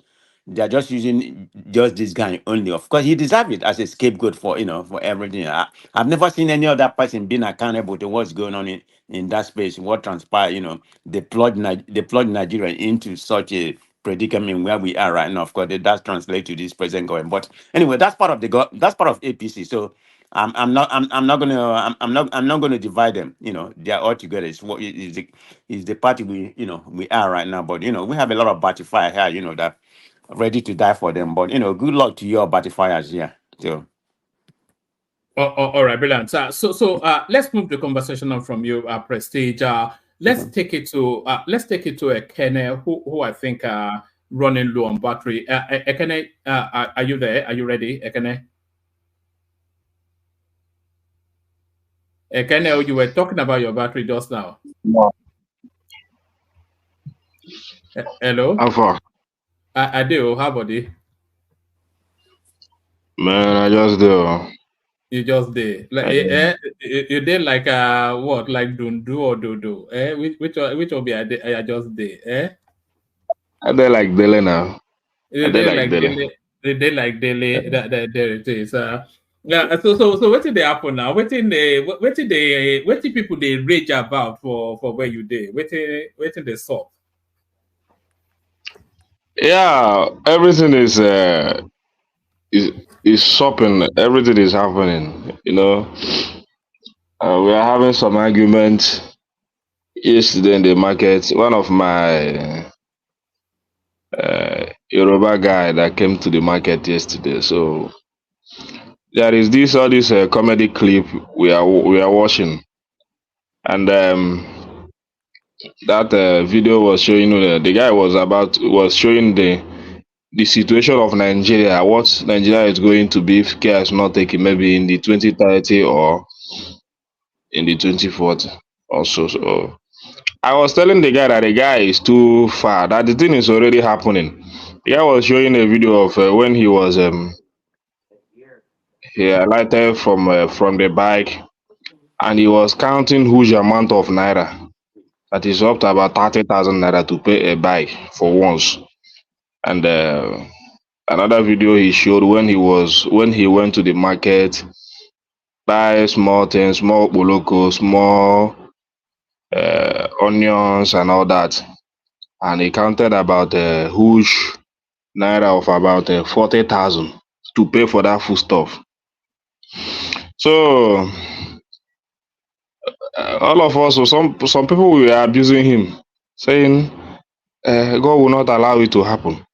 they're just using just this guy only. Of course, he deserves it as a scapegoat for everything. I've never seen any other person being accountable to what's going on in that space, what transpired. They plunged Nigeria into such a predicament where we are right now. Of course, that does translate to this present government. But anyway, that's part of that's part of APC. So I'm not gonna divide them. They're all together. It's what is the party we are right now. But we have a lot of party fire here. That ready to die for them. But good luck to your party fires here. So. All right, brilliant. So let's move the conversation on from you, Prestige. Let's take it to Ekene, who I think are running low on battery. Ekene, are you there? Are you ready, Ekene? Ekene, you were talking about your battery just now. No. Hello. How far? I do. How about it? Man, I just do. You just did. You did like what? Like do or do? Which will be I just did? I did like Dele now. You did like Dele. They did like Dele. There it is. Yeah. So what did they happen now? What did people they rage about for where you did? What did they solve? Yeah, everything is shopping. Everything is happening. We are having some arguments yesterday in the market. One of my Yoruba guy that came to the market yesterday. So there is all this comedy clip we are watching, and that video was showing the guy was showing the situation of Nigeria, what Nigeria is going to be if care is not taken, maybe in the 2030 or in the 2040 also. So I was telling the guy that the guy is too far, that the thing is already happening. The guy was showing a video of when he was he alighted from the bike, and he was counting huge amount of naira. That is up to about 30,000 naira to pay a bike for once. And another video he showed when he went to the market, buy small things, small boloko, small onions and all that, and he counted about a huge naira of about 40,000 to pay for that food stuff. So all of us, or some people, were abusing him, saying God will not allow it to happen.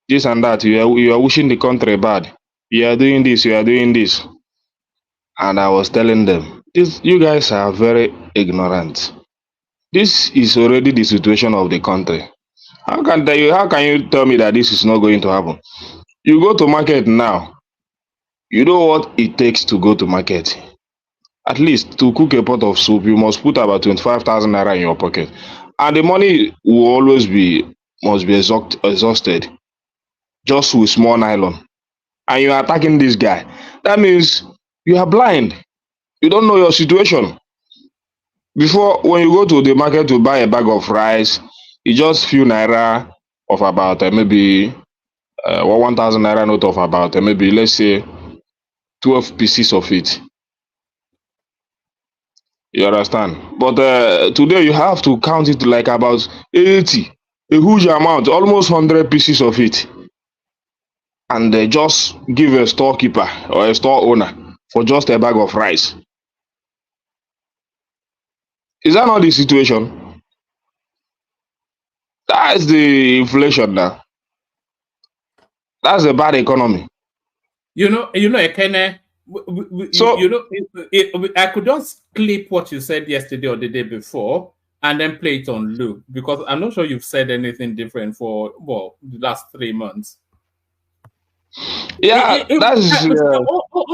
This and that. You are wishing the country bad. You are doing this. You are doing this. And I was telling them, you guys are very ignorant. This is already the situation of the country. How can you tell me that this is not going to happen? You go to market now, you know what it takes to go to market. At least to cook a pot of soup, you must put about 25,000 naira in your pocket. And the money will always must be exhausted just with small nylon. And you are attacking this guy. That means you are blind. You don't know your situation. Before, when you go to the market to buy a bag of rice, it's just few naira of about maybe 1,000 naira note of about maybe let's say 12 pieces of it. You understand? But today you have to count it like about 80, a huge amount, almost 100 pieces of it. And just give a storekeeper or a store owner for just a bag of rice. Is that not the situation? That's the inflation now. That's a bad economy. Ekene, So, I could just clip what you said yesterday or the day before and then play it on loop because I'm not sure you've said anything different for the last 3 months. Yeah, that's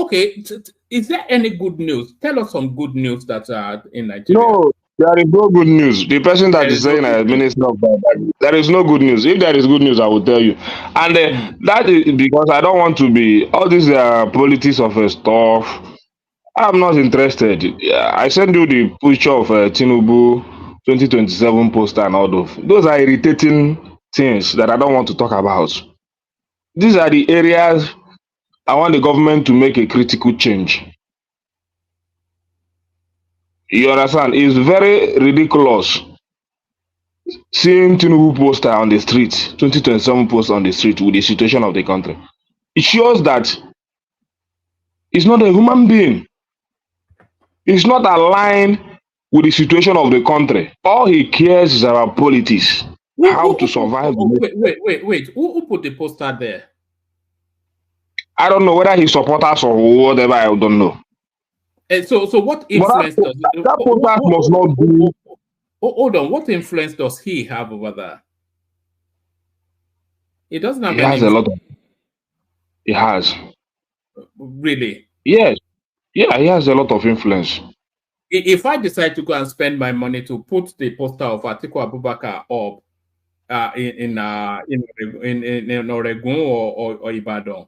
okay. Is there any good news? Tell us some good news that are in Nigeria. No, there is no good news. The person that is saying as minister of there is no good news. If there is good news, I will tell you. And that is because I don't want to be all these politics of stuff. I'm not interested. Yeah, I send you the picture of Tinubu 2027 poster and all those are irritating things that I don't want to talk about. These are the areas I want the government to make a critical change. You understand? It's very ridiculous seeing Tinubu poster on the street, 2027 poster on the street with the situation of the country. It shows that he's not a human being. He's not aligned with the situation of the country. All he cares is about politics, how to survive. Wait. Who put the poster there? I don't know whether he's supporters or whatever. I don't know. So what influence does that poster must not be? Hold on. What influence does he have over there? He doesn't have He has a lot of. He has. Really? Yes. Yeah, he has a lot of influence. If I decide to go and spend my money to put the poster of Atiku Abubakar up in Oregon or Ibadan,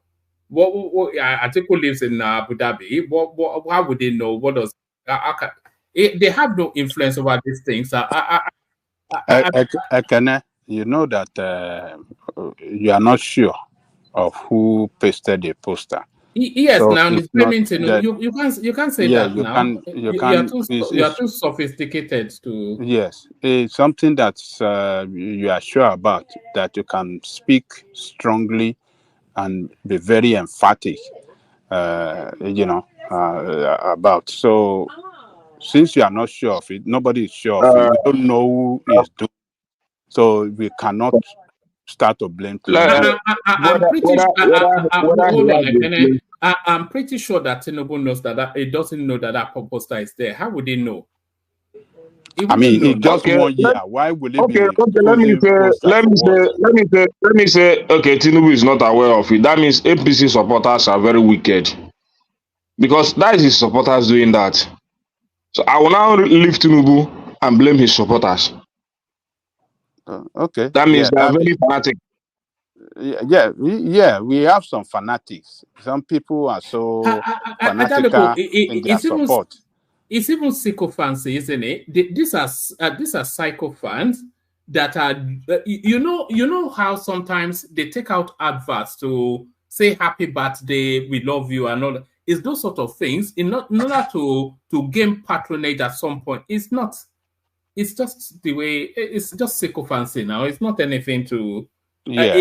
what Atiku lives in Abu Dhabi. How would they know? What does they have no influence over these things? Ekene, you know that you are not sure of who pasted the poster. Yes, so now it's claiming to know. You can't say that you now. You are too sophisticated to. Yes, it's something that you are sure about, that you can speak strongly and be very emphatic. About. So since you are not sure of it, nobody is sure of it. We don't know who is doing. So we cannot start to blame. I'm pretty sure that Tinubu knows that he doesn't know that poster is there. How would he know? I mean, it's just 1 year. Why will it be? Let me say. Okay, Tinubu is not aware of it. That means APC supporters are very wicked, because that is his supporters doing that. So I will now leave Tinubu and blame his supporters. Okay. That means they are very fanatic. Yeah, we have some fanatics. Some people are so fanatical in their support. It's even sycophancy, isn't it? These are sycophants that are, you know how sometimes they take out adverts to say happy birthday, we love you, and all that. It's those sort of things in order to gain patronage at some point. It's not. It's just the way. It's just sycophancy now. It's not anything to. Yeah,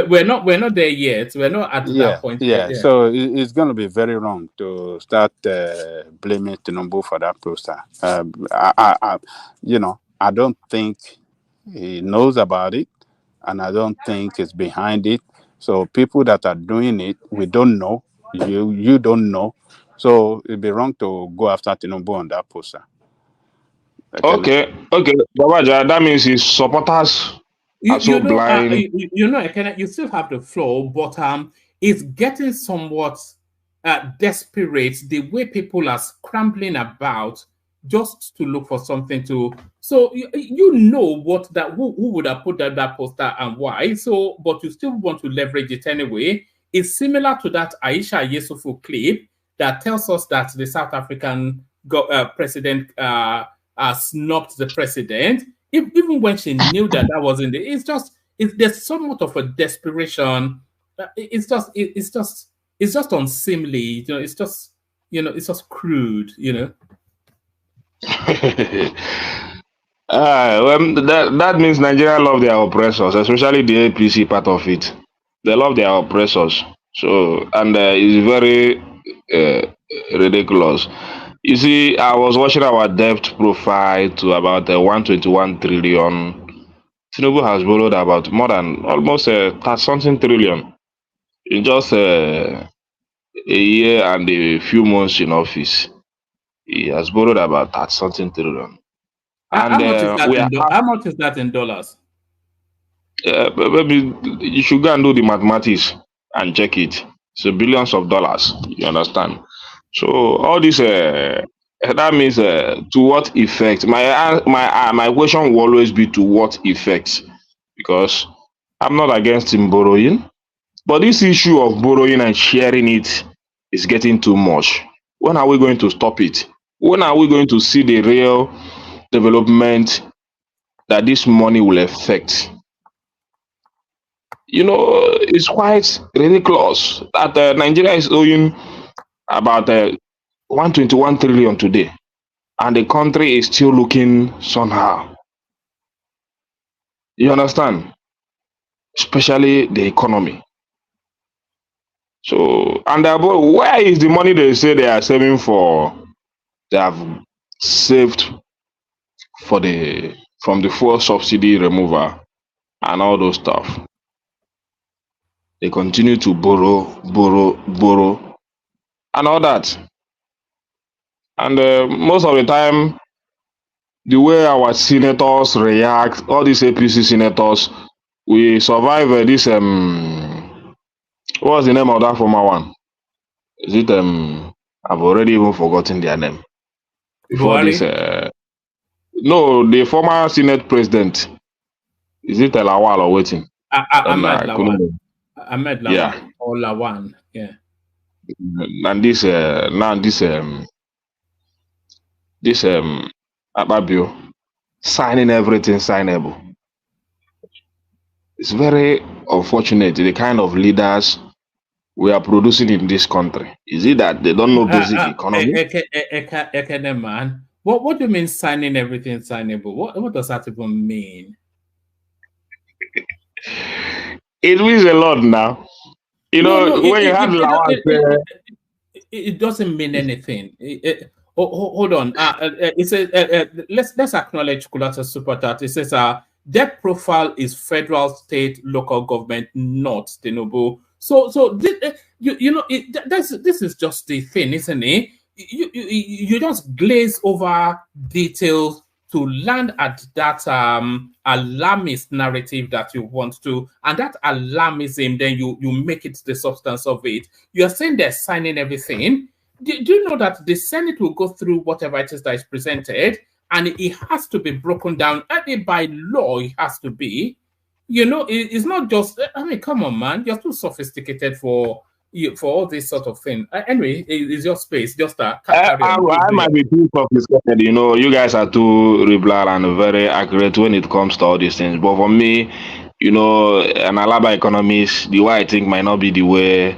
we're not there yet. We're not at that point yet. Yeah, so it's going to be very wrong to start blaming Tinubu for that poster. I don't think he knows about it, and I don't think it's behind it. So people that are doing it, we don't know. You don't know. So it'd be wrong to go after Tinubu on that poster. Okay, Babaja, that means his supporters are so blind. You still have the flow, but it's getting somewhat desperate the way people are scrambling about just to look for something to. So you know what that who would have put that poster and why. So, but you still want to leverage it anyway. It's similar to that Aisha Yesufu clip that tells us that the South African president snubbed the president, even when she knew that wasn't it. There's somewhat of a desperation. It's just unseemly. It's just crude. Well, that means Nigeria love their oppressors, especially the APC part of it. They love their oppressors. So, and it's very ridiculous. You see, I was watching our debt profile to about 121 trillion. Tinubu has borrowed about more than almost 30-something trillion in just a year and a few months in office. He has borrowed about 30-something trillion. And how much is that in dollars? Maybe you should go and do the mathematics and check it. So billions of dollars. You understand? So all this that means to what effect? My question will always be to what effect? Because I'm not against him borrowing, but this issue of borrowing and sharing it is getting too much. When are we going to stop it? When are we going to see the real development that this money will affect? It's quite ridiculous that Nigeria is owing about 121 trillion today, and the country is still looking somehow. You understand? Especially the economy. So, and where is the money they say they are saving for? They have saved from the fuel subsidy removal and all those stuff. They continue to borrow, and all that. And most of the time, the way our senators react, all these APC senators, we survive this what's the name of that former one? Is it I've already even forgotten their name. Before Buhari? This no, the former Senate president. Is it Lawal or waiting? Ahmed Lawan. Ahmed Lawan. Yeah. Or Lawan. Yeah. And this Ababio signing everything signable. It's very unfortunate the kind of leaders we are producing in this country. Is it that they don't know basic economy? Man, what do you mean signing everything signable? What does that even mean? It means a lot now. When you have Lawal, it doesn't mean anything. Hold on. It says let's acknowledge Kulata Supertat. It says debt profile is federal, state, local government, not Tinubu. So this is just the thing, isn't it? You just glaze over details to land at that alarmist narrative that you want to, and that alarmism, then you make it the substance of it. You're saying they're signing everything. Do you know that the Senate will go through whatever it is that is presented, and it has to be broken down? And by law, it has to be. It's not just. I mean, come on, man. You're too sophisticated for all this sort of thing. Anyway, it's your space. Just I might be too sophisticated. You guys are too liberal and very accurate when it comes to all these things. But for me, an Alaba economist, the way I think might not be the way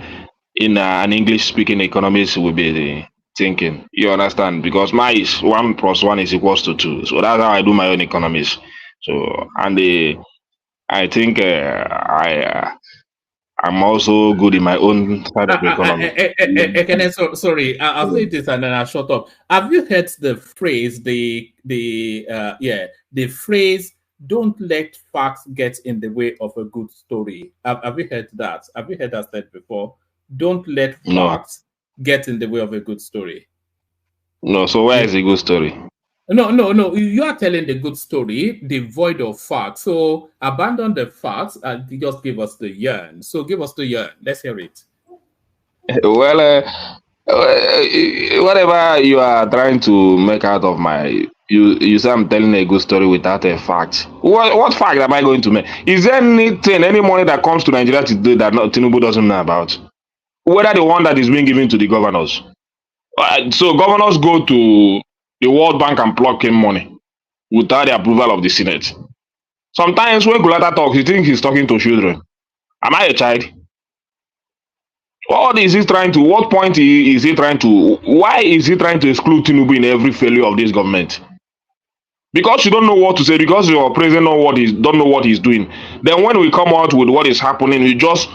in an English-speaking economist will be thinking. You understand? Because mine is 1 + 1 = 2. So that's how I do my own economics. So, and I think I'm also good in my own side of the economy. Sorry, I'll say this and then I'll shut up. Have you heard the phrase, the phrase, "Don't let facts get in the way of a good story"? Have you heard that? Have you heard that said before? Don't let facts get in the way of a good story. No, so where is a good story? No. You are telling the good story, devoid of facts. So abandon the facts and just give us the yarn. So give us the yarn. Let's hear it. Well, whatever you are trying to make out of you say I'm telling a good story without a fact. What fact am I going to make? Is there any money that comes to Nigeria today that Tinubu doesn't know about? Whether the one that is being given to the governors. So governors go to the World Bank and pluck in money without the approval of the Senate. Sometimes when Kulata talks, he thinks he's talking to children. Am I a child? What is he trying to? What point is he trying to? Why is he trying to exclude Tinubu in every failure of this government? Because you don't know what to say. Because your president don't know what he's doing. Then when we come out with what is happening, you just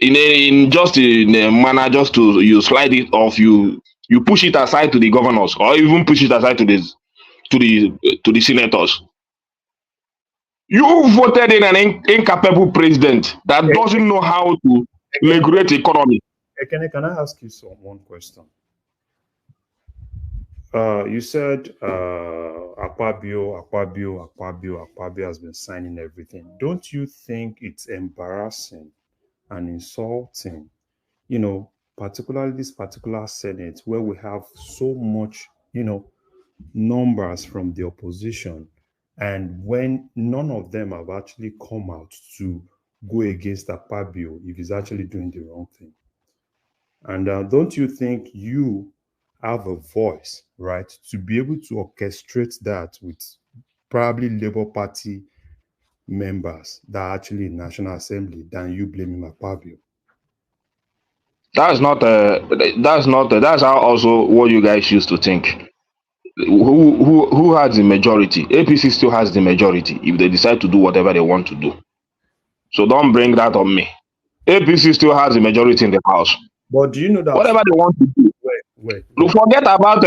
in a manner just to you slide it off. You push it aside to the governors, or even push it aside to the senators. You voted in an incapable president that doesn't know how to regulate the economy. Can I ask you one question? You said Akpabio has been signing everything. Don't you think it's embarrassing and insulting, particularly this particular Senate where we have so much, numbers from the opposition, and when none of them have actually come out to go against Akpabio if he's actually doing the wrong thing? And don't you think you have a voice, right, to be able to orchestrate that with probably Labour Party members that are actually in National Assembly than you blaming Akpabio? That's how also what you guys used to think. Who has the majority? APC still has the majority if they decide to do whatever they want to do. So don't bring that on me. APC still has the majority in the house. But do you know that whatever they want to do? Wait. Forget about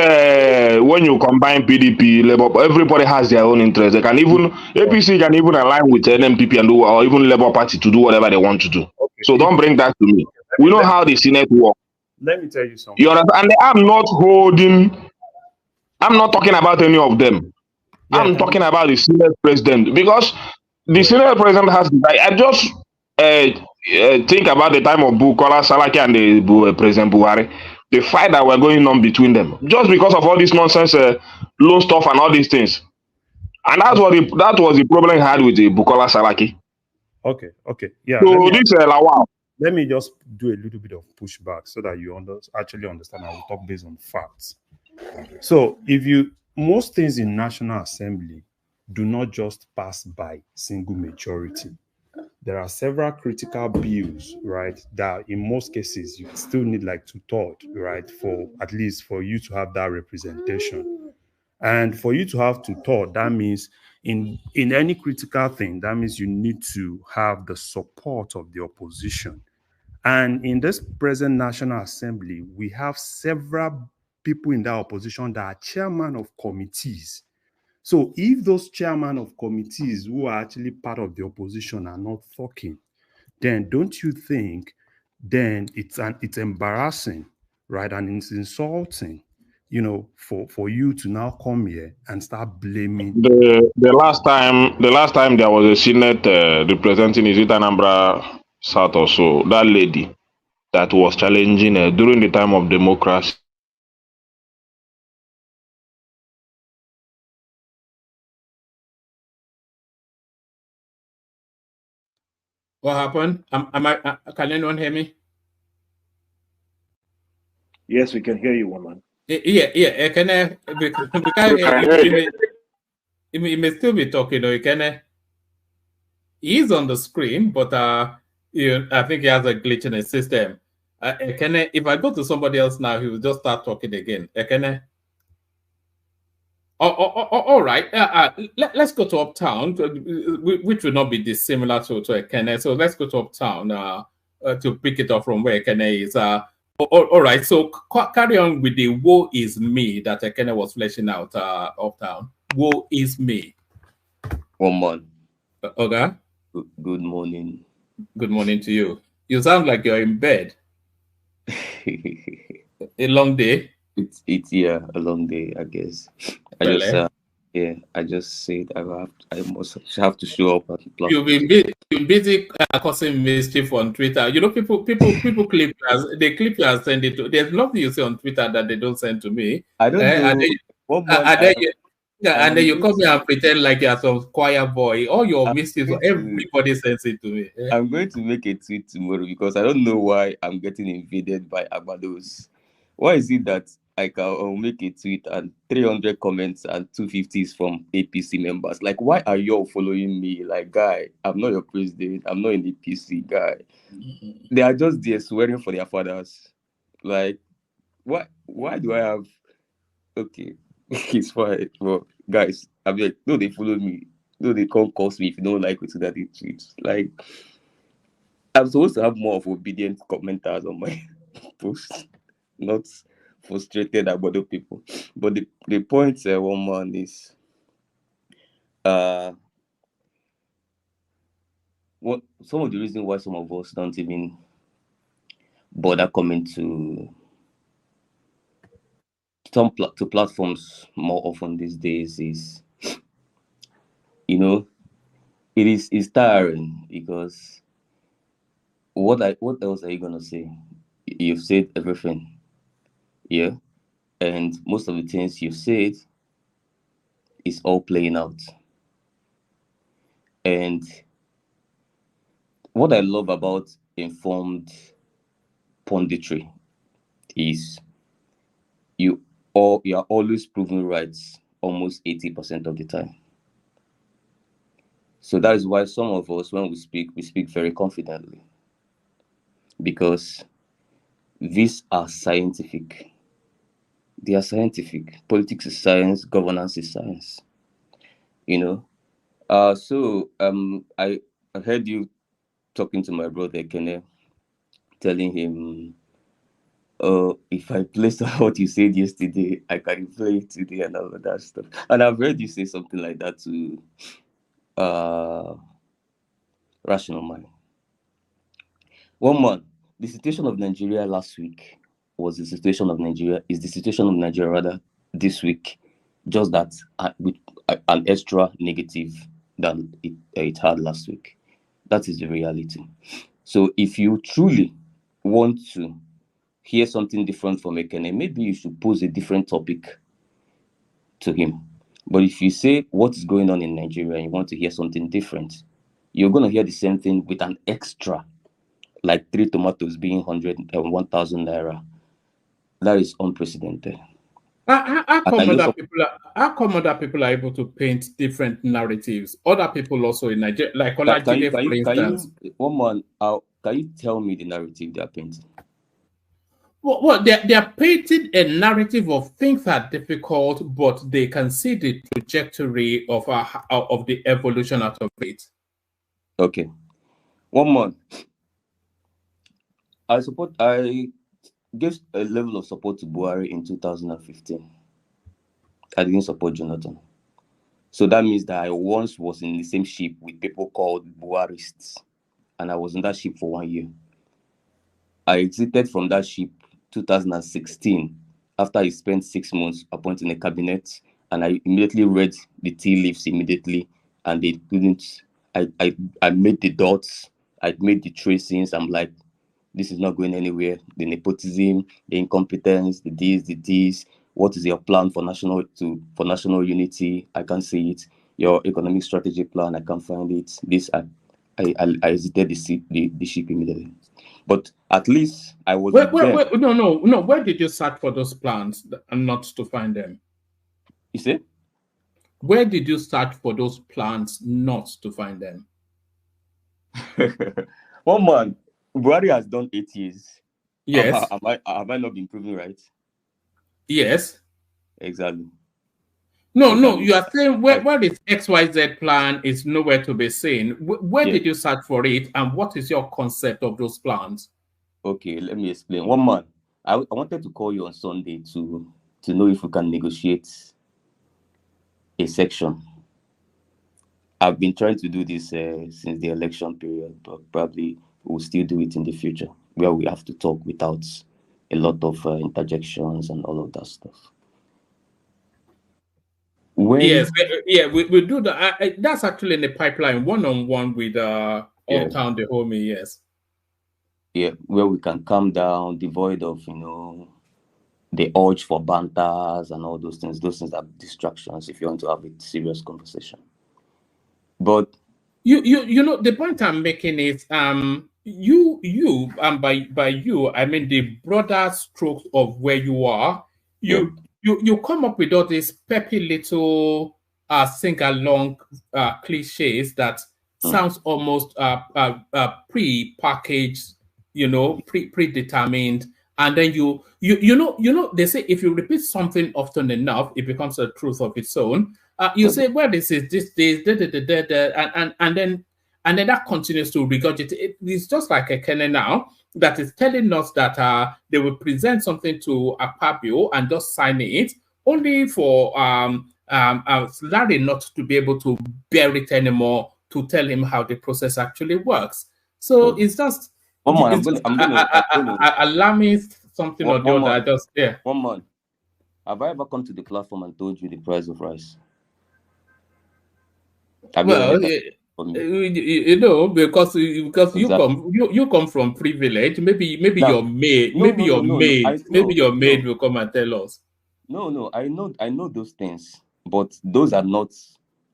when you combine PDP, Labour. Everybody has their own interest. They can even APC can even align with NMPP and do, or even Labour Party to do whatever they want to do. Okay. So don't bring that to me. We know how the Senate works. Let me tell you something. You understand? And I'm not talking about any of them. Yeah, I'm talking about the Senate president, because the Senate president has. I just think about the time of Bukola Saraki and the President Buhari, the fight that were going on between them, just because of all this nonsense, loan stuff and all these things. And that was the problem he had with the Bukola Saraki. Okay, yeah. So let me just do a little bit of pushback so that you actually understand. I will talk based on facts. So most things in National Assembly do not just pass by single majority. There are several critical bills, right, that in most cases you still need like 2/3, right, for at least for you to have that representation. And for you to have 2/3, that means in any critical thing, that means you need to have the support of the opposition. And in this present National Assembly, we have several people in that opposition that are chairman of committees. So if those chairman of committees who are actually part of the opposition are not talking, then don't you think then it's embarrassing, right? And it's insulting, for you to now come here and start blaming. The last time there was a Senate representing Anambra South or so, that lady that was challenging during the time of democracy. What happened? Can anyone hear me? Yes, we can hear you, woman. Yeah. Can I? He may still be talking, or he's on the screen, but I think he has a glitch in his system. If I go to somebody else now, he will just start talking again. All right. Let's go to Uptown, which will not be dissimilar to Ekene. So let's go to Uptown to pick it up from where Ekene is. All right. So carry on with the "woe is me" that Ekene was fleshing out. Uptown. Woe is me. Woman. Okay. Good morning. Good morning to you. You sound like you're in bed. A long day. It's a long day, I guess. Yeah, I just said I must have to show up at the You've platform. been busy causing mischief on Twitter. You know, people clip they clip you and send it to. There's nothing you say on Twitter that they don't send to me. I don't And know. then, One month and then you, yeah, I and then am you going come here to and pretend like you're some choir boy. All your I'm mischief, going to everybody sends it to me. I'm going to make a tweet tomorrow because I don't know why I'm getting invaded by Agbados. Why is it that I'll make a tweet and 300 comments and 250 is from APC members? Like, why are you all following me? Like, guy, I'm not your president. I'm not an APC guy. They are just there swearing for their fathers. Like, why do I have okay? It's fine. Well, guys, I'm like, no, they follow me. No, they can't curse me if you don't like it that they tweet. Like, I'm supposed to have more of obedient commenters on my post, not frustrated about other people. But the point, one man, is what some of the reasons why some of us don't even bother coming to to platforms more often these days is, you know, it's tiring because what else are you gonna say? You've said everything, yeah, and most of the things you've said is all playing out. And what I love about informed punditry is you are always proven right almost 80% of the time. So that is why some of us, when we speak very confidently because these are scientific. They are scientific. Politics is science. Governance is science. You know. I heard you talking to my brother Kene, telling him, "Oh, if I place what you said yesterday, I can play it today and all of that stuff." And I've heard you say something like that to uh, Rational Mind. One man, the situation of Nigeria last week was the situation of Nigeria, is the situation of Nigeria rather this week, just that with an extra negative than it had last week. That is the reality. So if you truly want to hear something different from Ekene, maybe you should pose a different topic to him. But if you say what is going on in Nigeria and you want to hear something different, you're going to hear the same thing with an extra, like 3 tomatoes being 100 and 1,000 naira. That is unprecedented. How come other people are able to paint different narratives? Other people also in Nigeria, like Olajide, for instance. Can you tell me the narrative they are painting? Well, they are painting a narrative of things are difficult, but they can see the trajectory of the evolution out of it. Okay. One more. I gave a level of support to Buhari in 2015. I didn't support Jonathan. So that means that I once was in the same ship with people called Buharists, and I was in that ship for 1 year. I exited from that ship 2016 after I spent 6 months appointing a cabinet, and I immediately read the tea leaves immediately, and they couldn't. I made the dots, I made the tracings. I'm like, this is not going anywhere. The nepotism, the incompetence, the this. What is your plan for national unity? I can't see it. Your economic strategy plan, I can't find it. I exited the ship immediately. But at least I was Wait, with them. no. Where did you search for those plans and not to find them? You see? Where did you search for those plans not to find them? One man, Buhari has done 8 years. Yes. Have I not been proven right? Yes. Exactly. No, you are saying where this XYZ plan is nowhere to be seen. Where did you search for it, and what is your concept of those plans? Okay, let me explain. One man, I wanted to call you on Sunday to know if we can negotiate a section. I've been trying to do this since the election period, but probably we'll still do it in the future, where we have to talk without a lot of interjections and all of that stuff. Yes, we do that. That's actually in the pipeline, one-on-one with Uptown the homie. Yes. Yeah, where we can calm down, devoid of the urge for banters and all those things. Those things are distractions if you want to have a serious conversation. But you know the point I'm making is you by you I mean the broader strokes of where you are. You come up with all these peppy little sing along cliches that sounds almost pre-packaged, predetermined, and then you know they say if you repeat something often enough, it becomes a truth of its own. You say, well, this is and then that continues to regurgitate. It's just like a Kenny now that is telling us that they will present something to Akpabio and just sign it, only for Larry not to be able to bear it anymore, to tell him how the process actually works. So it's just allow me something or the other. I just One man, have I ever come to the platform and told you the price of rice? Well, you know, because exactly. you come from privilege. Maybe now, your maid, your maid will come and tell us. No, I know those things, but those are not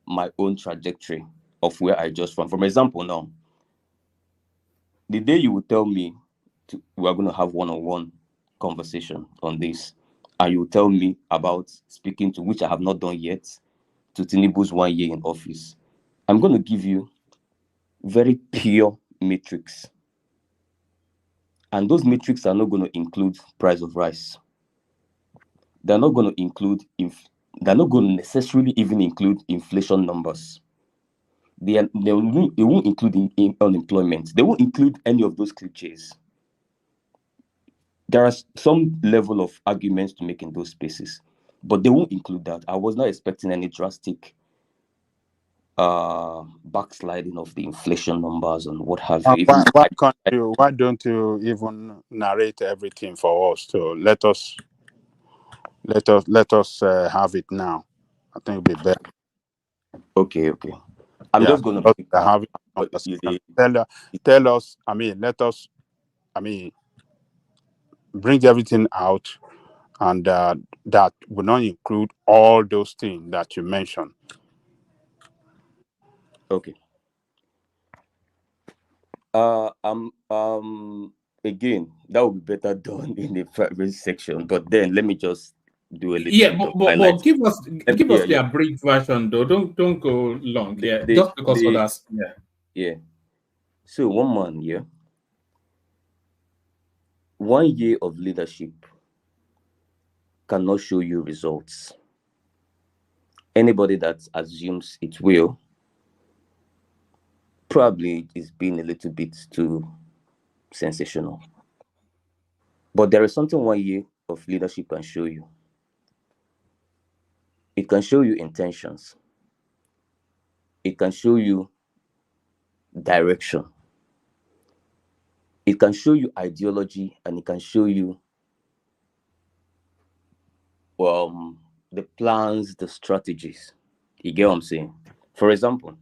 my own trajectory of where I just from. For example, now, the day you will tell me we are going to have one-on-one conversation on this, and you will tell me about speaking to, which I have not done yet, to Tinubu's 1 year in office, I'm going to give you very pure metrics. And those metrics are not going to include price of rice. They're not going to include, they're not going to necessarily even include inflation numbers. It won't include unemployment. They won't include any of those cliches. There are some level of arguments to make in those spaces, but they won't include that. I was not expecting any drastic backsliding of the inflation numbers and what have you. Why don't you even narrate everything for us? So let us have it now. I think it'll be better. Okay. I'm just gonna have it. Tell us. Let us. Bring everything out, and that will not include all those things that you mentioned. Okay. Again, that would be better done in the private section. But then let me just do a little. But give us the brief version though. Don't go long. Just because of that. Yeah. So 1 month, 1 year of leadership cannot show you results. Anybody that assumes it will probably is being a little bit too sensational. But there is something 1 year of leadership can show you. It can show you intentions. It can show you direction. It can show you ideology, and it can show you the plans, the strategies. You get what I'm saying? For example,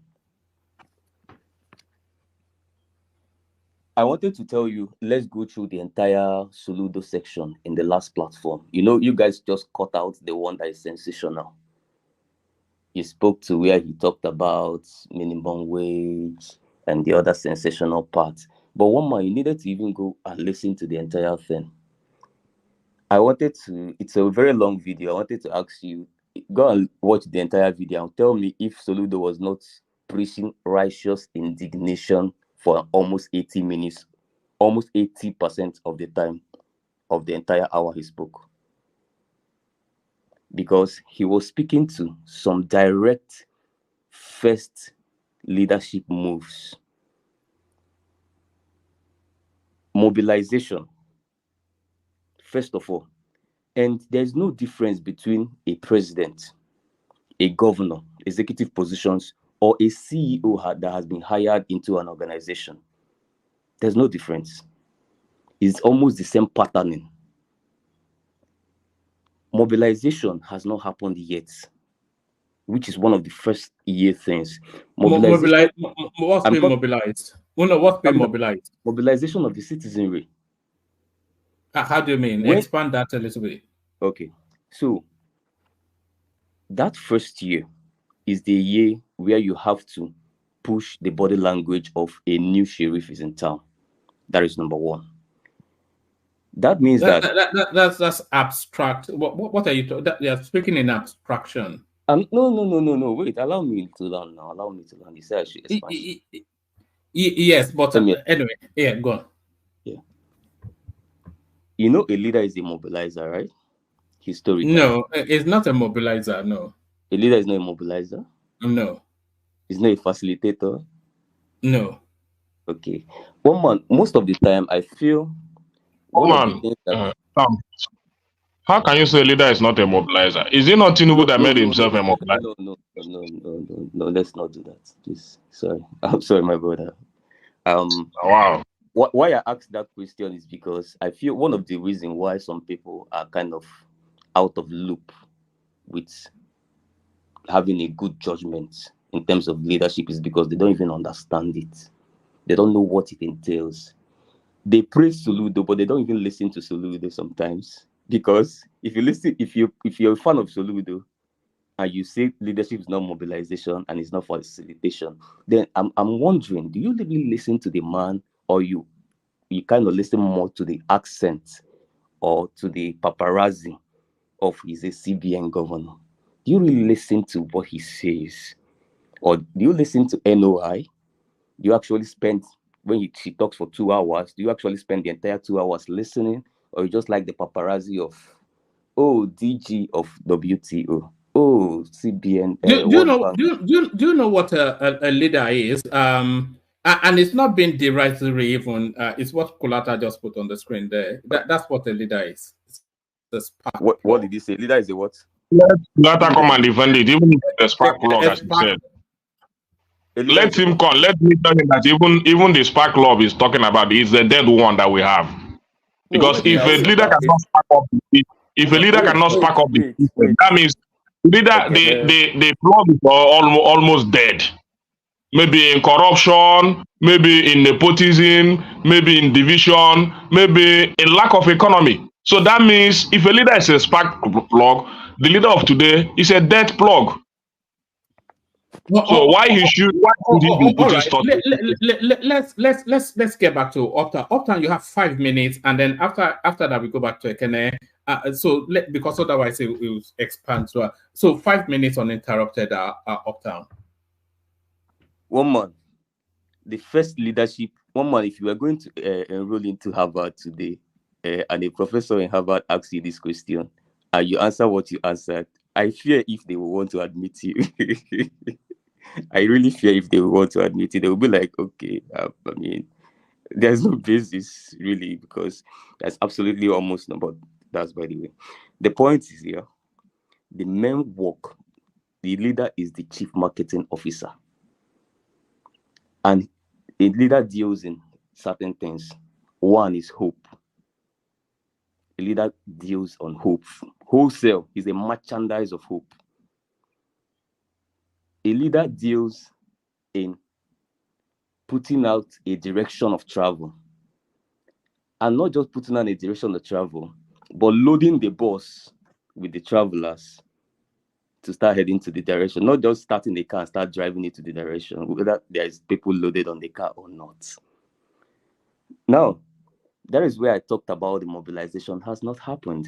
I wanted to tell you, let's go through the entire Soludo section in the last platform. You guys just cut out the one that is sensational. You spoke to where he talked about minimum wage and the other sensational parts. But 1 month, you needed to even go and listen to the entire thing. It's a very long video. I wanted to ask you, go and watch the entire video and tell me if Soludo was not preaching righteous indignation for almost 80 minutes, almost 80% of the time of the entire hour he spoke. Because he was speaking to some direct first leadership moves. Mobilization, first of all. And there's no difference between a president, a governor, executive positions, or a CEO that has been hired into an organization. There's no difference. It's almost the same patterning. Mobilization has not happened yet. which is one of the first year things. Mobilize. Mobilization. What's being mobilized? Oh, no, what's being mobilized? Mobilization of the citizenry. How do you mean? Expand that a little bit. Okay. So that first year is the year where you have to push the body language of a new sheriff is in town. That is number one. That means that's abstract. What are you talking? They are speaking in abstraction. No. Wait, allow me to learn now. Allow me to learn. You said I should expand. Yes, but anyway, yeah, go on. Yeah. You know, a leader is a mobilizer, right? Historically. No, it's not a mobilizer. No. A leader is not a mobilizer. No. It's not a facilitator. No. Okay. Most of the time, I feel. How can you say a leader is not a mobilizer? Is it not Tinubu that made himself a mobilizer? No, let's not do that, please. Sorry. I'm sorry, my brother. Wow. Why I asked that question is because I feel one of the reasons why some people are kind of out of loop with having a good judgment in terms of leadership is because they don't even understand it. They don't know what it entails. They praise Soludo, but they don't even listen to Soludo sometimes. Because if you're a fan of Soludo and you say leadership is not mobilization and it's not facilitation, then I'm wondering, do you really listen to the man, or you kind of listen more to the accent or to the paparazzi of he's a CBN governor? Do you really listen to what he says? Or do you listen to NOI? Do you actually spend, when she talks for 2 hours, do you actually spend the entire 2 hours listening? Or you just like the paparazzi of, DG of WTO, CBN? Do you know what a leader is? And it's not being derogatory even. It's what Kulata just put on the screen there. That's what a leader is. It's the spark. What did he say? Leader is a what? Let Kulata come and defend it, even if the spark plug, as he said. Let him come. Let me tell him that even the spark club is talking about is the dead one that we have. Because if a leader cannot spark up, the system, that means the club is almost dead. Maybe in corruption, maybe in nepotism, maybe in division, maybe in lack of economy. So that means if a leader is a spark plug, the leader of today is a dead plug. So why should he be putting stuff? Let's get back to Opta. Opta, you have 5 minutes, and then after that we go back to Ekene. Because otherwise it will expand. So 5 minutes uninterrupted. Opta. 1 month. The first leadership. 1 month. If you are going to enroll into Harvard today, and a professor in Harvard asks you this question, and you answer what you answered, I fear if they will want to admit you. I really fear if they will want to admit it, they will be like, okay, I mean, there's no basis really, because that's absolutely almost not. But that's by the way. The point is here, the main work, the leader is the chief marketing officer. And a leader deals in certain things. One is hope. A leader deals on hope. Wholesale is a merchandise of hope. A leader deals in putting out a direction of travel. And not just putting out a direction of travel, but loading the bus with the travelers to start heading to the direction. Not just starting the car and start driving it to the direction, whether there is people loaded on the car or not. Now, that is where I talked about the mobilization has not happened.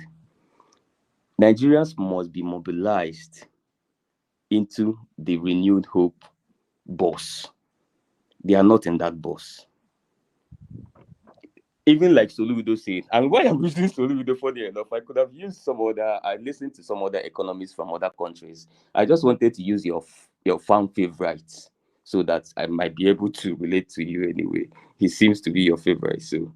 Nigerians must be mobilized into the renewed hope bus. They are not in that bus. Even like Soludo said, and why I'm using Soludo, funny enough, I could have used I listened to some other economists from other countries. I just wanted to use your fan favorites so that I might be able to relate to you anyway. He seems to be your favorite. So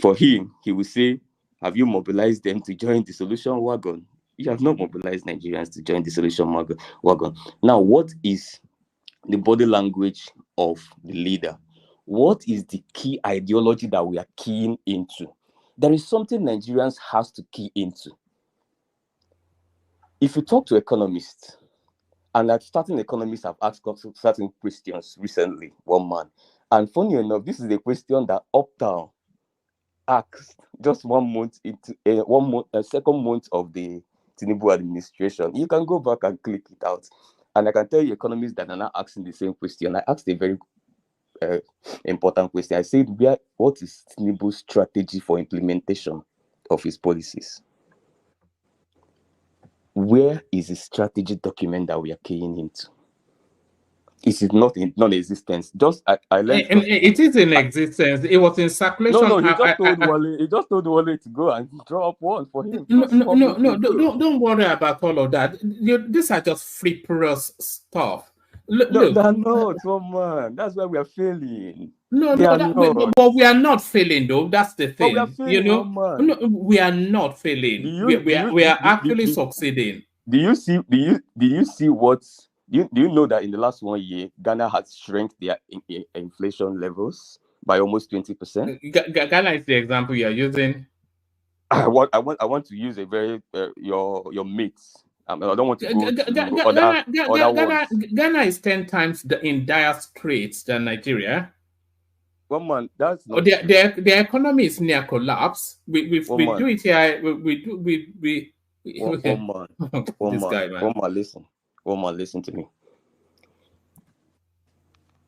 for him, he will say, have you mobilized them to join the solution wagon? You have not mobilized Nigerians to join the solution wagon. Now, what is the body language of the leader? What is the key ideology that we are keying into? There is something Nigerians has to key into. if you talk to economists, and like starting economists have asked certain questions recently, one man, and funny enough, this is a question that Uptown asked just 1 month into a second month of the Tinubu administration. You can go back and click it out, and I can tell you economists that are not asking the same question. I asked a very important question. I said, what is Tinubu's strategy for implementation of his policies? Where is the strategy document that we are keying into? It is not in non-existence. Just I learned. It is in existence. It was in circulation. No, he just told Wale. He just told Wale to go and draw up one for him. No. Don't worry about all of that. These are just frivolous stuff. Look, they're not, man. That's why we are failing. But we are not failing, though. That's the thing. But we are failing, No, we are not failing. We are actually succeeding. Do you see what? Do you know that in the last 1 year, Ghana has shrunk their inflation levels by almost 20%? Ghana is the example you are using. I want to use a very your mates. I don't want to go Ghana is 10 times in dire straits than Nigeria. One man, that's not their economy is near collapse. We do it here. One man, listen to me.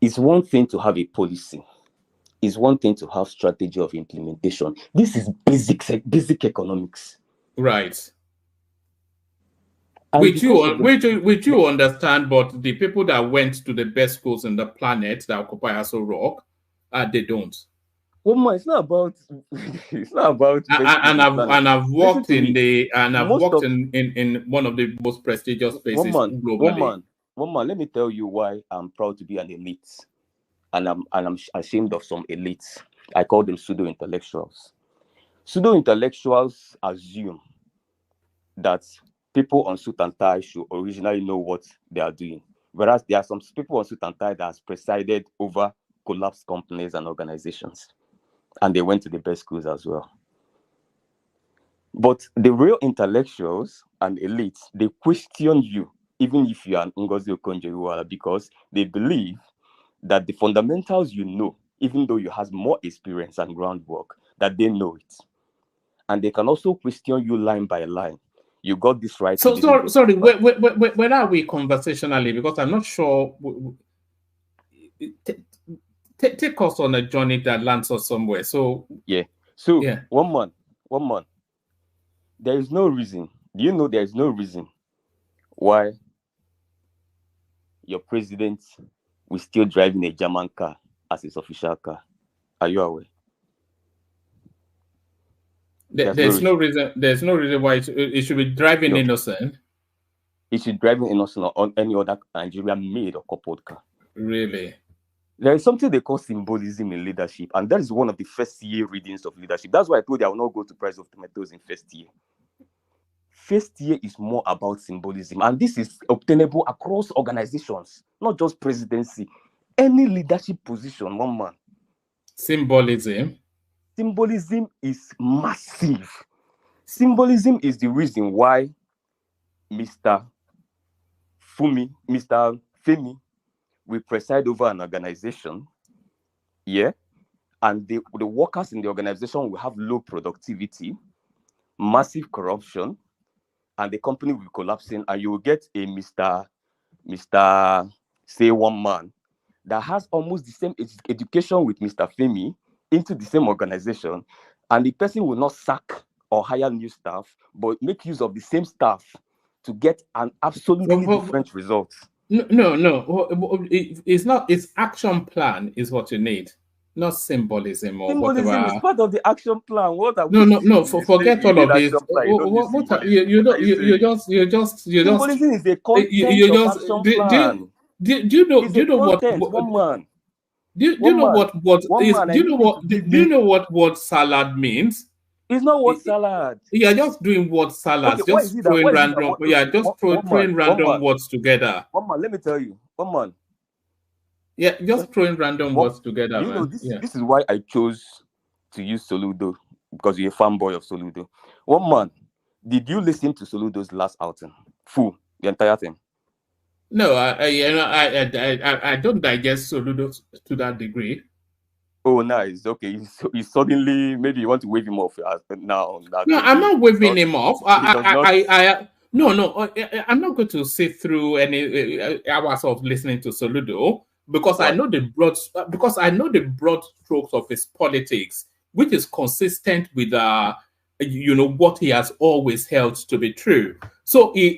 It's one thing to have a policy. It's one thing to have strategy of implementation. This is basic economics. Right. Which you understand, but the people that went to the best schools on the planet that occupy Aso Rock, they don't. Well, it's not about. It's not about. I've worked in one of the most prestigious places globally. One man. Let me tell you why I'm proud to be an elite, and I'm ashamed of some elites. I call them pseudo intellectuals. Pseudo intellectuals assume that people on suit and tie should originally know what they are doing, whereas there are some people on suit and tie that has presided over collapsed companies and organizations, and they went to the best schools as well. But the real intellectuals and elites, they question you, even if you are an Ngozi Okonjo-Iweala, because they believe that the fundamentals you know, even though you have more experience and groundwork, that they know it. And they can also question you line by line. You got this right. So sorry, where are we conversationally? Because I'm not sure. Take us on a journey that lands us somewhere. So one month. There is no reason. Do you know there is no reason why your president will still drive in a German car as his official car? Are you aware? There's no reason. There's no reason why it should be driving innocent. It should drive innocent on any other Nigerian made or coupled car. Really? There is something they call symbolism in leadership, and that is one of the first year readings of leadership. That's why I told you I will not go to Price of Tomatoes in first year. First year is more about symbolism, and this is obtainable across organizations, not just presidency. Any leadership position, one man. Symbolism is massive. Symbolism is the reason why Mr. Femi will preside over an organization, and the workers in the organization will have low productivity, massive corruption, and the company will be collapsing, and you will get a Mr. Say one man that has almost the same education with Mr. Femi into the same organization, and the person will not sack or hire new staff, but make use of the same staff to get an absolutely different result. No. It's not. It's action plan is what you need, not symbolism or symbolism whatever. Is part of the action plan. What are no. Forget all of this. You just. Symbolism is the content of action plan. Do you know what? Do you know what word salad means? It's not word salad. You're just doing word salads. Okay, just throwing random. Throwing random words together. One man, let me tell you. One man. Yeah, just throwing random words together. You know, this is why I chose to use Soludo, because you're a fanboy of Soludo. One man, did you listen to Soludo's last outing? Full, the entire thing. No, I don't digest Soludo to that degree. Oh, nice. Okay, he suddenly maybe you want to wave him off now. No, I'm not waving him off. No. I'm not going to sit through any hours of listening to Soludo because I know the broad strokes of his politics, which is consistent with what he has always held to be true. So it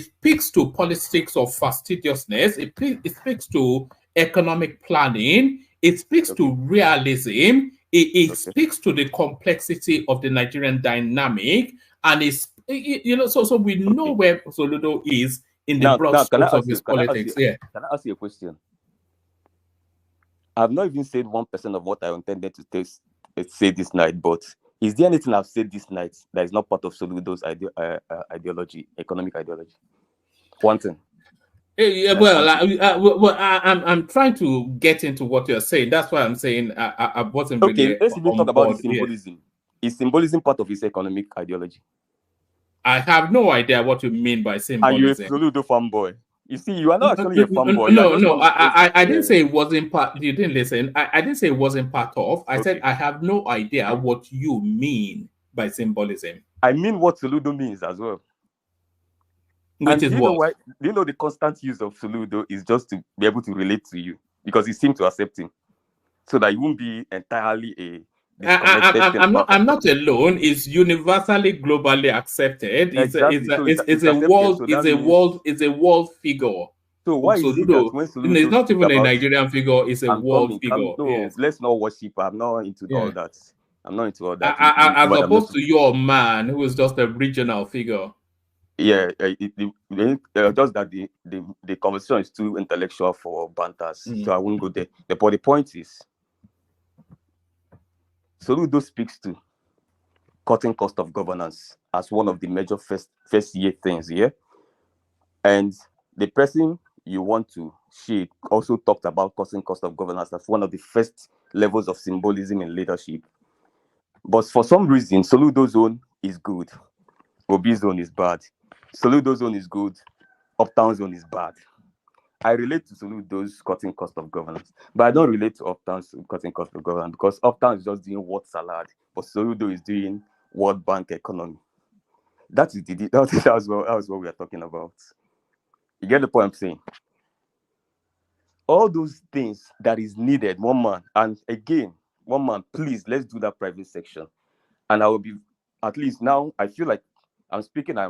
speaks to politics of fastidiousness. It speaks to economic planning. It speaks to realism. It speaks to the complexity of the Nigerian dynamic, and so we know where Soludo is in the broad strokes of his politics. Can I ask you a question? I've not even said 1% of what I intended to say this night, but is there anything I've said this night that is not part of Soludo's ideology, economic ideology? One thing. I'm trying to get into what you're saying. That's why I'm saying I wasn't really. Okay, let's even talk about the symbolism. Is symbolism part of his economic ideology? I have no idea what you mean by symbolism. And you're a Soludo fanboy. You see, you are not actually a fanboy. No. I didn't say it wasn't part. You didn't listen. I didn't say it wasn't part of. I said I have no idea what you mean by symbolism. I mean what Soludo means as well. Which is what? Do you know the constant use of Soludo is just to be able to relate to you because he seemed to accept him, so that you won't be entirely a. I'm not alone. It's universally, globally accepted. It's a world figure. So why is it that when Soludo it's not even a Nigerian figure? It's a world figure. No, yes. Let's not worship. I'm not into all that. I'm not into all that. As opposed to your man who is just a regional figure. Yeah, just that the conversation is too intellectual for banters, so I won't go there. But the point is, Soludo speaks to cutting cost of governance as one of the major first year things here, and the person you want to shade also talked about cutting cost of governance as one of the first levels of symbolism in leadership. But for some reason, Soludo zone is good, Obi zone is bad. Soludo zone is good, Uptown zone is bad. I relate to Soludo's cutting cost of governance, but I don't relate to Uptown's cutting cost of governance because Uptown is just doing word salad, but Soludo is doing World Bank economy. That's what we are talking about. You get the point I'm saying? All those things that is needed, one man, and again, one man, please, let's do that private section. And I will be, at least now, I feel like I'm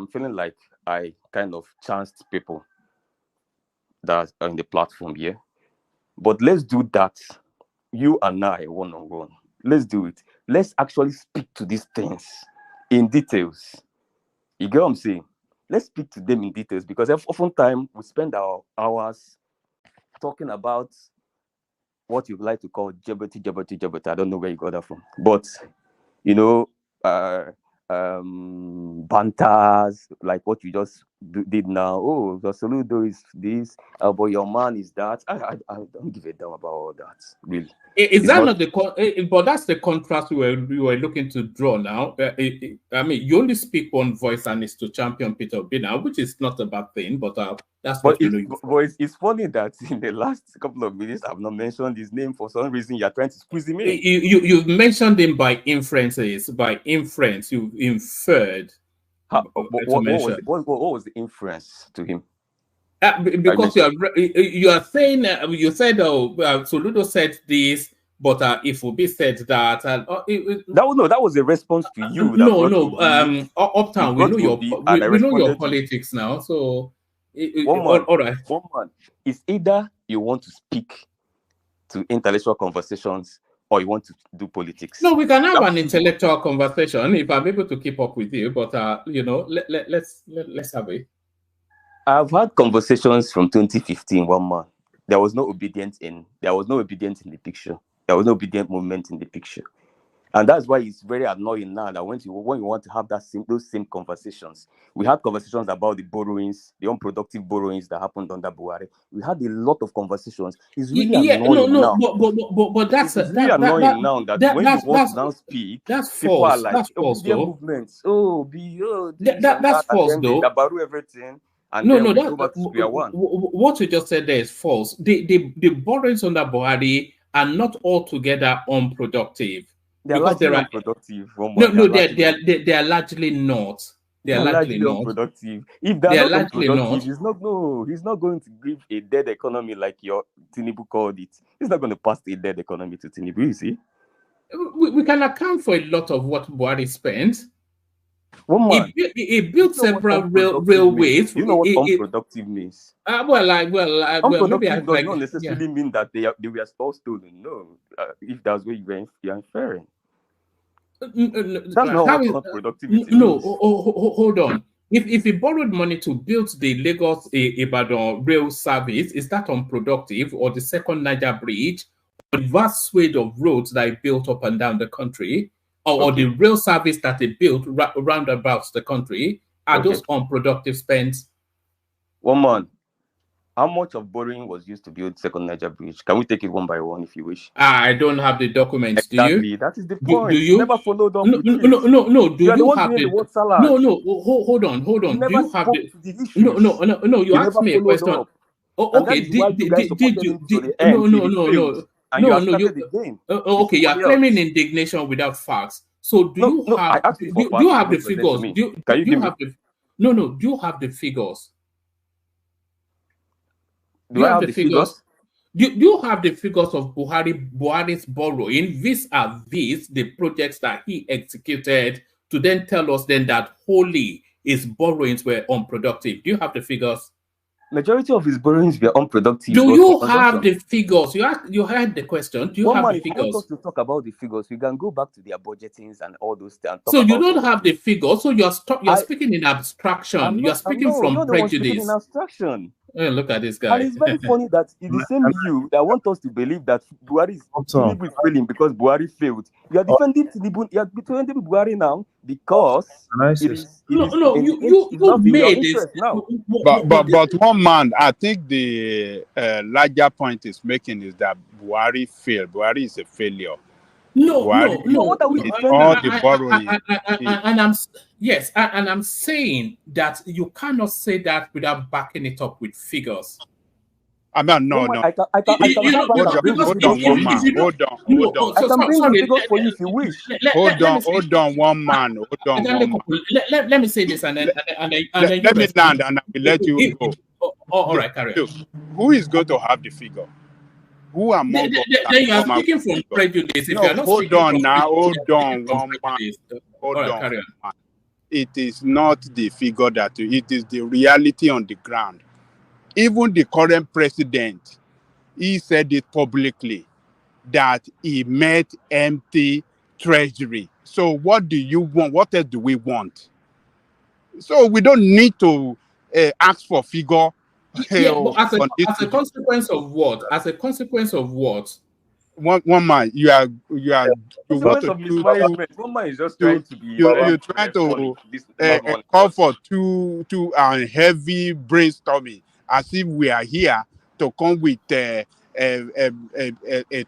feeling like I kind of chanced people that are in the platform here. But let's do that. You and I, one-on-one. Let's do it. Let's actually speak to these things in details. You get what I'm saying? Let's speak to them in details because oftentimes we spend our hours talking about what you like to call jabberty. I don't know where you got that from. But, banters, like what you just did now. Oh, the Soludo is this, but your man is that. I don't give a damn about all that, really. Is that not the but that's the contrast we were looking to draw now. I mean, you only speak one voice and it's to champion Peter Obi now, which is not a bad thing, but that's what it's funny that in the last couple of minutes I've not mentioned his name for some reason. You're trying to squeeze him in. You've mentioned him by inferences. By inference, you've inferred. What was the inference to him? Because you are saying you said Soludo said this, but if Obi said that, that was a response to you. Uptown, we know your politics now. So all right, one man, it's either you want to speak to intellectual conversations or you want to do politics. No, we can have an intellectual conversation if I'm able to keep up with you. But let's have it. I've had conversations from 2015. One man, there was no obedience in the picture. There was no obedient movement in the picture. And that's why it's very annoying now that when you want to have those same conversations, we had conversations about the borrowings, the unproductive borrowings that happened under Buhari. We had a lot of conversations. It's really annoying now. But that's it's really annoying now that when you want to now speak, that's people false. are like That's false, obedient though. movements. Oh, this and That's that, and false, then they though. dabaru everything, and then we go back to square one. What you just said there is false. The borrowings under Buhari are not altogether unproductive. They're largely unproductive. They are largely not. They are largely unproductive. If they're not unproductive, he's not going to give a dead economy like your Tinubu called it. He's not going to pass a dead economy to Tinubu, you see. We can account for a lot of what Buhari spent. He built several railways. You know what unproductive means? Unproductive does not necessarily mean that they were all stolen. No, if that's where you're inferring. That's not what productivity means. Hold on. If he borrowed money to build the Lagos Ibadan rail service, is that unproductive? Or the second Niger bridge, or the vast swathe of roads that he built up and down the country, or the rail service that he built round about the country, are those unproductive spends? One man, how much of borrowing was used to build second Niger bridge? Can we take it one by one if you wish? I don't have the documents. Exactly. Do you? That is the point. Do you? Never followed up. No. Do you have the word salad? No. Hold on. Do you have the? No. You asked me a question. Up. Okay. No. You are claiming indignation without facts. So do you have the figures? Do you have the? No. Do you have the figures? Do I have the figures? Do you have the figures of Buhari's borrowing vis-a-vis the projects that he executed to then tell us then that wholly his borrowings were unproductive? Do you have the figures? Majority of his borrowings were unproductive. Do you have the figures? You heard the question. Do you have the figures? If you want us to talk about the figures, we can go back to their budgetings and all those things. So you don't have the figures. So you're speaking in abstraction. You're speaking from prejudice. Speaking in abstraction. Look at this guy. And it's very funny that it's the same you that want us to believe that Buhari is failing because Buhari failed. You are defending Tinubu. You are defending Buhari now because you made this now. But one man, I think the larger point is making is that Buhari failed. Buhari is a failure. No. What are we defending? All the borrowing. And I'm saying that you cannot say that without backing it up with figures. I mean, no. Hold on, I can bring figures for you if you wish. Hold on, one man. Let me say this and then let me land and I will let you go. All right, carry on. Who is going to have the figure? Who are more? Then you are speaking from prejudice. Hold on, one man. Hold on. It is not the figure it is the reality on the ground. Even the current president, he said it publicly that he met empty treasury. So what do you want? What else do we want? So we don't need to ask for figure. As a consequence of what? One man, you want to do. One man is just trying to be. You're trying to call for too heavy brainstorming, as if we are here to come with a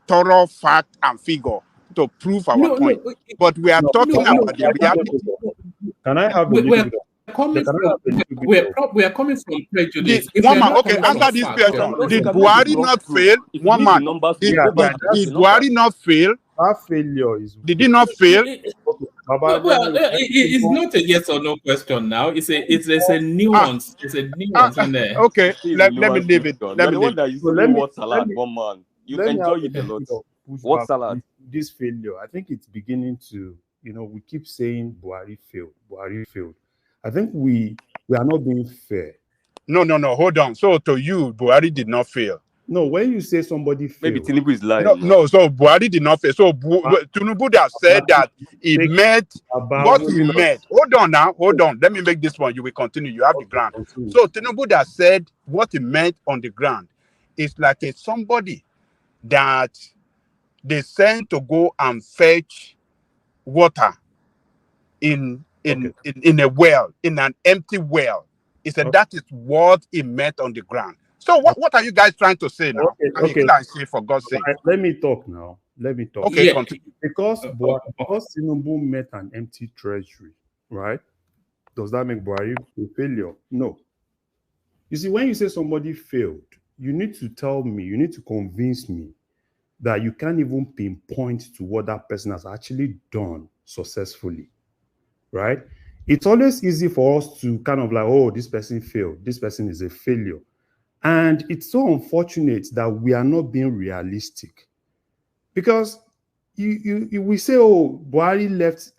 thorough fact and figure to prove our point. But we are talking about the reality. Can I have we are coming from prejudice. Answer this question. Did Buhari not fail? One man. Did Buhari not fail? Our failure is. Did he not fail? It's not a yes or no question now. It's a nuance. It's a nuance in there. Okay, let me leave it. Let me leave it. What salad, one man. You enjoy it a lot. What salad? This failure, I think it's beginning to. We keep saying Buhari failed. I think we are not being fair. No. Hold on. So to you, Buhari did not fail. No, when you say somebody failed, maybe Tinubu is lying. No. So Buhari did not fail. So Tinubu has said that he met what he met. Hold on. Let me make this one. You will continue. You have the ground. So Tinubu has said what he meant on the ground is like somebody that they sent to go and fetch water in a well, in an empty well. He said that is what he met on the ground. So what are you guys trying to say now? Okay. I say, for God's sake. Let me talk now. Let me talk. Okay, continue. Because Tinubu met an empty treasury, right? Does that make Buhari a failure? No. You see, when you say somebody failed, you need to tell me, you need to convince me that you can't even pinpoint to what that person has actually done successfully, right? It's always easy for us to kind of like, oh, this person failed, this person is a failure. And it's so unfortunate that we are not being realistic. Because we say, oh, Buhari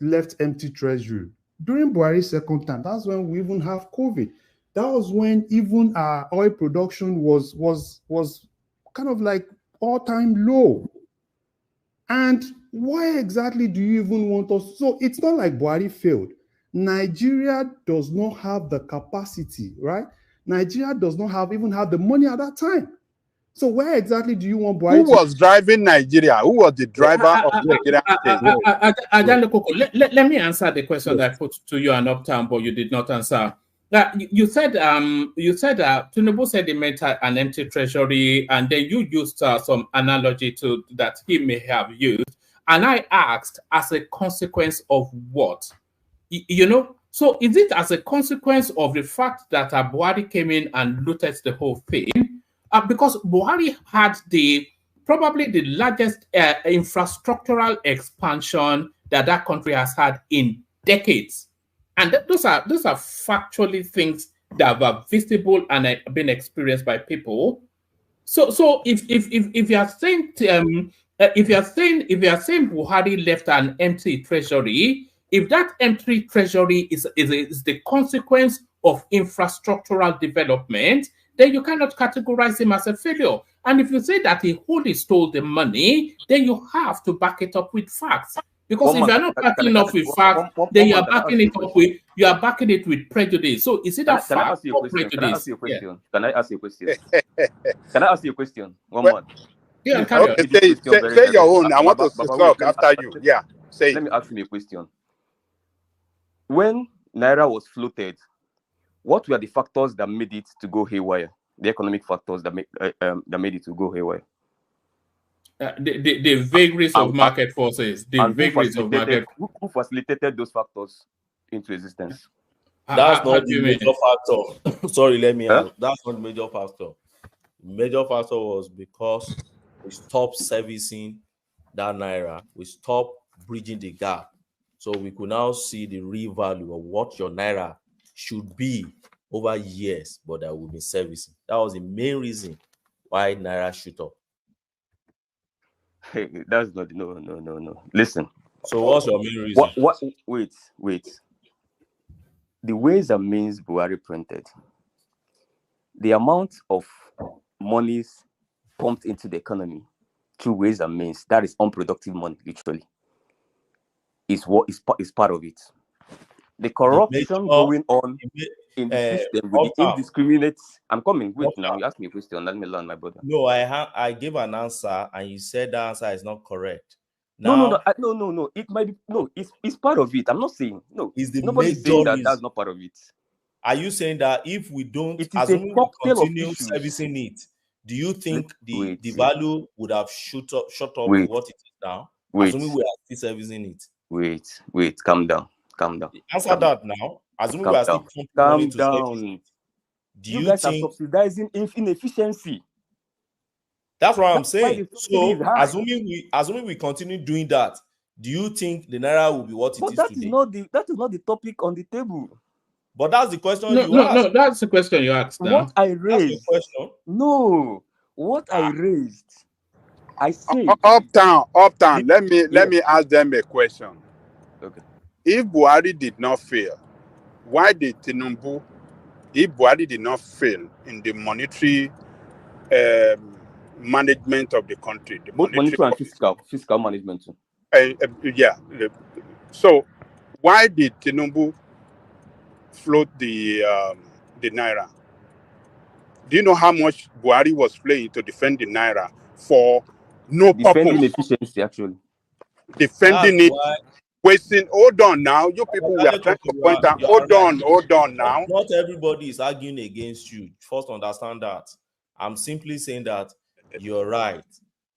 left empty treasury. During Buhari's second term, that's when we even have COVID. That was when even our oil production was kind of like all-time low. And why exactly do you even want us? So it's not like Buhari failed. Nigeria does not have the capacity, right? Nigeria does not even have the money at that time. So where exactly do you want Buhari? Who was driving Nigeria? Who was the driver of Nigeria? Let me answer the question that I put to you an uptown, but you did not answer. You said Tinubu said he meant an empty treasury, and then you used some analogy to that he may have used, and I asked as a consequence of what? You know, so is it as a consequence of the fact that Buhari came in and looted the whole thing? Because Buhari had probably the largest infrastructural expansion that country has had in decades. And those are factually things that are visible and have been experienced by people. So if you are saying Buhari left an empty treasury, if that empty treasury is the consequence of infrastructural development, then you cannot categorize him as a failure. And if you say that he wholly stole the money, then you have to back it up with facts. Because if you're not backing up with facts, then you are backing it with prejudice. So is it a fact or prejudice? Can I ask you a question? Can I ask you a question? Can I ask you a question? One more. Yeah, say your own. I want to talk after you. Yeah, say. Let me ask you a question. When Naira was floated, what were the factors that made it to go haywire? The economic factors that made it to go haywire? The vagaries of market forces. Who facilitated those factors into existence? That's not the major factor. Sorry, let me ask. That's not the major factor. The major factor was because we stopped servicing that Naira. We stopped bridging the gap. So we could now see the real value of what your Naira should be over years, but that we've been servicing. That was the main reason why Naira shoot up. Hey, that's not no. Listen. So what's your main reason? Wait. The ways and means Buhari printed, the amount of monies pumped into the economy through ways and means, that is unproductive money, literally, is part of it. The corruption going on in the system with the indiscriminate. I'm coming. Wait now. You asked me a question. Let me learn, my brother. No, I gave an answer, and you said the answer is not correct. No. It might be It's part of it. I'm not saying no. Nobody's saying that that's not part of it. Are you saying that if we don't, assuming we continue servicing it, do you think the value would have shot up to what it is now? Assuming we are still servicing it. Wait. Calm down. Answer that now. Assuming we are still calm down. Do you guys are subsidizing inefficiency? That's what I'm saying. So assuming we continue doing that, do you think the Naira will be what it is today? That is not the topic on the table. But that's the question you asked. No, that's the question you asked. What I raised. That's the question. No. What I raised. I say Uptown. Let me ask them a question. Okay. If Buhari did not fail, why did Tinubu, if Buhari did not fail in the monetary management of the country, both monetary and fiscal management too. So why did Tinubu float the Naira? Do you know how much Buhari was paying to defend the Naira for no purpose? Defending efficiency, actually. Defending it wasting. Hold on now. You people we are trying to point out. Hold on now. Not everybody is arguing against you. First, understand that. I'm simply saying that you're right.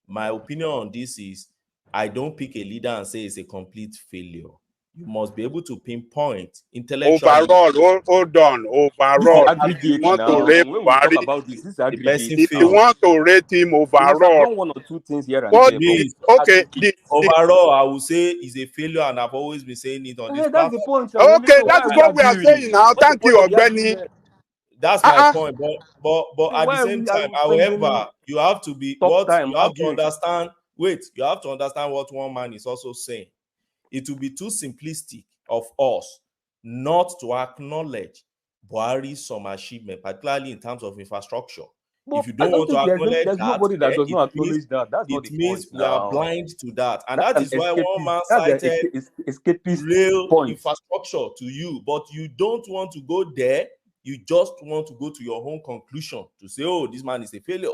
My opinion on this is I don't pick a leader and say it's a complete failure. You must be able to pinpoint intellectually. Overall, hold on. Overall, if you want to rate Buhari, if you want to rate him overall, one or two things here and there. Overall, I will say he's a failure, and I've always been saying it on this platform. That's the point. Okay, that's what we are saying now. Thank you, Ogbeni. That's my point. But at the same time, however, you have to be you have to understand. Wait, you have to understand what one man is also saying. It will be too simplistic of us not to acknowledge Buhari's some achievement, particularly in terms of infrastructure. But if you don't want to acknowledge there's nobody that does not acknowledge that. That's it means we are blind to that. And that is why one man cited rail infrastructure to you, but you don't want to go there. You just want to go to your own conclusion to say, oh, this man is a failure.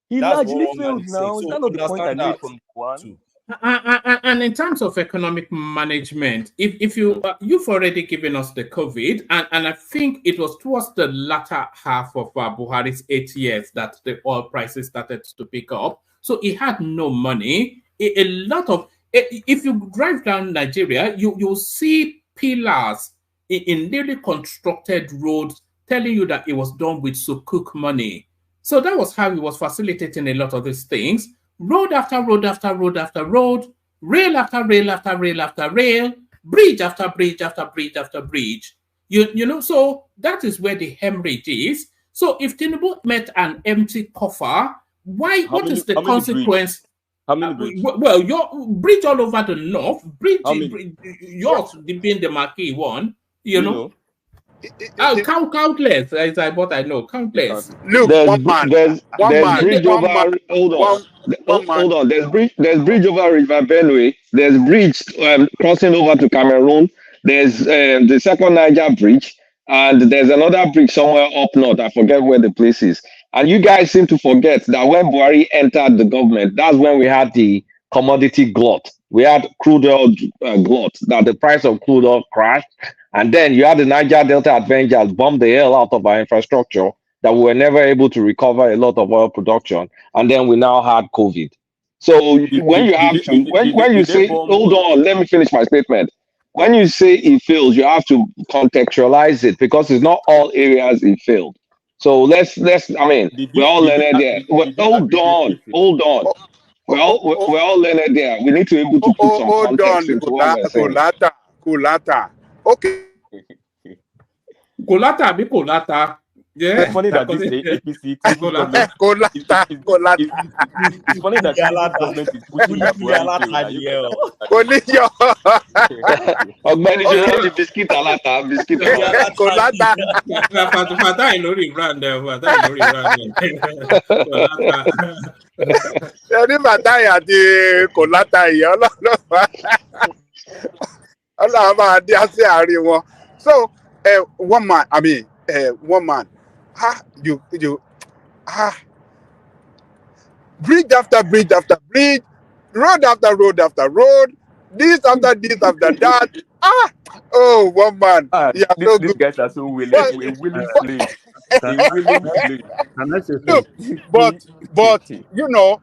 He largely failed now. Is that not the point I made from one? And in terms of economic management, if you've already given us the COVID, and I think it was towards the latter half of Buhari's 8 years that the oil prices started to pick up. So he had no money. A lot of, if you drive down Nigeria, you'll see pillars in newly constructed roads telling you that it was done with sukuk money. So that was how he was facilitating a lot of these things. Road after road after road after road, rail after rail after rail after rail, bridge after bridge after bridge after bridge. You know, so that is where the hemorrhage is. So if Tinubu met an empty coffer, what is the consequence? How many bridges? Well, your bridge all over the north, yours being the marquee one, you know. Countless, as I know, countless. Look, there's bridge over. Hold on. There's bridge over River Benue. There's bridge crossing over to Cameroon. There's the second Niger bridge, and there's another bridge somewhere up north. I forget where the place is. And you guys seem to forget that when Buhari entered the government, that's when we had the commodity glut. We had crude oil glut, that the price of crude oil crashed. And then you had the Niger Delta Avengers bomb the hell out of our infrastructure that we were never able to recover a lot of oil production. And then we now had COVID. So when you say, hold on, let me finish my statement. When you say it fails, you have to contextualize it because it's not all areas it failed. So we're all learned there. Hold on. We're all learned there. We need to be able to put some context into what we're saying. Kulata. Okay. Kulata. Yeah. It's funny that this APC it's funny that the government is pushing the biscuit alata. So, one man. Bridge after bridge after bridge, road after road after road, this after this after that. One man. These guys are so willing slave. But you know,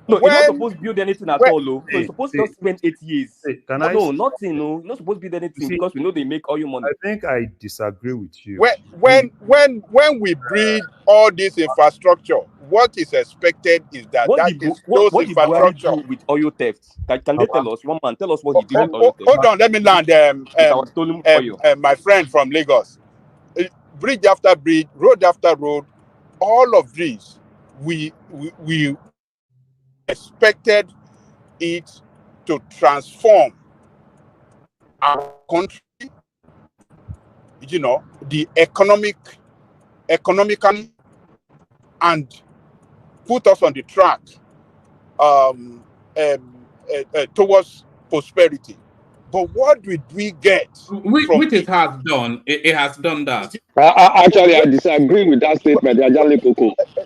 no, you're not supposed to build anything at all. No, you're supposed to spend 8 years. Nothing. No, you're not supposed to build anything because we know they make all your money. I think I disagree with you. When we build all this infrastructure, what is expected is that what did Buhari do with oil theft? Can they tell us? One man, tell us what he did with oil theft. Hold on, let me land. My friend from Lagos, bridge after bridge, road after road, all of these, we expected it to transform our country, you know, the economically, and put us on the track towards prosperity. But what did we get? Which it has done. It has done that. Actually, I disagree with that statement.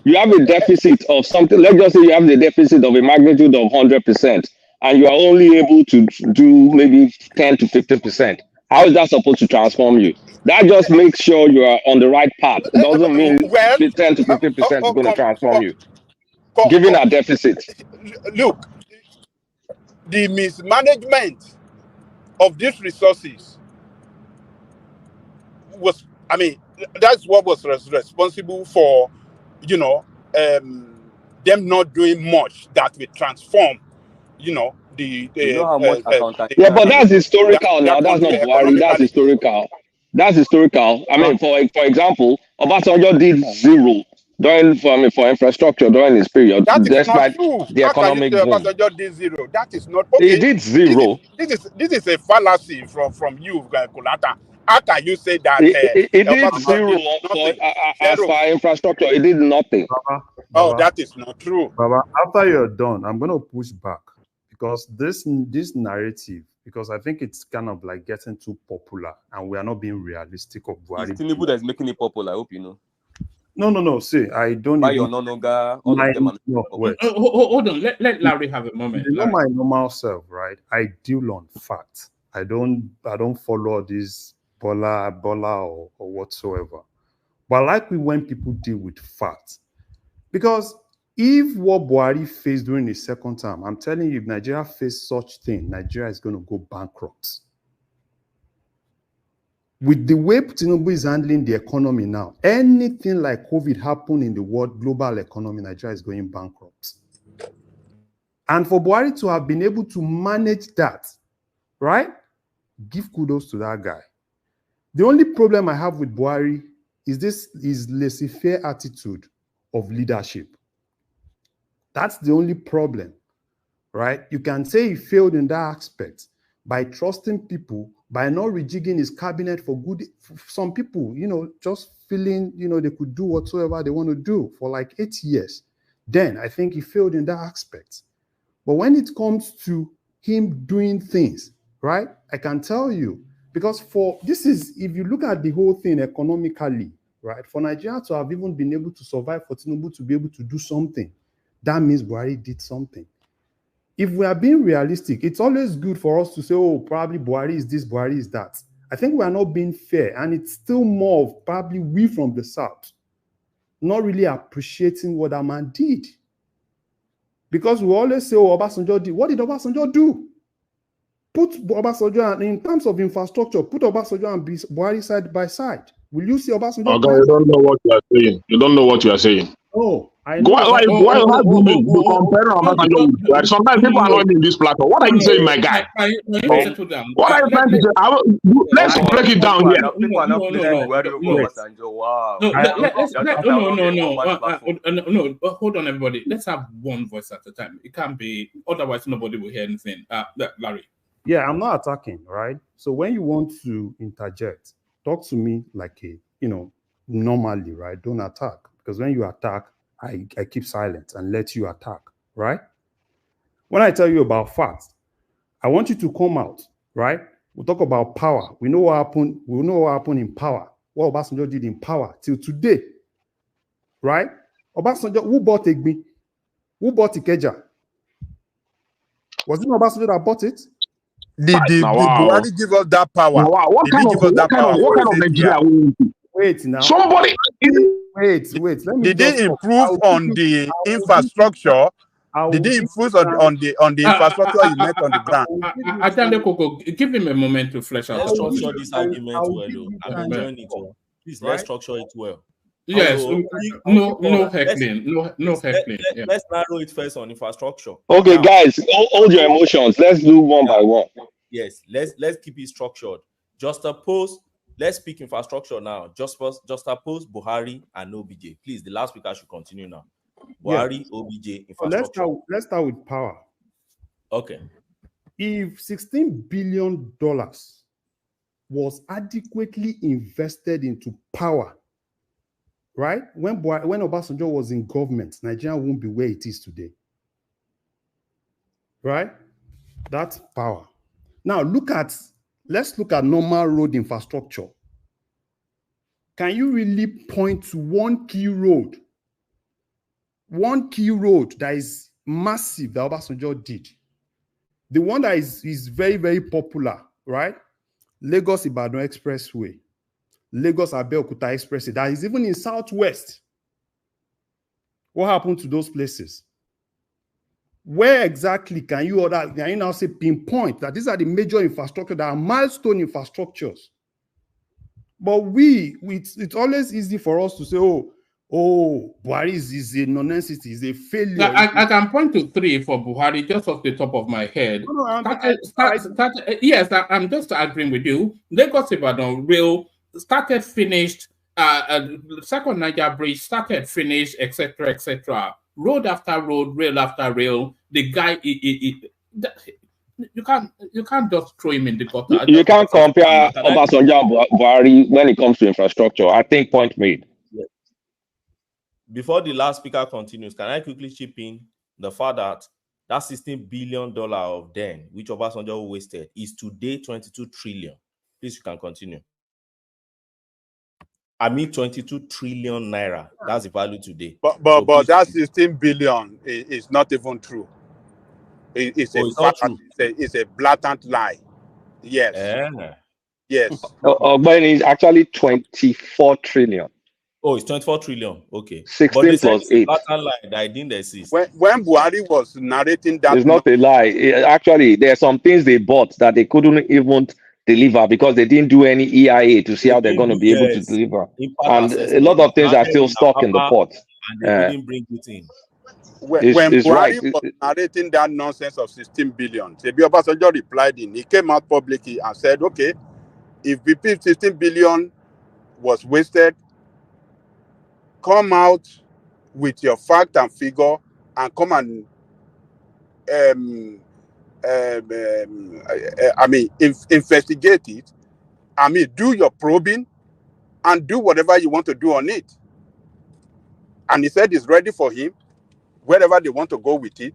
You have a deficit of something. Let's just say you have the deficit of a magnitude of 100%. and you are only able to do maybe 10 to 15%. How is that supposed to transform you? That just makes sure you are on the right path. It doesn't mean Well, 10 to 15% is going to transform you, given our deficit. Look, the mismanagement of these resources was, I mean, that's what was responsible for, you know, them not doing much that will transform, you know, You know how much accountability Yeah, but that's that historical now. That's country not Buhari. That's economically. historical. That's historical. I mean, for example, Obasanjo did zero for infrastructure during his period, That is not despite true. the How can you economic say boom. Obasanjo did zero? That is not He okay. did zero. This is a fallacy from you, Kulata. How can you say that He did Obasanjo zero did for nothing? as Zero. for infrastructure. He did nothing. Oh, Baba, that is not true. Baba, after you're done, I'm going to push back because this narrative, because I think it's kind of like getting too popular and we are not being realistic of It's Buhari. Tinubu that's making it popular. I hope you know. No. See, I don't By even. your Nonoga, all of them are No, wait. Hold on. Let Larry have a moment. You know my normal self, right? I deal on facts. I don't follow this Bola or whatsoever. But I like when people deal with facts. Because if what Buhari faced during his second term, I'm telling you, if Nigeria faced such thing, Nigeria is going to go bankrupt. With the way Tinubu is handling the economy now, anything like COVID happen in the world, global economy, Nigeria is going bankrupt. And for Buhari to have been able to manage that, right? Give kudos to that guy. The only problem I have with Buhari is this his laissez-faire attitude of leadership. That's the only problem, right? You can say he failed in that aspect by trusting people, by not rejigging his cabinet for good. Some people, just feeling, they could do whatsoever they want to do for like 8 years. Then I think he failed in that aspect. But when it comes to him doing things, right, I can tell you, because if you look at the whole thing economically, right, for Nigeria to have even been able to survive, for Tinubu to be able to do something, that means Buhari did something. If we are being realistic, it's always good for us to say, oh, probably Buhari is this, Buhari is that. I think we are not being fair, and it's still more of probably we from the South not really appreciating what that man did. Because we always say, oh, Obasanjo did. What did Obasanjo do? Put Obasanjo, in terms of infrastructure, put Obasanjo and Buhari side by side. Will you see Obasanjo? Okay, you don't know what you are saying. You don't know what you are saying. Oh, I know. Why do you compare Obasanjo with Buhari? Sometimes people are not in this platform. What are you saying, my guy? What are you trying to say? Let's break it down here. People are not placing Buhari over Obasanjo. Wow. No. Hold on, everybody. Let's have one voice at a time. It can't be, otherwise nobody will hear anything. Larry. Yeah, I'm not attacking, right? So when you want to interject, talk to me like normally, right? Don't attack. Because when you attack, I keep silent and let you attack, right? When I tell you about facts, I want you to come out, right? We'll talk about power. We know what happened. We know what happened in power. What Obasanjo did in power till today, right? Obasanjo, who bought Egbi? Who bought Ikeja? Was it not Obasanjo that bought it? Did Buhari give us that power? Wow. What kind of Nigeria are we into? Wait now. Somebody. Wait. Let me. Did they improve on the infrastructure? Did they improve on the infrastructure he met on the ground? Give him a moment to flesh out. Let's structure this argument well, though. I'm enjoying it. Please, let's structure it well. Yes, no heckling. No heckling. Let's narrow it first on infrastructure. Okay, now, guys, hold your emotions. Let's do one by one. Yes, let's keep it structured. Let's speak infrastructure now. Just oppose Buhari and OBJ. Please, the last speaker should continue now. Buhari, OBJ, infrastructure. Let's start with power. Okay. If $16 billion was adequately invested into power, right? When Obasanjo was in government, Nigeria won't be where it is today. Right? That's power. Now let's look at normal road infrastructure. Can you really point to one key road that is massive that Obasanjo did? The one that is very, very popular, right? Lagos-Ibadan Expressway, Lagos-Abeokuta Expressway, that is even in Southwest. What happened to those places? Where exactly can you now say pinpoint that these are the major infrastructure that are milestone infrastructures? But it's always easy for us to say, oh, Buhari is a non-entity, is a failure. I can point to 3 for Buhari just off the top of my head. Yes, I'm just agreeing with you. Lagos-Ibadan rail started, finished, second Niger Bridge started, finished, etc., etc. Road after road, rail after rail. The guy, you can't just throw him in the gutter. You can't compare Obasanjo and Buhari when it comes to infrastructure. I think point made. Before the last speaker continues, can I quickly chip in the fact that $16 billion of then, which Obasanjo wasted, is today 22 trillion. Please, you can continue. I mean 22 trillion naira. That's the value today. But that 16 billion is not even true. It's a blatant lie. Yes. Yes. But it's actually 24 trillion. Oh, it's 24 trillion. Okay. 16 plus 8. Blatant lie that I didn't exist. When Buhari was narrating that, it's not a lie. Actually, there are some things they bought that they couldn't even deliver because they didn't do any EIA to see how they're going to be able to deliver. And a lot of things are still stuck in the pot. And they didn't bring it in. When Buhari was narrating that nonsense of 16 billion, Sebi Obasanjo replied he came out publicly and said, okay, if BP 16 billion was wasted, come out with your fact and figure and come and investigate it. Do your probing and do whatever you want to do on it. And he said it's ready for him, wherever they want to go with it,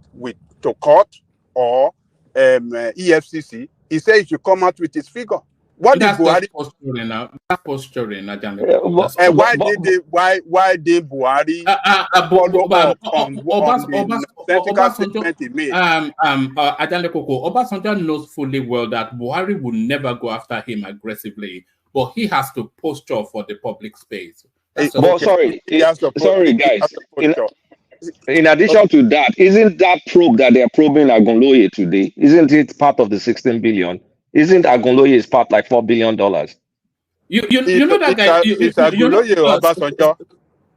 to court or EFCC. He said he should come out with his figure. What did Buhari? That's posturing. Why did Buhari follow up on the statement he made? Obasanjo knows fully well that Buhari will never go after him aggressively, but he has to posture for the public space. Sorry, guys. In addition to that, isn't that probe that they're probing Agunloye today? Isn't it part of the 16 billion? Isn't Agunloye's part like $4 billion? You know that guy. It's Agunloye or Obasanjo.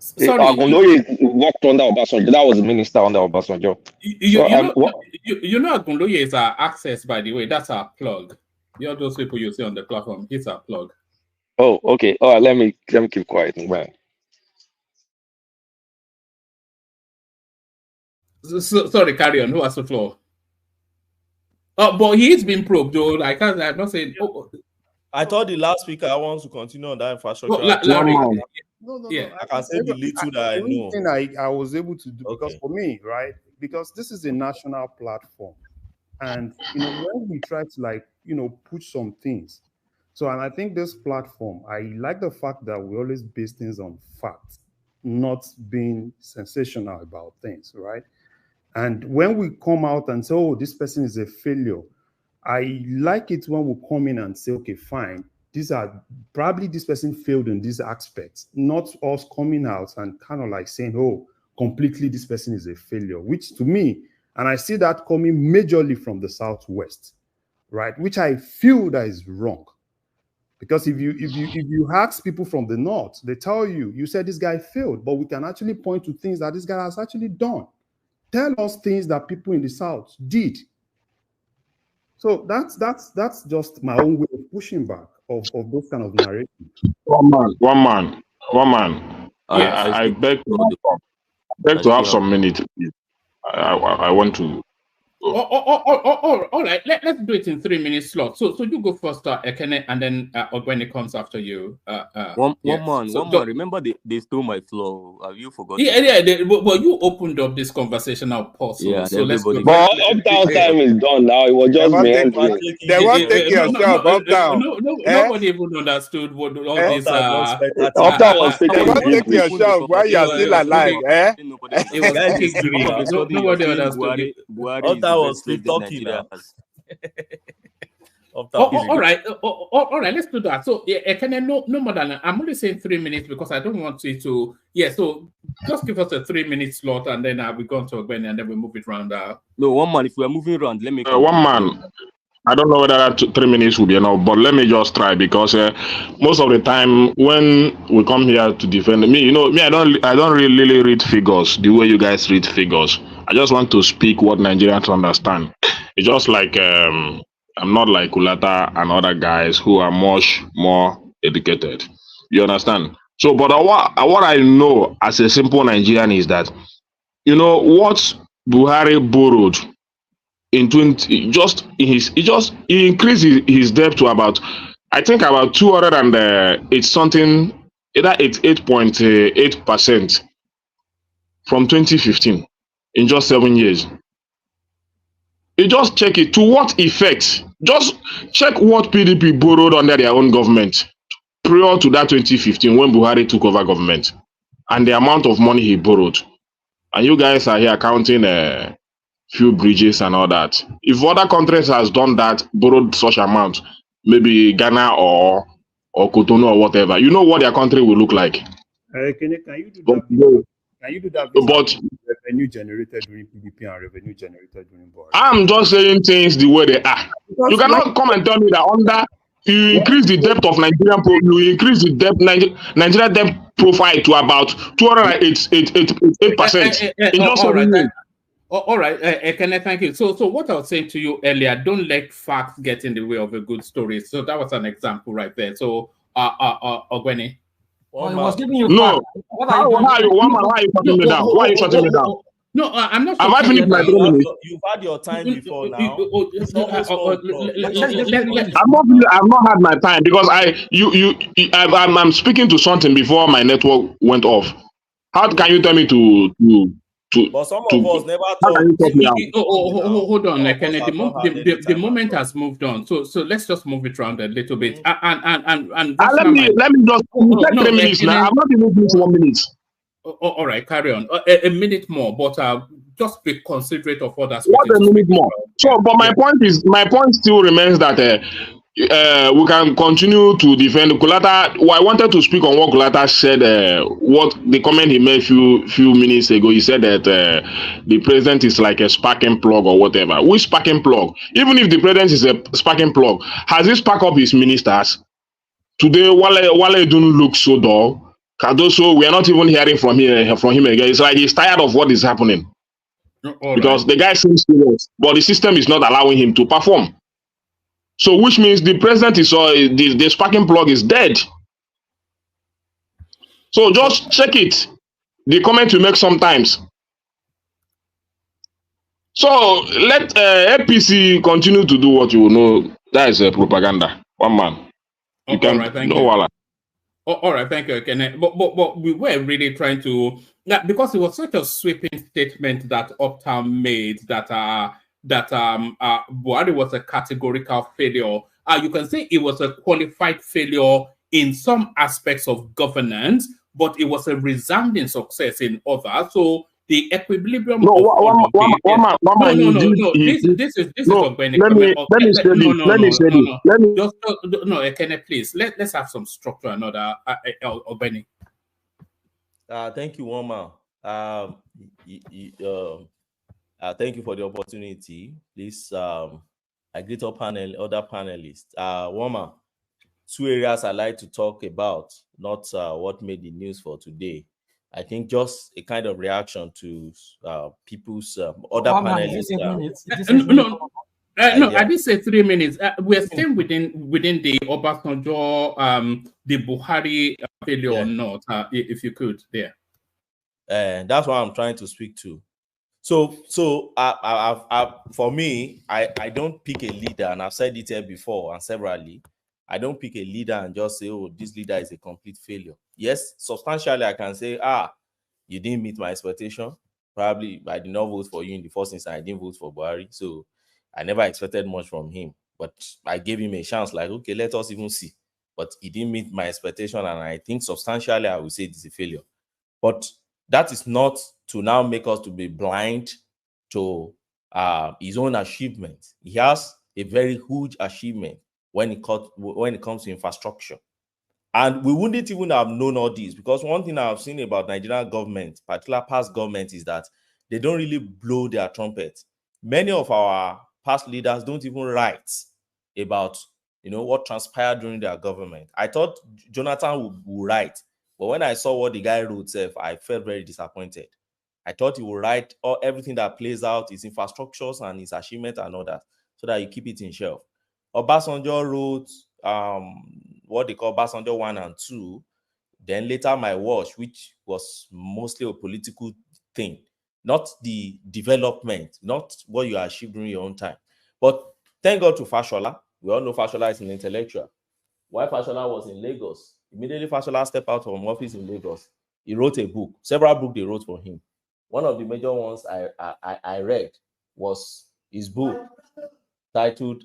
Sorry, Agunloye worked under Obasanjo. That was the minister under Obasanjo. You know Agunloye is our access, by the way. That's our plug. You're those people you see on the platform. It's our plug. Oh, okay. All right, let me keep quiet. Well. Sorry, carry on. Who has the floor? But he's been probed, though. I'm not saying. I thought the last speaker wants to continue on that infrastructure. No. Yeah, I can say the little that I know. Thing I was able to do, because for me, right? Because this is a national platform, and when we try to push some things. So, and I think this platform, I like the fact that we always base things on facts, not being sensational about things, right? And when we come out and say, oh, this person is a failure, I like it when we come in and say, okay, fine, this person failed in these aspects, not us coming out and kind of like saying, oh, completely this person is a failure, which to me, and I see that coming majorly from the Southwest, right? Which I feel that is wrong. Because if you ask people from the North, they tell you said this guy failed, but we can actually point to things that this guy has actually done. Tell us things that people in the South did. So that's just my own way of pushing back of those kind of narratives. One man. I beg to have some minutes. I want to. All right. Let's do it in 3 minute slots. So you go first, Ekene, and then Ogwene comes after you. One man. Remember they stole my floor. Have you forgotten? Yeah. But you opened up this conversational pause. Yeah, so let's go. But uptown time is done now. It was just me. They won't take yourself uptown. Nobody even understood what all this. Uptown was taking. They won't take yourself while you are still alive. It was nobody understood. I was still talking. All right. All right, let's do that. So, can I no more than I'm only saying 3 minutes because I don't want it to. Yeah, so just give us a 3-minute slot and then we go on to Ogben and then we move it around. No, 1 man. If we are moving around, let me. 1 man. I don't know whether that 3 minutes will be enough, but let me just try because most of the time when we come here to defend me, I don't really read figures the way you guys read figures. I just want to speak what Nigerians understand. It's just like I'm not like Kulata and other guys who are much more educated. You understand? So, but what I know as a simple Nigerian is that what Buhari borrowed in 20 he increased his debt to about, I think, about 200 and it's something, either it's 8.8% from 2015 in just 7 years. You just check it. To what effect? Just check what PDP borrowed under their own government prior to that 2015 when Buhari took over government, and the amount of money he borrowed. And you guys are here counting few bridges and all that. If other countries has done that, borrowed such amount, maybe Ghana or Cotonou or whatever, you know what their country will look like. Can you do that? Can you do that? But revenue generated during PDP and revenue generated during Buhari. I'm just saying things the way they are. You cannot come and tell me that under you increase the depth of Nigerian you increase the depth Nigeria debt profile to about 208% in just 7 years. All right, Ekene, thank you. So what I was saying to you earlier, don't let facts get in the way of a good story. So that was an example right there. So, Ogweni. Well, I was giving you no. Why are you shutting me down? Why are you shutting me down? No, I'm not. Have I finished my 3 minutes? You've had your time before now. I've not had my time because I'm speaking to something before my network went off. How can you tell me to but some of us never talk. Hold on, Kennedy. The moment has moved on, so let's just move it around a little bit. And let me just take 3 minutes now. I'm not even doing 1 minute. All right, carry on. A minute more, but just be considerate of others. What a minute more? So, but my point still remains that we can continue to defend Kulata. Well, I wanted to speak on what Kulata said. What the comment he made few minutes ago. He said that the president is like a sparking plug or whatever. Which sparking plug? Even if the president is a sparking plug, has he sparked up his ministers? Today, Wale don't look so dull. Cardoso, we are not even hearing from him again. It's like he's tired of what is happening. Because the guy seems serious, but the system is not allowing him to perform. So, which means the president is the sparking plug is dead. So just check it. The comment you make sometimes. So let APC continue to do what you know. That is propaganda. One man. You can all right, thank you, Kenneth. But we were really trying to, because it was such a sweeping statement that Uptown made that Buhari was a categorical failure. You can say it was a qualified failure in some aspects of governance, but it was a resounding success in others. So the equilibrium. No, this is organic. Let me say this. No, Kenneth, please. Let's have some structure. Another organic. Thank you, Woma. Thank you for the opportunity. Please, I greet our other panelists. Woma, 2 areas I like to talk about, not what made the news for today. I think just a kind of reaction to people's other panelists. No, I did say 3 minutes. We're still within the Obasanjo, the Buhari failure or not, if you could, there. That's what I'm trying to speak to. So for me, I don't pick a leader, and I've said it here before and severally. I don't pick a leader and just say, oh, this leader is a complete failure. Yes, substantially, I can say, you didn't meet my expectation. Probably I did not vote for you in the first instance. I didn't vote for Buhari. So I never expected much from him. But I gave him a chance, like, okay, let us even see. But he didn't meet my expectation. And I think substantially, I would say it's a failure. But that is not to now make us to be blind to his own achievement. He has a very huge achievement when it comes to infrastructure. And we wouldn't even have known all this, because one thing I've seen about Nigerian government, particular past government, is that they don't really blow their trumpet. Many of our past leaders don't even write about, what transpired during their government. I thought Jonathan would write, but when I saw what the guy wrote, I felt very disappointed. I thought he would write everything that plays out, his infrastructures and his achievement and all that, so that you keep it in shelf. Obasanjo wrote what they call Obasanjo 1 and 2, then later my watch, which was mostly a political thing, not the development, not what you achieved during your own time. But thank God to Fashola. We all know Fashola is an intellectual. While Fashola was in Lagos, immediately Fashola stepped out from office in Lagos. He wrote a book, several books they wrote for him. One of the major ones I read was his book titled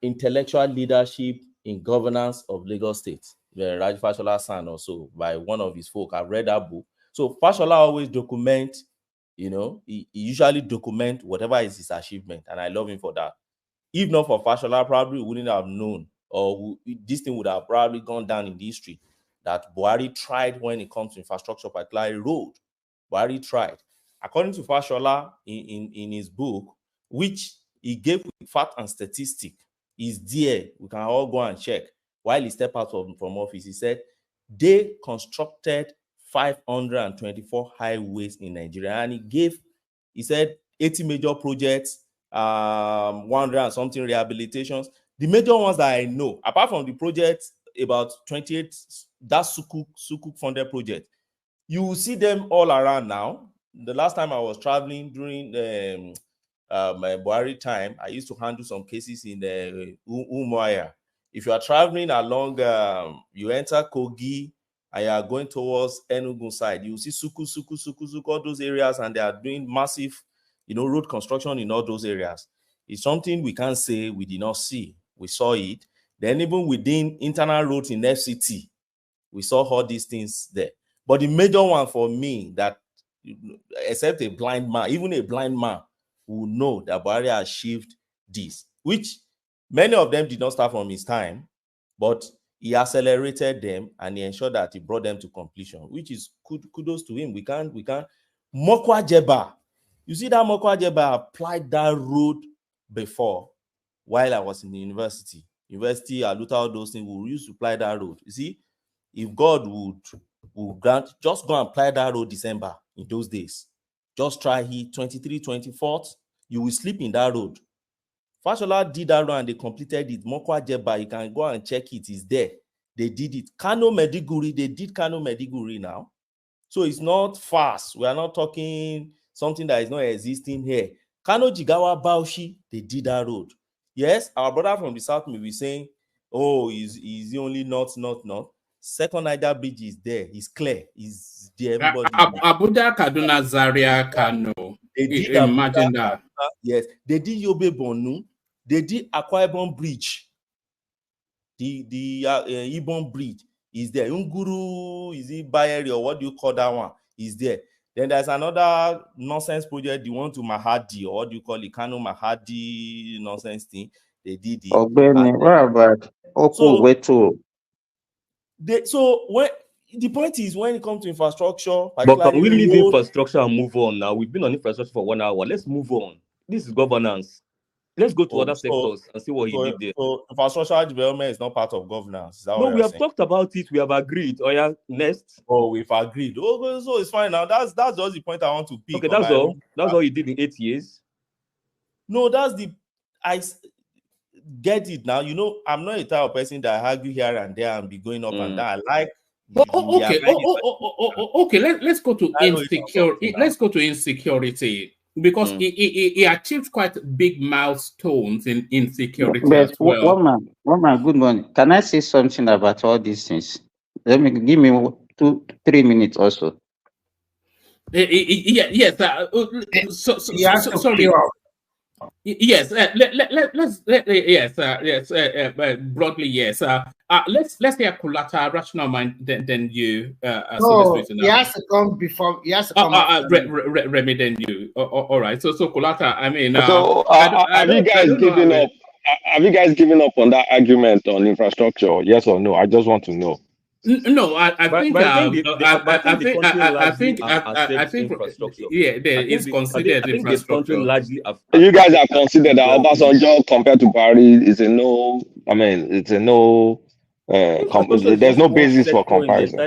Intellectual Leadership in Governance of Lagos State, Raj Fashola San, also by one of his folk. I've read that book. So Fashola always document, he usually document whatever is his achievement, and I love him for that. If not for Fashola, probably wouldn't have known, or this thing would have probably gone down in the history, that Buhari tried when it comes to infrastructure, particularly road. Buhari tried. According to Fashola, in his book, which he gave with fact and statistic, is there. We can all go and check. While he stepped out from office, he said they constructed 524 highways in Nigeria, and he said 80 major projects, 100 and something rehabilitations. The major ones that I know, apart from the project, about 28, that Sukuk funded project, you will see them all around now. The last time I was traveling during my Buhari time, I used to handle some cases in the Umuahia. If you are traveling along, you enter Kogi and you are going towards Enugu side, you see Suku, all those areas, and they are doing massive, road construction in all those areas. It's something we can't say we did not see. We saw it. Then even within internal roads in FCT, we saw all these things there. But the major one for me, that except a blind man, even a blind man will know that Buhari achieved this, which many of them did not start from his time, but he accelerated them and he ensured that he brought them to completion, which is kudos to him. We can't. Mokwa Jeba, you see that Mokwa Jeba applied that road before while I was in the university, Aluta, all those things, we used to apply that road. You see, if God would grant, just go and apply that road December in those days. Just try it, 23, 24th, you will sleep in that road. Fashola did that road and they completed it. Mokwa Jeba, you can go and check it, it's there. They did it. Kano Mediguri, they did Kano Mediguri now. So it's not fast. We are not talking something that is not existing here. Kano Jigawa Bauchi, they did that road. Yes, our brother from the south may be saying, oh, is he only north? Second Niger Bridge is there. It's clear. It's there. Everybody. Abuja, Kaduna, Zaria, Kano. They did Imagine that. Yes, they did Yobe Bonu. They did Akwa Ibom Bridge. The Ibom Bridge is there. Unguru, is it Bayeri, or what do you call that one? Is there. Then there's another nonsense project, the one to Mahadi, or what do you call it? Kano Mahadi nonsense thing. They did it. What about Oku So when the point is, when it comes to infrastructure, but can we leave infrastructure and move on now? We've been on infrastructure for 1 hour. Let's move on. This is governance. Let's go to other sectors and see what he did there. So infrastructure development is not part of governance. Is that no, we have talked about it. We have agreed. Oh yeah, next. Oh, we've agreed. Oh, so it's fine now. That's just the point I want to pick. Okay, that's all. That's all you did in 8 years. No, I get it now. I'm not a type of person that argue here and there and be going up and down. I like. Okay. Let's go to insecurity. Let's go to insecurity, because he achieved quite big milestones in insecurity as well. One man, good morning. Can I say something about all these things? Give me 2-3 minutes also. Yes. Sorry. Yes, broadly, yes. Let's hear Kulata, rational mind, then you. No, he has to come before. He has to come after. Remy, then you. All right. So Kulata, I mean, So have you guys given up? Have you guys given up on that argument on infrastructure? Yes or no? I just want to know. No, I think infrastructure. Yeah, it's considered infrastructure. Largely you guys have considered that Obasanjo compared to Buhari is a no. I mean, it's a no. There's no basis for comparison.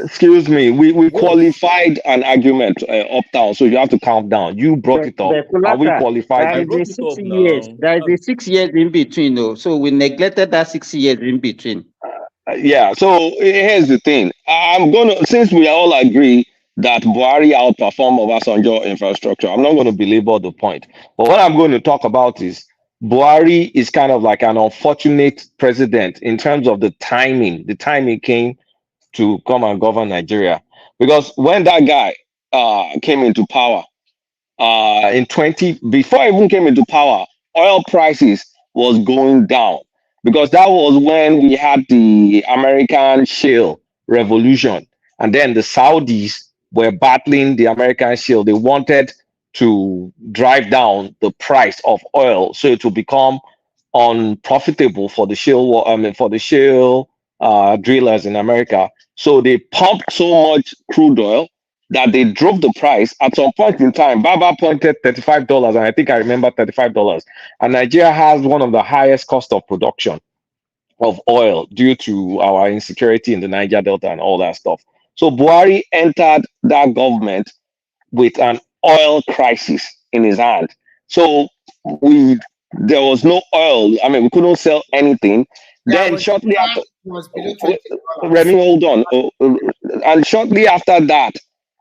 Excuse me, we qualified an argument up down, so you have to calm down. You brought it up. Are we qualified? There is 6 years. There is 6 years in between, though. So we neglected that 6 years in between. Yeah. So here's the thing. Since we all agree that Buhari outperformed Obasanjo infrastructure, I'm not going to belabor the point. But what I'm going to talk about is Buhari is kind of like an unfortunate president in terms of the timing. The time he came to come and govern Nigeria, because when that guy came into power before he even came into power, oil prices was going down, because that was when we had the American shale revolution, and then the Saudis were battling the American shale. They wanted to drive down the price of oil so it will become unprofitable for the shale drillers in America. So they pumped so much crude oil that they drove the price. At some point in time, Baba pointed $35, and I think I remember $35. And Nigeria has one of the highest cost of production of oil due to our insecurity in the Niger Delta and all that stuff. So Buhari entered that government with an oil crisis in his hand. So there was no oil. I mean, we couldn't sell anything. Then shortly after, Remy, hold on. And shortly after that,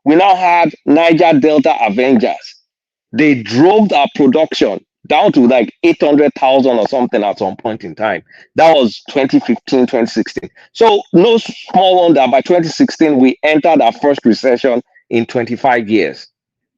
we now had Niger Delta Avengers. They drove our production down to like 800,000 or something at some point in time. That was 2015, 2016. So no small wonder by 2016, we entered our first recession in 25 years.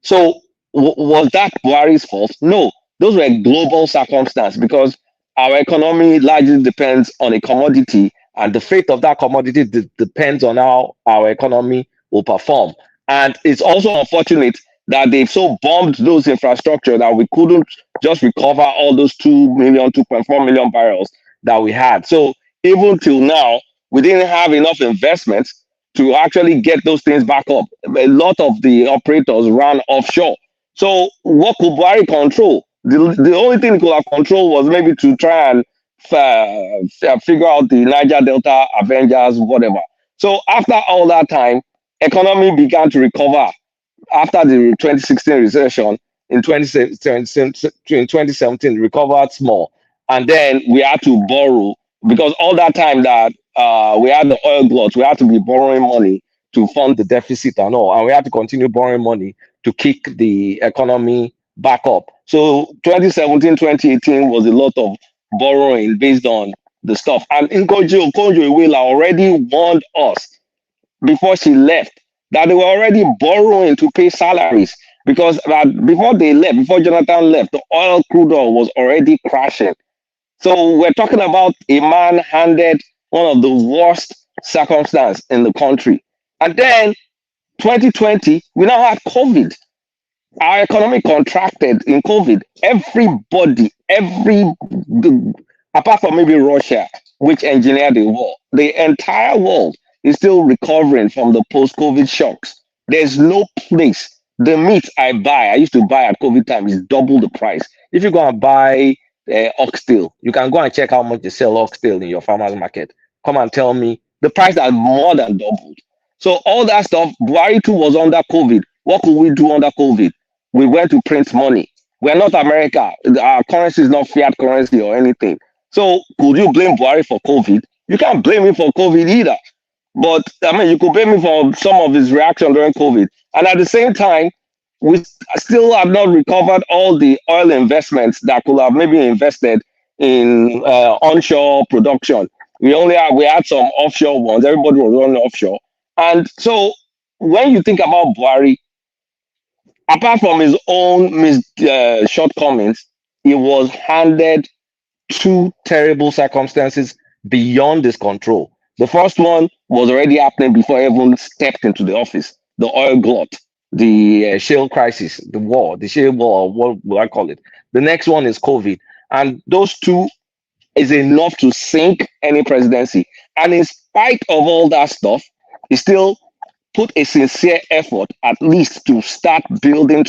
So was that Buhari's fault? No, those were global circumstances, because our economy largely depends on a commodity, and the fate of that commodity depends on how our economy will perform. And it's also unfortunate that they've so bombed those infrastructure that we couldn't just recover all those 2.4 million barrels that we had. So even till now, we didn't have enough investments to actually get those things back up. A lot of the operators ran offshore. So what could Buhari control? The only thing he could have controlled was maybe to try and figure out the Niger Delta Avengers, whatever. So after all that time, economy began to recover. After the 2016 recession, in 2017, recovered small. And then we had to borrow, because all that time that we had the oil glut, we had to be borrowing money to fund the deficit and all. And we had to continue borrowing money to kick the economy back up. So 2017, 2018 was a lot of borrowing based on the stuff. And Okonjo Iweala already warned us before she left that they were already borrowing to pay salaries, because before Jonathan left, the crude oil was already crashing. So we're talking about a man handed one of the worst circumstances in the country. And then 2020, we now had COVID. Our economy contracted in COVID. Everybody, apart from maybe Russia, which engineered the war, the entire world is still recovering from the post-COVID shocks. There's no place. The meat I used to buy at COVID time, is double the price. If you go and buy oxtail, you can go and check how much they sell oxtail in your farmer's market. Come and tell me the price has more than doubled. So all that stuff, Buhari too was under COVID. What could we do under COVID? We went to print money. We're not America. Our currency is not fiat currency or anything. So could you blame Buhari for COVID? You can't blame him for COVID either. But I mean, you could blame him for some of his reaction during COVID. And at the same time, we still have not recovered all the oil investments that could have maybe invested in onshore production. We had some offshore ones. Everybody was running offshore. And so when you think about Buhari, apart from his own shortcomings, he was handed two terrible circumstances beyond his control. The first one was already happening before he even stepped into the office. The oil glut, the shale crisis, the war, the shale war, what will I call it? The next one is COVID. And those two is enough to sink any presidency. And in spite of all that stuff, he still put a sincere effort at least to start building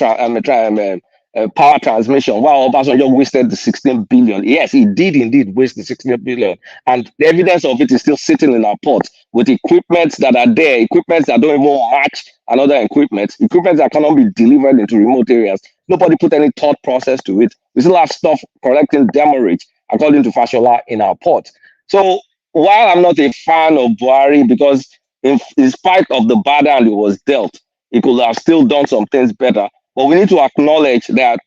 power transmission while Obasanjo wasted the 16 billion. Yes, he did indeed waste the 16 billion. And the evidence of it is still sitting in our ports with equipment that are there, equipment that don't even match another equipment that cannot be delivered into remote areas. Nobody put any thought process to it. We still have stuff collecting demurrage, according to Fashola, in our ports. So while I'm not a fan of Buhari, because in spite of the bad hand he was dealt, he could have still done some things better. But we need to acknowledge that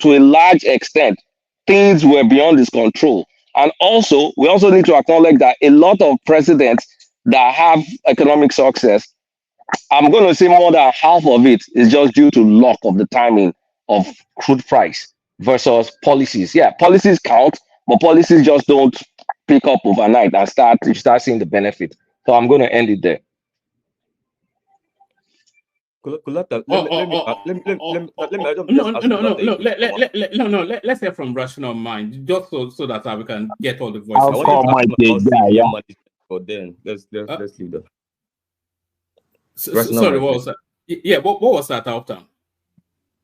to a large extent, things were beyond his control. And also, we also need to acknowledge that a lot of presidents that have economic success, I'm going to say more than half of it is just due to luck of the timing of crude price versus policies. Yeah, policies count, but policies just don't pick up overnight and start seeing the benefit. So I'm going to end it there. Let's hear from Rational Mind, just so that we can get all the voices. I'll call my guy. But then let's leave that. Sorry, what was that? Yeah, what was that after?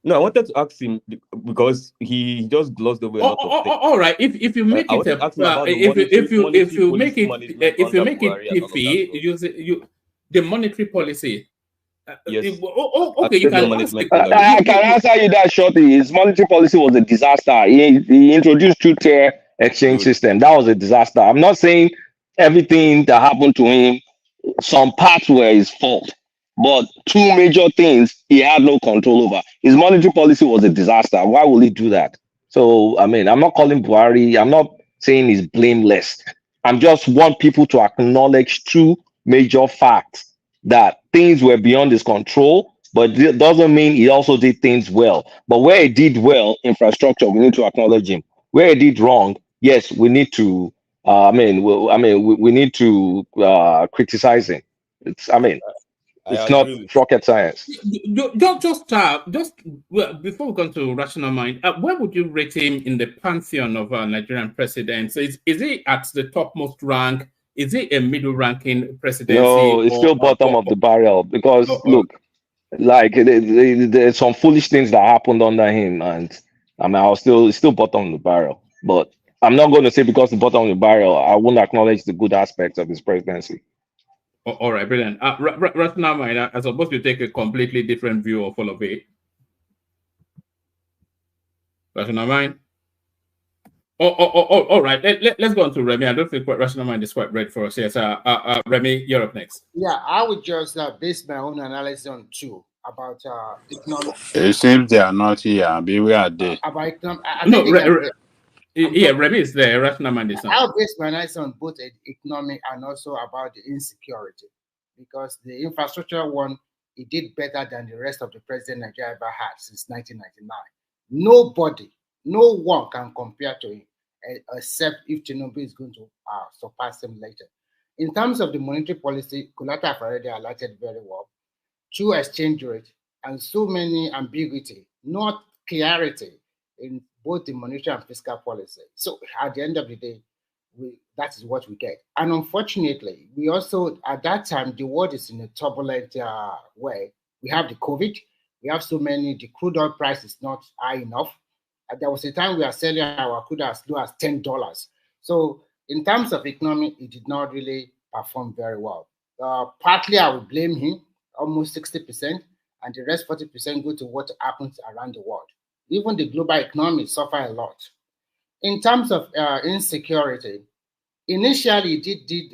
No, I wanted to ask him because he just glossed over a lot of things. All right. If you make it if you make it iffy, the monetary policy. Yes. Okay, you can. I can answer you that shortly. His monetary policy was a disaster. He introduced two-tier exchange system. That was a disaster. I'm not saying everything that happened to him, some parts were his fault, but two major things he had no control over. His monetary policy was a disaster. Why would he do that? So, I mean, I'm not calling Buhari. I'm not saying he's blameless. I'm just want people to acknowledge two major facts that things were beyond his control, but it doesn't mean he also did things well. But where he did well, infrastructure, we need to acknowledge him. Where he did wrong, yes, we need to. We need to criticize him. It's not rocket science. Just before we come to Rational Mind, where would you rate him in the pantheon of Nigerian presidents? Is he at the topmost rank? Is it a middle ranking presidency? No, it's still bottom of the barrel because look, like there's some foolish things that happened under him, and I was still bottom of the barrel. But I'm not going to say because the bottom of the barrel, I won't acknowledge the good aspects of his presidency. All right, brilliant. Right now, I suppose you take a completely different view of all of it. Rational Mind. All right. Let's go on to Remy. I don't think Rational Mind is quite ready for us. Yes, Remy, you're up next. Yeah, I would just base my own analysis on two about economic. It seems they are not here. Beware are they? About economic. Yeah, Remy is there. Rational Mind is not. I'll base my analysis on both economic and also about the insecurity, because the infrastructure one, it did better than the rest of the president Nigeria ever had since 1999. Nobody, no one can compare to him, except if Tinubu is going to surpass him later. In terms of the monetary policy, Kulata have already highlighted very well. Two exchange rate and so many ambiguity, not clarity in both the monetary and fiscal policy. So at the end of the day, that is what we get. And unfortunately, we also, at that time, the world is in a turbulent way. We have the COVID, we have so many, the crude oil price is not high enough. There was a time we are selling our crude as low as $10. So in terms of economy, it did not really perform very well. Partly I would blame him, almost 60%, and the rest 40% go to what happens around the world. Even the global economy suffer a lot. In terms of insecurity, initially he did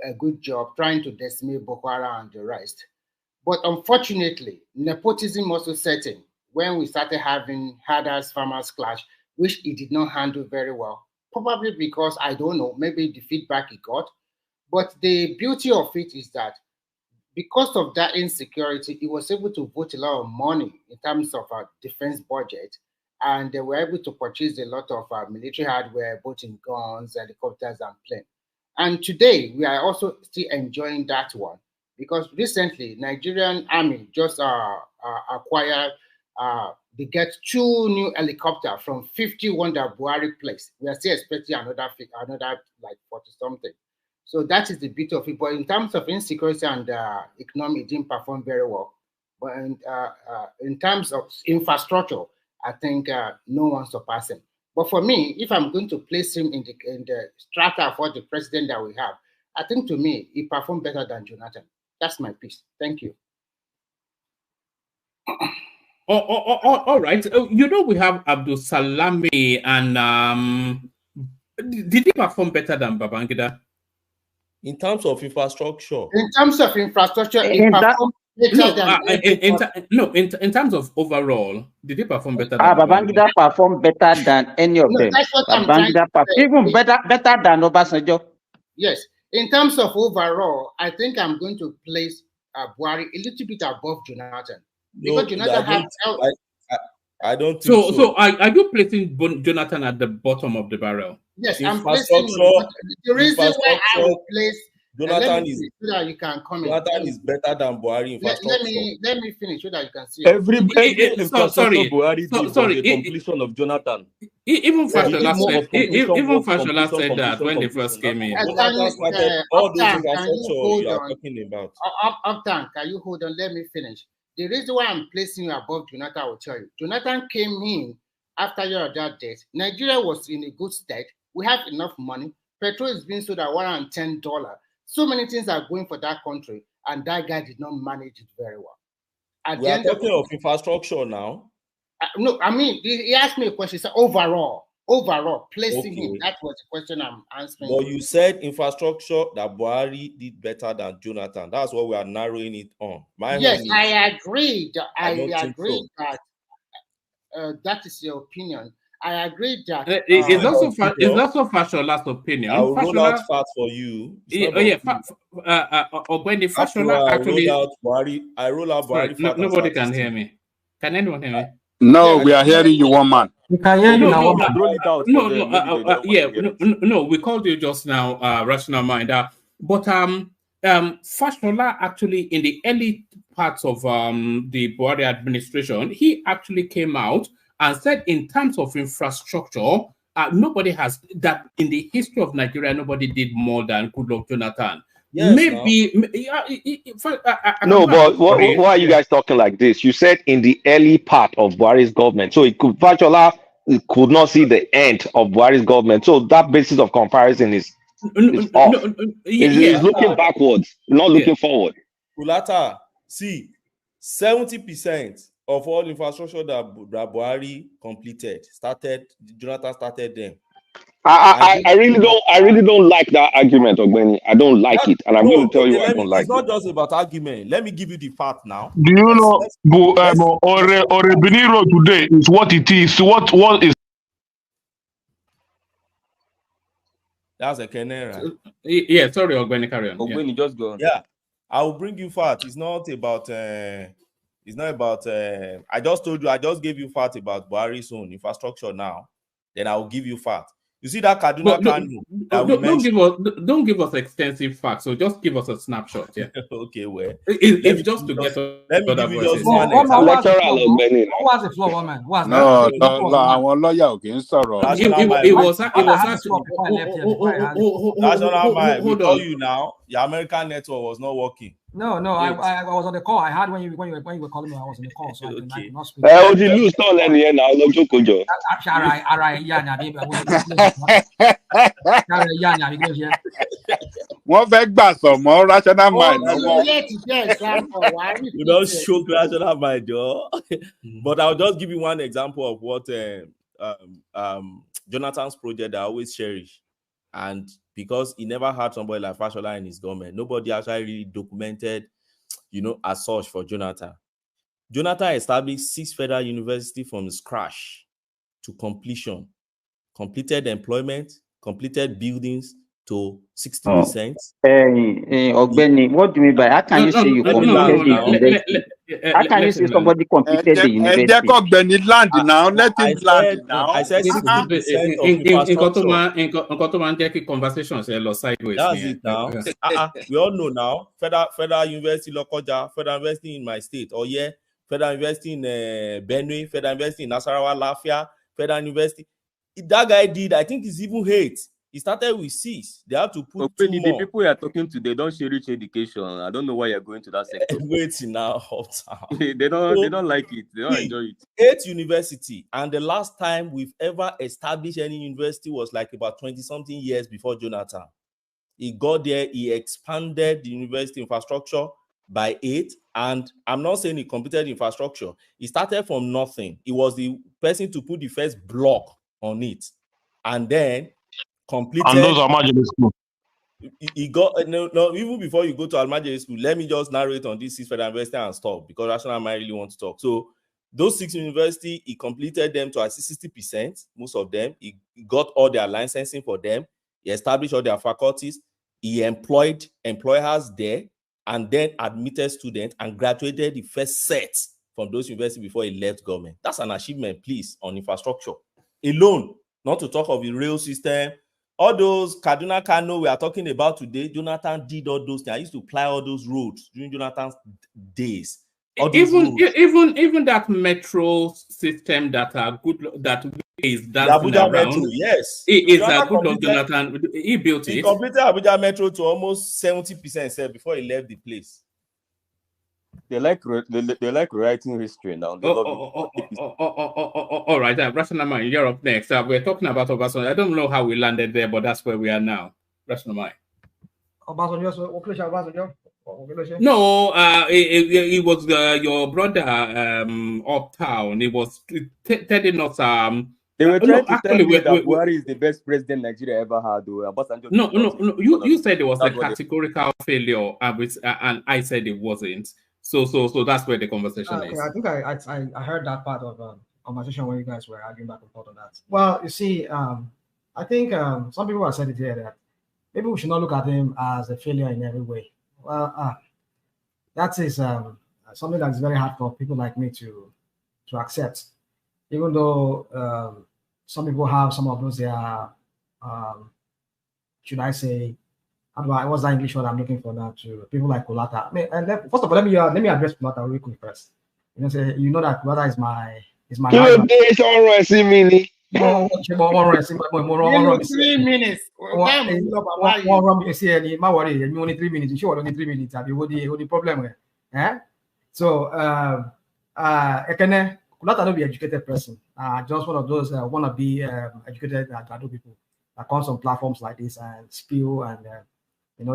a good job trying to decimate Boko Haram and the rest. But unfortunately, nepotism also set in when we started having herders farmers clash, which he did not handle very well. Probably because, I don't know, maybe the feedback he got. But the beauty of it is that because of that insecurity, he was able to vote a lot of money in terms of our defense budget, and they were able to purchase a lot of military hardware, both in guns, helicopters, and planes. And today, we are also still enjoying that one because recently, Nigerian Army just acquired, they get 2 new helicopters from 51 that Buhari placed. We are still expecting another like 40 something. So that is the beauty of it. But in terms of insecurity and economy, it didn't perform very well. But in terms of infrastructure, I think no one surpassed him. But for me, if I'm going to place him in the strata for the president that we have, I think to me, he performed better than Jonathan. That's my piece. Thank you. All right. You know, we have Abdul Salami, and did he perform better than Babangida? In terms of infrastructure. In terms of infrastructure, he performed better than in terms of overall, did he perform better than Babangida performed better than any of them. That's what I'm trying to say. Even better than Obasanjo. Yes. In terms of overall, I think I'm going to place Buhari a little bit above Jonathan. Because Jonathan I don't think so. So are you placing Jonathan at the bottom of the barrel? Yes, I'm placing the reason why I will place Jonathan is so that you can comment. Jonathan is better than Buhari infrastructure. Let me finish so that you can see. Every infrastructure Buhari did was a completion of Jonathan. Even Fashola said that when they first came in. Jonathan started all those infrastructure you are talking about. Uptown, can you hold on? Let me finish. The reason why I'm placing you above Jonathan, I will tell you. Jonathan came in after your dad death. Nigeria was in a good state. We have enough money. Petrol is being sold at $110. So many things are going for that country, and that guy did not manage it very well. We are talking of infrastructure now. No, I mean, he asked me a question. He said, overall, placing him. That was the question I'm answering. But you said infrastructure that Buhari did better than Jonathan. That's what we are narrowing it on. Yes, I agree. I agree that that is your opinion. I agree that it's also Fashola's opinion. I will roll out facts for you. When the Fashola actually I roll out Buhari. Nobody can hear me. Can anyone hear me? No, we are hearing you, one man. We can hear you now. No, we called you just now, rational mind. But Fashola actually, in the early parts of the Buhari administration, he actually came out and said, in terms of infrastructure, nobody has that in the history of Nigeria. Nobody did more than Goodluck Jonathan. Yes, maybe. No, but why are you guys talking like this? You said in the early part of Buhari's government, so it could Fashola could not see the end of Buhari's government. So that basis of comparison is off. It's looking backwards, not looking forward. Kulata, see, 70% of all infrastructure that Buhari completed Jonathan started them. I really don't like that argument, Ogbeni. I don't like it, and I'm going to tell you I don't like it. It's not just about argument. Let me give you the fact now. Do you know Orebini Road today is what it is? What is? That's a Kenyan, right? Yeah, sorry, Ogbeni, carry on. Ogbeni, just go on. Yeah, I will bring you fact. It's not about. It's not about. I just told you. I just gave you fact about Buhari's own infrastructure. Now, then I will give you fact. You see that Kaduna don't give us extensive facts. So just give us a snapshot. Yeah. Okay. Well, it's just to get. Let me give you just one example. What's the floor, one man? No, our lawyer okay. Sorry. It was National Mind. We tell you now. Your American network was not working. No, I was on the call. I had when you were calling me, I was on the call, so I could not speak. Wọ́n fẹ́ gbà sọ̀mọ́ rational mind. You don't show rational mind, yo. But I'll just give you one example of what Jonathan's project I always cherish. And because he never had somebody like Fashola in his government, nobody actually really documented, as such for Jonathan. Jonathan established 6 federal universities from scratch to completion, completed employment, completed buildings, to 60%. Ogbeni, what do you mean by how can you say you completed the university? How can you say somebody completed the university? Land now. Let him land now. I said 60% of infrastructure. Conversations sideways. That's it now. We all know now. Federal University Lokoja, Federal University in my state, or Federal University in Benue, Federal University in Nasarawa, Lafia, Federal University. That guy did, I think it's even 8. He started with 6. They have to put 2 more. The people you are talking to, they don't share rich education. I don't know why you're going to that sector. Wait now, they don't like it. They don't enjoy it. 8 university, and the last time we've ever established any university was like about 20-something years before Jonathan. He got there, he expanded the university infrastructure by 8, and I'm not saying he completed infrastructure. He started from nothing. He was the person to put the first block on it, and then completed. And those are marginal schools. He got no. Even before you go to Almajiri school, let me just narrate on this 6 federal university and stop, because Rational might really want to talk. So those 6 universities, he completed them to 60%. Most of them, he got all their licensing for them. He established all their faculties. He employed employers there, and then admitted students and graduated the first set from those universities before he left government. That's an achievement, please, on infrastructure alone. Not to talk of the rail system. All those Kaduna Kano we are talking about today, Jonathan did all those things. I used to ply all those roads during Jonathan's days. Even that metro system that are good, that is dancing Abuja around. Metro, yes, it is a good of Jonathan. He built it. He completed Abuja Metro to almost 70% before he left the place. They like writing history now. They All right, Rational Mind, you're up next. We're talking about Obasanjo. I don't know how we landed there, but that's where we are now. Rational Mind. No, it was your brother uptown. It was telling us they were trying to tell me that Buhari is the best president Nigeria ever had. No. You said it was a categorical failure, and I said it wasn't. So that's where the conversation is. I think I heard that part of conversation where you guys were arguing back and forth on that. Well, you see, I think some people have said it here that maybe we should not look at him as a failure in every way. Well, that is something that's very hard for people like me to accept. Even though some people have some of those their should I say, what's that English word I'm looking for now? To people like Kulata. First of all, let me address Kulata real quick first. You know that Kulata is my. All right, see me. 3 minutes. Only 3 minutes. You sure only 3 minutes? Have you what the problem? So Kulata don't be educated person. Just one of those wanna be educated people that comes on platforms like this and spill and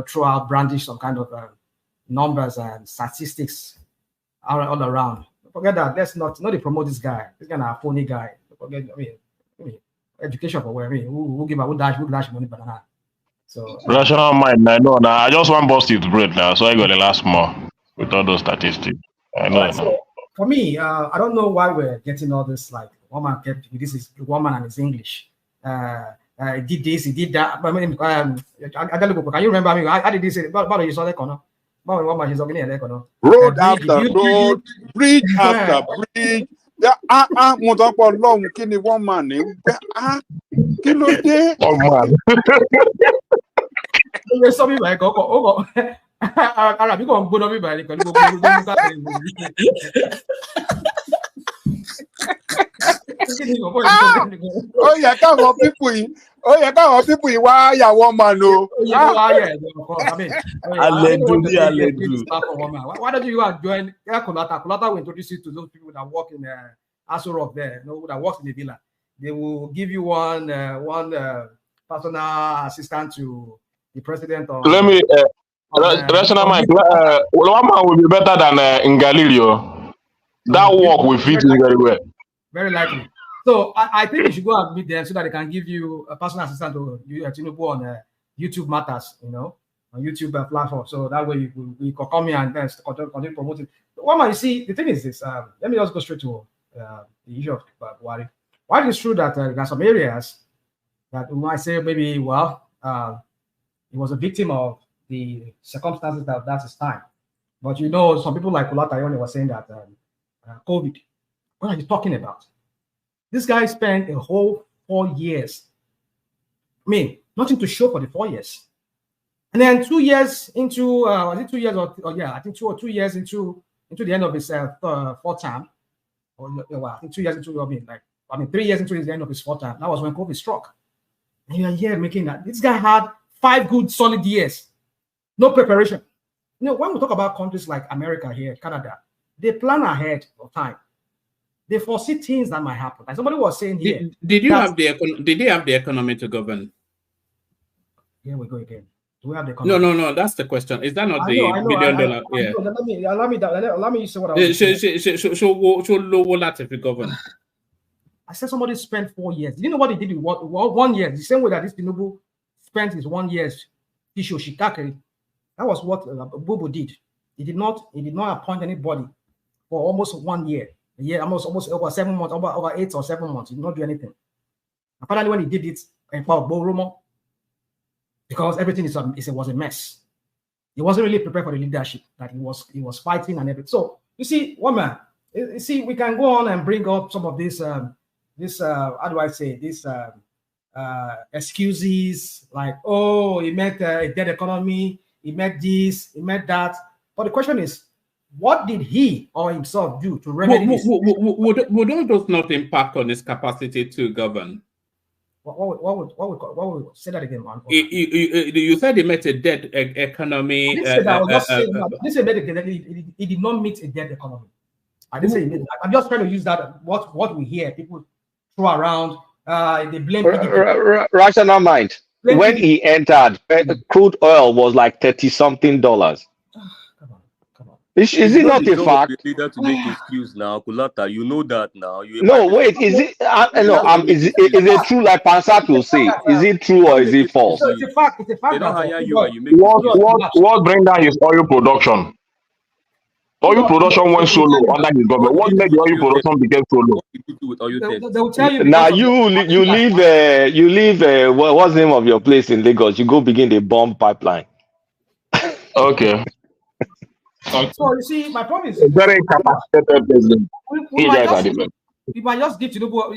throw out, brandish some kind of numbers and statistics all around. Forget that. Let's not promote this guy. This guy is a phony guy. Forget. Education for where? Who give who dash money banana. So Rational mind, I know now. I just want bust it bread now, so I got the last more with all those statistics. I know. So for me, I don't know why we're getting all this like one man kept this is one man and his English. He did this, he did that. I mean, can you remember? I mean, how did he say? But you saw that corner. Road after road, bridge after bridge. Mo tọ́ pọ̀ lọ́hùn kí ni wọ́n mà ní kí ló dé. Ó sọ bí báyìí kọ́kọ́ ó kọ́ ara mi kò ń gbóná bí báyìí pẹ̀lú gbogbo ó yẹ káwọn pípù yìí wá yàwó ọmọ nù. Why don't you join Kulata? Kulata will introduce you to those people that work in Aso Rock there, that works in the villa. They will give you one personal assistant to the president of. Let me Rational Mind. One man will be better than Ngalilio. That work will fit you very well. Very likely. So I think you should go and meet them so that they can give you a personal assistant to Tinubu on YouTube matters, on YouTube platform. So that way you can come here and continue promoting. One man, you see, the thing is this. Let me just go straight to the issue of Buhari. While it's true that there are some areas that we might say maybe, he was a victim of the circumstances that's his time. But you know, some people like Kulatayone were saying that COVID. What are you talking about? This guy spent a whole 4 years. I mean, nothing to show for the 4 years. And then 2 years into, was it 2 years or yeah, I think 2 or 2 years into the end of his fourth term, or well, I think 2 years into, 3 years into the end of his fourth term. That was when COVID struck. And you're here making that. This guy had 5 good solid years, no preparation. You know, when we talk about countries like America here, Canada, they plan ahead of time. They foresee things that might happen. Like somebody was saying here. Did they have the economy to govern? Here we go again. Do we have the economy? No. That's the question. Is that not the $1 billion? Yeah. Let me say what I was saying. So govern. I said somebody spent 4 years. Did you know what he did with 1 year? The same way that this Tinubu spent his 1 year's issue Shikakari. That was what Bubu did. He did not appoint anybody for almost 1 year. A year, almost over 7 months, over 8 or 7 months. He did not do anything. And finally, when he did it, because everything was a mess. He wasn't really prepared for the leadership that he was fighting and everything. So you see, one man. You see, we can go on and bring up some of this how do I say this excuses like, oh, he met a dead economy, he met this, he met that. But the question is, what did he or himself do to remedy this? Would all those not impact on his capacity to govern? What would say that again, man? You said he met a dead economy. He did not meet a dead economy. I didn't say he made. I'm just trying to use that what we hear people throw around. They blame rational mind. When he entered, crude oil was like $30-something. Is it not a fact? Leader to make excuse now, Kulata. You know that now. No, wait. Is it? Is it true? Like Pansat will say, is it true or is it false? It's a fact. It's a fact. They don't hire you and you make what bring down his oil production? Oil production went so low under his government. What made the oil production become so low? They will tell you. Now you leave. What's the name of your place in Lagos? You go begin the bomb pipeline. Okay. So you see, my point is very capacitated president. We might just give Tinubu.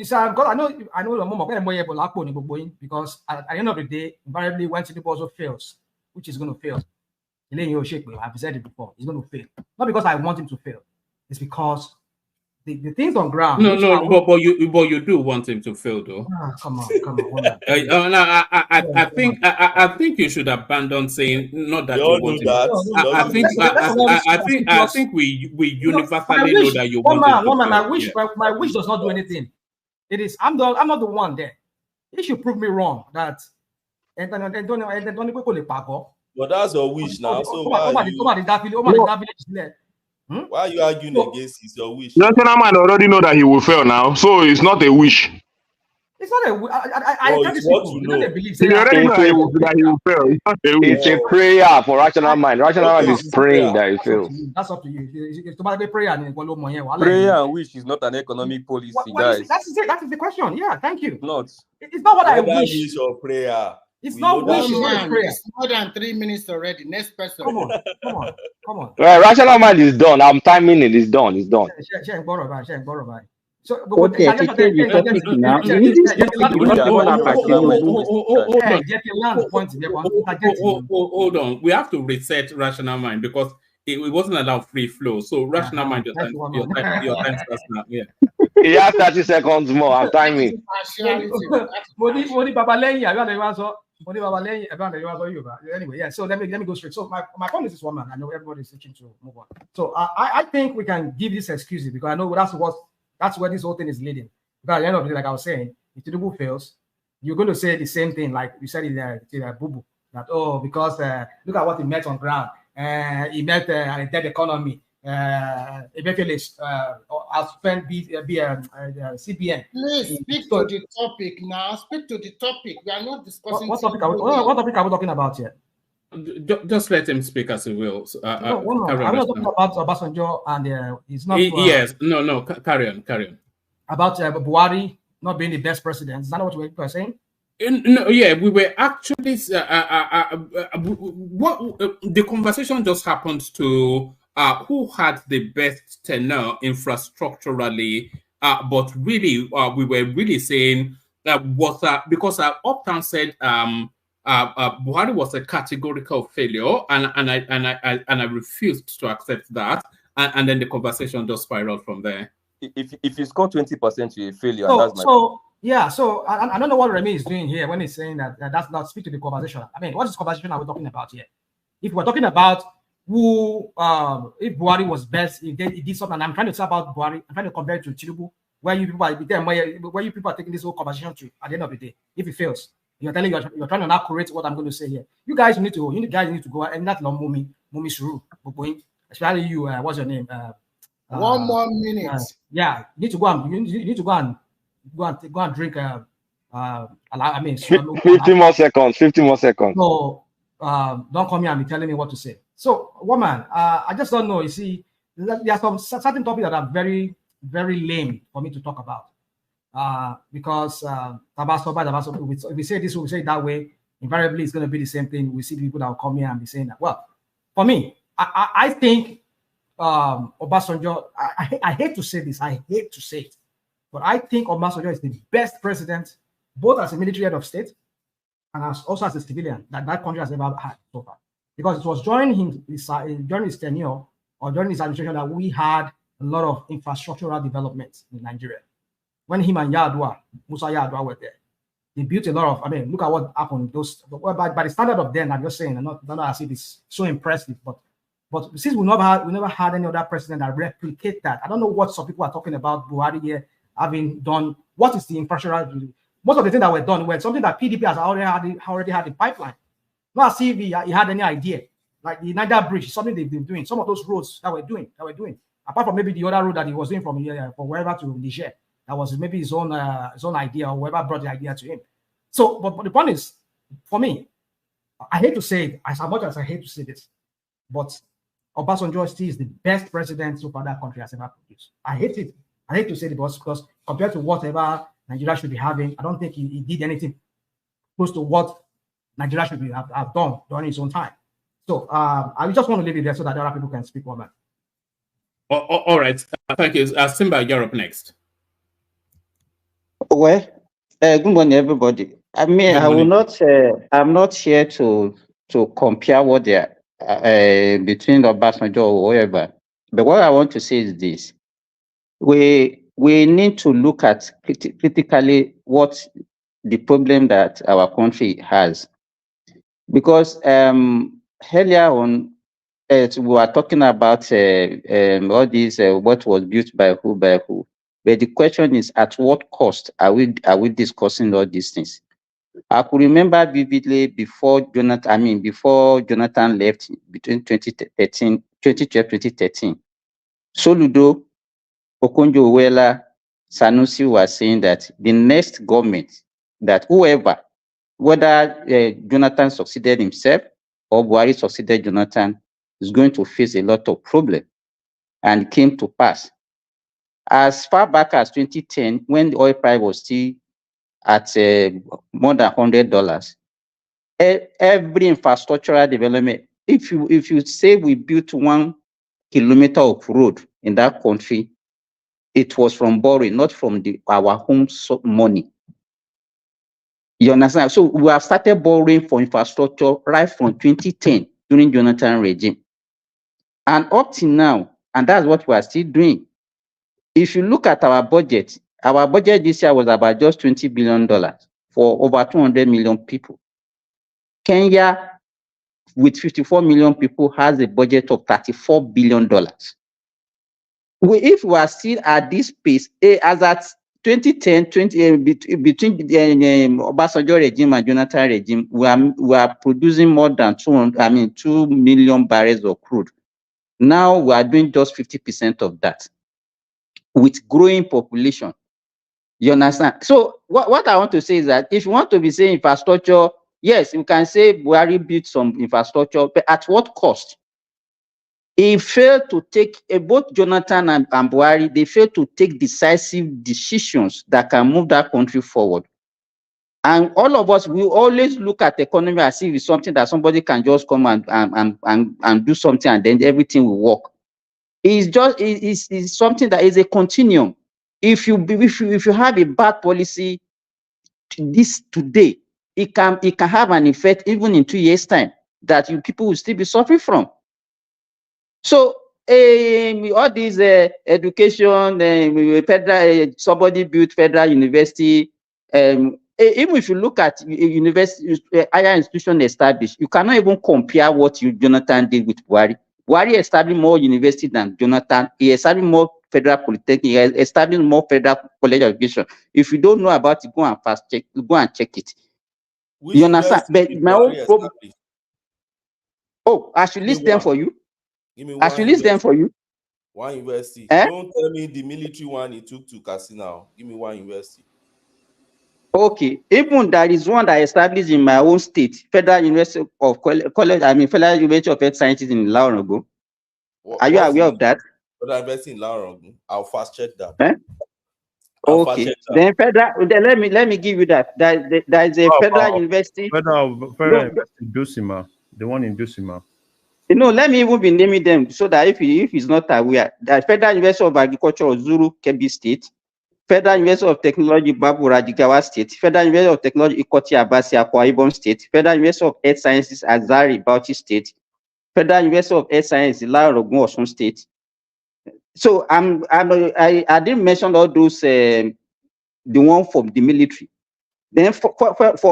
I know the moment because at the end of the day, invariably when Tinubu also fails, which is going to fail. I've said it before. He's going to fail. Not because I want him to fail. It's because the things on ground. But you do want him to fail, though. Come on. I think you should abandon saying not that you want him. I think we universally know that you want him to fail. My wish does not do anything. It is. I'm not the one there. He should prove me wrong. That But that's your wish now. So why are you arguing against his your wish? National man already know that he will fail now, so it's not a wish. It's not a. It's what you know. You already know that he will fail. It's a prayer for rational mind. Rational mind is praying that he fails. That's up to you. It's about prayer and prayer and wish is not an economic policy, guys. That is the question. Yeah, thank you. It's not what I wish. Is your prayer. It's not wish. It's more than 3 minutes already. Next person. Come on. Well, rational mind is done. I'm timing it. It's done. So, okay, to change the topic now. Hold on. We have to reset rational mind because it wasn't allowed free flow. So rational mind, your time starts now. Yeah. You have 30 seconds more. I'm timing. Anyway, yeah. So let me go straight. So my point is this one, man. I know everybody's itching to move on. So I think we can give this excuses because I know that's where this whole thing is leading. Because at the end of the day, like I was saying, if Tinubu fails, you're going to say the same thing like you said in Bubu, that because look at what he met on ground. He met a dead economy. Eventually, I'll spend CBN. Please speak to the topic now. Speak to the topic. We are not discussing. What topic are we talking about here? Just let him speak as he will. I'm not talking about Obasanjo and it's not. Yes, no. Carry on. About Buhari not being the best president. Is that what we're saying? No, yeah, we were actually the conversation just happened to who had the best tenure infrastructurally, but really we were really saying that was because Uptown said Buhari was a categorical failure, and I refused to accept that, and then the conversation just spiraled from there. If you score 20%, you're a failure, and that's my yeah, so I don't know what Remy is doing here when he's saying that that's not speak to the conversation. I mean, what is conversation are we talking about here? If we're talking about who, if Buhari was best, he did something, and I'm trying to say about Buhari, I'm trying to compare it to Tinubu, where you people are taking this whole conversation to at the end of the day. If it fails, you're trying to now correct what I'm going to say here. You guys need to go and not long Mumi Shuru, especially you. What's your name? 1 more minute. Yeah, you need to go and go and drink. I mean, 50 more seconds. 50 more seconds. So don't come here and be telling me what to say. So, woman, I just don't know. You see, there are some certain topics that are very, very lame for me to talk about. Because if we say this, we say it that way. Invariably, it's going to be the same thing. We see people that will come here and be saying that. Well, for me, I think Obasanjo. I hate to say this. I hate to say it. But I think Obasanjo is the best president, both as a military head of state and also as a civilian that country has ever had so far. Because it was during his tenure or during his administration that we had a lot of infrastructural developments in Nigeria. When him and Musa Yar'Adua were there, they built a lot of. I mean, look at what happened. By the standard of them, I'm just saying, not as if it's so impressive, but since we never had any other president that replicate that. I don't know what some people are talking about Buhari here having done. What is the infrastructure? Most of the things that were done were something that PDP has already had in pipeline. Not as if he had any idea. Like the Niger Bridge, something they've been doing. Some of those roads that we're doing. Apart from maybe the other road that he was doing from wherever to Niger, that was maybe his own idea, or whoever brought the idea to him. So, but the point is, for me, I hate to say it, as much as I hate to say this, but Obasanjo still is the best president so far that country has ever produced. I hate it. I hate to say it, because compared to whatever Nigeria should be having, I don't think he did anything close to what Nigeria should have done during his own time. So I just want to leave it there so that other people can speak on that. All right. Thank you. Simba, you're up next. Well, good morning, everybody. I mean, I will not. I'm not here to compare what they are between Obasanjo or whatever. But what I want to say is this: we need to look at critically what the problem that our country has, because earlier on we were talking about all these what was built by who. But the question is, at what cost are we discussing all these things? I could remember vividly before Jonathan left between 2012, 2013. Soludo, Okonjo-Iweala, Sanusi were saying that the next government, that whoever, whether Jonathan succeeded himself or Buhari succeeded Jonathan, is going to face a lot of problems, and came to pass. As far back as 2010, when the oil price was still at more than $100, every infrastructural development, if you say we built 1 kilometer of road in that country, it was from borrowing, not from our home money. You understand? So we have started borrowing for infrastructure right from 2010 during Jonathan regime, and up till now, and that's what we are still doing. If you look at our budget this year was about just $20 billion for over 200 million people. Kenya, with 54 million people, has a budget of $34 billion. If we are still at this pace, as at 2010, between Obasanjo regime and Jonathan regime, we are producing more than 2 million barrels of crude. Now we are doing just 50% of that, with growing population. You understand? So what I want to say is that if you want to be saying infrastructure, yes, you can say Buhari built some infrastructure, but at what cost? He failed to take, both Jonathan and Buhari, they failed to take decisive decisions that can move that country forward. And all of us, we always look at the economy as if it's something that somebody can just come and do something and then everything will work. It's something that is a continuum. If you have a bad policy today, it can have an effect even in 2 years' time that people will still be suffering from. So all these education, federal, somebody built federal university. Even if you look at university, higher institution established, you cannot even compare what Jonathan did with Buhari. Buhari established more university than Jonathan. He established more federal polytechnic. He established more federal college of education. If you don't know about it, go and check it. Which you understand? But my own problem. Oh, I should list them for you. Give me I should list them for you. One university. Eh? Don't tell me the military one he took to Casino. Give me one university. Okay, even there is one that established in my own state, Federal University of Federal University of Health Sciences in Laorongo. Are you aware of that? Federal University in Laorongo. I'll fast check that. Eh? Okay, then federal. Then let me give you that. There is a federal university. Federal University Dusima, the one in Dusima. Let me even be naming them so that if he's not aware, that Federal University of Agriculture Zuru, Kebbi State, Federal University of Technology Babura, Jigawa State, Federal University of Technology Ikoti Abasi, Akwa Ibom State, Federal University of Earth Sciences Azari, Bauchi State, Federal University of Earth Sciences Laorongo, Osun State. So I didn't mention all those, the one from the military. Then for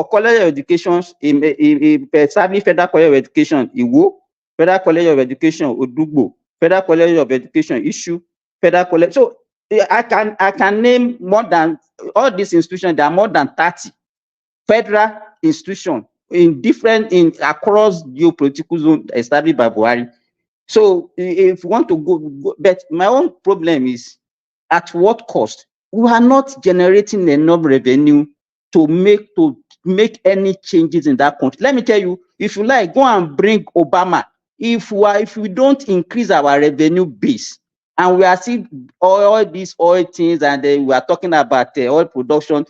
college of education, Federal College of Education, Iwo, Federal College of Education, Odugbo, Federal College of Education, Issue, Federal College. So I can name more than all these institutions. There are more than 30 federal institutions across geopolitical zone established by Buhari. So if you want to go, but my own problem is at what cost? We are not generating enough revenue to make any changes in that country. Let me tell you, if you like, go and bring Obama. If we don't increase our revenue base, and we are seeing all these oil things, and we are talking about oil production,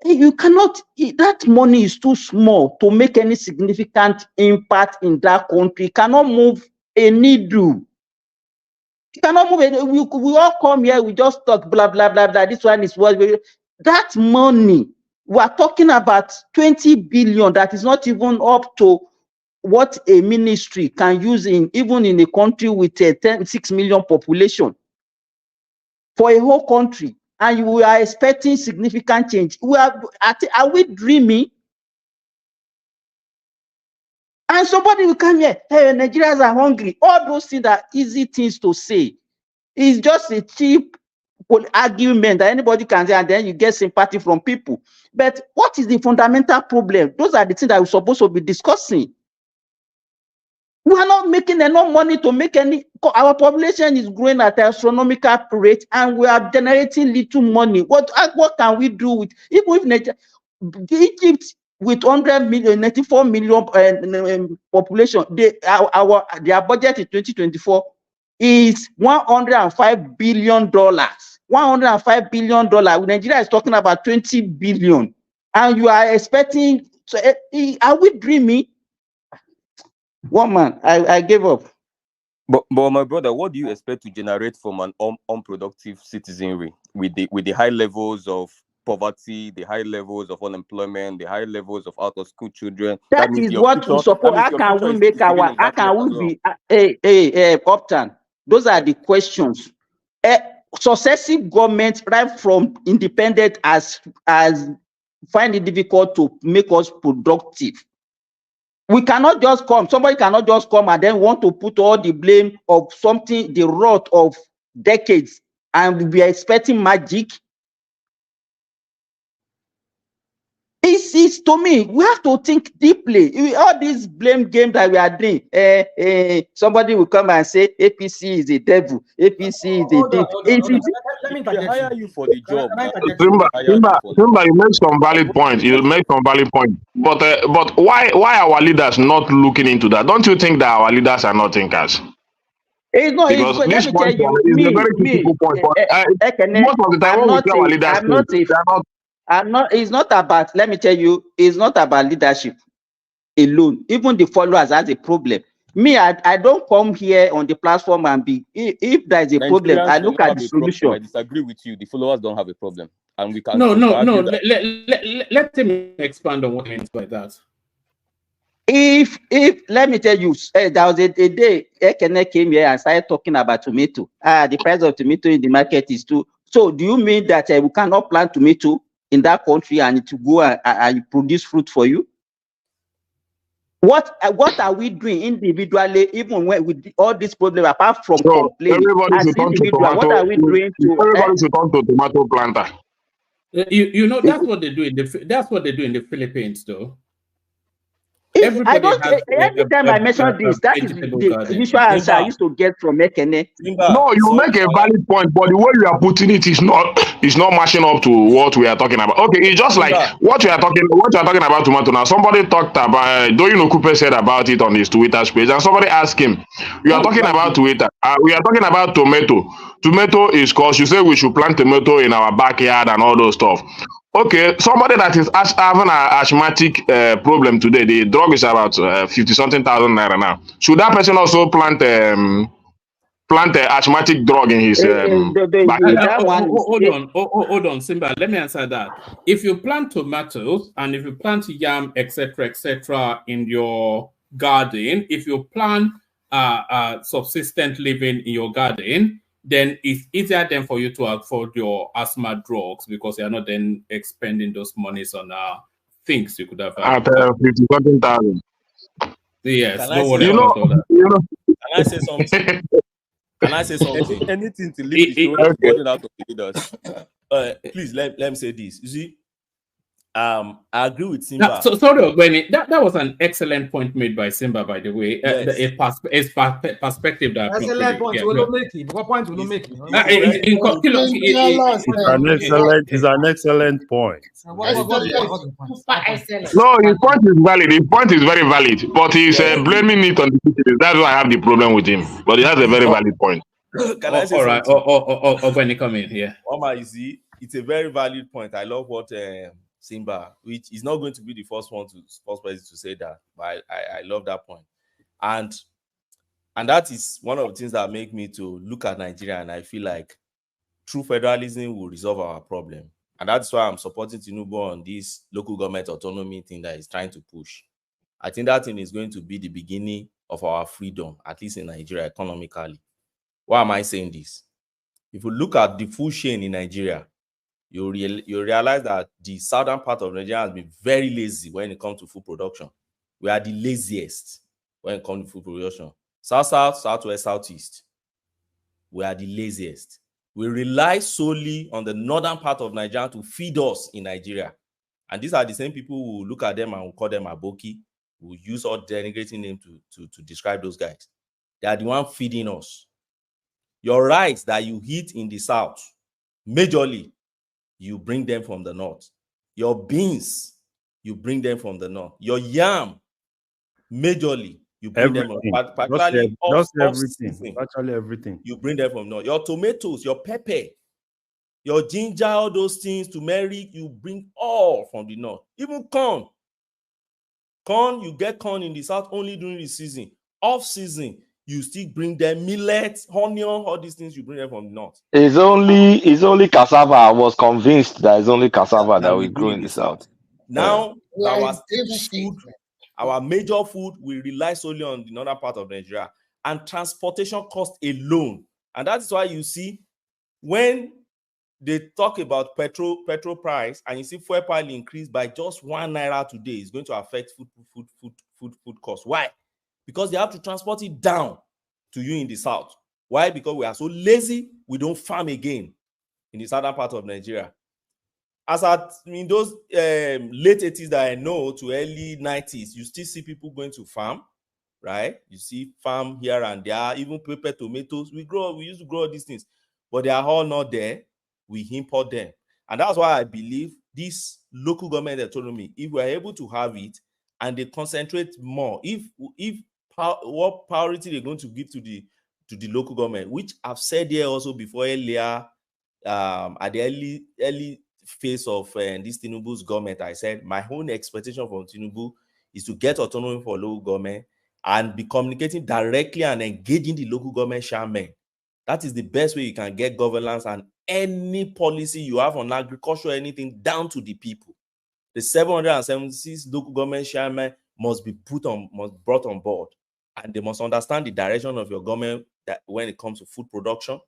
you cannot. That money is too small to make any significant impact in that country. It cannot move a needle. You cannot move it. We all come here, we just talk blah blah blah blah. This one is what that money. We are talking about 20 billion. That is not even up to what a ministry can use even in a country with a 6 million population for a whole country, and we are expecting significant change. Are we dreaming? And somebody will come here, hey, Nigerians are hungry. All those things are easy things to say. It's just a cheap argument that anybody can say, and then you get sympathy from people. But what is the fundamental problem? Those are the things that we're supposed to be discussing. We are not making enough money to make any. Our population is growing at an astronomical rate, and we are generating little money. What can we do with even if Egypt with 100 million, 94 million population? Their budget in 2024 is $105 billion. $105 billion. Nigeria is talking about 20 billion, and you are expecting. So, are we dreaming? One man, I gave up. But my brother, what do you expect to generate from an unproductive citizenry with the high levels of poverty, the high levels of unemployment, the high levels of out of school children? That is what we support. How can we make our? How can we be? Upton. Those are the questions. Successive governments, right from independent, as find it difficult to make us productive. We cannot just come. Somebody cannot just come and then want to put all the blame of something, the rot of decades, and we are expecting magic. It's to me, we have to think deeply. All these blame game that we are doing. Somebody will come and say APC is a devil. APC is a devil. Let me hire you for the job. Simba, you make some valid points. You make some valid points. But why our leaders not looking into that? Don't you think that our leaders are not thinkers? Because this point is a very critical point. Most of the time when we see our leaders, they are not. It's not about, let me tell you, it's not about leadership alone. Even the followers has a problem. Me, I don't come here on the platform and be, if there's a problem, I look at the solution. I disagree with you. The followers don't have a problem. And we can no. Let him expand on what he means by that. If let me tell you, there was a day Ekene came here and started talking about tomato. The price of tomato in the market is too. So do you mean that we cannot plant tomato in that country and it will go and produce fruit for you? What are we doing individually, even when with all this problem, apart from complaining? As individual, what are we doing to? Everybody should turn to tomato planter. You know that's what they do in the Philippines, though. I don't. Every time I mention this, that is the initial answer I used to get from Ekene. No, you make a valid point, but the way you are putting it is not matching up to what we are talking about. Okay, it's just like what you are talking about tomato. Now, somebody talked about Doyin Okupe said about it on his Twitter page, and somebody asked him, "You are talking about Twitter? We are talking about tomato. Tomato is cause you say we should plant tomato in our backyard and all those stuff." Okay, somebody that is having an asthmatic problem today, the drug is about 50-something thousand naira now. Should that person also plant an asthmatic drug in his backyard? Hold on, Simba. Let me answer that. If you plant tomatoes and if you plant yam, etc., in your garden, if you plant subsistent living in your garden, then it's easier then for you to afford your asthma drugs because you're not then expending those monies on things you could have at 50-something thousand. Yes, don't worry about all that. Can I say something? Can I say something? Anything to leave the story burden out of the leaders. Please let me say this. You see, I agree with Simba. Sorry, Ogweni, that was an excellent point made by Simba, by the way. Yes. A perspective that excellent point. We will make it. What point will you make? It's an excellent point. No, his point is valid. His point is very valid, but he's blaming it on the citizens. That's why I have the problem with him. But he has a very valid point. Can I say all right? Ogweni, come in here. Oma, you see, it's a very valid point. I love what Simba, which is not going to be the first person to say that, but I love that point. And that is one of the things that make me to look at Nigeria, and I feel like true federalism will resolve our problem. And that's why I'm supporting Tinubu on this local government autonomy thing that he's trying to push. I think that thing is going to be the beginning of our freedom, at least in Nigeria, economically. Why am I saying this? If you look at the food chain in Nigeria, you realize that the southern part of Nigeria has been very lazy when it comes to food production. We are the laziest when it comes to food production. South, southwest, southeast. We are the laziest. We rely solely on the northern part of Nigeria to feed us in Nigeria. And these are the same people who look at them and will call them aboki, who use all denigrating name to describe those guys. They are the one feeding us. Your rice that you eat in the south, majorly, you bring them from the north. Your beans, you bring them from the north. Your yam, majorly, you bring them from, particularly Actually everything. You bring them from north. Your tomatoes, your pepper, your ginger, all those things, turmeric, you bring all from the north. Even corn. Corn, you get corn in the south only during the season. Off season, you still bring them millet, onion, all these things you bring them from the north. It's only cassava. I was convinced that it's only cassava that we grow in the south. Now, our major food, we rely solely on the northern part of Nigeria, and transportation cost alone. And that's why you see when they talk about petrol price, and you see fuel price increase by just 1 naira today, it's going to affect food cost. Why? Because they have to transport it down to you in the south. Why? Because we are so lazy, we don't farm again in the southern part of Nigeria. As in those late 80s that I know to early 90s, you still see people going to farm, right? You see farm here and there, even pepper, tomatoes. We used to grow these things, but they are all not there. We import them. And that's why I believe this local government autonomy, if we're able to have it and they concentrate more, what priority they're going to give to the local government, which I've said here also before earlier, at the early face of this Tinubu's government, I said my own expectation from Tinubu is to get autonomy for local government and be communicating directly and engaging the local government chairman. That is the best way you can get governance and any policy you have on agriculture, anything down to the people. The 776 local government chairmen must be brought on board, and they must understand the direction of your government that when it comes to food production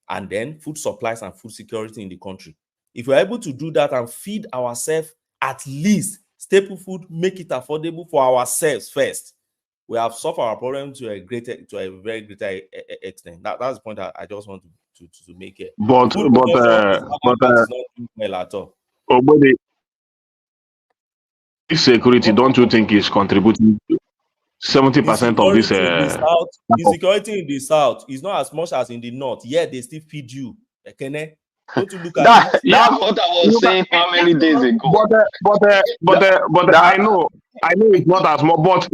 and then food supplies and food security in the country. If we're able to do that and feed ourselves at least staple food, make it affordable for ourselves first, we have solved our problem to a very greater extent. That's the point I just want to make it. But well at all. This security, don't you think is contributing to 70% of this? Insecurity in the south is not as much as in the north. Yet they still feed you. Don't you look at That's what I was saying how many days ago. But I know it's not as much. But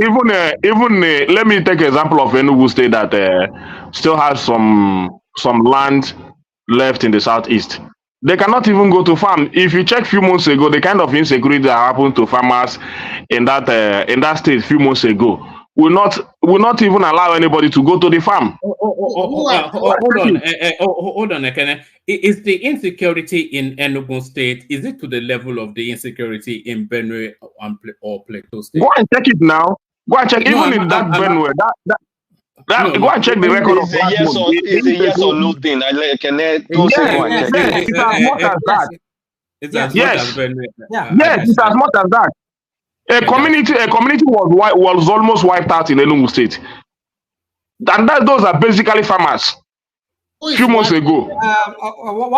even let me take an example of Enugu State that still has some land left in the southeast. They cannot even go to farm. If you check a few months ago, the kind of insecurity that happened to farmers in that state a few months ago will not even allow anybody to go to the farm. Hold on, Ekene. Is the insecurity in Enugu State, is it to the level of the insecurity in Benue or Plateau State? Go and check it now. Go and check. Go and check the record of that. It's a yes or no thing. It's as much as that. It's as much as Benue. Yes, it's as much as that. A community was almost wiped out in Enugu State. And those are basically farmers. A few months ago.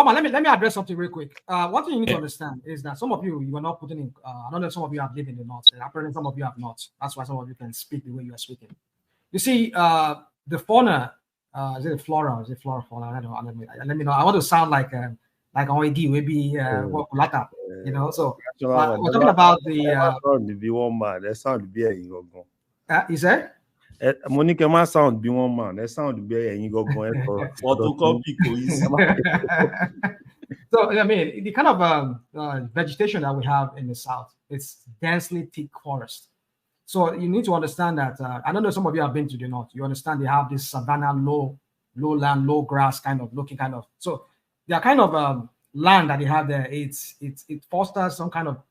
Let me address something real quick. One thing you need to understand is that some of you are not putting in. I don't know if some of you have lived in the north. Apparently, some of you have not. That's why some of you can speak the way you are speaking. You see, the fauna. Is it flora? Is it flora? Fauna? I don't know. Let me know. I want to sound like Oigi, maybe Lata. You know. So we're talking about the. Be one man. That sound be a Is that? Monica, my sound be one man. That sound be a So I mean, the kind of vegetation that we have in the south, it's densely thick forest. So you need to understand that. I don't know. Some of you have been to the north. You understand they have this savanna, lowland, low grass kind of looking kind of. So they are kind of land that they have there. It fosters some kind of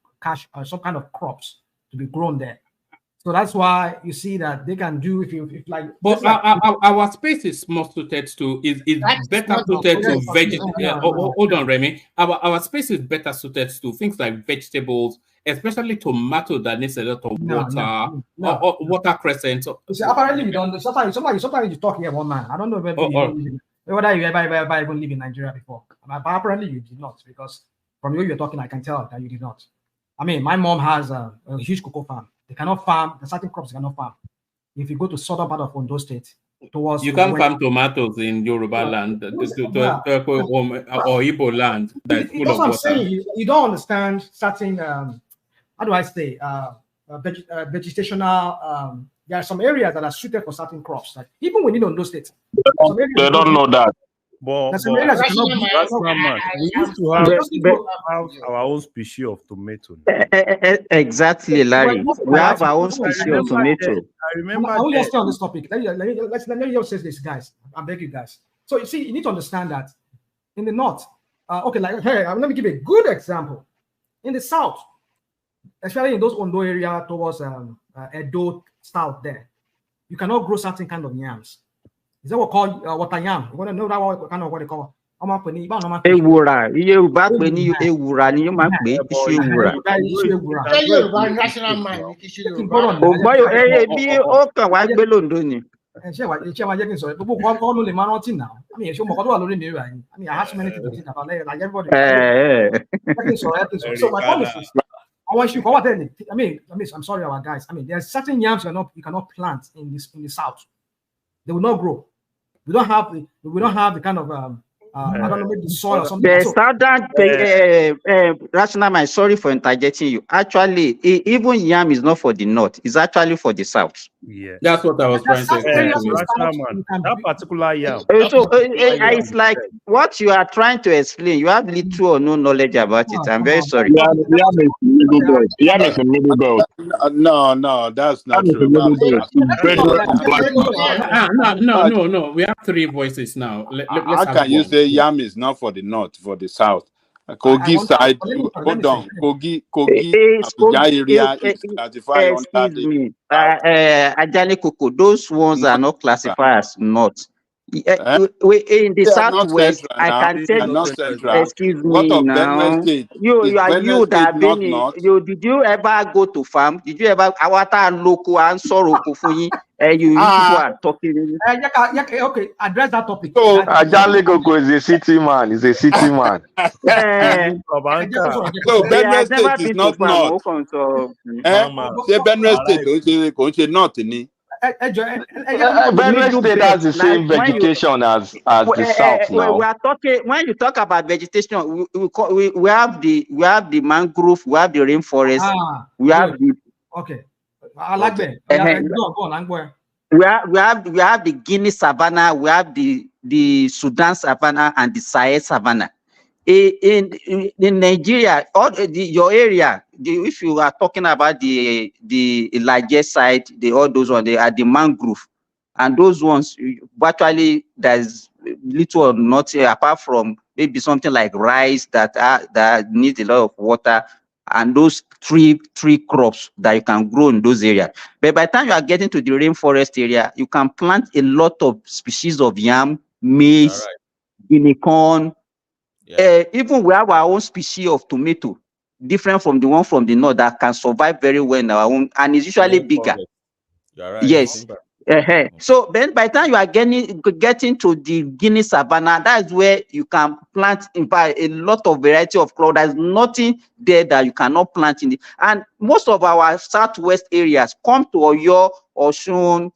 some kind of crops to be grown there. So that's why you see that they can do if like. But our space is more suited to is better suited to vegetable. Hold on, Remy. Our space is better suited to things like vegetables, especially tomato that needs a lot of water. Or water crescent. See, apparently you don't. Sometimes you talk here one man. I don't know whether you ever even live in Nigeria before. But apparently you did not, because from the way you're talking, I can tell that you did not. I mean, my mom has a huge cocoa farm. They cannot farm, the certain crops they cannot farm. If you go to southern part of Ondo State, towards you can't farm tomatoes in Yoruba land or Igbo land that's full of water. I'm saying. You don't understand certain how do I say vegetational there are some areas that are suited for certain crops. Like even within Ondo State. They don't know that. We used to have our own species of tomato. Exactly, Larry. We have our own species of tomato. I remember. I will just stay on this topic. Let me just say this, guys. I beg you guys. So you see, you need to understand that in the north, okay, like hey, let me give you a good example. In the south, especially in those Ondo area towards Edo south, there, you cannot grow certain kind of yams. Is that what called water yam? You want to know that what kind of what they call? Ewura, Yoruba pe ni ewura ni yo ma pe isi ewura. National mind. Ogboyo bi o kan wa gbe Londo ni. Ṣé wàá jẹ́ kí n sọ gbogbo nǹkan ló lè máa rántí náà. I mean, ṣé mo kọ́ tó wà lórí mi rà yín. I mean, I have so many things to think about like everybody. So my point is, our issue, I mean, I'm sorry, our guys. I mean, there are certain yams you cannot plant in the south. They will not grow. We don't have the kind of I don't know, maybe the soil or something. The southern rational mind, sorry for interjecting you. Actually, even yam is not for the north, it's actually for the south. Yeah, that's what I was trying to explain. That particular yam. It's like what you are trying to explain. You have little or no knowledge about it. I'm very sorry. Yam is a middle belt. No, that's not true. No. We have three voices now. How can you say yam is not for the north, for the south? Kogi side, hold on. Kogi area is classified under the. Ajani Koko, those ones are not classified as north. In the southwest, I can tell you. Excuse me now. You that been. Did you ever go to farm? Did you ever awata local and soroko funyi? You people are talking. Okay, address that topic. So Ajale Koko is a city man. He's a city man. So Benue State is not north. Say Benue State don't say north ni. Benue State has the same vegetation as the south now. We are talking when you talk about vegetation. We have the mangrove, we have the rainforest, we have the. Okay, I like that. Go on. We have the Guinea savanna, we have the Sudan savanna and the Sahel savanna. In Nigeria, your area, if you are talking about the largest side, all those ones, they are the mangrove, and those ones virtually there's little or nothing apart from maybe something like rice that needs a lot of water, and those three crops that you can grow in those areas. But by the time you are getting to the rainforest area, you can plant a lot of species of yam, maize, guinea corn. Even we have our own species of tomato, different from the one from the north, that can survive very well in our own, and is usually bigger. Yes. So then by the time you are getting to the Guinea savanna, that's where you can plant in fact a lot of variety of crops. There's nothing there that you cannot plant in it. And most of our southwest areas come to Oyo, Osun,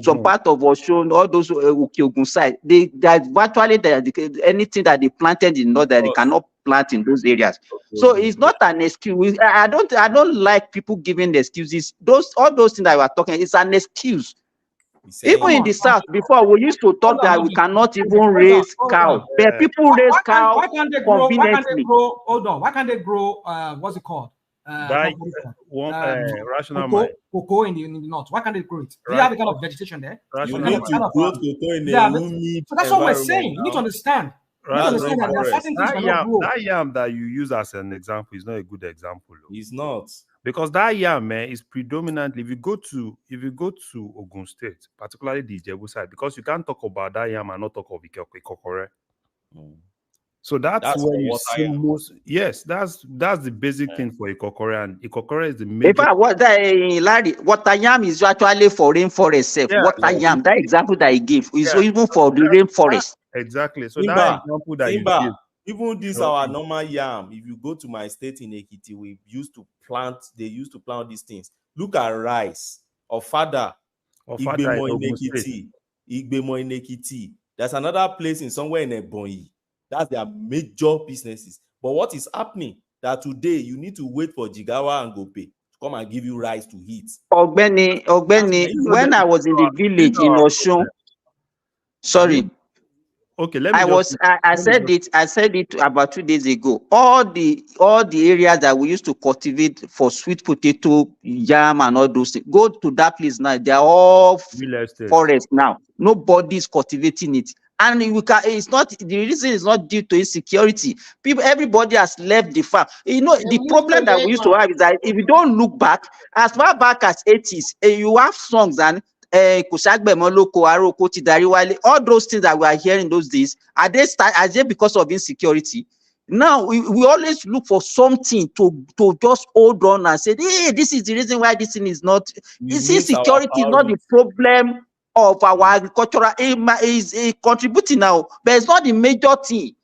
some part of Osun, all those Ogun side, there's virtually anything that they planted in north that they cannot plant in those areas. So it's not an excuse. I don't like people giving the excuses. All those things that we are talking, it's an excuse. Even in the south, before we used to talk that we cannot even raise cow, but people raise cow conveniently. Why can't they grow? What's it called? Rational mind. Cocoa in the north. Why can't they grow it? Do you have a kind of vegetation there? You need to grow cocoa in a humid. So that's what we're saying. You need to understand. That yam that you use as an example is not a good example. It's not. Because that yam is predominantly, if you go to Ogun State, particularly the Ijebu side, because you can't talk about that yam and not talk of Ikokore. So that's where you see most. Yes, that's the basic thing for Ikokore, and Ikokore is the major. In fact, water yam is actually for rainforest. Water yam, that example that he gave is even for the rainforest. Exactly. So Simba, that example that you give. Even this our normal yam, if you go to my state in Ekiti, they used to plant these things. Look at rice, Ofada in Ekiti. There's another place in somewhere in Ebonyi. That's their major businesses. But what is happening that today you need to wait for Jigawa and Gope to come and give you rice to eat. Ogbeni, when I was in the village in Osun, sorry. Okay, let me. I said it about 2 days ago. All the areas that we used to cultivate for sweet potato, yam, and all those things, go to that place now. They are all forest now. Nobody's cultivating it, and it's not, the reason is not due to insecurity. Everybody has left the farm. You know, the problem that we used to have is that if you don't look back, as far back as 80s, you have songs and. All those things that we are hearing those days, are they because of insecurity? Now we always look for something to just hold on and say, hey, this is the reason why this thing is not. This insecurity is not the problem of our agricultural. Is contributing now, but it's not the major thing.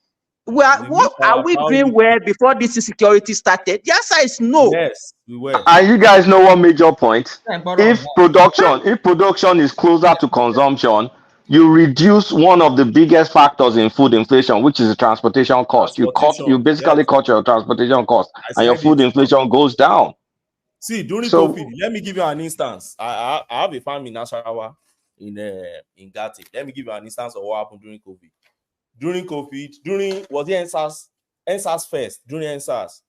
What are we doing well before this insecurity started? The answer is no. Yes, we were. And you guys know one major point. If production is closer to consumption, you reduce one of the biggest factors in food inflation, which is the transportation cost. You basically cut your transportation cost, and your food inflation goes down. See, during COVID, let me give you an instance. I have a farm in Nasarawa in Gati. Let me give you an instance of what happened during COVID. During COVID, was the NSAS first, during NSAS,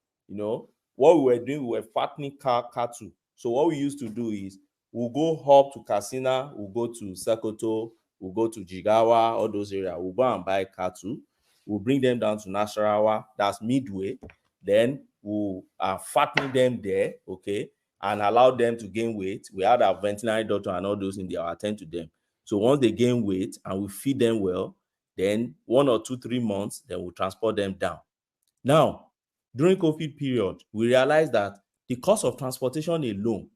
what we were doing, we were fattening cattle. So what we used to do is we'll go up to Katsina, we'll go to Sokoto, we'll go to Jigawa, all those areas. We'll go and buy cattle. We'll bring them down to Nasarawa, that's midway. Then we'll fatten them there, okay, and allow them to gain weight. We had our veterinary doctor and all those in there, attend to them. So once they gain weight and we feed them well, then 1 or 2, 3 months, then we'll transport them down. Now, during COVID period, we realized that the cost of transportation alone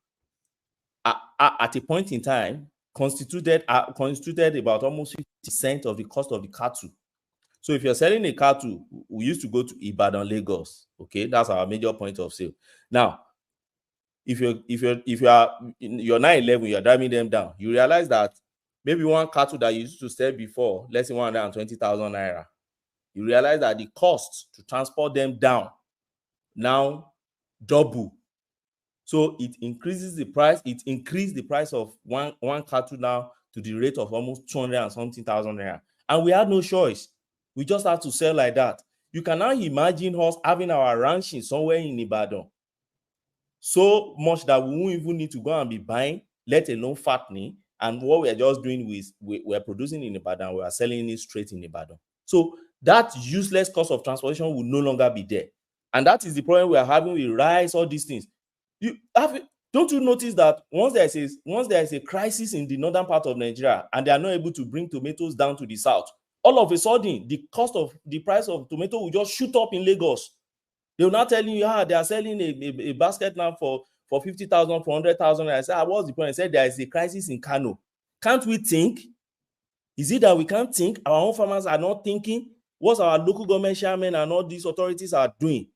at a point in time constituted about almost 50% of the cost of the cattle. So if you're selling a cattle, we used to go to Ibadan, Lagos. Okay, that's our major point of sale. Now, if you're 911, you're driving them down, you realize that maybe one cattle that you used to sell before, let's say 120,000 naira, you realize that the cost to transport them down now double. So it increases the price. It increased the price of one cattle now to the rate of almost 200 and something thousand naira. And we had no choice. We just had to sell like that. You can now imagine us having our ranching somewhere in Ibadan so much that we won't even need to go and be buying, let alone fattening. And what we're just doing is we're producing in Ibadan, we are selling it straight in Ibadan. So that useless cost of transportation will no longer be there. And that is the problem we are having with rice, all these things. Don't you notice that once there is a crisis in the northern part of Nigeria and they are not able to bring tomatoes down to the south, all of a sudden the price of tomato will just shoot up in Lagos. They will not tell you, they are selling a basket now for 50,000, for 100,000. I said, what's the point? I said, there is a crisis in Kano. Can't we think? Is it that we can't think? Our own farmers are not thinking? What our local government chairmen and all these authorities are doing?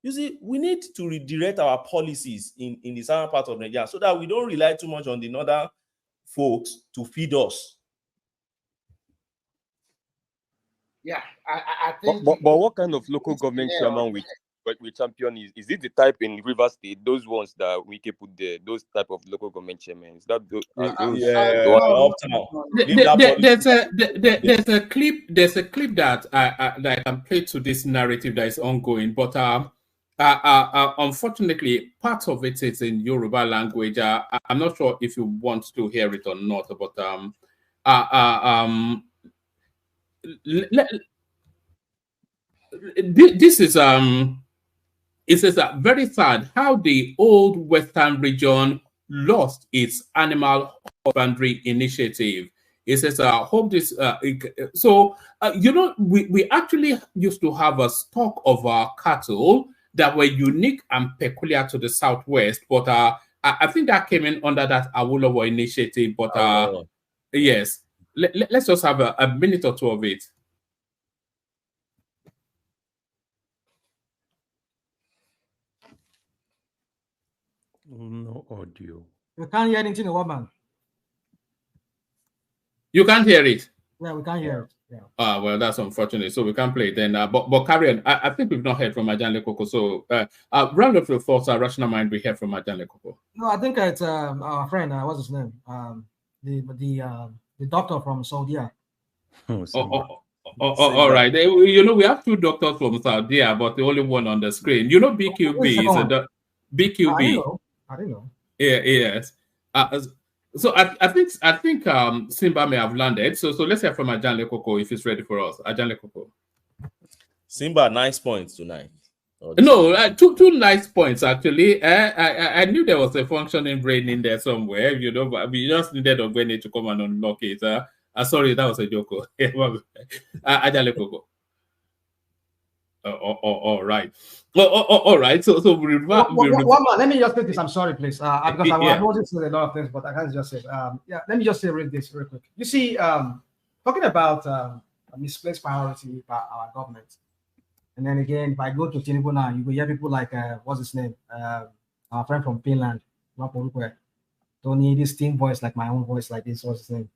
You see, we need to redirect our policies in the southern part of Nigeria so that we don't rely too much on the northern folks to feed us. Yeah, I think. But what kind of local government chairman we champion is it the type in River State, those ones that we can put there, those type of local government chairmen? Is that there's a clip that I can play to this narrative that is ongoing, but unfortunately, part of it is in Yoruba language. I'm not sure if you want to hear it or not, but this is it says that very sad how the old Western region lost its animal husbandry initiative. It says, hope this. We actually used to have a stock of cattle that were unique and peculiar to the Southwest, but I think that came in under that Awolowo initiative. But yes, let's just have a minute or two of it. No audio. We can't hear anything, woman. You can't hear it? Yeah, we can't hear it. Yeah. Well, that's unfortunate. So we can't play it then. But carry on. I think we've not heard from Ajan Lekoko. So round of your thoughts, rational mind, we hear from Ajan Lekoko. No, I think it's our friend. What's his name? The doctor from Saudi. All right. We have two doctors from Saudi, but the only one on the screen. BQB is BQB. I don't know. Yeah, yes. So I think Simba may have landed. So let's hear from Ajan Lekoko if he's ready for us. Ajan Lekoko. Simba, nice points tonight. No, two nice points actually. I knew there was a functioning brain in there somewhere, but we just needed Ogwene to come and unlock it. Sorry, that was a joke. Ajan Lekoko. All right. All right. So let me just take this. I'm sorry, please. Because I wanted to say a lot of things, but I can't just say. Let me just say this real quick. You see, talking about misplaced priority by our government, and then again, if I go to Tinubu now, you will hear people like what's his name? Our friend from Finland, don't need this thin voice like my own voice like this. What's his name?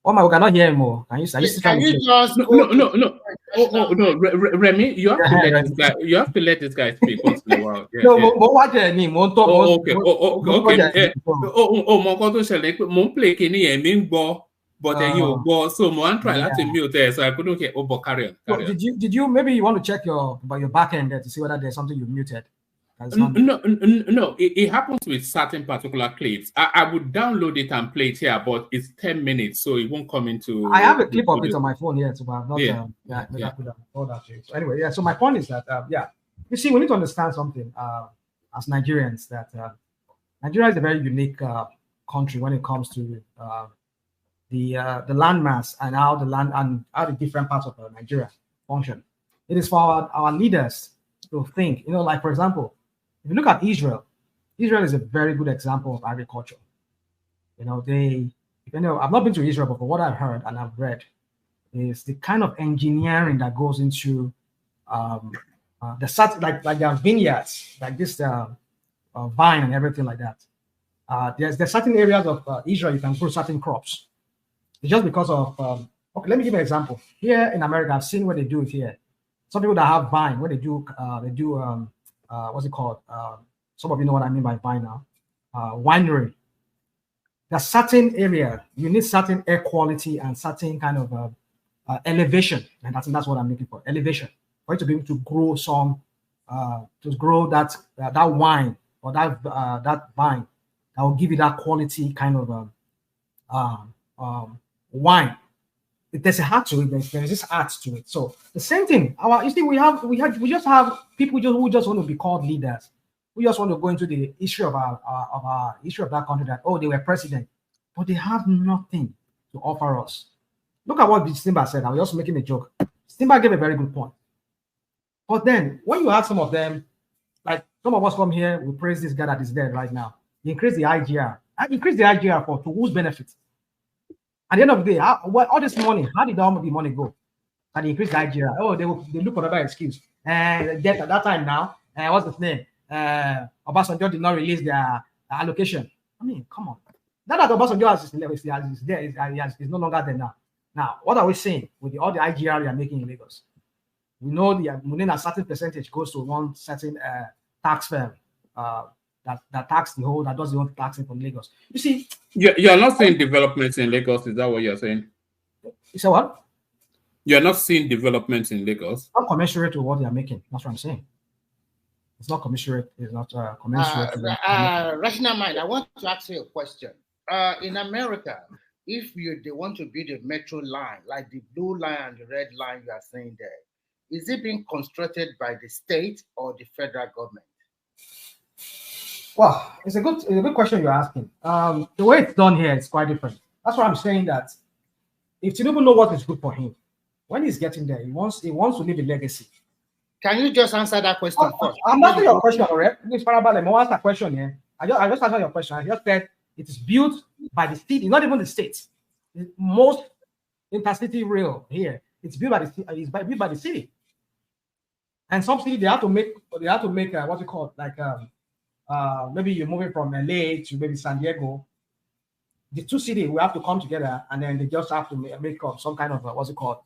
Oh my, we cannot hear him more. Can you just no. Remy, you have to let this guy. You have to let this guy speak once in a while. Yeah, no, yeah. okay. Okay. Mo to ṣẹlẹ̀ pé mo ń play kíní yẹn mi ń gbọ́, but ẹ̀yin ò gbọ́, so mo ń try láti mute, so I couldn't hear. But carry on. So did you maybe you want to check your back end there to see whether there's something you muted? No, it happens with certain particular clips. I would download it and play it here, but it's 10 minutes, so it won't come into. I have a clip of it on my phone here, so I've not. I could have told that to you. So anyway, yeah. So my point is that you see, we need to understand something as Nigerians that Nigeria is a very unique country when it comes to the landmass and how the different parts of Nigeria function. It is for our leaders to think. Like for example, if you look at Israel is a very good example of agriculture. I've not been to Israel, but what I've heard and I've read is the kind of engineering that goes into like their vineyards, like this vine and everything like that. There's certain areas of Israel you can grow certain crops. It's just because of okay. Let me give you an example. Here in America, I've seen what they do here. Some people that have vine, what they do what's it called? Some of you know what I mean by vine now. Winery. There's certain area you need certain air quality and certain kind of elevation, and that's what I'm looking for. Elevation for you to be able to grow that wine or that vine that will give you that quality kind of wine. There's a heart to it. There's this art to it. So the same thing. We just have people who just want to be called leaders. We just want to go into the history of our history of that country that they were president, but they have nothing to offer us. Look at what Stimba said. I was just making a joke. Stimba gave a very good point. But then when you ask some of them, like some of us come here, we praise this guy that is there right now. He increased the IGR. Increase the IGR to whose benefit? At the end of the day, all this money, how did all the money go? And they increase the IGR. They look for another excuse. At that time now, what's his name? Obasanjo did not release their allocation. I mean, come on. Now that Obasanjo is no longer there now. Now, what are we saying with all the IGR we are making in Lagos? We know within a certain percentage goes to one certain tax firm that tax the whole, that does the whole taxing from Lagos. You see, you're not seeing developments in Lagos. Is that what you're saying? You say what? You're not seeing developments in Lagos. Not commensurate to what they are making. That's what I'm saying. It's not commensurate. It's not commensurate. Rational mind. I want to ask you a question. In America, if they want to build a metro line, like the blue line and the red line you are saying there, is it being constructed by the state or the federal government? Well, it's a good question you're asking. The way it's done here is quite different. That's why I'm saying that if Tinubu knows what is good for him, when he's getting there, he wants to leave a legacy. Can you just answer that question first? I'm answering your question, already. Please, Farabale, I asked that question here. I just answered your question. I just said it is built by the city, not even the states. Most intercity rail here, it's built by the city. And some city they have to make what's it called, like maybe you're moving from LA to maybe San Diego. The two cities will have to come together, and then they just have to make up some kind of what's it called,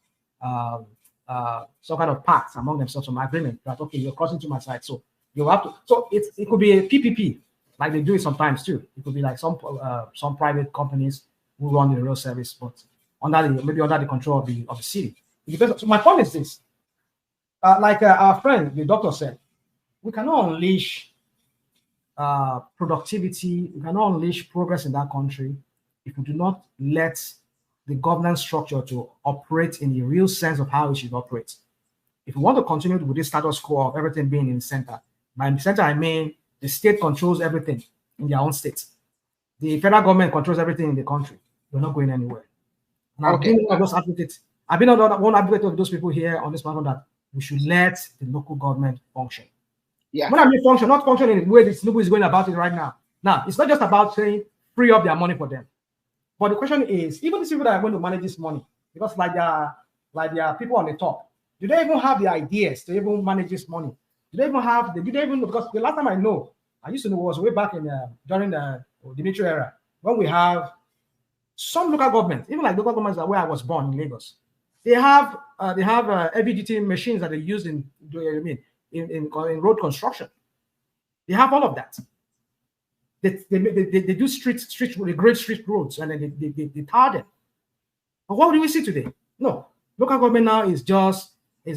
some kind of pact among themselves, some agreement that okay, you're crossing to my side, so you have to. So it could be a PPP, like they do it sometimes too. It could be like some private companies who run the rail service, but under the control of the city. So my point is this: like our friend, the doctor said, we cannot unleash productivity, we cannot unleash progress in that country if we do not let the governance structure to operate in the real sense of how it should operate. If we want to continue with this status quo of everything being in the center, by the center I mean the state controls everything in their own state. The federal government controls everything in the country. We're not going anywhere. And I've been one advocate of those people here on this platform that we should let the local government function. Yeah. When I mean function, not function in the way this Tinubu is going about it right now. Now, it's not just about saying free up their money for them. But the question is, even these people that are going to manage this money, because like there are people on the top, do they even have the ideas to even manage this money? Do they even know? Because the last time I used to know was way back in during the Dimitri era, when we have some local governments, even like local governments where I was born in Lagos, they have heavy duty machines that they use in road construction. They have all of that. They do great street roads, and then they tar them. But what do we see today? No, local government now is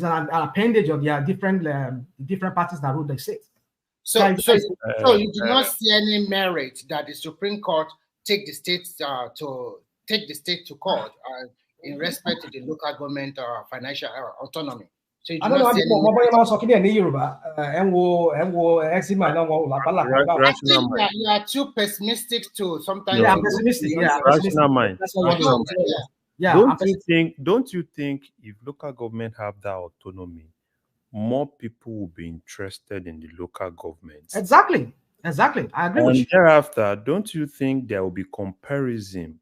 an appendage of their different parties that rule the state. So you do not see any merit that the Supreme Court take the states to court in respect to the local government financial autonomy. So you do not see any you are too pessimistic too. Sometimes I'm pessimistic. Rational mind. Don't you think if local government have that autonomy, more people will be interested in the local government? Exactly. I agree with you. And thereafter, don't you think there will be comparison,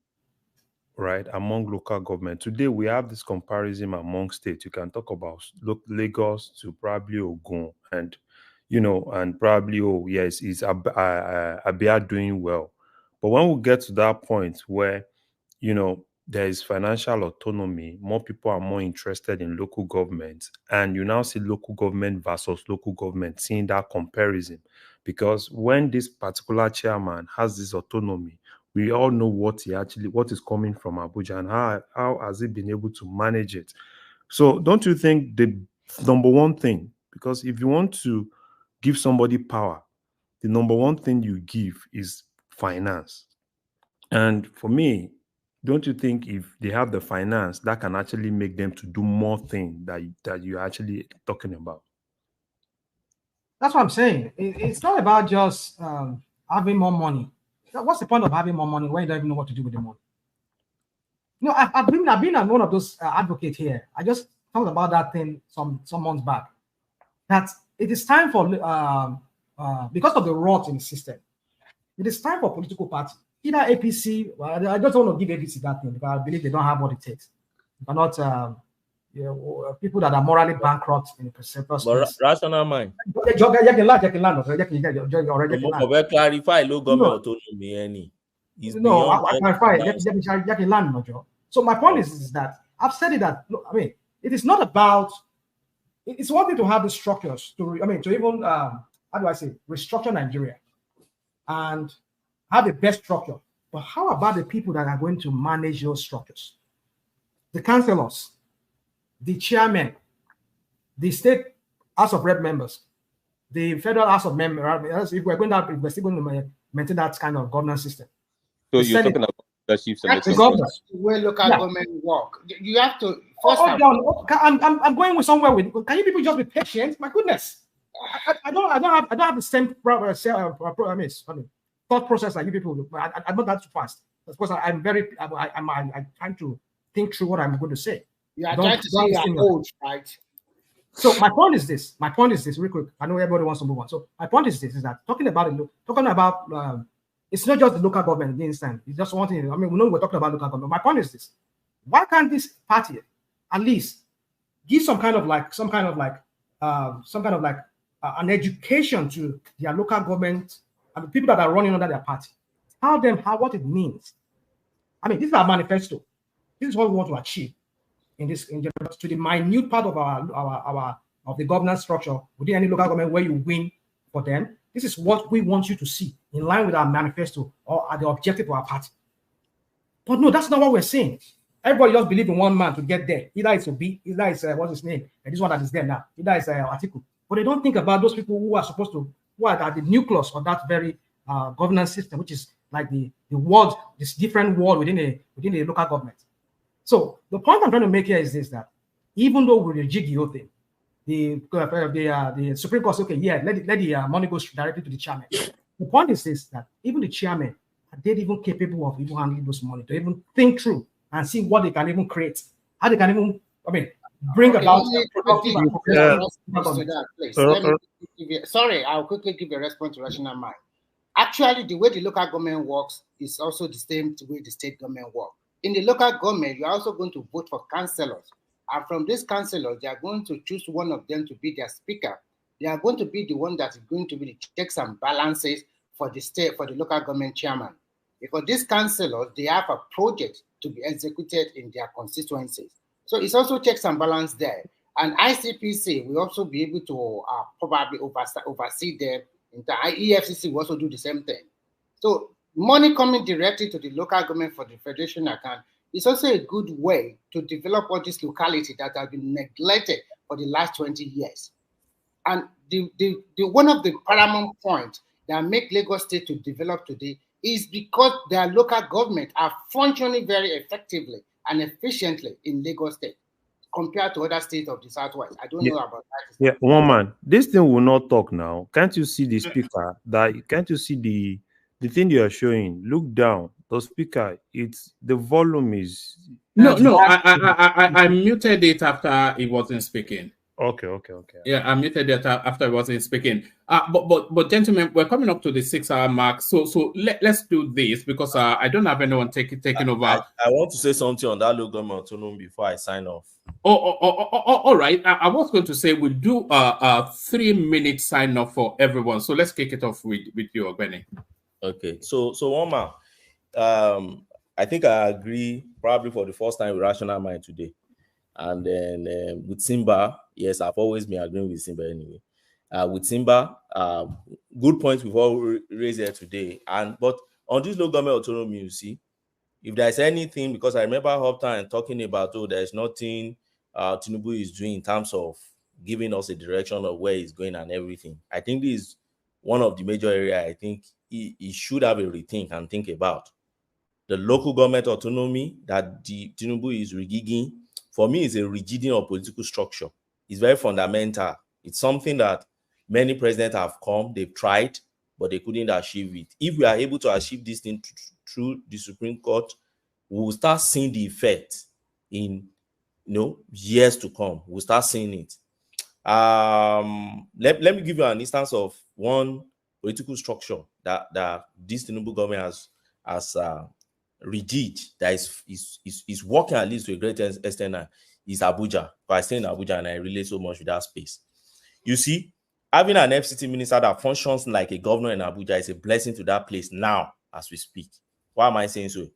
right, among local government? Today we have this comparison among states. You can talk about Lagos to probably Ogun, and and probably is Abia doing well. But when we get to that point where there is financial autonomy, more people are more interested in local government, and you now see local government versus local government, seeing that comparison. Because when this particular chairman has this autonomy, we all know what is coming from Abuja and how has he been able to manage it. So don't you think the number one thing, because if you want to give somebody power, the number one thing you give is finance. And for me, don't you think if they have the finance, that can actually make them to do more things that you're actually talking about? That's what I'm saying. It's not about just having more money. What's the point of having more money when you don't even know what to do with the money? I've been one of those advocates here. I just talked about that thing some months back. That it is time for because of the rot in the system, it is time for political party, either APC. Well, I just want to give APC that thing because I believe they don't have what it takes. They're not people that are morally bankrupt in the first place. Rational mind. Clarify low government autonomy any. No, I clarify. So my point is that I've said it that it is not about. It's one thing to have the structures to even how do I say restructure Nigeria and have the best structure. But how about the people that are going to manage those structures? The councillors, the chairmen, the state House of Rep members, the federal House of members. If we're still going to maintain that kind of governance system. So you're talking about the chief selection. Where local government work, you have to. I'm going with somewhere with. Can you people just be patient? My goodness, I don't have the same thought process like you people. I'm not that too fast. Of course, I'm trying to think through what I'm going to say. You are trying to say you are old, right? So my point is this, real quick. I know everybody wants to move on. So my point is this: is that talking about it's not just the local government in the instant. It's just one thing. We know we're talking about local government. My point is this: why can't this party at least give some kind of an education to their local government and the people that are running under their party? Tell them what it means. This is our manifesto. This is what we want to achieve in to the minute part of our the governance structure within any local government where you win for them. This is what we want you to see in line with our manifesto or the objective of our party. But no, that's not what we're saying. Everybody just believe in one man to get there. Either it's Obi, either it's what's his name, and this one that is there now. Either it's Atiku. But they don't think about those people who are who are at the nucleus of that very governance system, which is like the world, this different world within the local government. So the point I'm trying to make here is this: that even though with the GGO thing, the Supreme Court said, okay, yeah, let the money go directly to the chairman. The point is this: that even the chairman, they're even capable of even handling those money to even think through and see what they can even create, how they can even, bring about. Sorry, I'll quickly give a response to rational mind. Actually, the way the local government works is also the same way the state government works. In the local government, you're also going to vote for councillors. And from these councillors, they are going to choose one of them to be their speaker. They are going to be the one that is going to be the checks and balances for the state, for the local government chairman. because these councillors, they have a project to be executed in their constituencies. So it's also checks and balance there. And ICPC will also be able to probably oversee them. The EFCC will also do the same thing. So money coming directly to the local government for the federation account is also a good way to develop all this locality that have been neglected for the last 20 years. And the one of the paramount points that make Lagos State to develop today is because their local government are functioning very effectively and efficiently in Lagos State compared to other states of the Southwest. I don't know about that. Yeah, one man. This thing will not talk now. Can't you see the speaker? Can't you see the thing you are showing? Look down. The speaker. It's the volume is. No. I muted it after it wasn't speaking. Okay. Yeah, I muted it after it wasn't speaking. But gentlemen, we're coming up to the 6-hour mark. So let's do this because I don't have anyone taking over. I want to say something on that local government autonomy before I sign off. All right. I was going to say we'll do a 3-minute sign off for everyone. So let's kick it off with you, Ogbeni. Okay. So one man, I think I agree probably for the first time with Rational Mind today. And then with Simba, yes, I've always been agreeing with Simba anyway. With Simba, good points we've all raised here today. But on this local government autonomy, you see, if there's anything, because I remember Hoptown talking about, there's nothing Tinubu is doing in terms of giving us a direction of where he's going and everything. I think this is one of the major areas I think he should have a rethink and think about. The local government autonomy that the Tinubu is regigging, for me, is a rigging of political structure. It's very fundamental. It's something that many presidents have come, they've tried, but they couldn't achieve it. If we are able to achieve this thing through the Supreme Court, we will start seeing the effect in years to come. We'll start seeing it. Let me give you an instance of one political structure that this Tinubu government has rigid, that is working at least to a great extent, is Abuja. But I stay in Abuja and I relate so much with that space. You see, having an FCT minister that functions like a governor in Abuja is a blessing to that place now as we speak. Why am I saying so?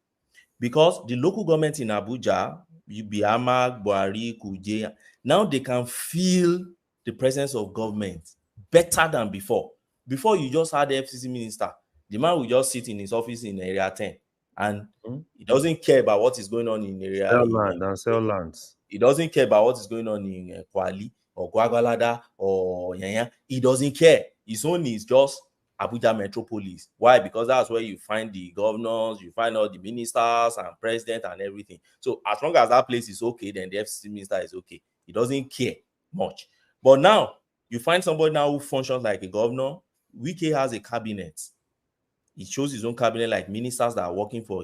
Because the local government in Abuja, Biama, Buhari, Kuje, now they can feel the presence of government better than before. Before, you just had the FCC minister. The man will just sit in his office in Area 10 and he doesn't care about what is going on in Area. Sell lands. He doesn't care about what is going on in Kwali or Gwagwalada or Yanya. He doesn't care. His own is just Abuja Metropolis. Why? Because that's where you find the governors, you find all the ministers and president and everything. So as long as that place is okay, then the FCC minister is okay. He doesn't care much. But now you find somebody now who functions like a governor. Wike has a cabinet. He chose his own cabinet, like ministers that are working for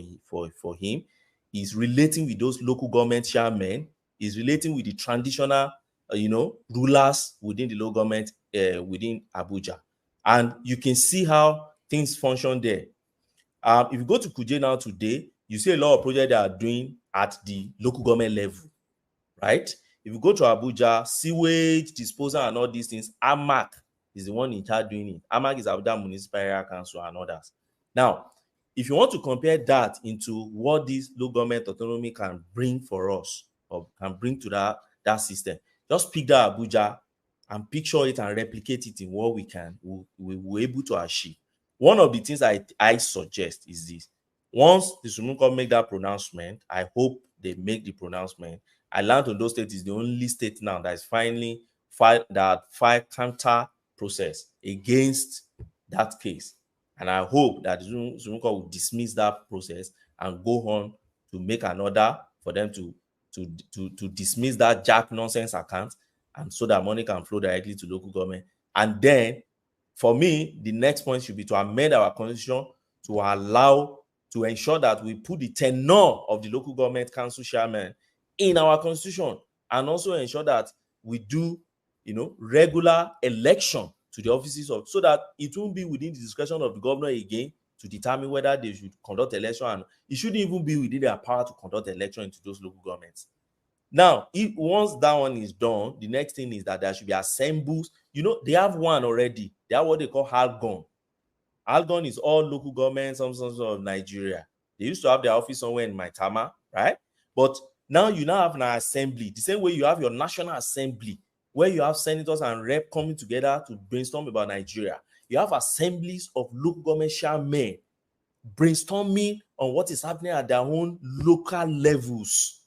him. He's relating with those local government chairmen. He's relating with the traditional, rulers within the local government within Abuja. And you can see how things function there. If you go to Kuje now today, you see a lot of projects they are doing at the local government level, right? If you go to Abuja, sewage disposal and all these things, AMAC is the one in charge doing it. AMAC is Abuja Municipal Area Council and others. Now, if you want to compare that into what this local government autonomy can bring for us, or can bring to that system, just pick that Abuja and picture it and replicate it in what we were able to achieve. One of the things I suggest is this. Once the Supreme Court make that pronouncement, I hope they make the pronouncement. I learned Ondo State is the only state now that is finally filed counter process against that case. And I hope that the Supreme Court will dismiss that process and go on to make an order for them to dismiss that jack nonsense account, and so that money can flow directly to local government. And then, for me, the next point should be to amend our constitution to ensure that we put the tenure of the local government council chairman in our constitution, and also ensure that we do, regular election to the offices so that it won't be within the discretion of the governor again to determine whether they should conduct election, and it shouldn't even be within their power to conduct election into those local governments. Now, once that one is done, the next thing is that there should be assemblies. They have one already. They have what they call hard gun. Algon is all local government, some sort of Nigeria. They used to have their office somewhere in Maitama, right? But now you now have an assembly, the same way you have your national assembly, where you have senators and rep coming together to brainstorm about Nigeria. You have assemblies of local government chairmen brainstorming on what is happening at their own local levels.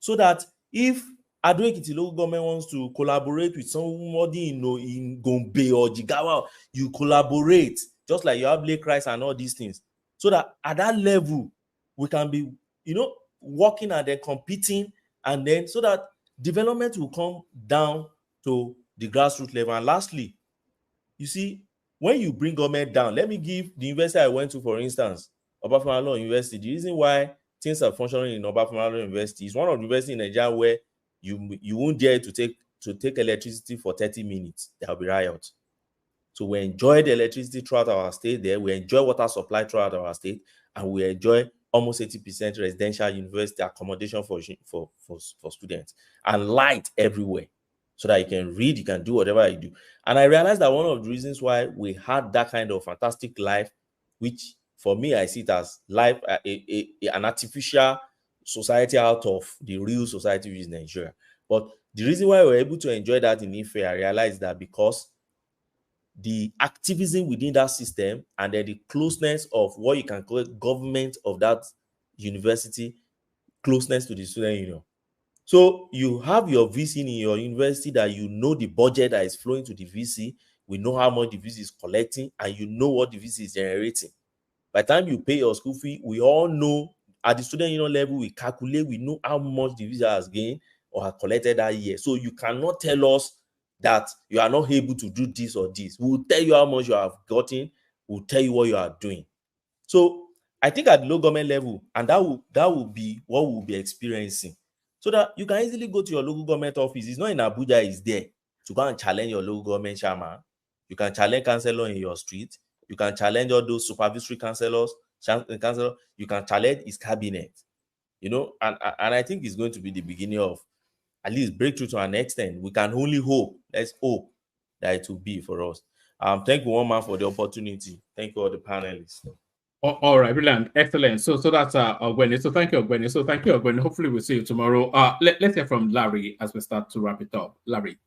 So that if Ado-Ekiti local government wants to collaborate with somebody in Gombe or Jigawa, you collaborate, just like you have Lake Rice and all these things. So that at that level, we can be, working and then competing, and then so that development will come down to the grassroots level. And lastly, you see, when you bring government down, let me give the university I went to, for instance, Obafemi University. The reason why things are functioning in Obafemi University is one of the universities in Nigeria where you won't dare to take electricity for 30 minutes. There will be riot. So we enjoy the electricity throughout our state there. We enjoy water supply throughout our state, and we enjoy almost 80% residential university accommodation for students, and light everywhere, so that you can read, you can do whatever you do. And I realized that one of the reasons why we had that kind of fantastic life, which for me, I see it as life, an artificial society out of the real society, which is Nigeria. But the reason why we're able to enjoy that in Ife, I realized that because the activism within that system, and then the closeness of what you can call government of that university, closeness to the student union. So you have your VC in your university that you know the budget that is flowing to the VC. We know how much the VC is collecting, and you know what the VC is generating. By the time you pay your school fee, we all know at the student union level, we calculate, we know how much the VC has gained or has collected that year. So you cannot tell us that you are not able to do this or this. We will tell you how much you have gotten. We'll tell you what you are doing. So I think at the low government level, and that will be what we'll be experiencing. So that you can easily go to your local government office. It's not in Abuja, it's there, to go and challenge your local government chairman. You can challenge councillor in your street. You can challenge all those supervisory councillors. You can challenge his cabinet. And I think it's going to be the beginning of at least breakthrough to an extent. We can only hope. Let's hope that it will be for us. Thank you, one man, for the opportunity. Thank you, all the panelists. All right, brilliant, excellent. So that's Ogwene. So thank you, Ogwene. So thank you, Ogwene. Hopefully we'll see you tomorrow. Let's hear from Larry as we start to wrap it up. Larry.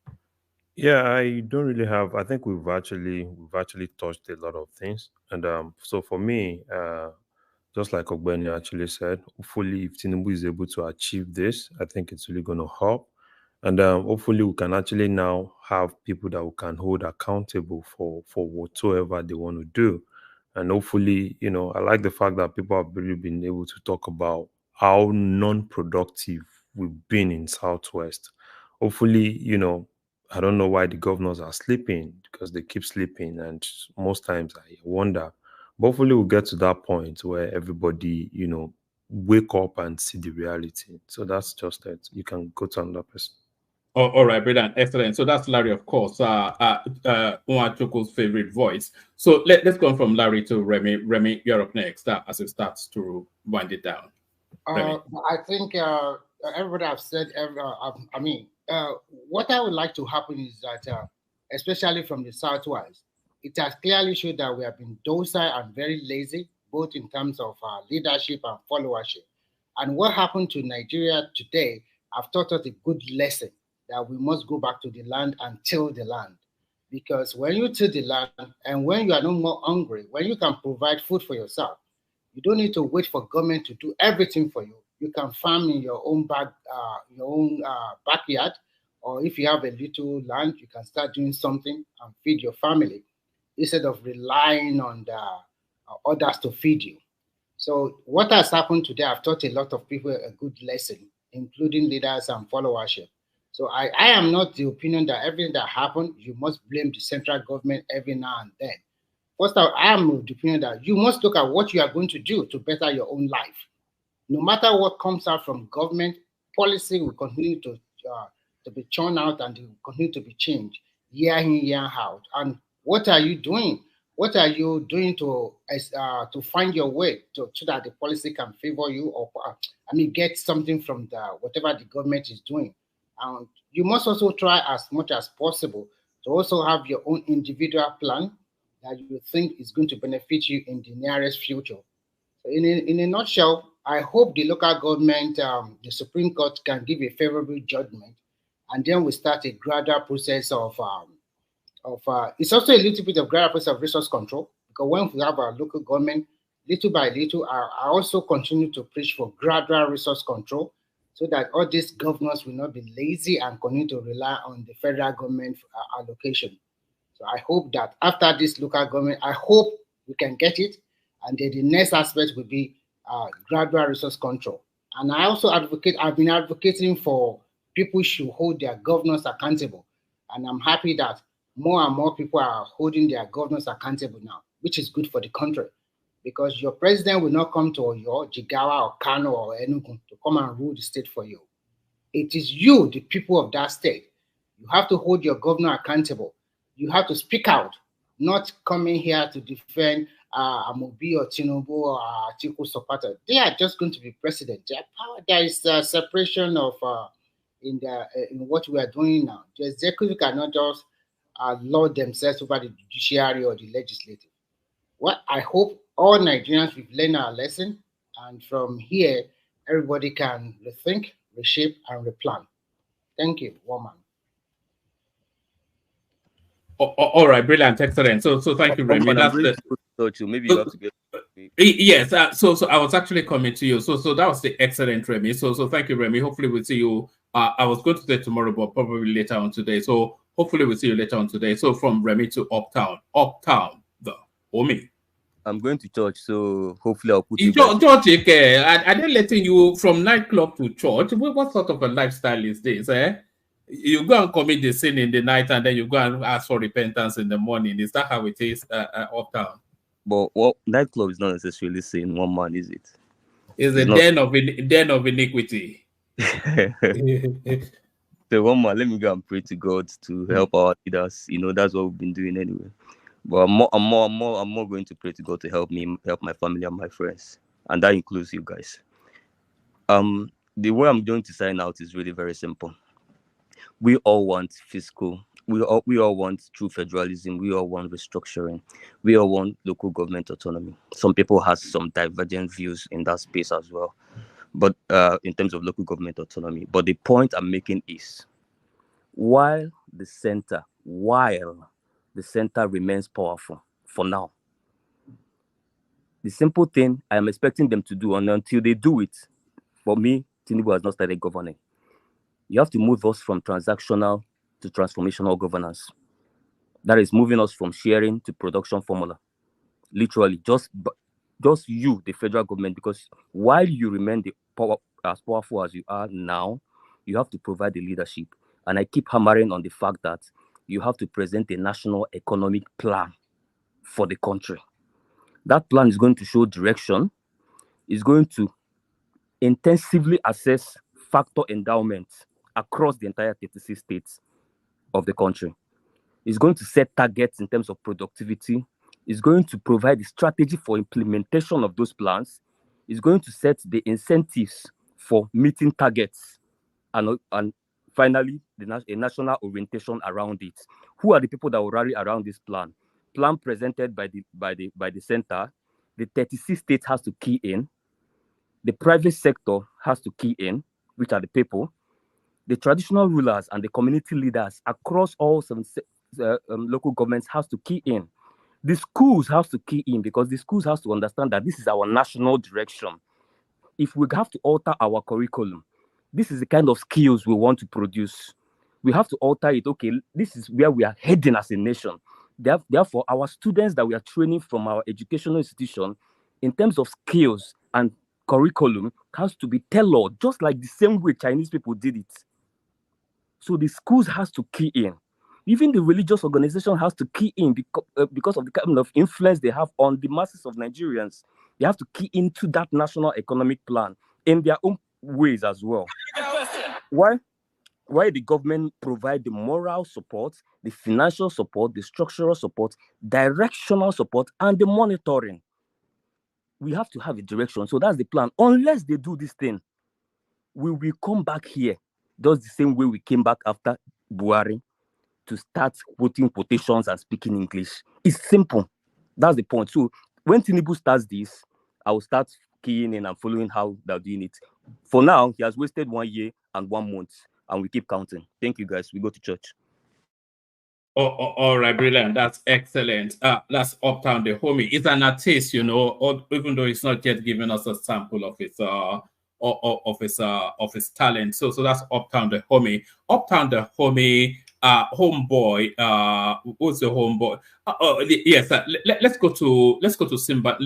Yeah, I don't really have. I think we've actually touched a lot of things, and so for me, just like Ogbeni actually said, hopefully if Tinubu is able to achieve this, I think it's really going to help. And hopefully we can actually now have people that we can hold accountable for whatsoever they want to do. And hopefully, I like the fact that people have really been able to talk about how non-productive we've been in Southwest. Hopefully, I don't know why the governors are sleeping, because they keep sleeping. And most times I wonder, but hopefully we'll get to that point where everybody, wake up and see the reality. So that's just it. You can go to another person. All right, brilliant, excellent. So that's Larry, of course, Nwachukwu's favorite voice. So let's go from Larry to Remy. Remy, you're up next as it starts to wind it down. I think everybody have said, what I would like to happen is that, especially from the Southwest, it has clearly showed that we have been docile and very lazy, both in terms of leadership and followership. And what happened to Nigeria today, I've taught us a good lesson that we must go back to the land and till the land. Because when you till the land and when you are no more hungry, when you can provide food for yourself, you don't need to wait for government to do everything for you. You can farm in your own backyard, or if you have a little land, you can start doing something and feed your family instead of relying on the others to feed you. So what has happened today, I've taught a lot of people a good lesson, including leaders and followership. So I am not the opinion that everything that happened, you must blame the central government every now and then. First of all, I am of the opinion that you must look at what you are going to do to better your own life. No matter what comes out from government, policy will continue to be churned out and will continue to be changed year in, year out. And what are you doing? What are you doing to find your way so that the policy can favor you, or get something from whatever the government is doing? You must also try as much as possible to also have your own individual plan that you think is going to benefit you in the nearest future. So in a nutshell, I hope the local government, the Supreme Court can give a favorable judgment, and then we start a gradual process of it's also a little bit of gradual process of resource control, because when we have our local government, little by little, I also continue to preach for gradual resource control so that all these governors will not be lazy and continue to rely on the federal government allocation. So I hope that after this local government, I hope we can get it. And then the next aspect will be gradual resource control. And I also I've been advocating for people should hold their governors accountable. And I'm happy that more and more people are holding their governors accountable now, which is good for the country. Because your president will not come to Oyo, Jigawa, or Kano, or Enugu to come and rule the state for you. It is you, the people of that state. You have to hold your governor accountable. You have to speak out, not coming here to defend Amobi or Tinubu or Atiku Sopata. They are just going to be president. There is a separation of in what we are doing now. The executive cannot just lord themselves over the judiciary or the legislative. Well, I hope all Nigerians will learn our lesson, and from here, everybody can rethink, reshape, and replan. Thank you, woman. All right, brilliant, excellent. So thank you, Remy. Maybe you have to get. Yes. So I was actually coming to you. So that was the excellent, Remy. So thank you, Remy. Hopefully we'll see you. I was going to say tomorrow, but probably later on today. So hopefully we'll see you later on today. So from Remy to Uptown, the Omi. I'm going to church, so hopefully I'll put you. George, are they letting you from nightclub to church? What sort of a lifestyle is this? You go and commit the sin in the night, and then you go and ask for repentance in the morning. Is that how it is Uptown? But nightclub is not necessarily sin, one man, is it? It's a den of iniquity. So one man, let me go and pray to God to help our leaders. That's what we've been doing anyway. But I'm more going to pray to God to help me, help my family and my friends, and that includes you guys. The way I'm going to sign out is really very simple. We all want fiscal. We all want true federalism. We all want restructuring. We all want local government autonomy. Some people have some divergent views in that space as well, but in terms of local government autonomy. But the point I'm making is, while the center remains powerful for now, the simple thing I am expecting them to do, and until they do it, for me, Tinubu has not started governing. You have to move us from transactional to transformational governance. That is moving us from sharing to production formula. Literally, just you, the federal government, because while you remain as powerful as you are now, you have to provide the leadership. And I keep hammering on the fact that you have to present a national economic plan for the country. That plan is going to show direction, is going to intensively assess factor endowments across the entire 36 states of the country. It's going to set targets in terms of productivity. It's going to provide the strategy for implementation of those plans. It's going to set the incentives for meeting targets. And finally, a national orientation around it. Who are the people that will rally around this plan? Plan presented by the center. The 36 states has to key in. The private sector has to key in, which are the people. The traditional rulers and the community leaders across all local governments has to key in. The schools have to key in, because the schools have to understand that this is our national direction. If we have to alter our curriculum, this is the kind of skills we want to produce. We have to alter it. Okay, this is where we are heading as a nation. Therefore, our students that we are training from our educational institution, in terms of skills and curriculum, has to be tailored, just like the same way Chinese people did it. So the schools has to key in. Even the religious organization has to key in because of the kind of influence they have on the masses of Nigerians. They have to key into that national economic plan in their own ways as well. Why the government provide the moral support, the financial support, the structural support, directional support, and the monitoring. We have to have a direction. So that's the plan. Unless they do this thing, we will come back here just the same way we came back after Buhari to start putting quotations and speaking English. It's simple. That's the point. So when Tinubu starts this, I will start keying in and following how they're doing it. For now, he has wasted 1 year and 1 month, and we keep counting. Thank you, guys. We go to church. All right, brilliant. That's excellent. That's Uptown the homie. It's an artist, you know, even though it's not yet giving us a sample of his talent. So that's Uptown the homie. Uptown the homie, homeboy. Who's the homeboy? Yes. Let's go to Simba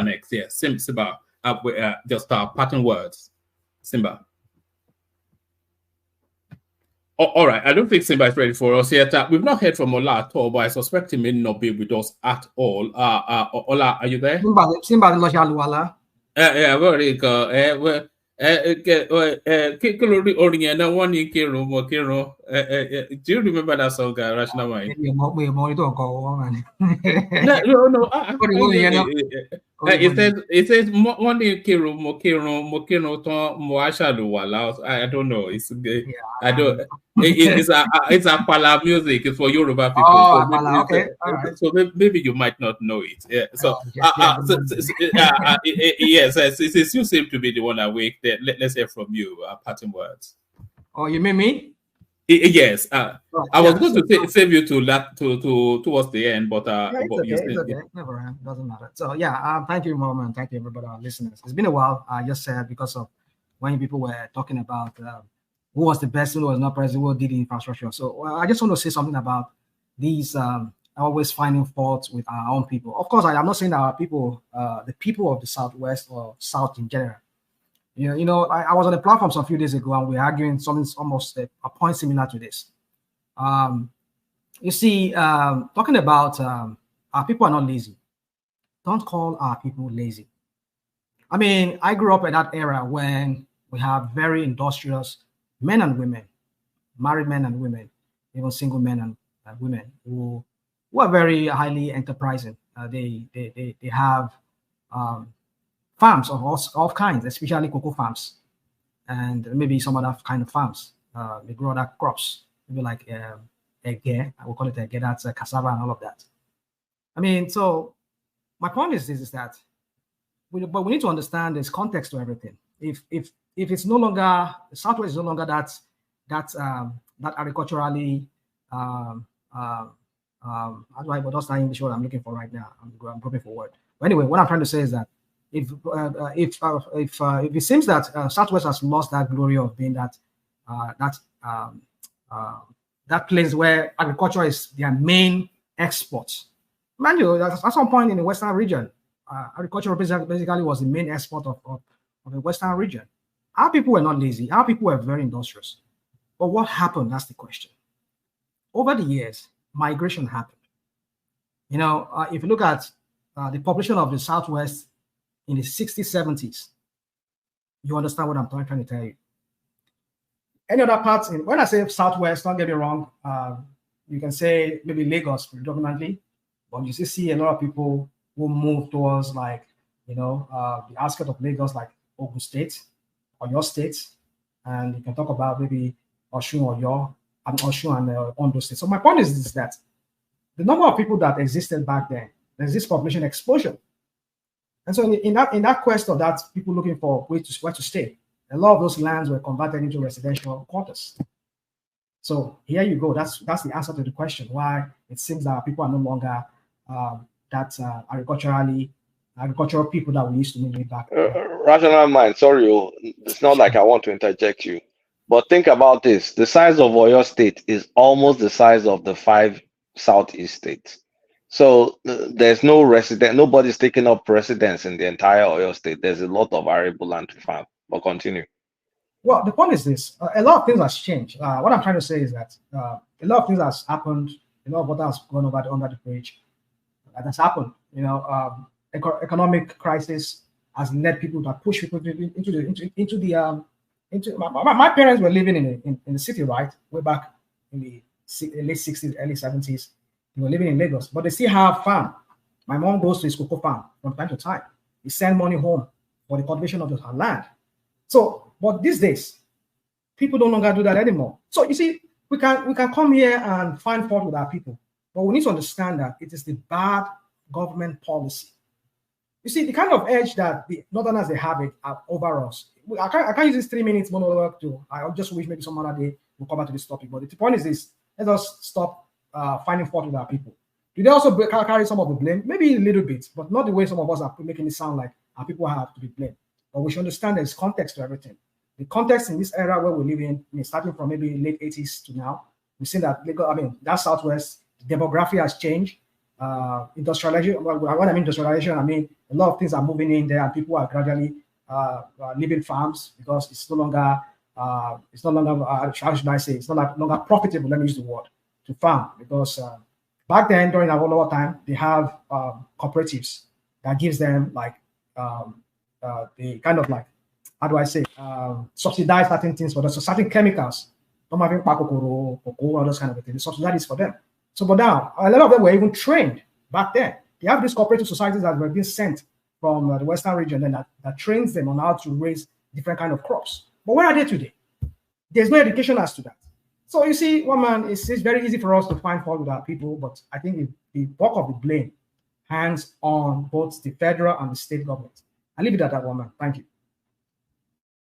next. Yeah, Simba. Just parting words. Simba. All right, I don't think Simba is ready for us yet. We've not heard from Ola at all, but I suspect he may not be with us at all. Ola, are you there? Simba Luwala. Yeah, very good. Do you remember that song, Rational Mind? No. It says I don't know. It's a Pala music. It's for Yoruba people. Oh, okay. All right. So maybe you might not know it. Yeah. So yes, since you seem to be the one awake, let's hear from you. Parting words. Oh, you mean me? Yes. I was going to save you to towards the end, but it's okay. Never doesn't matter. So yeah, thank you, Mom, and thank you, everybody, our listeners. It's been a while. I just said because of when people were talking about who was the best, who was not president, who did the infrastructure. So I just want to say something about these always finding fault with our own people. Of course, I'm not saying that our people, the people of the Southwest or South in general. You know, I was on a platform some few days ago, and we were arguing something almost a point similar to this. You see, talking about our people are not lazy. Don't call our people lazy. I mean, I grew up in that era when we have very industrious men and women, married men and women, even single men and women who are very highly enterprising. They have farms of all kinds, especially cocoa farms, and maybe some other kind of farms. They grow other crops, maybe like egg, I will call it egg, that's cassava and all of that. I mean, so my point is this: is that we need to understand there's context to everything. If it's no longer the Southwest is no longer that agriculturally how do I? But that's not English word I'm looking for right now. I'm groping for word. But anyway, what I'm trying to say is that if it seems that Southwest has lost that glory of being that place where agriculture is their main export. Mind you, at some point in the Western region, agriculture basically was the main export of the Western region. Our people were not lazy. Our people were very industrious. But what happened? That's the question. Over the years, migration happened. You know, if you look at the population of the Southwest in the 60s, 70s, you understand what I'm trying to tell you. Any other parts, when I say Southwest, don't get me wrong, you can say maybe Lagos predominantly, but you still see a lot of people who move towards the outskirts of Lagos, like Ogun State or your state, and you can talk about maybe Osun and Ondo State. So my point is that the number of people that existed back then, there's this population explosion. And so in that quest of that, people looking for where to stay, a lot of those lands were converted into residential quarters. So here you go. That's the answer to the question why it seems that people are no longer agricultural people that we used to live back. Rational mind, sorry, it's not like I want to interject you, but think about this. The size of Oyo State is almost the size of the 5 Southeast states. So there's no nobody's taking up residence in the entire Oyo State. There's a lot of arable land to farm. But continue. Well, the point is this: a lot of things has changed. What I'm trying to say is that a lot of things has happened. A lot of what has gone under the bridge. That has happened. You know, economic crisis has led people to push people into the my parents were living in the city, right, way back in the late 60s, early 70s. They were living in Lagos, but they still have farm. My mom goes to his cocoa farm from time to time. He send money home for the cultivation of her land. So, but these days, people no longer do that anymore. So you see, we can come here and find fault with our people, but we need to understand that it is the bad government policy. You see, the kind of edge that the Northerners they have it over us. I can't use this 3 minutes monologue to. I just wish maybe some other day we'll come back to this topic. But the point is this: let us stop finding fault with our people. Do they also carry some of the blame? Maybe a little bit, but not the way some of us are making it sound like our people have to be blamed. But we should understand there's context to everything. The context in this era where we live in, starting from maybe late 80s to now, we've seen that that Southwest demography has changed. Industrialization. When I mean industrialization, I mean a lot of things are moving in there, and people are gradually leaving farms because it's no longer how should I say, it's not longer profitable. Let me use the word to farm, because back then during our lower time they have cooperatives that gives them like the kind of like, how do I say, subsidize certain things for them. So certain chemicals, don't having cocoa, all those kind of things, subsidize for them. So, but now a lot of them were even trained back then. They have these cooperative societies that were being sent from the Western region, and that trains them on how to raise different kind of crops. But where are they today? There's no education as to that. So you see, one man, it's very easy for us to find fault with our people, but I think the bulk of the blame hangs on both the federal and the state government. I'll leave it at that, one man. Thank you.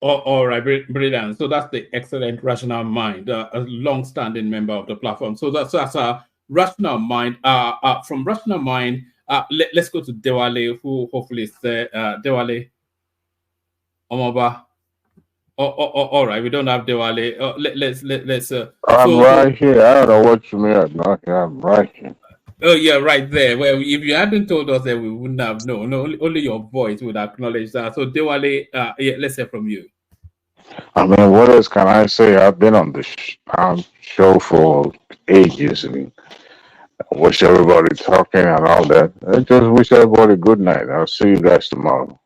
All right, brilliant. So that's the excellent Rational Mind, a long-standing member of the platform. So that's a Rational Mind. From Rational Mind, let's go to Dewale, who hopefully is there. Dewale, Omoba. All right, we don't have Dewale. Let's. I'm right here. I don't know what you mean. I'm right here. Oh yeah, right there. Well, if you hadn't told us that, we wouldn't have known. No, only your voice would acknowledge that. So Dewale, yeah, let's hear from you. I mean, what else can I say? I've been on the show for ages. I mean, I wish everybody talking and all that. I just wish everybody good night. I'll see you guys tomorrow.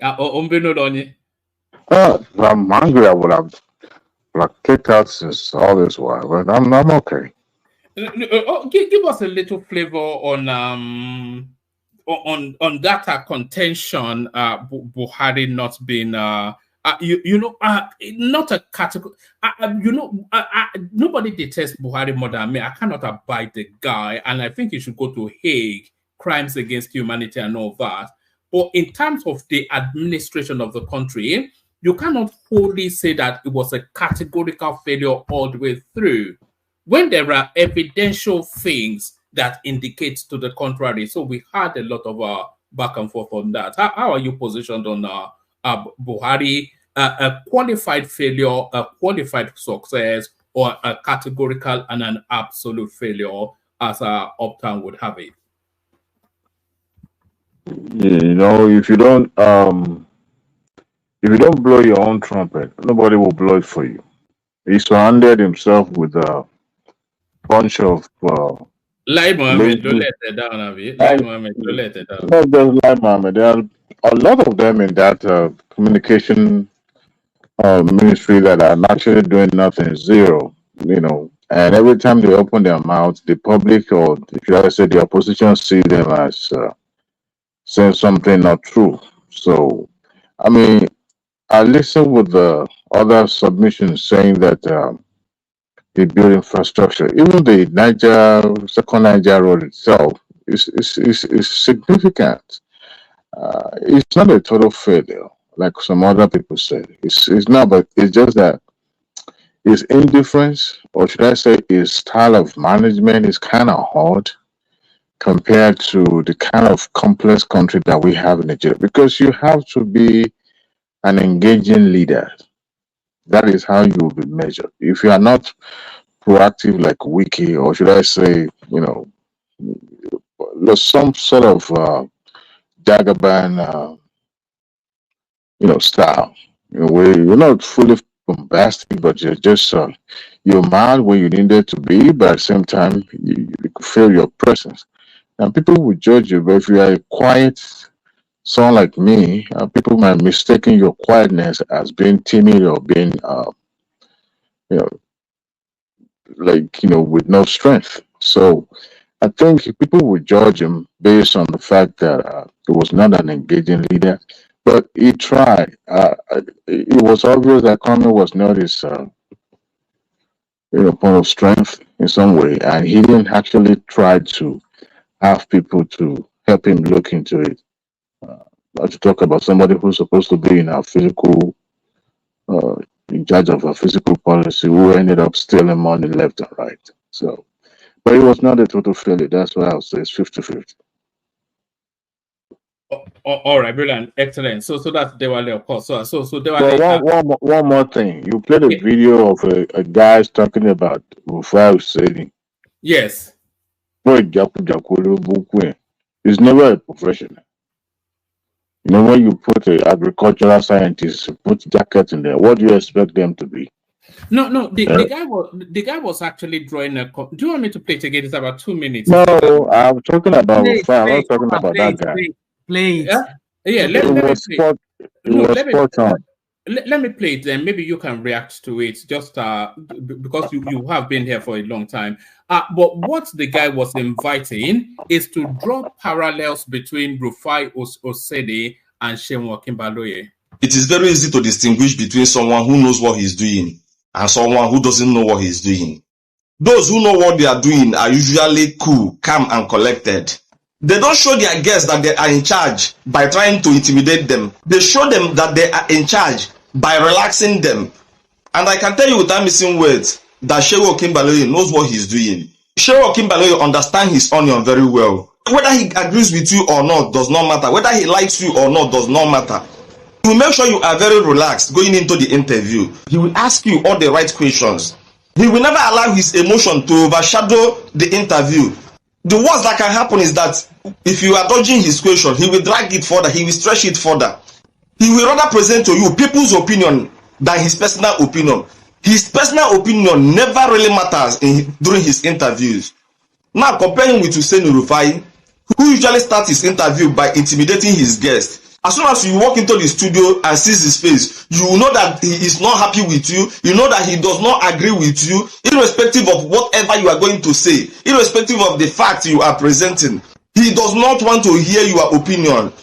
I'm hungry. I would have kicked out since all this while, but I'm okay. Give us a little flavor on that contention. Buhari not being not a category. Nobody detests Buhari more than me. I cannot abide the guy, and I think he should go to Hague, crimes against humanity and all that. But in terms of the administration of the country, you cannot wholly say that it was a categorical failure all the way through, when there are evidential things that indicate to the contrary. So we had a lot of back and forth on that. How are you positioned on Buhari, a qualified failure, a qualified success, or a categorical and an absolute failure, as Uptown would have it? You know, if you don't blow your own trumpet, nobody will blow it for you. He surrounded himself with a bunch of Lai Mohammed, don't let it down, Avi. Lai Mohammed, don't let it down. Not just Lai Mohammed. There are a lot of them in that communication ministry that are actually doing nothing, zero. You know, and every time they open their mouths, the public, or if you ever say the opposition, see them as saying something not true. So, I mean, I listened with the other submissions saying that they build infrastructure. Even the second Niger road itself is significant. It's not a total failure, like some other people say. It's not, but it's just that his indifference, or should I say his style of management, is kind of hard compared to the kind of complex country that we have in Nigeria. Because you have to be an engaging leader. That is how you will be measured. If you are not proactive like Wiki, or should I say, you know, there's some sort of Jagaban, style, where you're not fully bombastic, but you're just you're mad where you needed to be, but at the same time, you could feel your presence. And people will judge you, but if you are a quiet someone like me, people might mistaken your quietness as being timid or being, with no strength. So I think people would judge him based on the fact that he was not an engaging leader, but he tried. It was obvious that Kwame was not his point of strength in some way, and he didn't actually try to have people to help him look into it. Not to talk about somebody who's supposed to be in our physical, uh, in charge of our physical policy, who ended up stealing money left and right. So, but it was not a total failure. That's why I'll say it's 50-50. All right, brilliant, excellent. So that's Dewale, of course. So Dewale. One more thing. You played a video of a guy talking about Rufai Husseini. Yes. It's never a profession. You know, when you put an agricultural scientist, put jacket in there, what do you expect them to be? No. The guy was actually drawing a. Do you want me to play it again? It's about 2 minutes. No, I'm talking about Rufai. I'm not talking about that guy. Play it. Yeah, Let me play it, then maybe you can react to it, just because you have been here for a long time. But what the guy was inviting is to draw parallels between Rufai Osede and Seun Okinbaloye. It is very easy to distinguish between someone who knows what he's doing and someone who doesn't know what he's doing. Those who know what they are doing are usually cool, calm, and collected. They don't show their guests that they are in charge by trying to intimidate them. They show them that they are in charge by relaxing them. And I can tell you without missing words that Seun Okinbaloye knows what he's doing. Seun Okinbaloye understands his onion very well. Whether he agrees with you or not does not matter. Whether he likes you or not does not matter. He will make sure you are very relaxed going into the interview. He will ask you all the right questions. He will never allow his emotion to overshadow the interview. The worst that can happen is that if you are dodging his question, he will drag it further, he will stretch it further. He will rather present to you people's opinion than his personal opinion. His personal opinion never really matters during his interviews. Now, comparing with Hussein Rufai, who usually starts his interview by intimidating his guest. As soon as you walk into the studio and see his face, you will know that he is not happy with you. You know that he does not agree with you, irrespective of whatever you are going to say, irrespective of the facts you are presenting. He does not want to hear your opinion.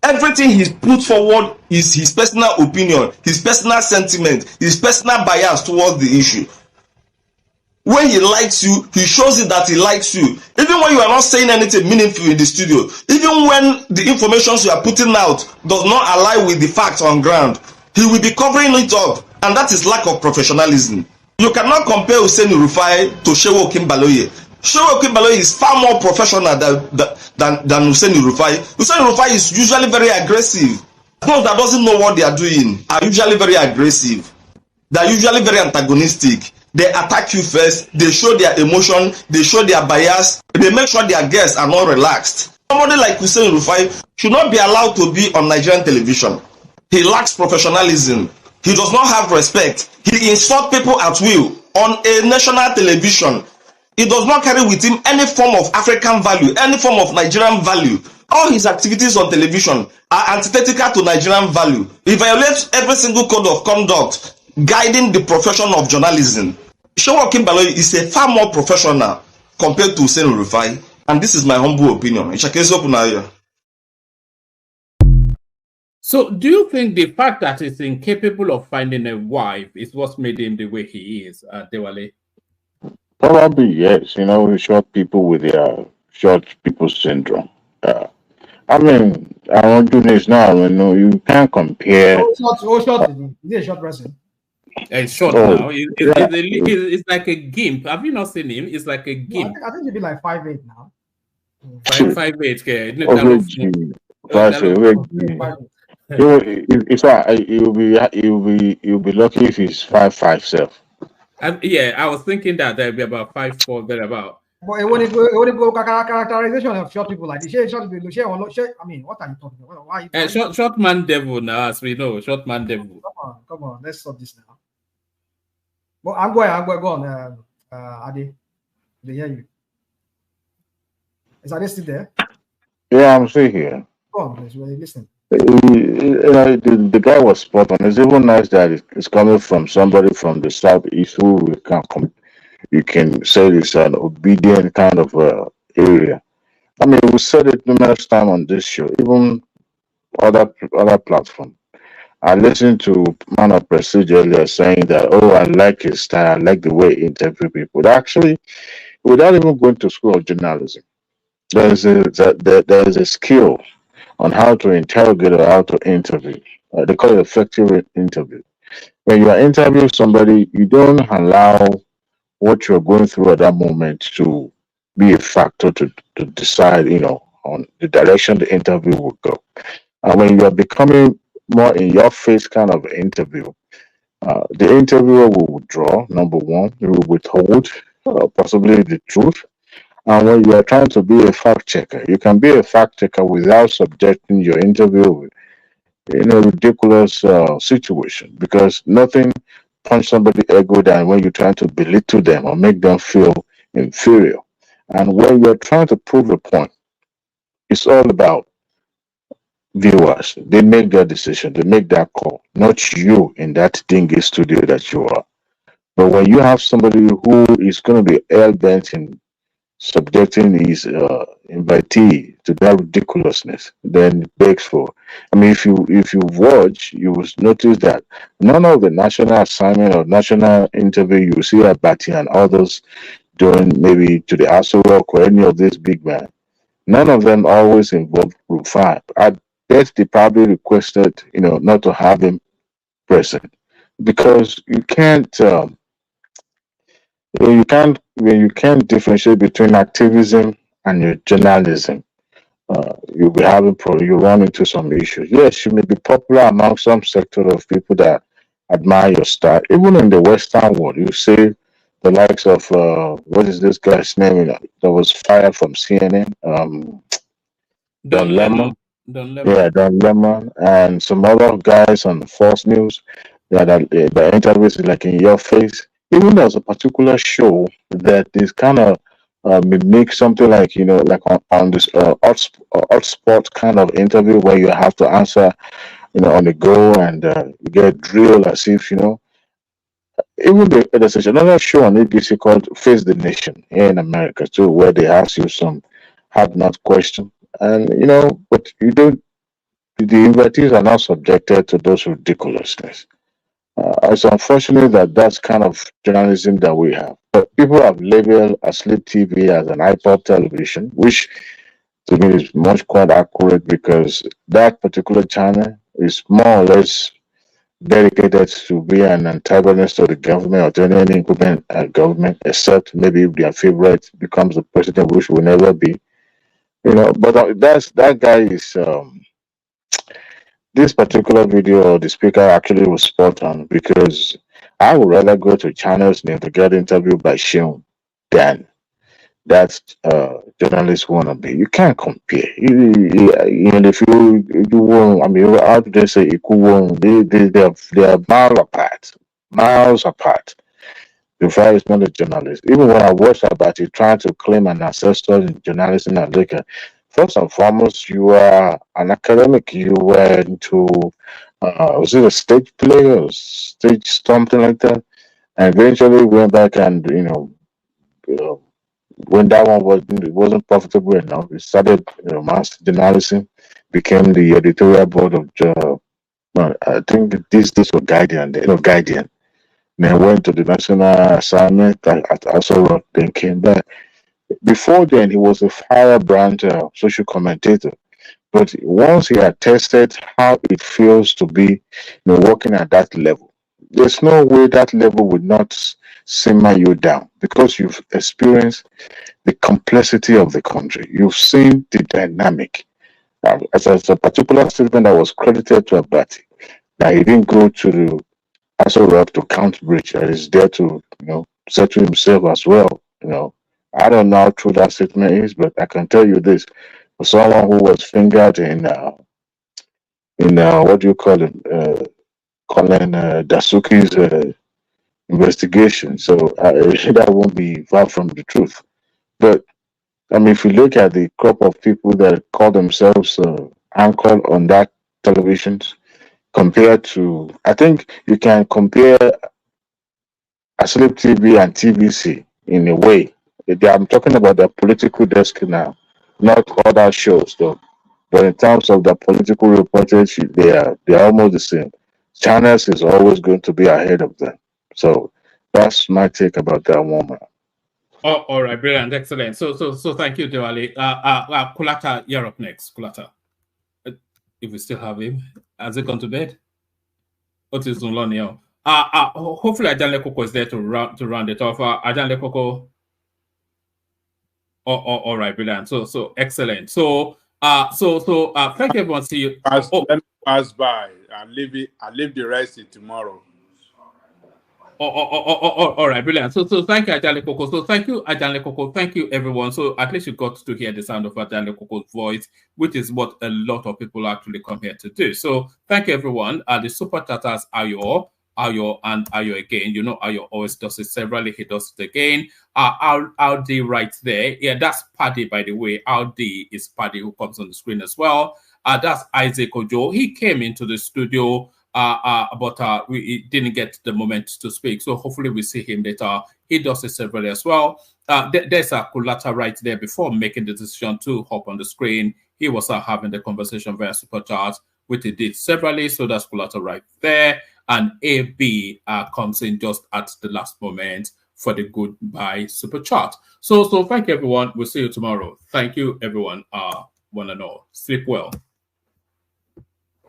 Everything he puts forward is his personal opinion, his personal sentiment, his personal bias towards the issue. When he likes you, he shows it that he likes you. Even when you are not saying anything meaningful in the studio, even when the information you are putting out does not align with the facts on ground, he will be covering it up, and that is lack of professionalism. You cannot compare Hussein Rufai to Seun Okinbaloye. Seun Okinbaloye is far more professional than Hussein Rufai. Hussein Rufai is usually very aggressive. Those that doesn't know what they are doing are usually very aggressive. They are usually very antagonistic. They attack you first, they show their emotion, they show their bias, they make sure their guests are not relaxed. Somebody like Hussein Rufai should not be allowed to be on Nigerian television. He lacks professionalism. He does not have respect. He insults people at will on a national television. He does not carry with him any form of African value, any form of Nigerian value. All his activities on television are antithetical to Nigerian value. He violates every single code of conduct guiding the profession of journalism. Seun Okinbaloye is a far more professional compared to Hussein Rufai, and this is my humble opinion. So, do you think the fact that he's incapable of finding a wife is what made him the way he is, Dewale? Probably yes. You know, short people with their short people syndrome. I mean, I don't do this now. You know, you can't compare. Short. Is he a short person? It's short now. It's like a gimp. Have you not seen him? It's like a gimp. I think he'll be like 5'8" now. 5'8". You'll be lucky if he's 5'5" self. Yeah, I was thinking that there'll be about 5'4" thereabout. But when you go characterization of short people like this, I mean, what are you talking about? Why short man devil now, as we know, short man devil. Come on, let's stop this now. Well, I'm going go on. Ade, they hear you. Is Ade still there? Yeah, I'm still here. Go on, please. Listen. The guy was spot on. It's even nice that it's coming from somebody from the southeast who you can say it's an obedient kind of area. I mean, we said it numerous times on this show, even other platforms. I listened to Man of Prestige earlier saying that, oh, I like his style, I like the way he interviews people. Actually, without even going to school of journalism, there is a skill on how to interrogate or how to interview. They call it effective interview. When you are interviewing somebody, you don't allow what you're going through at that moment to be a factor to decide, on the direction the interview will go. And when you are becoming more in your face kind of interview, the interviewer will withdraw, number one, he will withhold possibly the truth. And when you are trying to be a fact checker, you can be a fact checker without subjecting your interview in a ridiculous situation, because nothing punch somebody ego than when you're trying to belittle them or make them feel inferior. And when you're trying to prove a point, it's all about viewers. They make their decision, they make that call, not you in that dingy studio that you are. But when you have somebody who is going to be hell bent in subjecting his invitee to that ridiculousness, then it begs for. I mean, if you watch, you will notice that none of the national assignment or national interview you see Abati and others doing, maybe to the Aso Rock or any of these big men, none of them always involve Group 5. I bet they probably requested, not to have him present, because you can't differentiate between activism and your journalism. You'll be having you run into some issues. Yes, you may be popular among some sector of people that admire your style. Even in the Western world, you see the likes of what is this guy's name, that was fired from CNN? Don Lemon. Yeah, Don Lemon, and some other guys on Fox News that the interviews like in your face. Even there's a particular show that is kind of mimic something like, like on this hotspot kind of interview where you have to answer, on the go, and you get drilled as if, even there's another show on ABC called Face the Nation here in America too, where they ask you some hard nut question, and but you don't. The invitees are not subjected to those ridiculousness. It's unfortunate that that's kind of journalism that we have. But people have labeled Asleep TV as an iPod television, which to me is much quite accurate, because that particular channel is more or less dedicated to be an antagonist to the government or to any incumbent government, except maybe if their favorite becomes the president, which will never be. But that guy is. This particular video, the speaker actually was spot on, because I would rather go to channels name to get interviewed by Shion than that journalist wannabe. You can't compare. If you won't, I mean, how do they say it won't? They are miles apart. The fire is not a journalist. Even when I watched about it trying to claim an ancestor in journalism in Africa, first and foremost, you are an academic. You were into, was it a stage play or stage something like that? And eventually went back and, when that one wasn't profitable enough, we started, mass journalism, became the editorial board of, I think these days were Guardian. Then went to the national assignment at Aso Rock, then came back. Before then, he was a firebrand social commentator. But once he had tested how it feels to be, working at that level, there's no way that level would not simmer you down, because you've experienced the complexity of the country. You've seen the dynamic. As a particular statement that was credited to Abati, that he didn't go to the Aso Rock to count bridge, that is there to, settle himself as well. I don't know how true that statement is, but I can tell you this: for someone who was fingered in what do you call it, Colin Dasuki's investigation, so that won't be far from the truth. But I mean, if you look at the crop of people that call themselves anchored on that televisions, compared to, I think you can compare Asleep TV and TVC in a way. I'm talking about the political desk now, not other shows though. But in terms of the political reportage, they are almost the same. Channels is always going to be ahead of them. So that's my take about that woman. Oh, all right, brilliant, excellent. So thank you, Diwali. Kulata, you're up next. Kulata, if we still have him, has he gone to bed? What is Nlonio? Hopefully, Ajanle Koko is there to round it off. Ajanle Koko. All right, brilliant. So excellent. So thank everyone. See you. Let me pass by. I'll leave the rest till tomorrow. All right, brilliant. So thank you, Ajanle Koko. So thank you, Ajanle Koko. Thank you, everyone. So at least you got to hear the sound of Ajanle Koko's voice, which is what a lot of people actually come here to do. So thank you, everyone. The super tatas Ayo, and Ayo again. You know, Ayo always does it severally. He does it again. Aldi right there. Yeah, that's Paddy, by the way. Aldi is Paddy who comes on the screen as well. That's Isaac Ojo. He came into the studio. But we didn't get the moment to speak. So hopefully we see him later. He does it severally as well. There's a Kulata right there before making the decision to hop on the screen. He was having the conversation via super chat, which he did severally. So that's Kulata right there. And AB comes in just at the last moment for the goodbye super chat. So thank you, everyone. We'll see you tomorrow. Thank you, everyone. One and all. Sleep well.